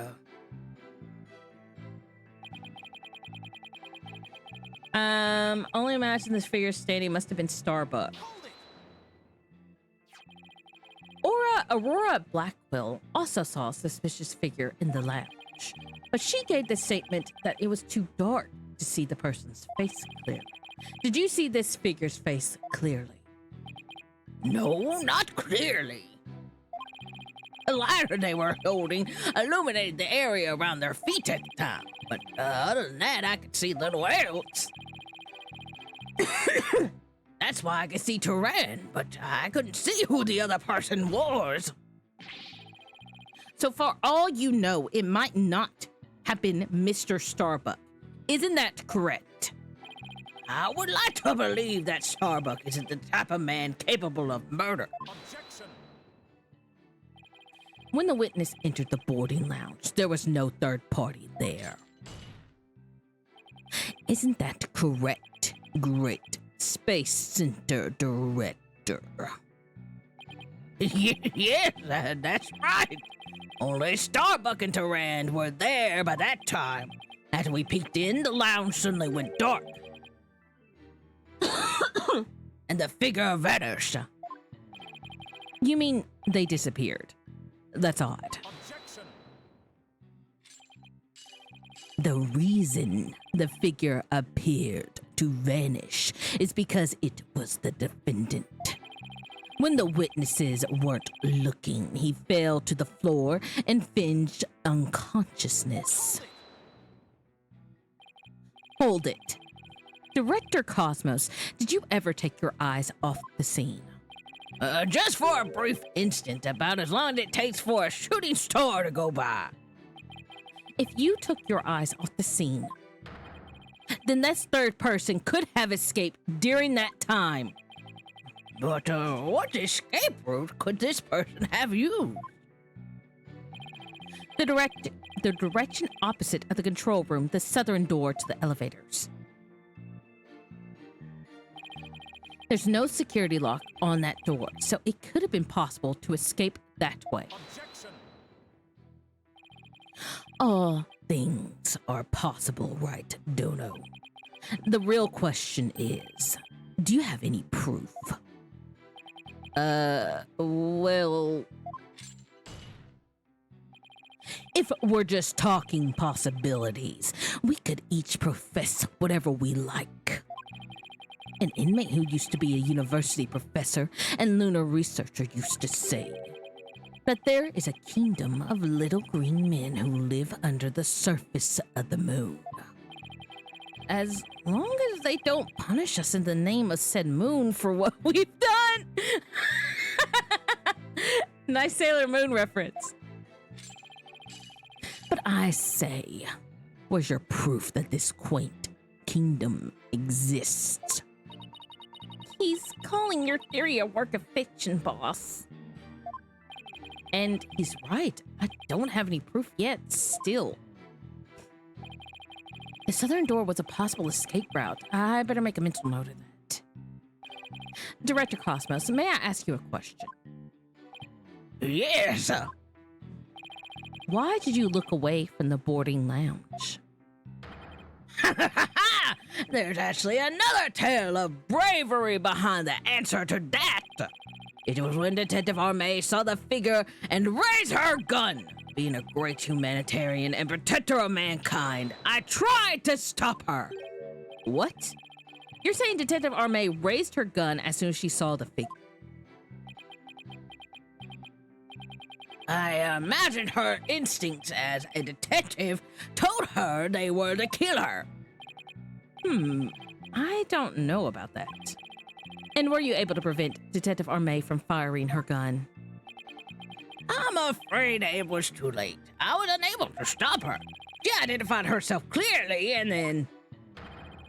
only imagine this figure standing must have been Starbuck. Hold it! Aurora Blackwell also saw a suspicious figure in the lounge, but she gave the statement that it was too dark to see the person's face clearly. Did you see this figure's face clearly? no, not clearly. The ladder they were holding illuminated the area around their feet at the time, but other than that, I could see little else. That's why I could see Tyran, but I couldn't see who the other person was. So for all you know, it might not have been Mr. Starbuck. Isn't that correct? I would like to believe that Starbuck isn't the type of man capable of murder. Objection! When the witness entered the boarding lounge, there was no third party there. Isn't that correct, Great Space Center Director? Yes, that's right. Only Starbuck and Tyran were there by that time. As we peeked in, the lounge suddenly went dark. And the figure vanished. You mean they disappeared? That's odd. Objection! The reason the figure appeared to vanish is because it was the defendant. When the witnesses weren't looking, he fell to the floor and finged unconsciousness. Hold it. Director Cosmos, did you ever take your eyes off the scene? Just for a brief instant, about as long as it takes for a shooting star to go by. If you took your eyes off the scene, then this third person could have escaped during that time. But what escape route could this person have used? The direction opposite of the control room, the southern door to the elevators. There's no security lock on that door, so it could have been possible to escape that way. Objection. All things are possible, right, Dono? The real question is, do you have any proof? Well... If we're just talking possibilities, we could each profess whatever we like. An inmate who used to be a university professor and lunar researcher used to say that there is a kingdom of little green men who live under the surface of the moon. As long as they don't punish us in the name of said moon for what we've done. Nice Sailor Moon reference. But I say, where's your proof that this quaint kingdom exists? He's calling your theory a work of fiction, boss. And he's right. I don't have any proof yet, still. The southern door was a possible escape route. I better make a mental note of that. Director Cosmos, may I ask you a question? Yes. Why did you look away from the boarding lounge? There's actually another tale of bravery behind the answer to that. It was when Detective Armé saw the figure and raised her gun. Being a great humanitarian and protector of mankind, I tried to stop her. What? You're saying Detective Armé raised her gun as soon as she saw the figure? I imagined her instincts as a detective told her they were the killer. I don't know about that. And were you able to prevent Detective Armé from firing her gun? I'm afraid it was too late. I was unable to stop her. She identified herself clearly, and then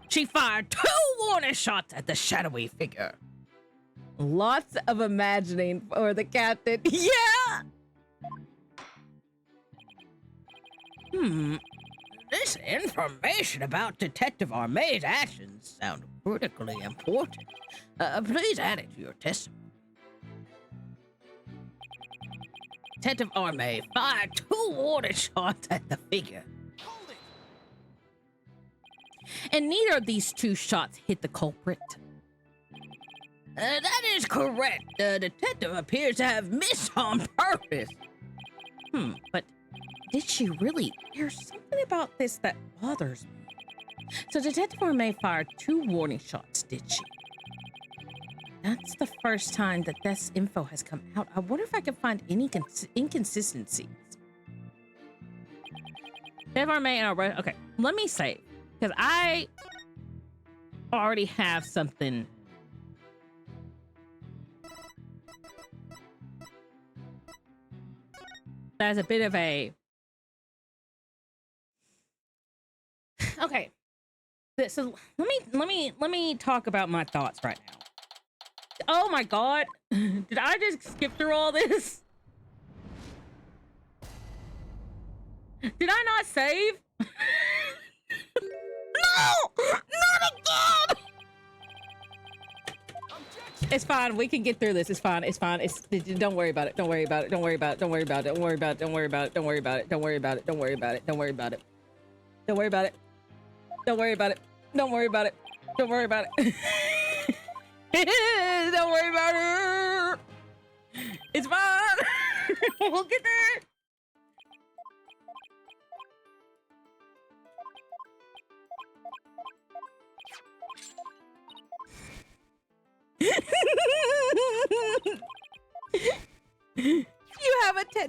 she fired 2 warning shots at the shadowy figure. Lots of imagining for the captain. Yeah! This information about Detective Armé's actions sound critically important. Please add it to your testimony. Detective Armé fired 2 warning shots at the figure. Hold it. And neither of these 2 shots hit the culprit. That is correct. The detective appears to have missed on purpose. But did she really? There's something about this that bothers me. So Detective Armé fired 2 warning shots, did she? That's the first time that this info has come out. I wonder if I can find any inconsistencies. Detective Armé and our... Okay, let me say, because I already have something. That's a bit of a... Okay. So let me talk about my thoughts right now. Oh my god. Did I just skip through all this? Did I not save? No! Not again! Objection. It's fine. We can get through this. It's fine. It's fine. Don't worry about it. Don't worry about it. Don't worry about it. Don't worry about it. Don't worry about it. Don't worry about it. Don't worry about it. Don't worry about it. Don't worry about it. Don't worry about it. Don't worry about it. Don't worry about it. Don't worry about it. Don't worry about it. Don't worry about it. It's fine. We'll get there.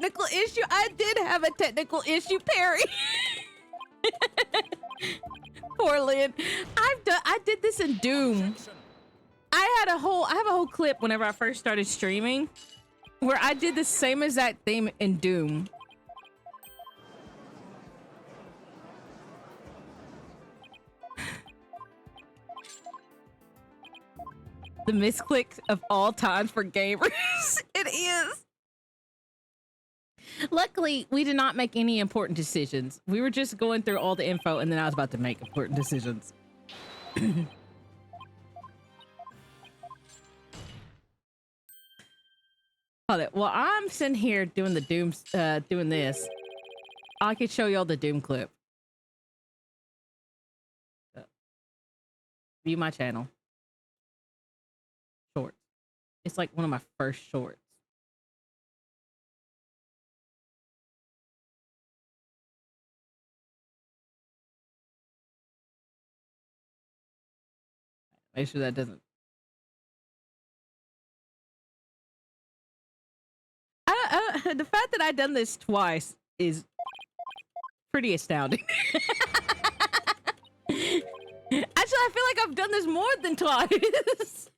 technical issue. I did have a technical issue, Perry. Poor Lynn. I did this in Doom. Objection. I have a whole clip whenever I first started streaming where I did the same exact thing in Doom. The misclick of all times for gamers. It is. Luckily, we did not make any important decisions. We were just going through all the info, and then I was about to make important decisions. Hold it. Well, I'm sitting here doing the Doom, doing this. I could show you all the Doom clip. View my channel. Shorts. It's like one of my first shorts. Make sure that doesn't. The fact that I've done this twice is pretty astounding. Actually, I feel like I've done this more than twice.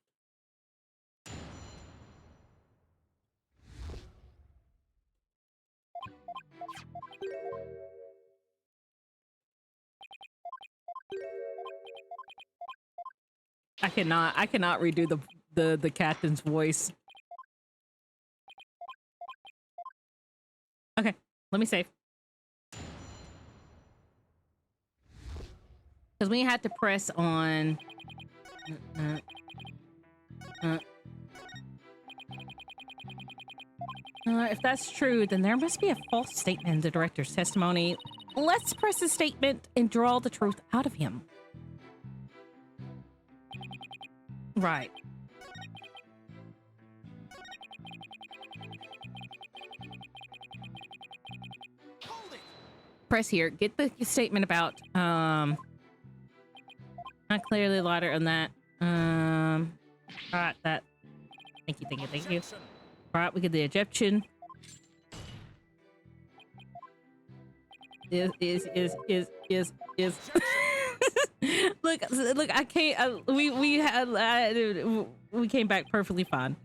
I cannot redo the captain's voice. Okay, let me save. Because we had to press on. If that's true, then there must be a false statement in the director's testimony. Let's press the statement and draw the truth out of him. Right. Hold it. Press here. Get the statement about not clearly lighter on that. Alright, that. Thank you. Objection. Alright, we get the objection. Is. Look, I can't. We came back perfectly fine.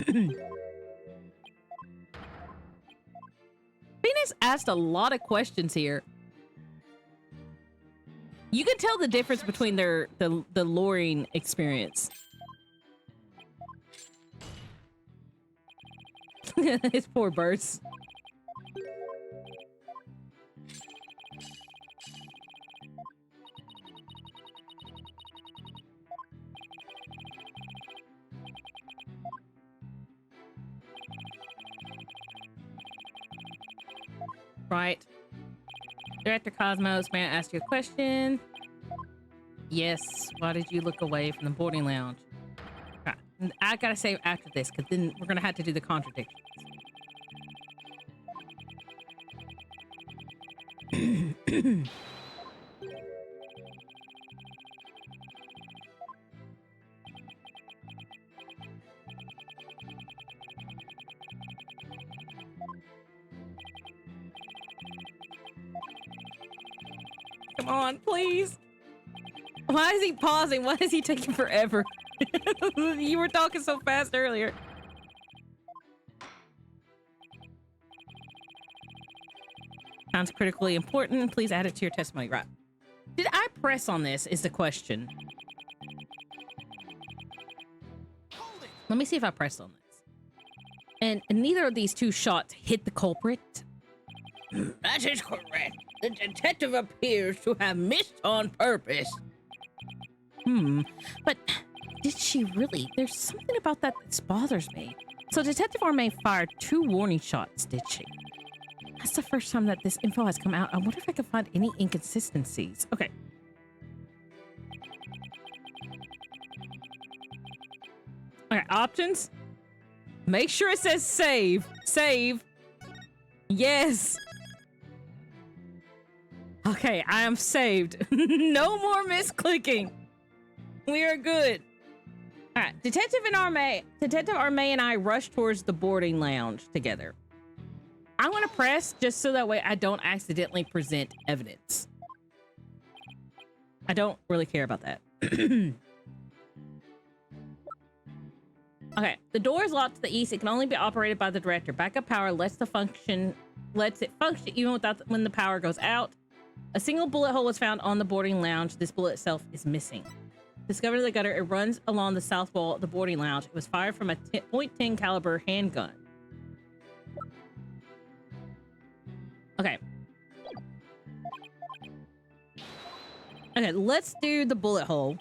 Venus asked a lot of questions here. You can tell the difference between the luring experience. His poor birds. Right. Director Cosmos, may I ask you a question? Yes. Why did you look away from the boarding lounge? Right. I gotta say after this, because then we're gonna have to do the contradictions. Come on, please. Why is he pausing? Why is he taking forever? You were talking so fast earlier. Sounds critically important. Please add it to your testimony. Right. Did I press on this is the question. Hold it. Let me see if I pressed on this. And neither of these two shots hit the culprit. That is correct. The detective appears to have missed on purpose. But did she really? There's something about that that bothers me. So Detective Arme fired 2 warning shots, did she? That's the first time that this info has come out. I wonder if I can find any inconsistencies. Okay. Okay, options. Make sure it says save. Save. Yes. Okay, I am saved. No more misclicking. We are good. All right, Detective Arme and I rushed towards the boarding lounge together. I'm gonna press just so that way I don't accidentally present evidence. I don't really care about that. Okay, the door is locked to the east. It can only be operated by the director. Backup power lets it function even without when the power goes out. A single bullet hole was found on the boarding lounge. This bullet itself is missing. Discovered in the gutter, it runs along the south wall of the boarding lounge. It was fired from a .10 caliber handgun. Okay. Okay, let's do the bullet hole.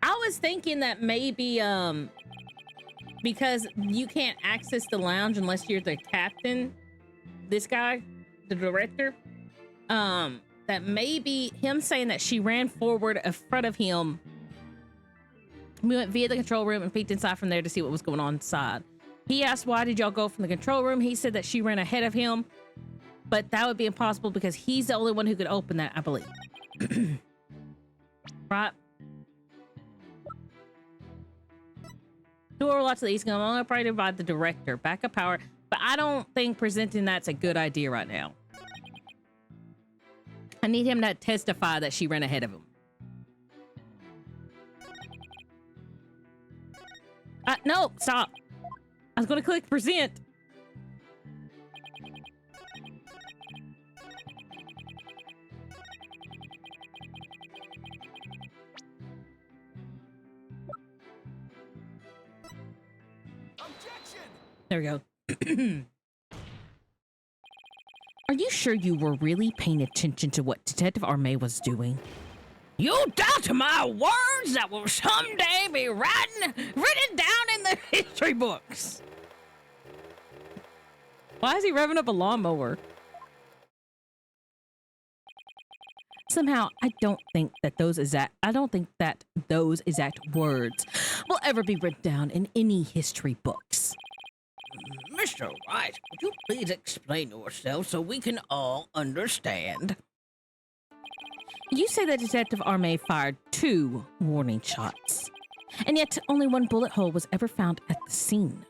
I was thinking that maybe, because you can't access the lounge unless you're the captain, this guy, the director, that maybe him saying that she ran forward in front of him. We went via the control room and peeked inside from there to see what was going on inside. He asked, why did y'all go from the control room? He said that she ran ahead of him, but that would be impossible because he's the only one who could open that, I believe. Right? Door locked to the east, only operated by the director. Backup power, but I don't think presenting that's a good idea right now. I need him to testify that she ran ahead of him. No, stop. I was going to click present. Objection! There we go. Are you sure you were really paying attention to what Detective Arme was doing? You doubt my words that will someday be written down in the history books. Why is he revving up a lawnmower? Somehow, I don't think that those exact words will ever be written down in any history books. Mr. Wright, would you please explain yourself so we can all understand? You say that Detective Arme fired 2 warning shots, and yet only 1 bullet hole was ever found at the scene.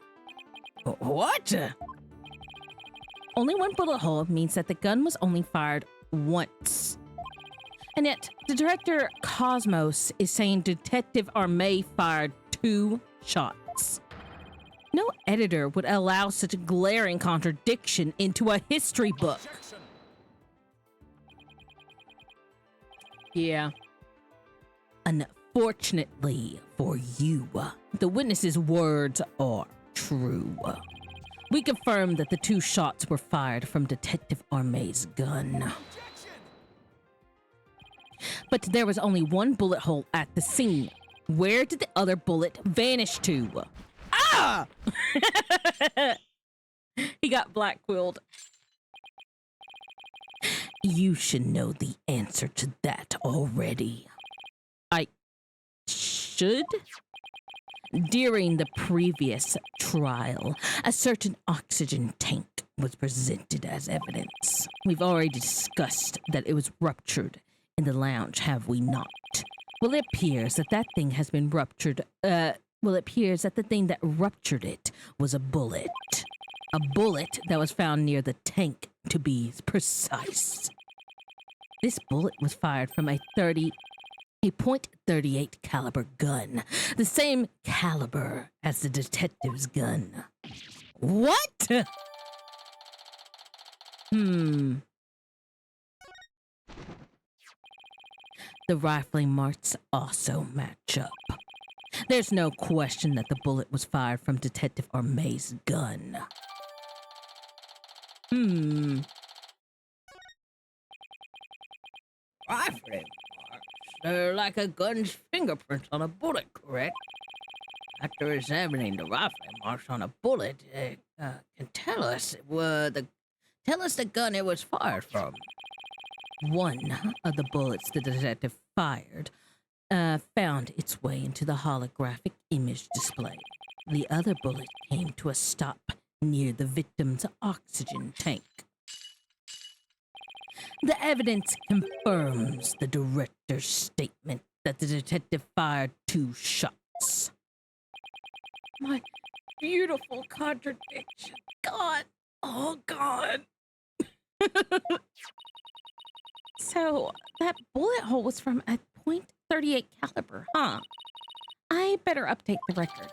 What? Only 1 bullet hole means that the gun was only fired once. And yet, the director Cosmos is saying Detective Arme fired 2 shots. No editor would allow such a glaring contradiction into a history book. Objection! Yeah. Unfortunately for you, the witness's words are true. We confirm that the 2 shots were fired from Detective Arme's gun. Objection! But there was only 1 bullet hole at the scene. Where did the other bullet vanish to? Ah! He got black quilled. You should know the answer to that already. I should? During the previous trial, a certain oxygen tank was presented as evidence. We've already discussed that it was ruptured in the lounge, have we not? Well, it appears that that thing has been ruptured. It appears that the thing that ruptured it was a bullet. A bullet that was found near the tank, to be precise. This bullet was fired from a .38 caliber gun, the same caliber as the detective's gun. What? The rifling marks also match up. There's no question that the bullet was fired from Detective Arme's gun. Rifling marks. They're like a gun's fingerprints on a bullet, correct? After examining the rifling marks on a bullet, it can tell us the gun it was fired from. One of the bullets the detective fired found its way into the holographic image display. The other bullet came to a stop near the victim's oxygen tank. The evidence confirms the director's statement that the detective fired 2 shots. My beautiful contradiction. God. Oh, God. So that bullet hole was from a .38 caliber, huh? I better update the record.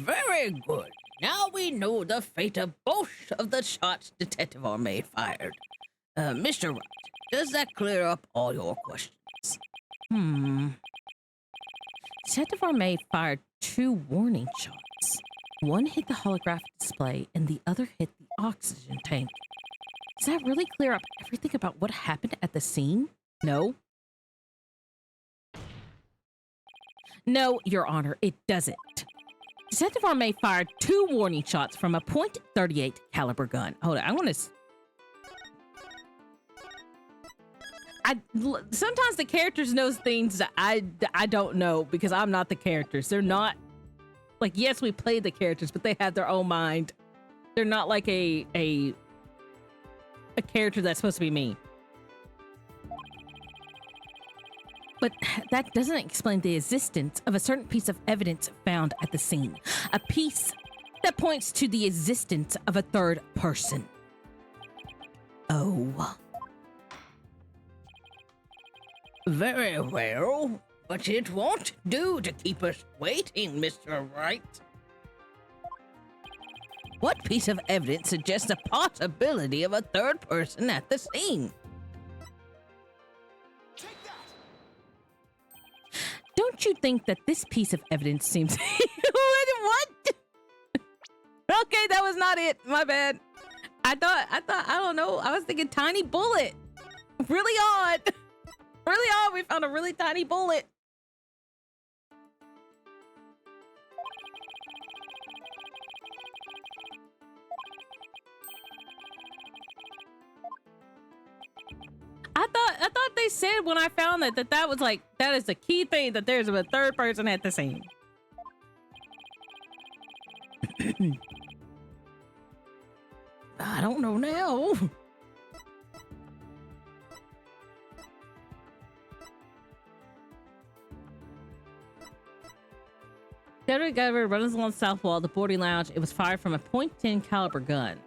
Very good. Now we know the fate of both of the shots Detective Armade fired. Mr. Wright, does that clear up all your questions? Detective Armade fired 2 warning shots. One hit the holographic display and the other hit the oxygen tank. Does that really clear up everything about what happened at the scene? No. No, Your Honor, it doesn't. Detective Armade fired 2 warning shots from a .38 caliber gun. Hold on, I want to... sometimes the characters knows things that I don't know because I'm not the characters. They're not... Like, yes, we play the characters, but they have their own mind. They're not like a character that's supposed to be me. But that doesn't explain the existence of a certain piece of evidence found at the scene. A piece that points to the existence of a third person. Oh. Very well, but it won't do to keep us waiting, Mr. Wright. What piece of evidence suggests a possibility of a third person at the scene? Don't you think that this piece of evidence seems... What? Okay, that was not it. My bad. I thought, I don't know. I was thinking tiny bullet. Really odd. Really odd. We found a really tiny bullet. I thought they said when I found that was like, that is the key thing, that there's a third person at the scene. I don't know now. Federal government runs along the south wall of the boarding lounge. It was fired from a .10 caliber gun.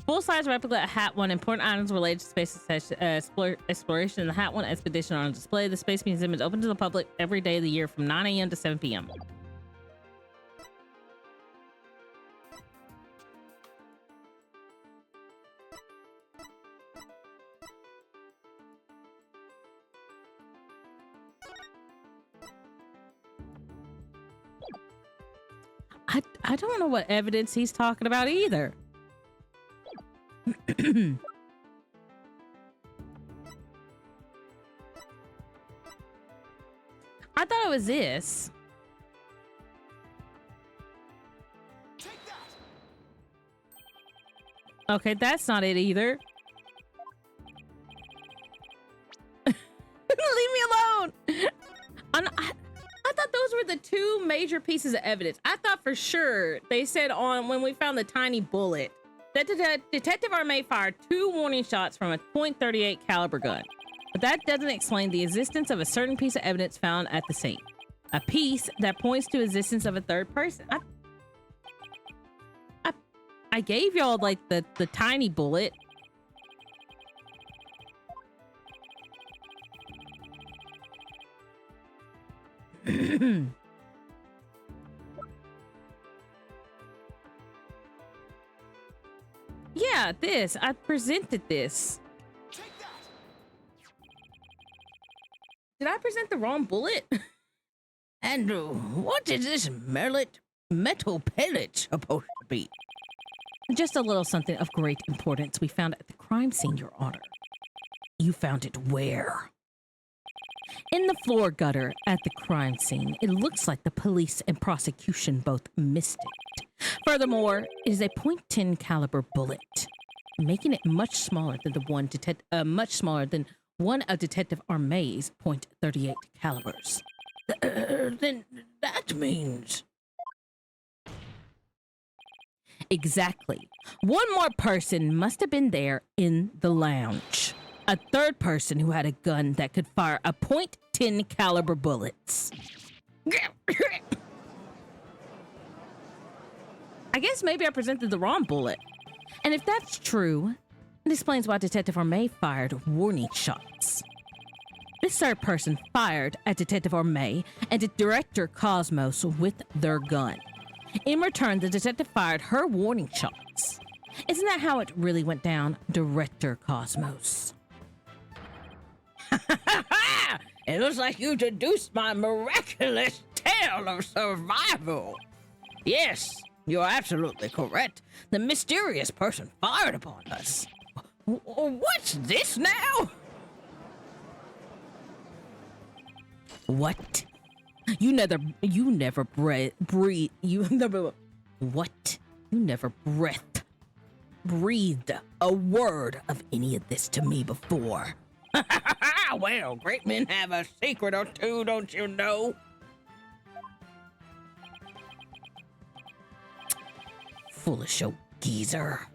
Full-size replica at Hat 1. Important items related to space exploration in the Hat 1 expedition are on display. The Space Museum is open to the public every day of the year from 9 a.m. to 7 p.m. I don't know what evidence he's talking about either. I thought it was this. Okay, that's not it either. Leave me alone. I thought those were the 2 major pieces of evidence. I thought for sure they said on when we found the tiny bullet that Detective Armade fired 2 warning shots from a .38 caliber gun. But that doesn't explain the existence of a certain piece of evidence found at the scene. A piece that points to existence of a third person. I gave y'all like the tiny bullet. Yeah, this. I presented this. Did I present the wrong bullet? And what is this metal pellet supposed to be? Just a little something of great importance we found at the crime scene, Your Honor. You found it where? In the floor gutter at the crime scene. It looks like the police and prosecution both missed it. Furthermore, it is a .10 caliber bullet, making it much smaller than one of Detective Armade's .38 calibers. Then that means... Exactly. One more person must have been there in the lounge. A third person who had a gun that could fire a .10 caliber bullets. I guess maybe I presented the wrong bullet. And if that's true, it explains why Detective Orme fired warning shots. This third person fired at Detective Orme and at Director Cosmos with their gun. In return, the detective fired her warning shots. Isn't that how it really went down, Director Cosmos? It looks like you deduced my miraculous tale of survival. Yes, you're absolutely correct. The mysterious person fired upon us. What's this now? What? You never breathed a word of any of this to me before. Well, great men have a secret or two, don't you know? Foolish old geezer.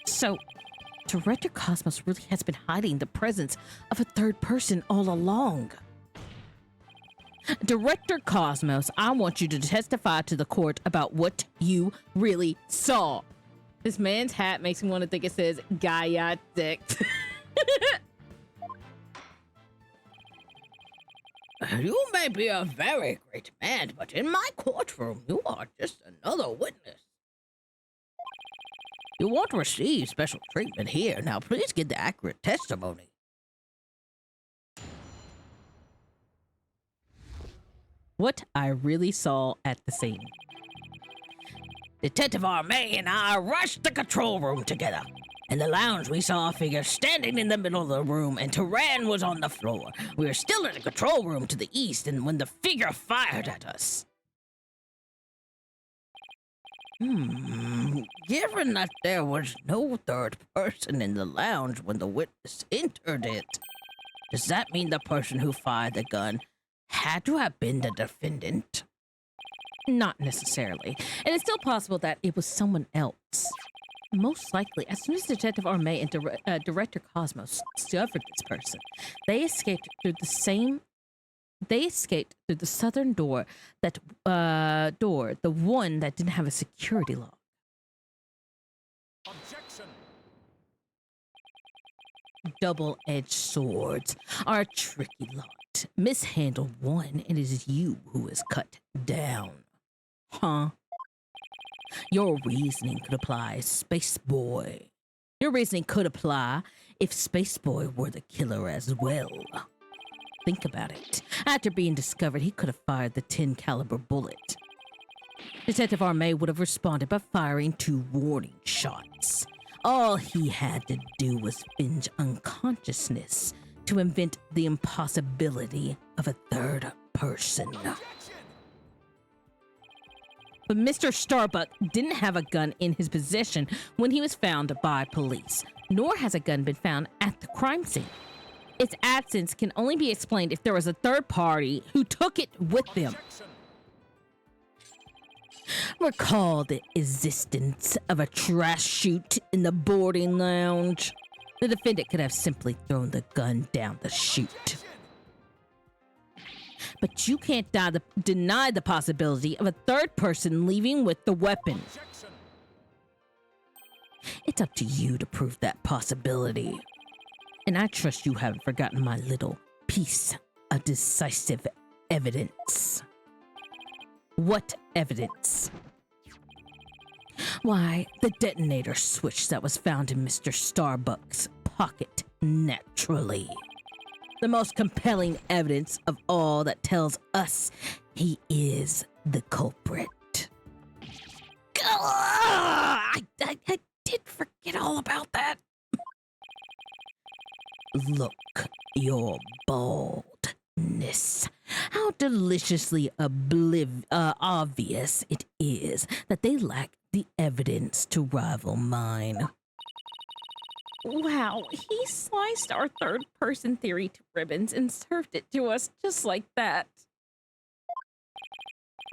So, Director Cosmos really has been hiding the presence of a third person all along. Director Cosmos, I want you to testify to the court about what you really saw. This man's hat makes me want to think it says Gaia 6. You may be a very great man, but in my courtroom, you are just another witness. You won't receive special treatment here. Now, please get the accurate testimony. What I really saw at the scene. Detective Orme and I rushed the control room together. In the lounge, we saw a figure standing in the middle of the room, and Turan was on the floor. We were still in the control room to the east, and when the figure fired at us. Given that there was no third person in the lounge when the witness entered it, does that mean the person who fired the gun had to have been the defendant? Not necessarily. And it's still possible that it was someone else. Most likely, as soon as Detective Orme and Director Cosmos discovered this person, they escaped through the southern door, the one that didn't have a security lock. Objection. Double-edged swords are a tricky lot. Mishandle one, and it is you who is cut down. Huh? Your reasoning could apply, Space Boy. Your reasoning could apply if Space Boy were the killer as well. Think about it. After being discovered, he could have fired the 10 caliber bullet. Detective Orme would have responded by firing 2 warning shots. All he had to do was binge unconsciousness to invent the impossibility of a third person. But Mr. Starbuck didn't have a gun in his possession when he was found by police, nor has a gun been found at the crime scene. Its absence can only be explained if there was a third party who took it with them. Recall the existence of a trash chute in the boarding lounge. The defendant could have simply thrown the gun down the chute. But you can't deny the possibility of a third person leaving with the weapon. It's up to you to prove that possibility. And I trust you haven't forgotten my little piece of decisive evidence. What evidence? Why, the detonator switch that was found in Mr. Starbuck's pocket, naturally. The most compelling evidence of all that tells us he is the culprit. I did forget all about that. Look, your baldness. How deliciously obvious it is that they lack the evidence to rival mine. Wow, he sliced our third person theory to ribbons and served it to us just like that.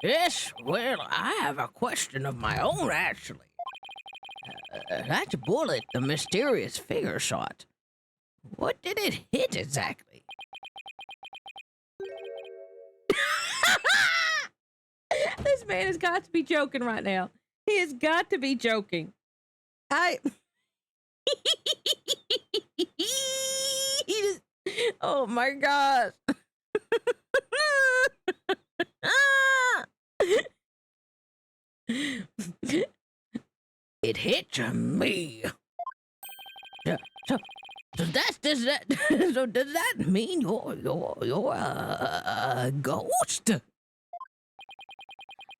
Yes, well, I have a question of my own, actually. That bullet the mysterious figure shot. What did it hit exactly? This man has got to be joking right now. He has got to be joking. I. Oh my gosh. It hit me. So does that so does that mean you're a ghost?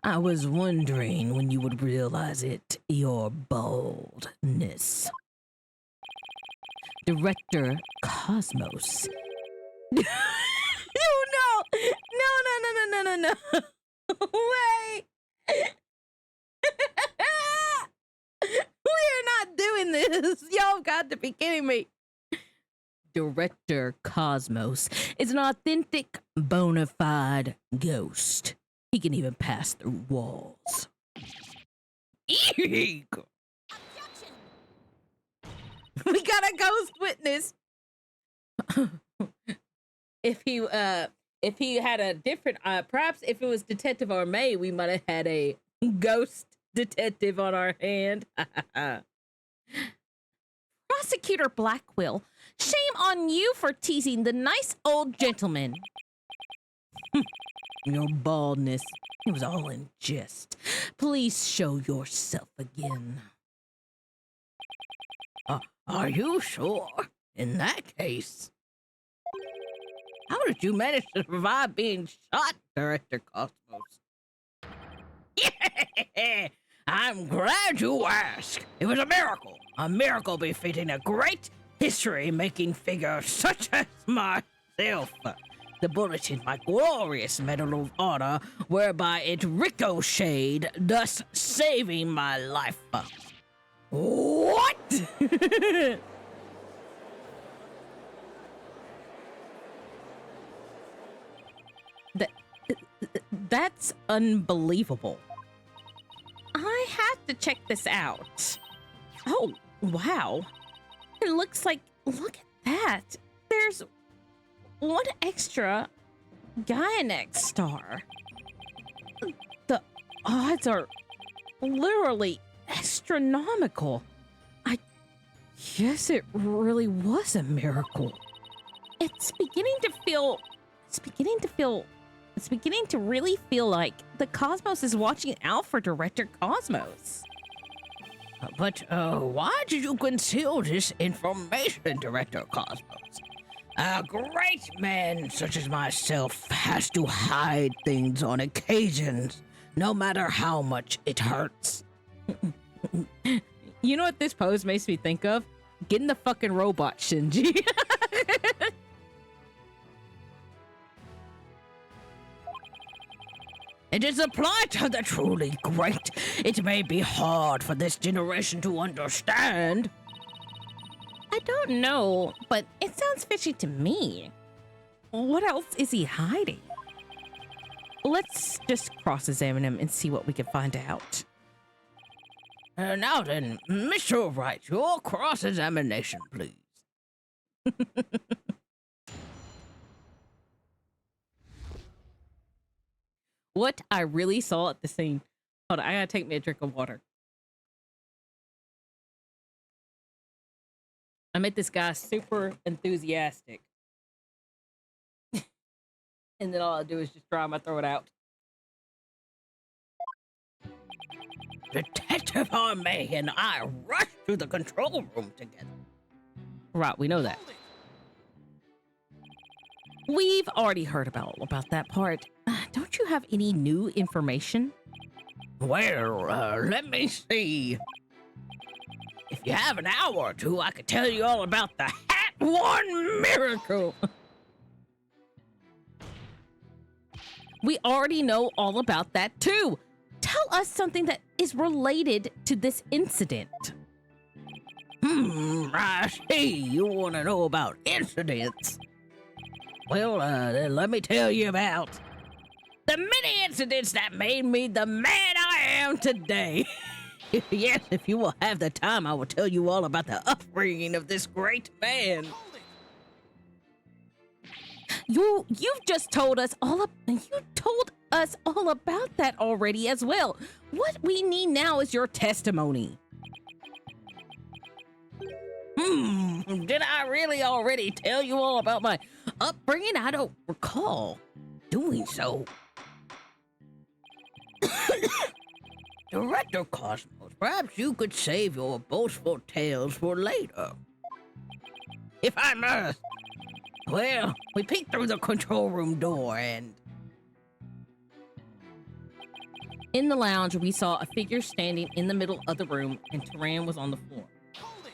I was wondering when you would realize it, your baldness. Director Cosmos. Oh no! No! Wait! We're not doing this. Y'all got to be kidding me. Director Cosmos is an authentic, bona fide ghost. He can even pass through walls. Eek! We got a ghost witness. If he had a different, perhaps if it was Detective Armay, we might have had a ghost detective on our hand. Prosecutor Blackwill, shame on you for teasing the nice old gentleman. Your baldness, it was all in jest. Please show yourself again. Are you sure? In that case, how did you manage to survive being shot, Director Cosmos? Yeah, I'm glad you asked. It was a miracle befitting a great history-making figure such as myself. The bullet hit my glorious Medal of Honor, whereby it ricocheted, thus saving my life. What? That's unbelievable. I have to check this out. Oh, wow. It looks like, look at that. There's one extra Gainax star. The odds are literally astronomical. I guess it really was a miracle. It's beginning to really feel like the Cosmos is watching out for Director Cosmos. But why did you conceal this information, Director Cosmos? A great man such as myself has to hide things on occasions, no matter how much it hurts. You know what this pose makes me think of? Getting the fucking robot, Shinji. It is the plight of the truly great. It may be hard for this generation to understand. I don't know, but it sounds fishy to me. What else is he hiding? Let's just cross-examine him and see what we can find out. Now then, Mr. Wright, your cross-examination, please. What I really saw at the scene. Hold on, I gotta take me a drink of water. I made this guy super enthusiastic. And then all I do is just dry my throat out. Detective Armay and I rushed to the control room together. Right, we know that. Hold it. We've already heard about that part. Don't you have any new information? Well, let me see. If you have an hour or two, I could tell you all about the Hat One miracle. We already know all about that too. Tell us something that is related to this incident. I see you want to know about incidents. Well, then let me tell you about The many incidents that made me the man I am today. Yes, if you will have the time, I will tell you all about the upbringing of this great man. Hold it! You've just told us all about that already as well. What we need now is your testimony. Did I really already tell you all about my upbringing? I don't recall doing so. Director Cosmos, perhaps you could save your boastful tales for later. If I must. Well, we peeked through the control room door and... In the lounge, we saw a figure standing in the middle of the room, and Taran was on the floor. Hold it!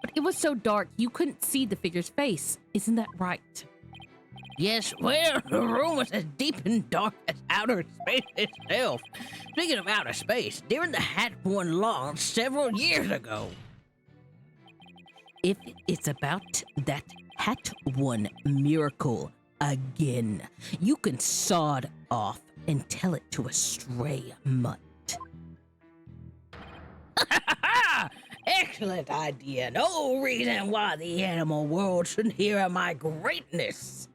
But it was so dark, you couldn't see the figure's face. Isn't that right? Yes, well, the room was as deep and dark as outer space itself. Speaking of outer space, during the Hat One launch several years ago. If it's about that Hat One miracle again, you can sod off and tell it to a stray mutt. Excellent idea. No reason why the animal world shouldn't hear of my greatness.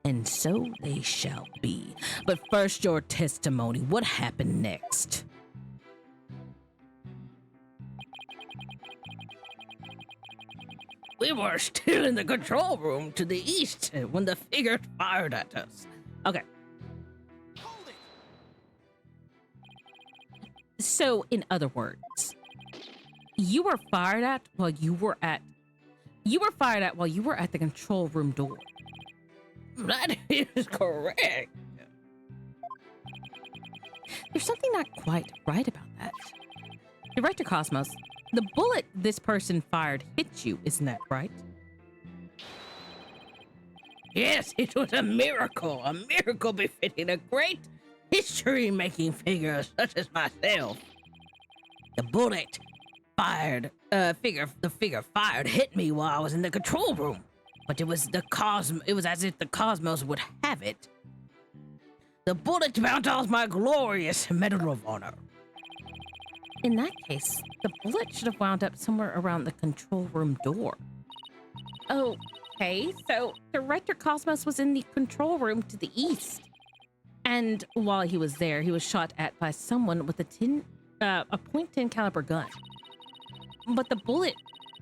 And so they shall be. But first, your testimony. What happened next? We were still in the control room to the east when the figure fired at us. Okay. Hold it! So, in other words, you were fired at while you were at the control room door. That is correct. There's something not quite right about that. Director Cosmos, the bullet this person fired hit you, isn't that right? Yes, it was a miracle befitting a great history-making figure such as myself. The bullet fired, the figure fired hit me while I was in the control room, but it was as if the cosmos would have it. The bullet bounced off my glorious Medal of Honor. In that case, the bullet should have wound up somewhere around the control room door. Okay, so Director Cosmos was in the control room to the east. And while he was there, he was shot at by someone with a .10 caliber gun. But the bullet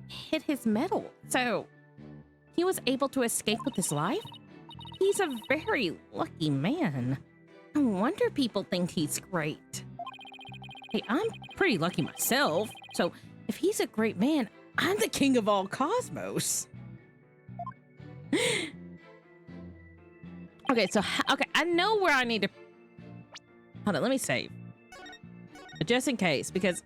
hit his medal, so he was able to escape with his life? He's a very lucky man. No wonder people think he's great. Hey, I'm pretty lucky myself, so if he's a great man, I'm the king of all cosmos. Okay, I know where I need to... Hold on, let me save. Just in case, because...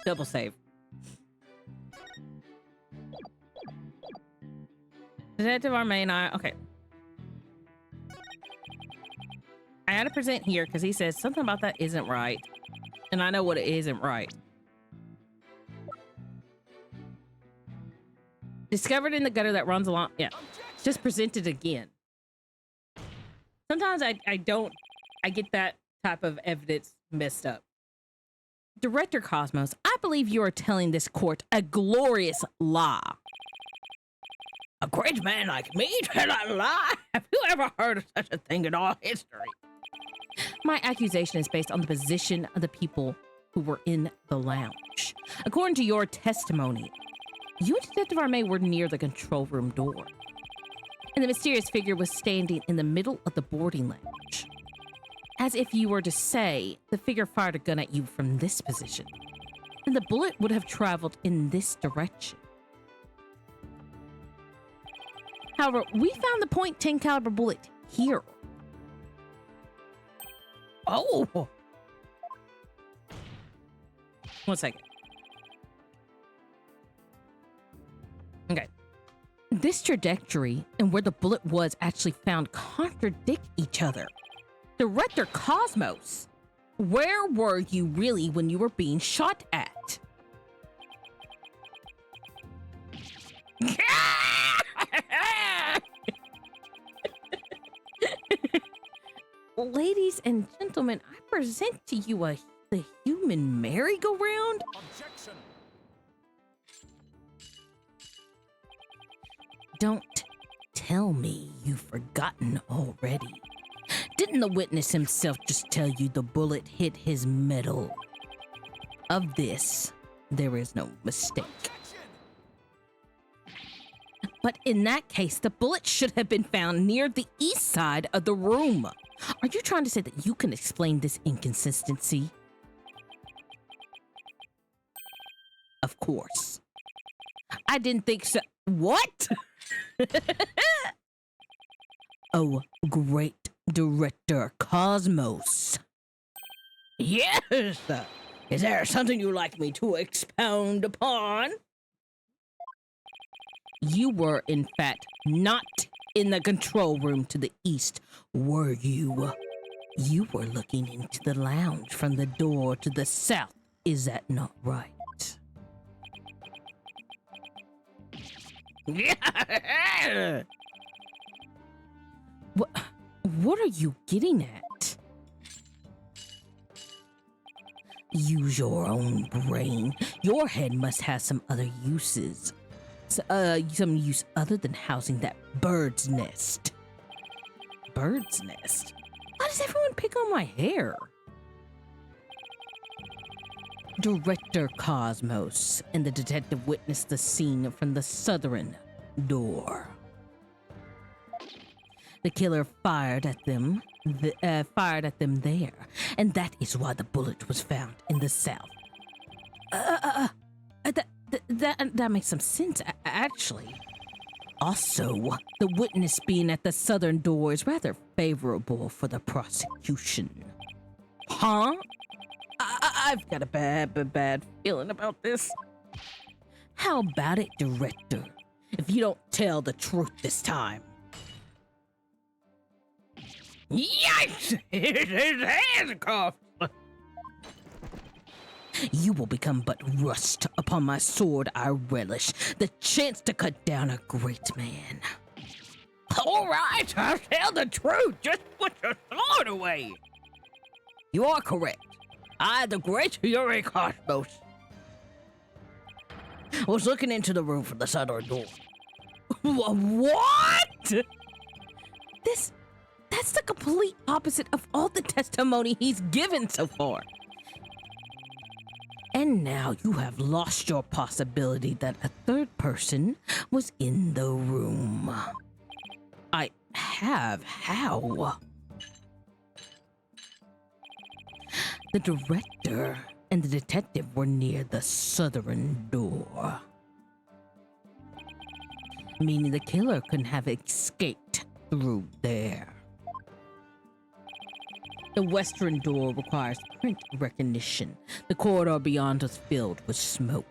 Double save. Detective Armain, okay. I gotta present here because he says something about that isn't right. And I know what it isn't right. Discovered in the gutter that runs along. Yeah. Just present it again. Sometimes I get that type of evidence messed up. Director Cosmos, I believe you are telling this court a glorious lie. A great man like me tell a lie? Have you ever heard of such a thing in all history? My accusation is based on the position of the people who were in the lounge. According to your testimony, you and Detective Arme were near the control room door, and the mysterious figure was standing in the middle of the boarding lounge. As if you were to say, the figure fired a gun at you from this position, and the bullet would have traveled in this direction. However, we found the .10 caliber bullet here. Oh! 1 second. Okay. This trajectory and where the bullet was actually found contradict each other. Director Cosmos, where were you really when you were being shot at? Ladies and gentlemen, I present to you the human merry-go-round. Objection. Don't tell me you've forgotten already. Didn't the witness himself just tell you the bullet hit his metal? Of this, there is no mistake. Objection. But in that case, the bullet should have been found near the east side of the room. Are you trying to say that you can explain this inconsistency? Of course. I didn't think so. What? Oh, great Director Cosmos. Yes. Is there something you'd like me to expound upon? You were, in fact, not in the control room to the east, were you? You were looking into the lounge from the door to the south. Is that not right? What are you getting at? Use your own brain. Your head must have some other uses. Some use other than housing that bird's nest. Bird's nest? Why does everyone pick on my hair? Director Cosmos and the detective witnessed the scene from the southern door. The killer fired at them there, and that is why the bullet was found in the south. That makes some sense, actually. Also, the witness being at the southern door is rather favorable for the prosecution. Huh? I've got a bad feeling about this. How about it, Director? If you don't tell the truth this time. Yikes! His handcuffs! You will become but rust upon my sword I relish, the chance to cut down a great man. All right, I'll tell the truth. Just put your sword away. You are correct. I, the great Yuri Cosmos, was looking into the room from the southern door. What? That's the complete opposite of all the testimony he's given so far. And now you have lost your possibility that a third person was in the room. I have. How? The director and the detective were near the southern door, meaning the killer couldn't have escaped through there. The western door requires print recognition. The corridor beyond was filled with smoke.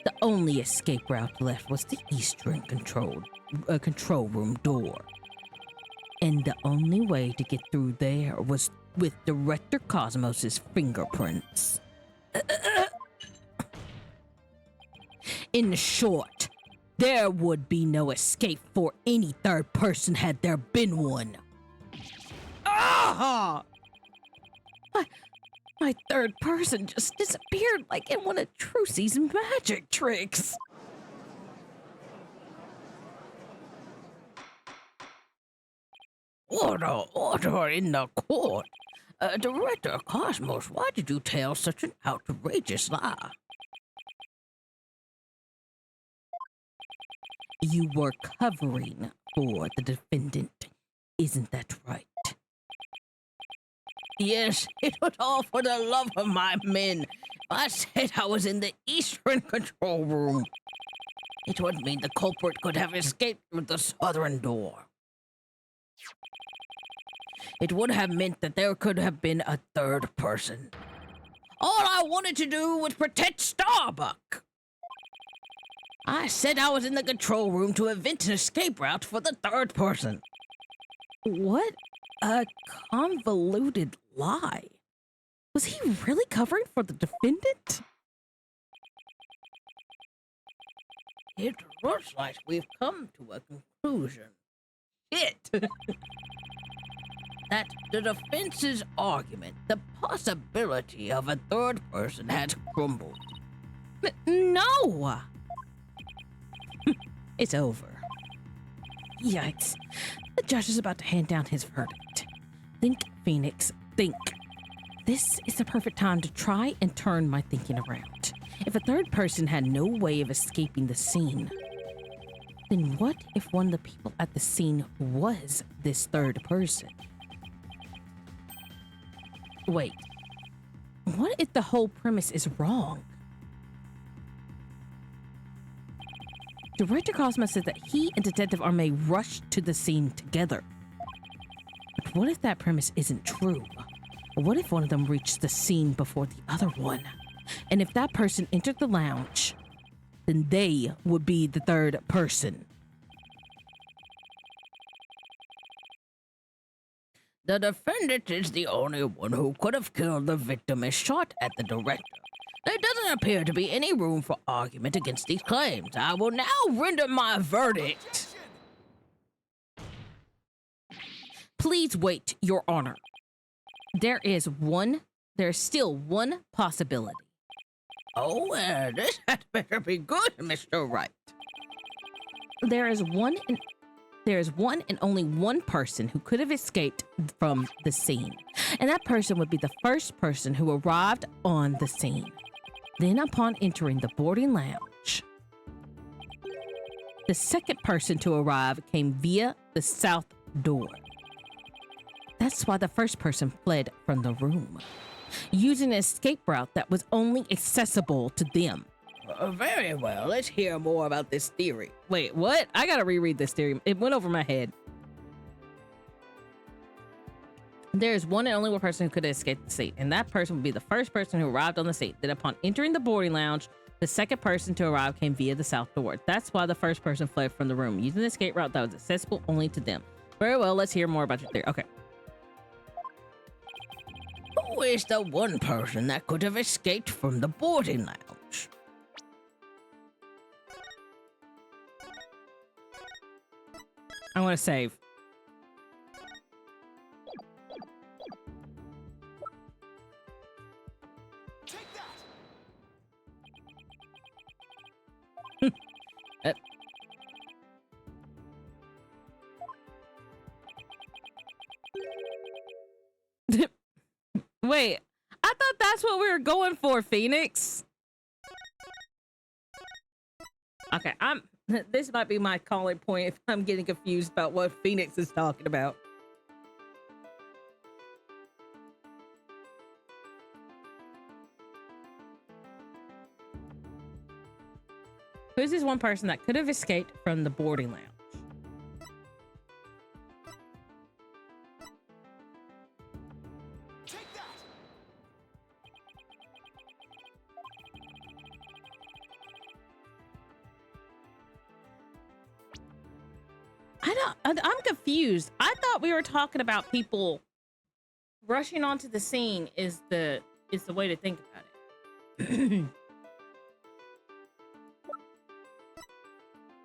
The only escape route left was the eastern control room door. And the only way to get through there was with Director Cosmos's fingerprints. In short, there would be no escape for any third person had there been one. Ah! My third person just disappeared like in one of Trucy's magic tricks. Order in the court. Director Cosmos, why did you tell such an outrageous lie? You were covering for the defendant, isn't that right? Yes, it was all for the love of my men. I said I was in the eastern control room. It would mean the culprit could have escaped through the southern door. It would have meant that there could have been a third person. All I wanted to do was protect Starbuck. I said I was in the control room to invent an escape route for the third person. What a convoluted lie. Was he really covering for the defendant? It looks like we've come to a conclusion. It. That the defense's argument, the possibility of a third person has crumbled. No! It's over. Yikes. The judge is about to hand down his verdict. Think, Phoenix, think. This is the perfect time to try and turn my thinking around. If a third person had no way of escaping the scene, then what if one of the people at the scene was this third person? Wait, what if the whole premise is wrong? Director Cosmo says that he and Detective Arme rushed to the scene together. But what if that premise isn't true? What if one of them reached the scene before the other one? And if that person entered the lounge, then they would be the third person. The defendant is the only one who could have killed the victim and shot at the director. There doesn't appear to be any room for argument against these claims. I will now render my verdict. Please wait, Your Honor. There is still one possibility. Oh, this had better be good, Mr. Wright. There is one and only one person who could have escaped from the scene, and that person would be the first person who arrived on the scene. Then, upon entering the boarding lounge, the second person to arrive came via the south door. That's why the first person fled from the room, using an escape route that was only accessible to them. Very well, let's hear more about this theory. Wait, what? I gotta reread this theory. It went over my head. There is one and only one person who could have escaped the scene, and that person would be the first person who arrived on the scene. Then upon entering the boarding lounge, the second person to arrive came via the south door. That's why the first person fled from the room, using the escape route that was accessible only to them. Very well, let's hear more about your theory. Okay. Who is the one person that could have escaped from the boarding lounge? I want to save. Take that! Wait, I thought that's what we were going for, Phoenix. Okay, this might be my calling point if I'm getting confused about what Phoenix is talking about. Who's this one person that could have escaped from the boarding lounge? Take that! I'm confused. I thought we were talking about people rushing onto the scene is the way to think about it.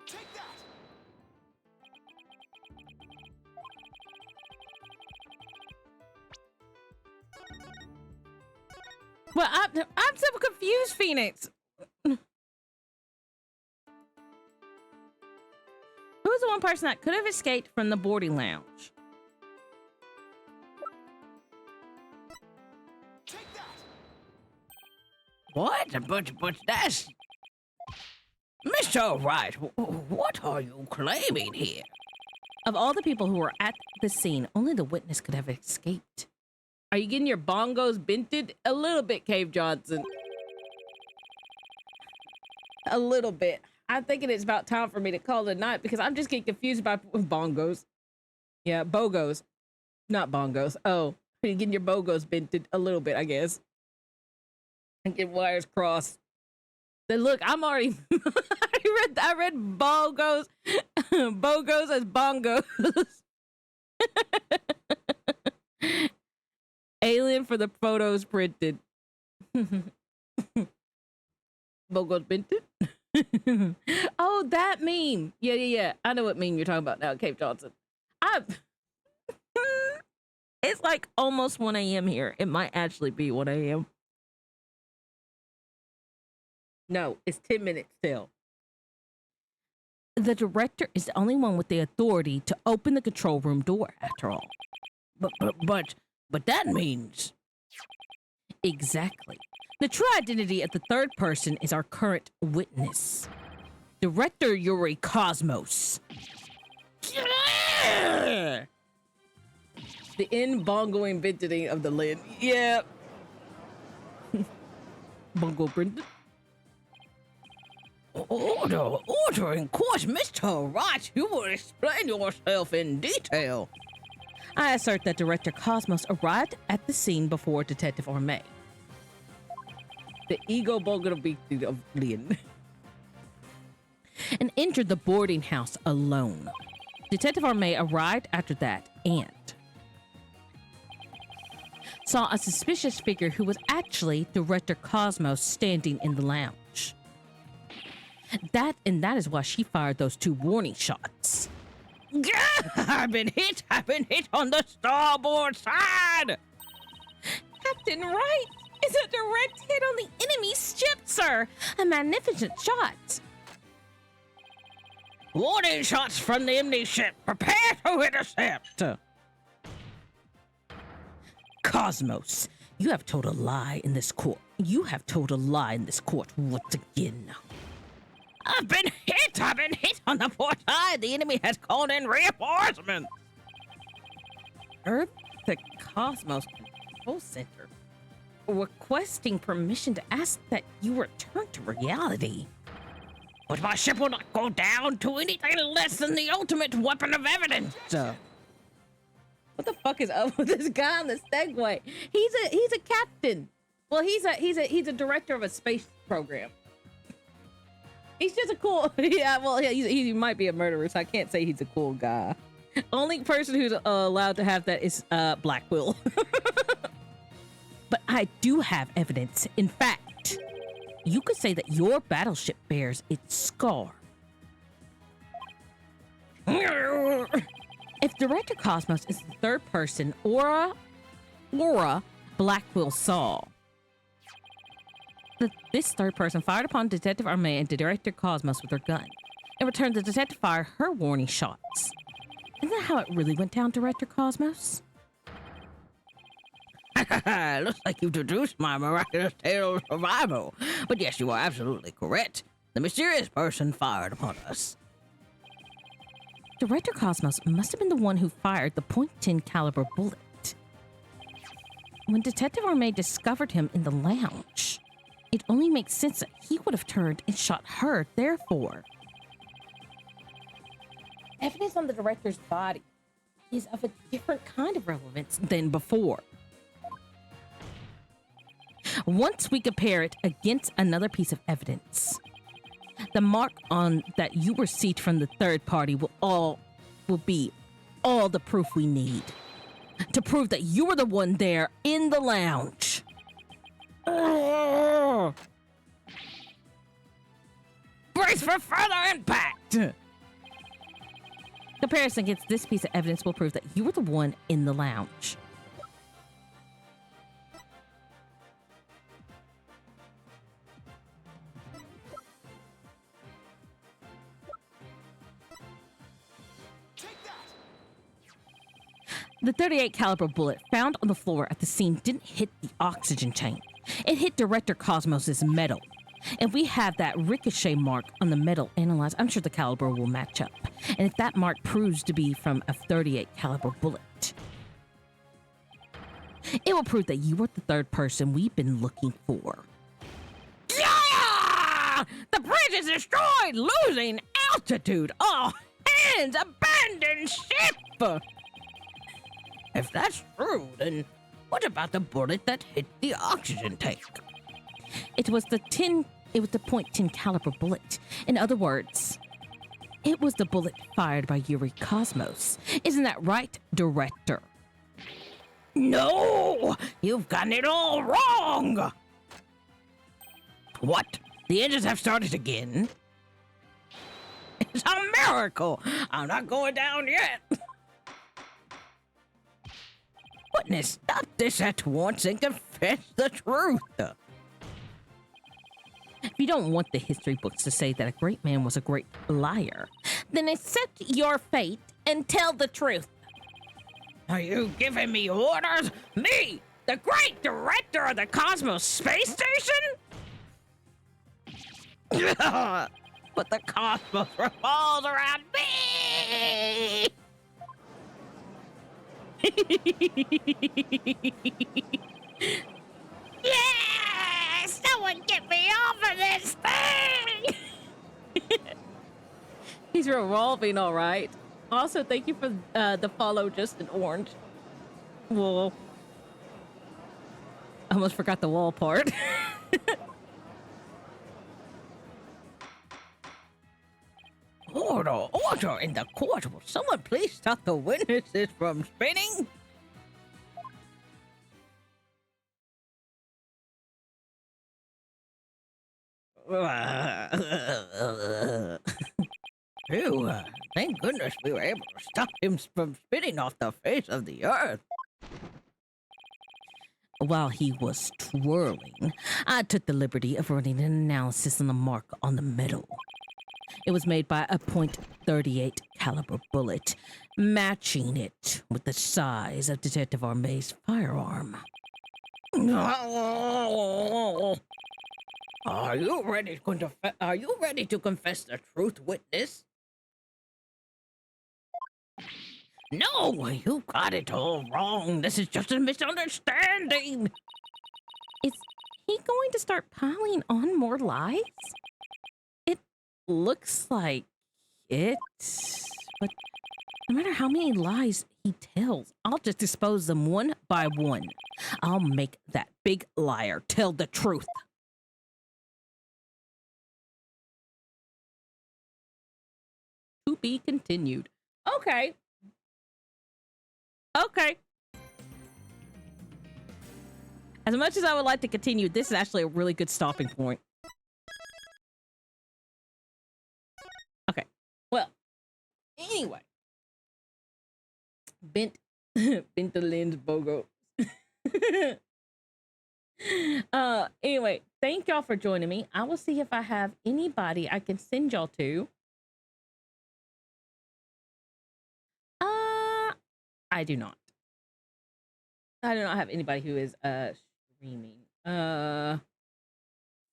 Take that! Well, I'm so confused, Phoenix. Who's the one person that could have escaped from the boarding lounge? Take that! What? But that's... Mr. Wright, what are you claiming here? Of all the people who were at the scene, only the witness could have escaped. Are you getting your bongos bented? A little bit, Cave Johnson. A little bit. I'm thinking it's about time for me to call it a night because I'm just getting confused about bongos. Yeah, bogos. Not bongos. Oh, you're getting your bogos bented a little bit, I guess. And get wires crossed. Then look, I'm already... I read bogos. Bogos as bongos. Alien for the photos printed. Bogos printed. Oh, that meme. Yeah. I know what meme you're talking about now, Cape Johnson. It's like almost 1 a.m. here. It might actually be 1 a.m. No, it's 10 minutes still. The director is the only one with the authority to open the control room door, after all. But that means Exactly. The true identity of the third person is our current witness, Director Yuri Cosmos. The in-bongoing vintage of the lid. Yeah. Bongo printed. order in course, Mr. Wright. You will explain yourself in detail. I assert that Director Cosmos arrived at the scene before Detective Orme. The ego bongo vintage of Lynn. And entered the boarding house alone. Detective Orme arrived after that and saw a suspicious figure who was actually Director Cosmos standing in the lounge. That is why she fired those 2 warning shots. I've been hit on the starboard side. Captain Wright is a direct hit on the enemy's ship, sir. A magnificent shot. Warning shots from the enemy ship. Prepare to intercept. Cosmos, you have told a lie in this court. You have told a lie in this court once again. I've been hit on the port side. The enemy has called in reinforcements. Earth to Cosmos Control Center. Requesting permission to ask that you return to reality. But my ship will not go down to anything less than the ultimate weapon of evidence. What the fuck is up with this guy on the Segway? He's a captain. Well, he's a director of a space program. He's just a cool. He might be a murderer, so I can't say he's a cool guy. Only person who's allowed to have that is Black Will. But I do have evidence. In fact, you could say that your battleship bears its scar. If Director Cosmos is the third person Aura Blackwell saw, this third person fired upon Detective Arme and Director Cosmos with her gun. In return, the detective fired her warning shots. Isn't that how it really went down, Director Cosmos? Looks like you've deduced my miraculous tale of survival. But yes, you are absolutely correct. The mysterious person fired upon us. Director Cosmos must have been the one who fired the .10 caliber bullet. When Detective Arme discovered him in the lounge, it only makes sense that he would have turned and shot her, therefore. Evidence on the director's body is of a different kind of relevance than before. Once we compare it against another piece of evidence, the mark on that you received from the third party will be all the proof we need to prove that you were the one there in the lounge. Brace for further impact! Comparison against this piece of evidence will prove that you were the one in the lounge. The .38 caliber bullet found on the floor at the scene didn't hit the oxygen tank. It hit Director Cosmos's metal. If we have that ricochet mark on the metal analyzed, I'm sure the caliber will match up. And if that mark proves to be from a .38 caliber bullet, it will prove that you were the third person we've been looking for. Yeah! The bridge is destroyed! Losing altitude! All hands abandon ship! If that's true, then what about the bullet that hit the oxygen tank? It was the .10 caliber bullet. In other words, It was the bullet fired by Yuri Cosmos. Isn't that right, Director? No! You've gotten it all wrong! What? The engines have started again? It's a miracle! I'm not going down yet! Witness, stop this at once and confess the truth! If you don't want the history books to say that a great man was a great liar, then accept your fate and tell the truth. Are you giving me orders? Me, the great director of the Cosmos Space Station? But the cosmos revolves around me! Yes! Someone get me off of this thing! He's revolving, all right. Also, thank you for the follow, just an orange. Whoa. I almost forgot the wall part. Order in the court. Will someone please stop the witnesses from spinning? Phew, thank goodness we were able to stop him from spitting off the face of the earth. While he was twirling, I took the liberty of running an analysis on the mark on the metal. It was made by a .38 caliber bullet, matching it with the size of Detective Armay's firearm. Are you ready to confess the truth, witness? No, you got it all wrong. This is just a misunderstanding. Is he going to start piling on more lies? It looks like it, but no matter how many lies he tells, I'll just dispose them one by one. I'll make that big liar tell the truth. To be continued. Okay. Okay. As much as I would like to continue, this is actually a really good stopping point. Okay. Well, anyway. Bent the lens bogo. Anyway, thank y'all for joining me. I will see if I have anybody I can send y'all to. I do not. I do not have anybody who is streaming.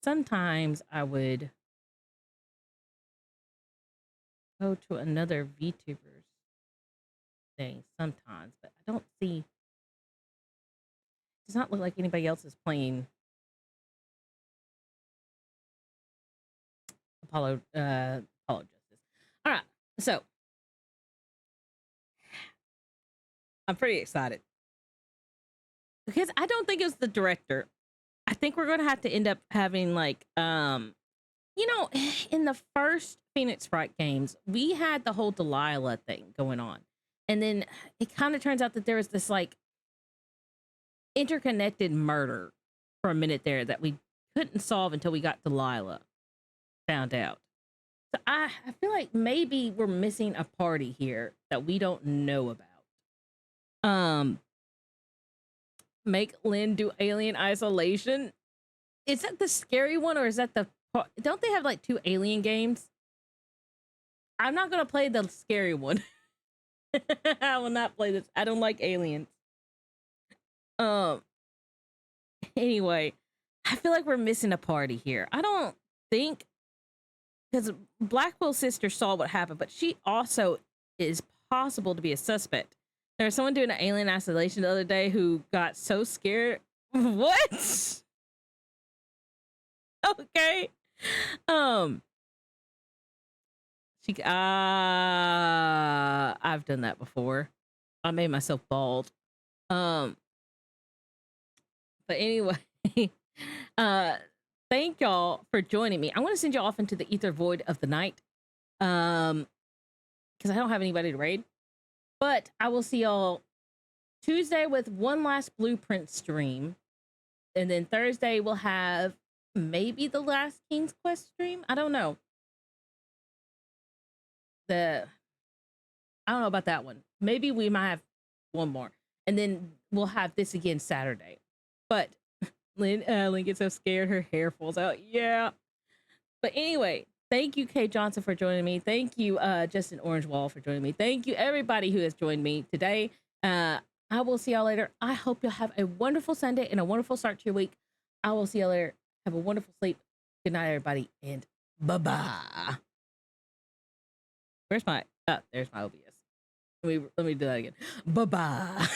Sometimes I would go to another VTuber's thing sometimes, but I don't see. It does not look like anybody else is playing Apollo Justice. All right, so I'm pretty excited because I don't think it was the director. I think we're going to have to end up having like, you know, in the first Phoenix Wright games, we had the whole Delilah thing going on. And then it kind of turns out that there was this like interconnected murder for a minute there that we couldn't solve until we got Delilah found out. So I feel like maybe we're missing a party here that we don't know about. Make Lynn do Alien Isolation. Is that the scary one or is that the... Don't they have like 2 Alien games? I'm not gonna play the scary one. I will not play this. I don't like aliens. Anyway, I feel like we're missing a party here. I don't think... Because Blackwell's sister saw what happened, but she also is possible to be a suspect. There was someone doing an Alien Isolation the other day who got so scared. What? Okay. I've done that before. I made myself bald. But anyway, thank y'all for joining me. I'm going to send you off into the ether void of the night. because I don't have anybody to raid. But I will see y'all Tuesday with one last blueprint stream. And then Thursday we'll have maybe the last King's Quest stream. I don't know. I don't know about that one. Maybe we might have one more. And then we'll have this again Saturday. But Lynn gets so scared her hair falls out. Yeah. But anyway, thank you, Kay Johnson, for joining me. Thank you, Justin Orange Wall, for joining me. Thank you, everybody who has joined me today. I will see y'all later. I hope you'll have a wonderful Sunday and a wonderful start to your week. I will see y'all later. Have a wonderful sleep. Good night, everybody, and bye-bye. Where's my... Oh, there's my OBS. Let me do that again. Bye-bye.